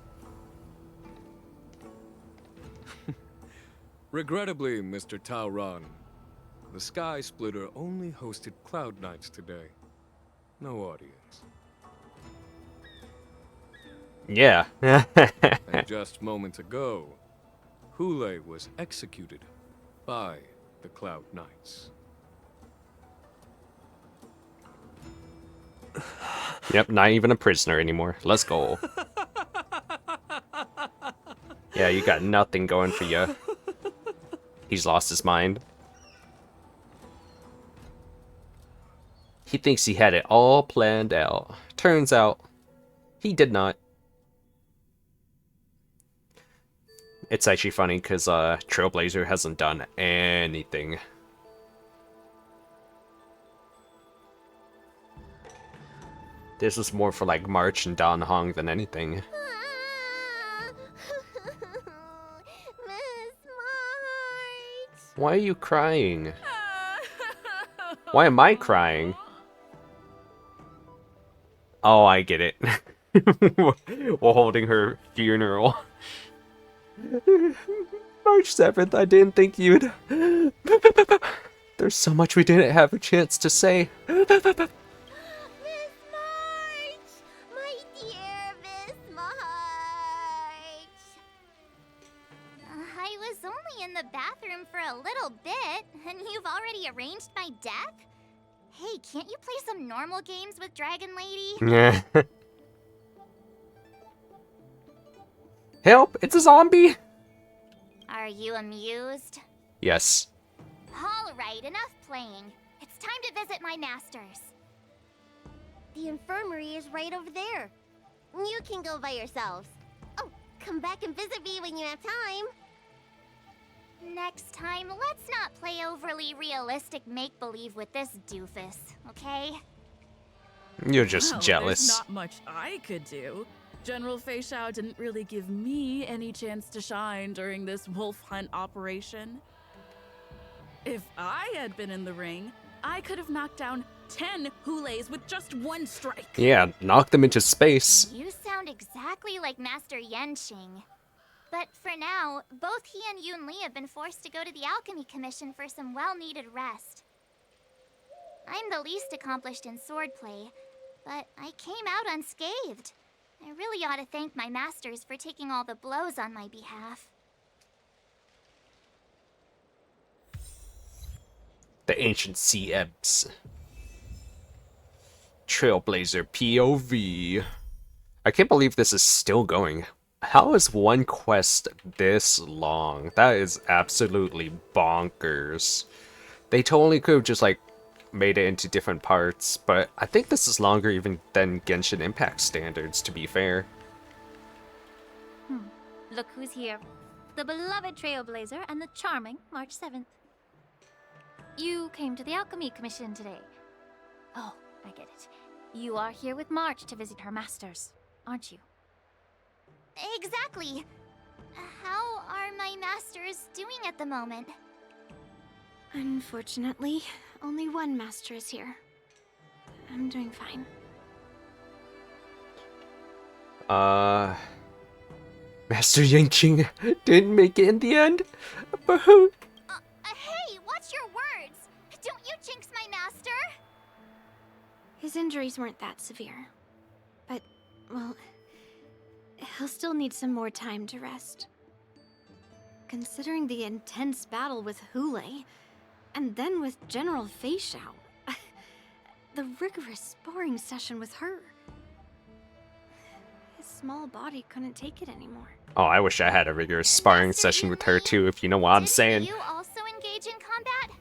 Regrettably, Mr. Taoran, the Sky Splitter only hosted Cloud Knights today. No audience. Yeah. And just moments ago, Hule was executed by the Cloud Knights. Yep, not even a prisoner anymore. Let's go. Yeah, you got nothing going for you. He's lost his mind. He thinks he had it all planned out. Turns out, he did not. It's actually funny because Trailblazer hasn't done anything. This was more for like March and Dan Hong than anything. Why are you crying? Why am I crying? Oh, I get it. While holding her funeral. March 7th, I didn't think you'd... There's so much we didn't have a chance to say. Miss March! My dear Miss March! I was only in the bathroom for a little bit, and you've already arranged my death? Hey, can't you play some normal games with Dragon Lady? Help! It's a zombie! Are you amused? Yes. Alright, enough playing. It's time to visit my masters. The infirmary is right over there. You can go by yourselves. Oh, come back and visit me when you have time. Next time, let's not play overly realistic make-believe with this doofus, okay? You're just Well, jealous. There's not much I could do. General Fei Xiao didn't really give me any chance to shine during this wolf hunt operation. If I had been in the ring, I could have knocked down 10 Hulays with just one strike. Yeah, knock them into space. You sound exactly like Master Yanqing. But for now, both he and Yun Li have been forced to go to the Alchemy Commission for some well-needed rest. I'm the least accomplished in swordplay, but I came out unscathed. I really ought to thank my masters for taking all the blows on my behalf. The ancient sea ebbs. Trailblazer POV. I can't believe this is still going. How is one quest this long? That is absolutely bonkers. They totally could have just like made it into different parts, but I think this is longer even than Genshin Impact standards, to be fair. Look who's here. The beloved Trailblazer and the charming March 7th. You came to the Alchemy Commission today. Oh, I get it. You are here with March to visit her masters, aren't you? Exactly. How are my masters doing at the moment? Unfortunately, only one master is here. I'm doing fine. Master Yanqing didn't make it in the end. But Hey, watch your words! Don't you jinx my master! His injuries weren't that severe. But, well, he'll still need some more time to rest. Considering the intense battle with Hule, and then with General Fei Xiao, the rigorous sparring session with her. His small body couldn't take it anymore. oh, I wish I had a rigorous sparring session with her too, if you know what I'm saying. You also engage in combat?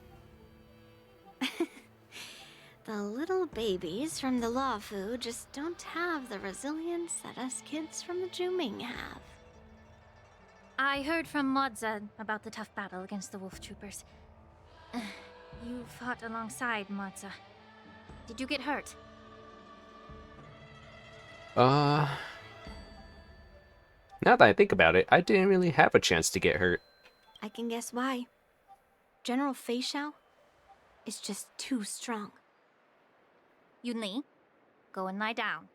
The little babies from the Luofu just don't have the resilience that us kids from the Juming have. I heard from Modza about the tough battle against the wolf troopers. You fought alongside Modza. Did you get hurt? Now that I think about it, I didn't really have a chance to get hurt. I can guess why. General Fei Xiao is just too strong. Yun Li, go and lie down.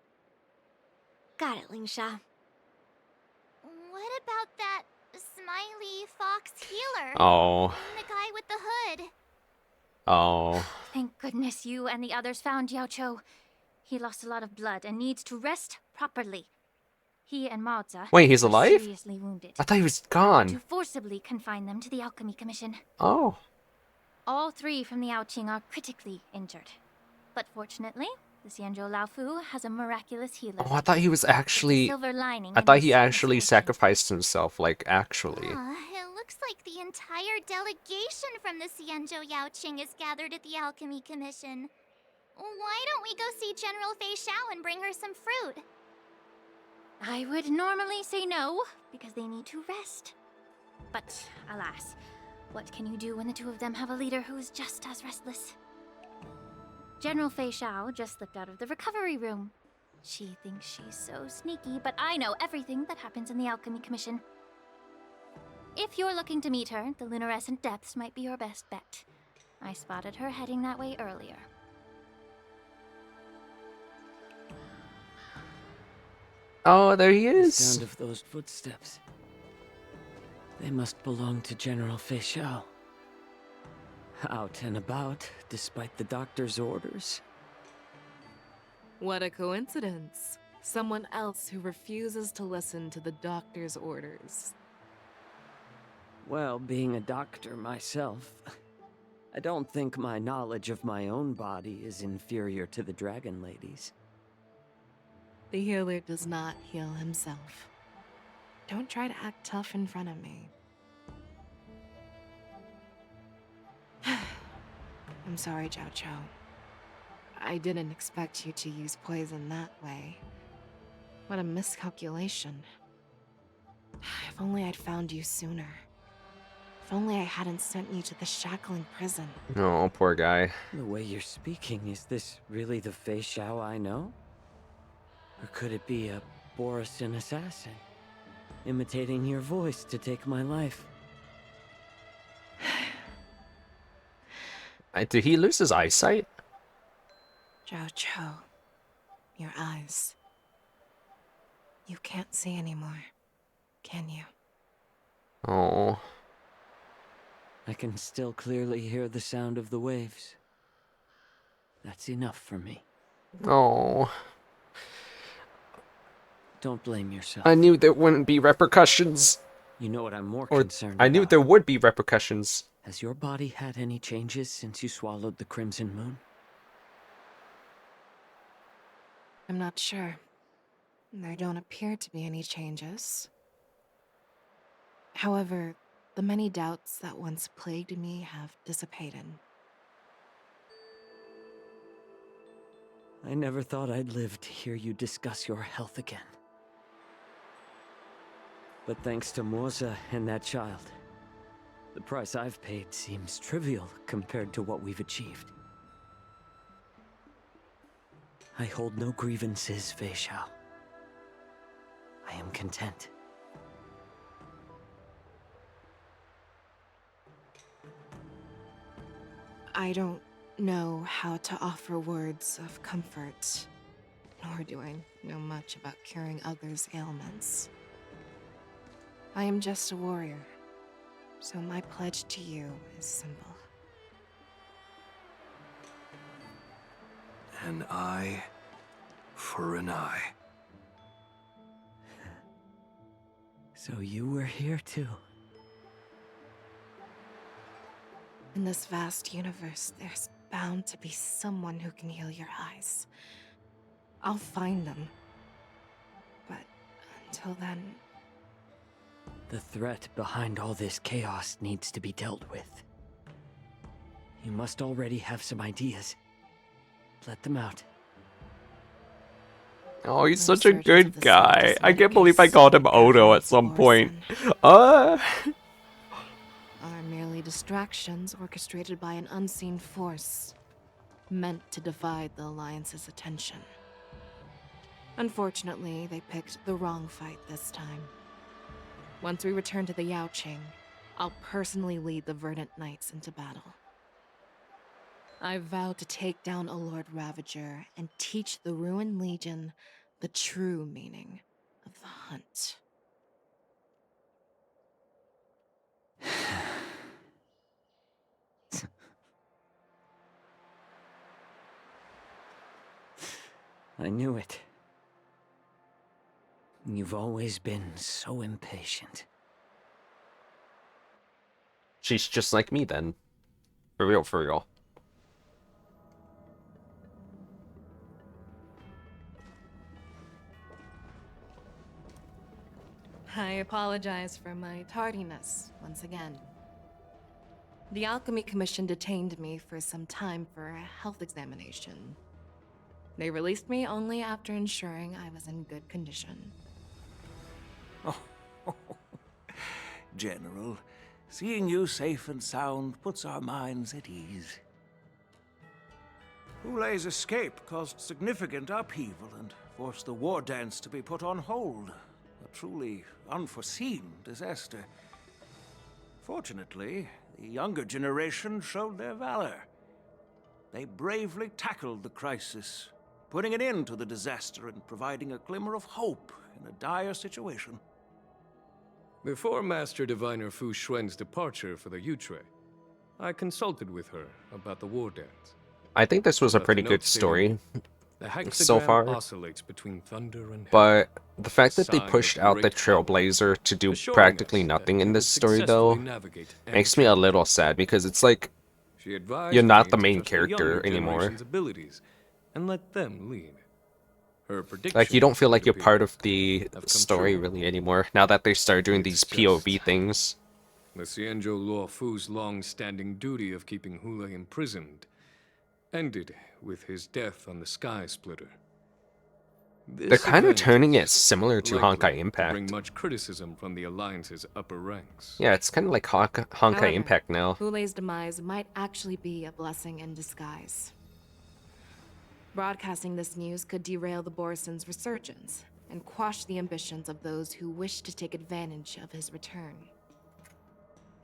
Got it, Lingsha. What about that smiley fox healer? Oh. The guy with the hood. Oh. Thank goodness you and the others found Yao Cho. He lost a lot of blood and needs to rest properly. He and Maoza Wait, he's are alive? seriously wounded. I thought he was To gone. forcibly confine them to the Alchemy Commission. Oh. All three from the Yaoqing are critically injured. But fortunately, the Xianzhou Luofu has a miraculous healer. Oh, I thought he was actually... Silver lining I in thought this he actually sacrificed himself, like, actually. It looks like the entire delegation from the Xianzhou Yaoqing is gathered at the Alchemy Commission. Why don't we go see General Fei Xiao and bring her some fruit? I would normally say no, because they need to rest. But alas, what can you do when the two of them have a leader who is just as restless? General Fei Xiao just slipped out of the recovery room. She thinks she's so sneaky, but I know everything that happens in the Alchemy Commission. If you're looking to meet her, the luminescent depths might be your best bet. I spotted her heading that way earlier. Oh, there he The is. sound of those footsteps. They must belong to General Fei Xiao. Out and about, despite the doctor's orders. What a coincidence. Someone else who refuses to listen to the doctor's orders. Well, being a doctor myself, I don't think my knowledge of my own body is inferior to the Dragon Lady's. The healer does not heal himself. Don't try to act tough in front of me. I'm sorry, Zhao Cho. I didn't expect you to use poison that way. What a miscalculation. If only I'd found you sooner. If only I hadn't sent you to the shackling prison. Oh, poor guy. The way you're speaking, is this really the Fei Xiao I know? Or could it be a Borisin assassin, imitating your voice to take my life? Did he lose his eyesight? Zhao Cho, your eyes. You can't see anymore, can you? Oh. I can still clearly hear the sound of the waves. That's enough for me. Oh. Don't blame yourself. I knew there wouldn't be repercussions. You know what I'm more concerned I knew about? there would be repercussions. Has your body had any changes since you swallowed the Crimson Moon? I'm not sure. There don't appear to be any changes. However, the many doubts that once plagued me have dissipated. I never thought I'd live to hear you discuss your health again. But thanks to Moza and that child, the price I've paid seems trivial compared to what we've achieved. I hold no grievances, Fei Xiao. I am content. I don't know how to offer words of comfort, nor do I know much about curing others' ailments. I am just a warrior, so my pledge to you is simple. An eye for an eye. So you were here too. In this vast universe, there's bound to be someone who can heal your eyes. I'll find them. But until then... The threat behind all this chaos needs to be dealt with. You must already have some ideas. Let them out. Oh, he's such a good guy. I can't believe I called him Odo at some point. Are merely distractions orchestrated by an unseen force, meant to divide the Alliance's attention. Unfortunately, they picked the wrong fight this time. Once we return to the Yaoqing, I'll personally lead the Verdant Knights into battle. I vow to take down a Lord Ravager and teach the Ruined Legion the true meaning of the hunt. I knew it. You've always been so impatient. She's just like me then. For real, for real. I apologize for my tardiness once again. The Alchemy Commission detained me for some time for a health examination. They released me only after ensuring I was in good condition. General, seeing you safe and sound puts our minds at ease. Hulei's escape caused significant upheaval and forced the war dance to be put on hold. A truly unforeseen disaster. Fortunately, the younger generation showed their valor. They bravely tackled the crisis, putting an end to the disaster and providing a glimmer of hope in a dire situation. Before Master Diviner Fu Xuan's departure for the Yutre, I consulted with her about the war dance. I think this was a pretty good story so far, oscillates between thunder and but the fact that they pushed out the Trailblazer to do practically nothing in this story, though, makes me a little sad, because it's like, you're not the main character anymore. And let them lead. Her Like, you don't feel like you're part of the story really anymore, now that they started doing these POV things. The Xianzhou Luofu's long-standing duty of keeping Hulei imprisoned ended with his death on the Sky Splitter. They're This kind of event turning it is similar to likely Honkai to Impact. bring much criticism from the Alliance's upper ranks. Yeah, it's kind of like Honkai However, Impact now. Hulei's demise might actually be a blessing in disguise. Broadcasting this news could derail the Borison's resurgence and quash the ambitions of those who wish to take advantage of his return.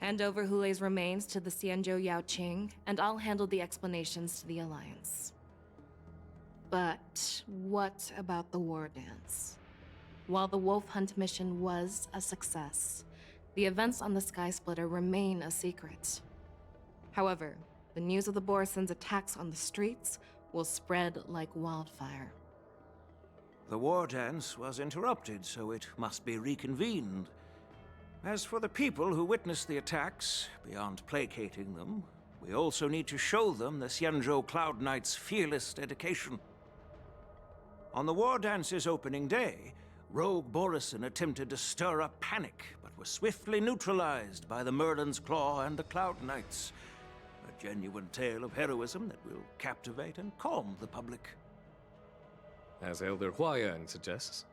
Hand over Hulei's remains to the Xianzhou Yaoqing, and I'll handle the explanations to the Alliance. But what about the war dance? While the Wolf Hunt mission was a success, the events on the Sky Splitter remain a secret. However, the news of the Borison's attacks on the streets will spread like wildfire. The war dance was interrupted, so it must be reconvened. As for the people who witnessed the attacks, beyond placating them, we also need to show them the Xianzhou Cloud Knight's fearless dedication. On the war dance's opening day, rogue Borison attempted to stir up panic, but was swiftly neutralized by the Merlin's Claw and the Cloud Knights. A genuine tale of heroism that will captivate and calm the public. As Elder Huayan suggests,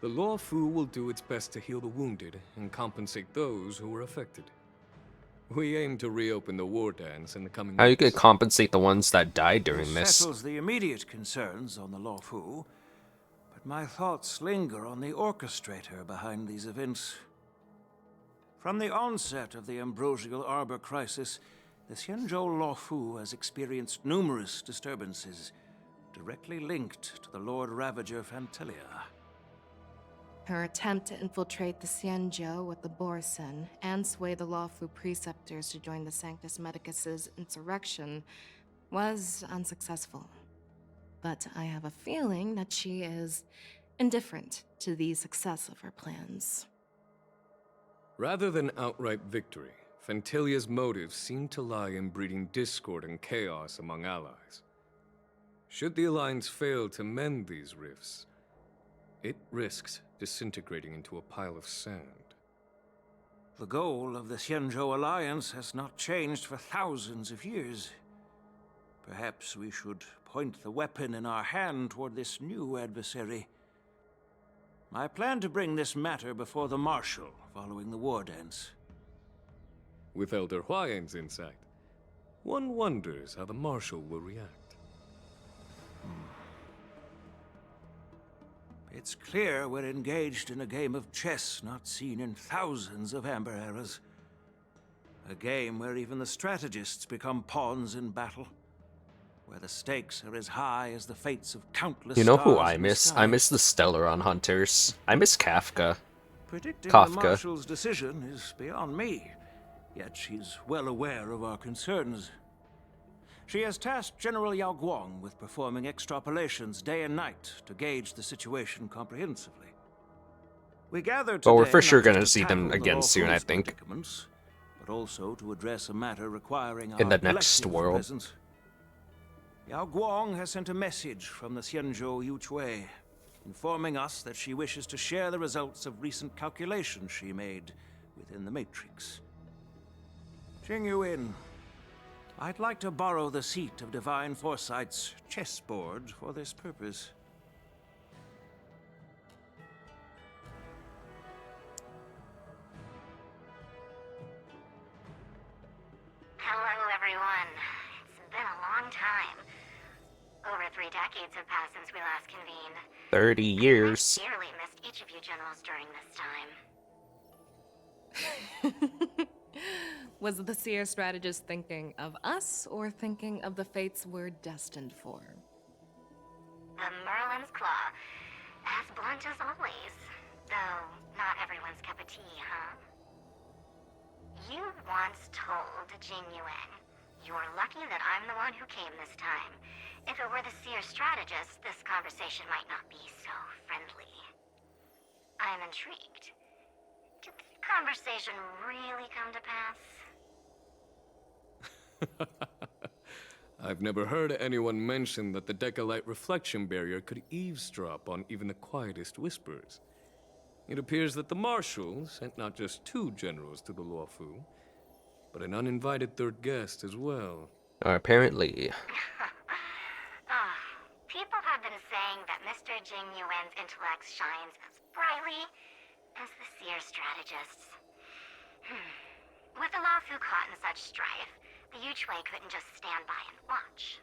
the Luofu will do its best to heal the wounded and compensate those who were affected. We aim to reopen the war dance in the coming How you weeks. could compensate the ones that died during this? Settles the immediate concerns on the Luofu, but my thoughts linger on the orchestrator behind these events. From the onset of the Ambrosial Arbor crisis, the Xianzhou Luofu has experienced numerous disturbances, directly linked to the Lord Ravager Fantelia. Her attempt to infiltrate the Xianzhou with the Borison and sway the Luofu preceptors to join the Sanctus Medicus's insurrection was unsuccessful. But I have a feeling that she is indifferent to the success of her plans. Rather than outright victory, Fantelia's motives seem to lie in breeding discord and chaos among allies. Should the Alliance fail to mend these rifts, it risks disintegrating into a pile of sand. The goal of the Xianzhou Alliance has not changed for thousands of years. Perhaps we should point the weapon in our hand toward this new adversary. I plan to bring this matter before the Marshal following the war dance. With Elder Huayan's insight, one wonders how the Marshal will react. It's clear we're engaged in a game of chess not seen in thousands of Amber eras. A game where even the strategists become pawns in battle. Where the stakes are as high as the fates of countless You know who stars I in the miss? sky. I miss the Stellaron Hunters. I miss Kafka. Predicting Kafka. the Marshal's decision is beyond me, yet she's well aware of our concerns. She has tasked General Yao Guang with performing extrapolations day and night to gauge the situation comprehensively. We gathered But we're today for sure not just gonna to see them tackle the again soon, I Luofu's think. predicaments, but also to address a matter requiring In our the next collective world. presence. Yao Guang has sent a message from the Xianzhou Luofu, informing us that she wishes to share the results of recent calculations she made within the Matrix. Jing Yuin, I'd like to borrow the seat of Divine Foresight's chessboard for this purpose. Hello, everyone. It's been a long time. Over 3 decades have passed since we last convened. 30 years. I dearly missed each of you generals during this time. Was the Seer strategist thinking of us or thinking of the fates we're destined for? The Merlin's Claw. As blunt as always. Though, not everyone's cup of tea, huh? You once told Jing Yuan, "You're lucky that I'm the one who came this time. If it were the Seer strategist, this conversation might not be so friendly." I'm intrigued. Did the conversation really come to pass? I've never heard anyone mention that the Decalite reflection barrier could eavesdrop on even the quietest whispers. It appears that the Marshal sent not just 2 generals to the Luofu, but an uninvited 3rd guest as well. Apparently. People have been saying that Mr. Jing Yuan's intellect shines as brightly as the seer strategist's. With the Luofu caught in such strife, the Yuchui couldn't just stand by and watch.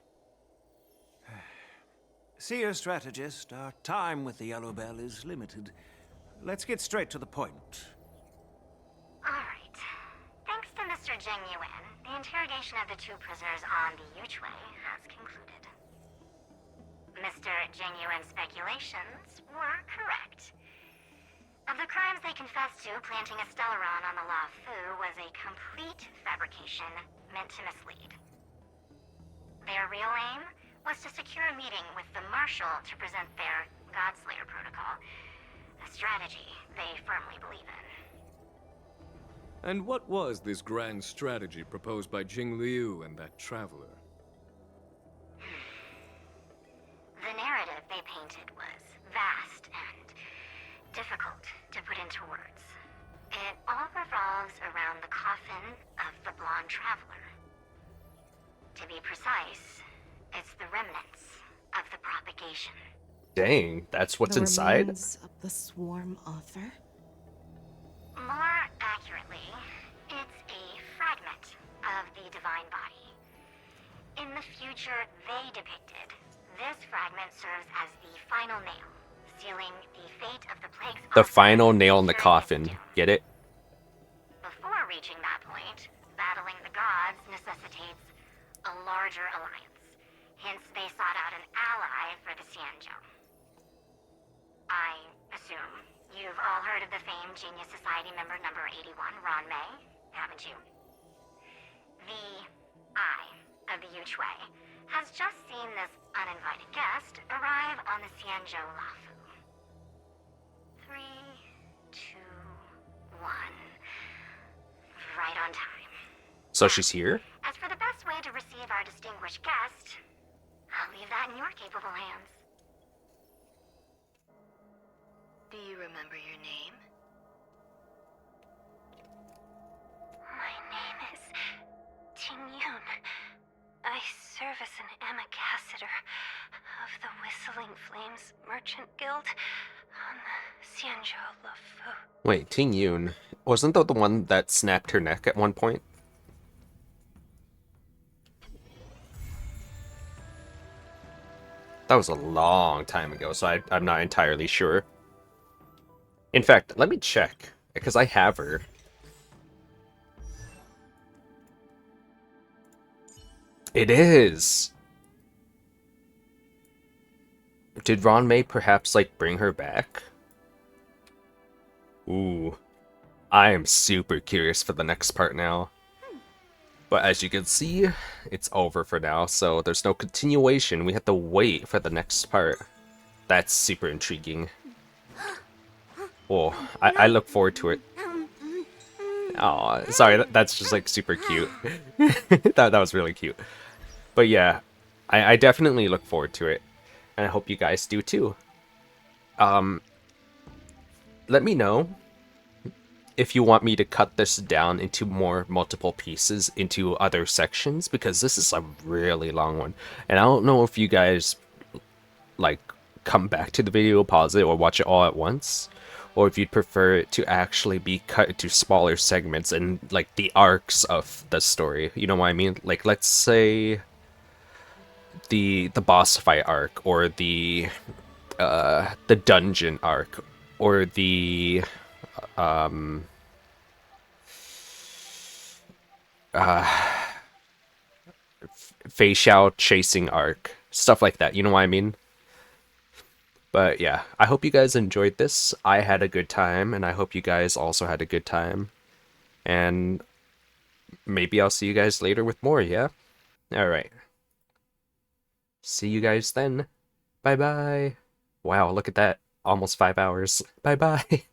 Seer strategist, our time with the Yellow Bell is limited. Let's get straight to the point. Alright. Thanks to Mr. Jing Yuan, the interrogation of the two prisoners on the Yuchui has concluded. Mr. Jing Yuan's speculations were correct. Of the crimes they confessed to, planting a Stellaron on the Luofu was a complete fabrication meant to mislead. Their real aim was to secure a meeting with the Marshal to present their Godslayer protocol, a strategy they firmly believe in. And what was this grand strategy proposed by Jing Liu and that traveler? The narrative they painted was vast and difficult to put into words. It all revolves around the coffin of the blonde traveler. To be precise, it's the remnants of the propagation. Dang, that's what's inside? Remains of the swarm author? More accurately, it's a fragment of the divine body. In the future they depicted, this fragment serves as the final nail, sealing the fate of the plague's The final nail in the coffin. Get it? Before reaching that point, battling the gods necessitates a larger alliance. Hence, they sought out an ally for the Xianzhou. I assume you've all heard of the famed Genius Society member number 81, Ron Mei, haven't you? The Eye of the Yuchui has just seen this uninvited guest arrive on the Xianzhou Luofu. 3, 2, 1. Right on time. So she's here? As for the best way to receive our distinguished guest, I'll leave that in your capable hands. Do you remember your name? My name is Ting Yun. I serve as an ambassador of the Whistling Flames Merchant Guild on the Xianzhou Luofu. Wait, Ting Yun. Wasn't that the one that snapped her neck at one point? That was a long time ago, so I'm not entirely sure. In fact, let me check, because I have her. It is! Did Ron Mei perhaps, like, bring her back? Ooh. I am super curious for the next part now. But as you can see, it's over for now, so there's no continuation. We have to wait for the next part. That's super intriguing. Oh, I look forward to it. Oh, sorry, that's just like super cute. that was really cute. But yeah, I definitely look forward to it. And I hope you guys do too. Let me know if you want me to cut this down into more multiple pieces into other sections, because this is a really long one. And I don't know if you guys like come back to the video, pause it, or watch it all at once, or if you'd prefer it to actually be cut into smaller segments and like the arcs of the story. You know what I mean? Like, let's say the boss fight arc, or the dungeon arc, or the Fei Xiao chasing arc, stuff like that, you know what I mean? But yeah, I hope you guys enjoyed this. I had a good time, and I hope you guys also had a good time. And maybe I'll see you guys later with more, yeah? Alright. See you guys then. Bye-bye. Wow, look at that. Almost 5 hours. Bye-bye.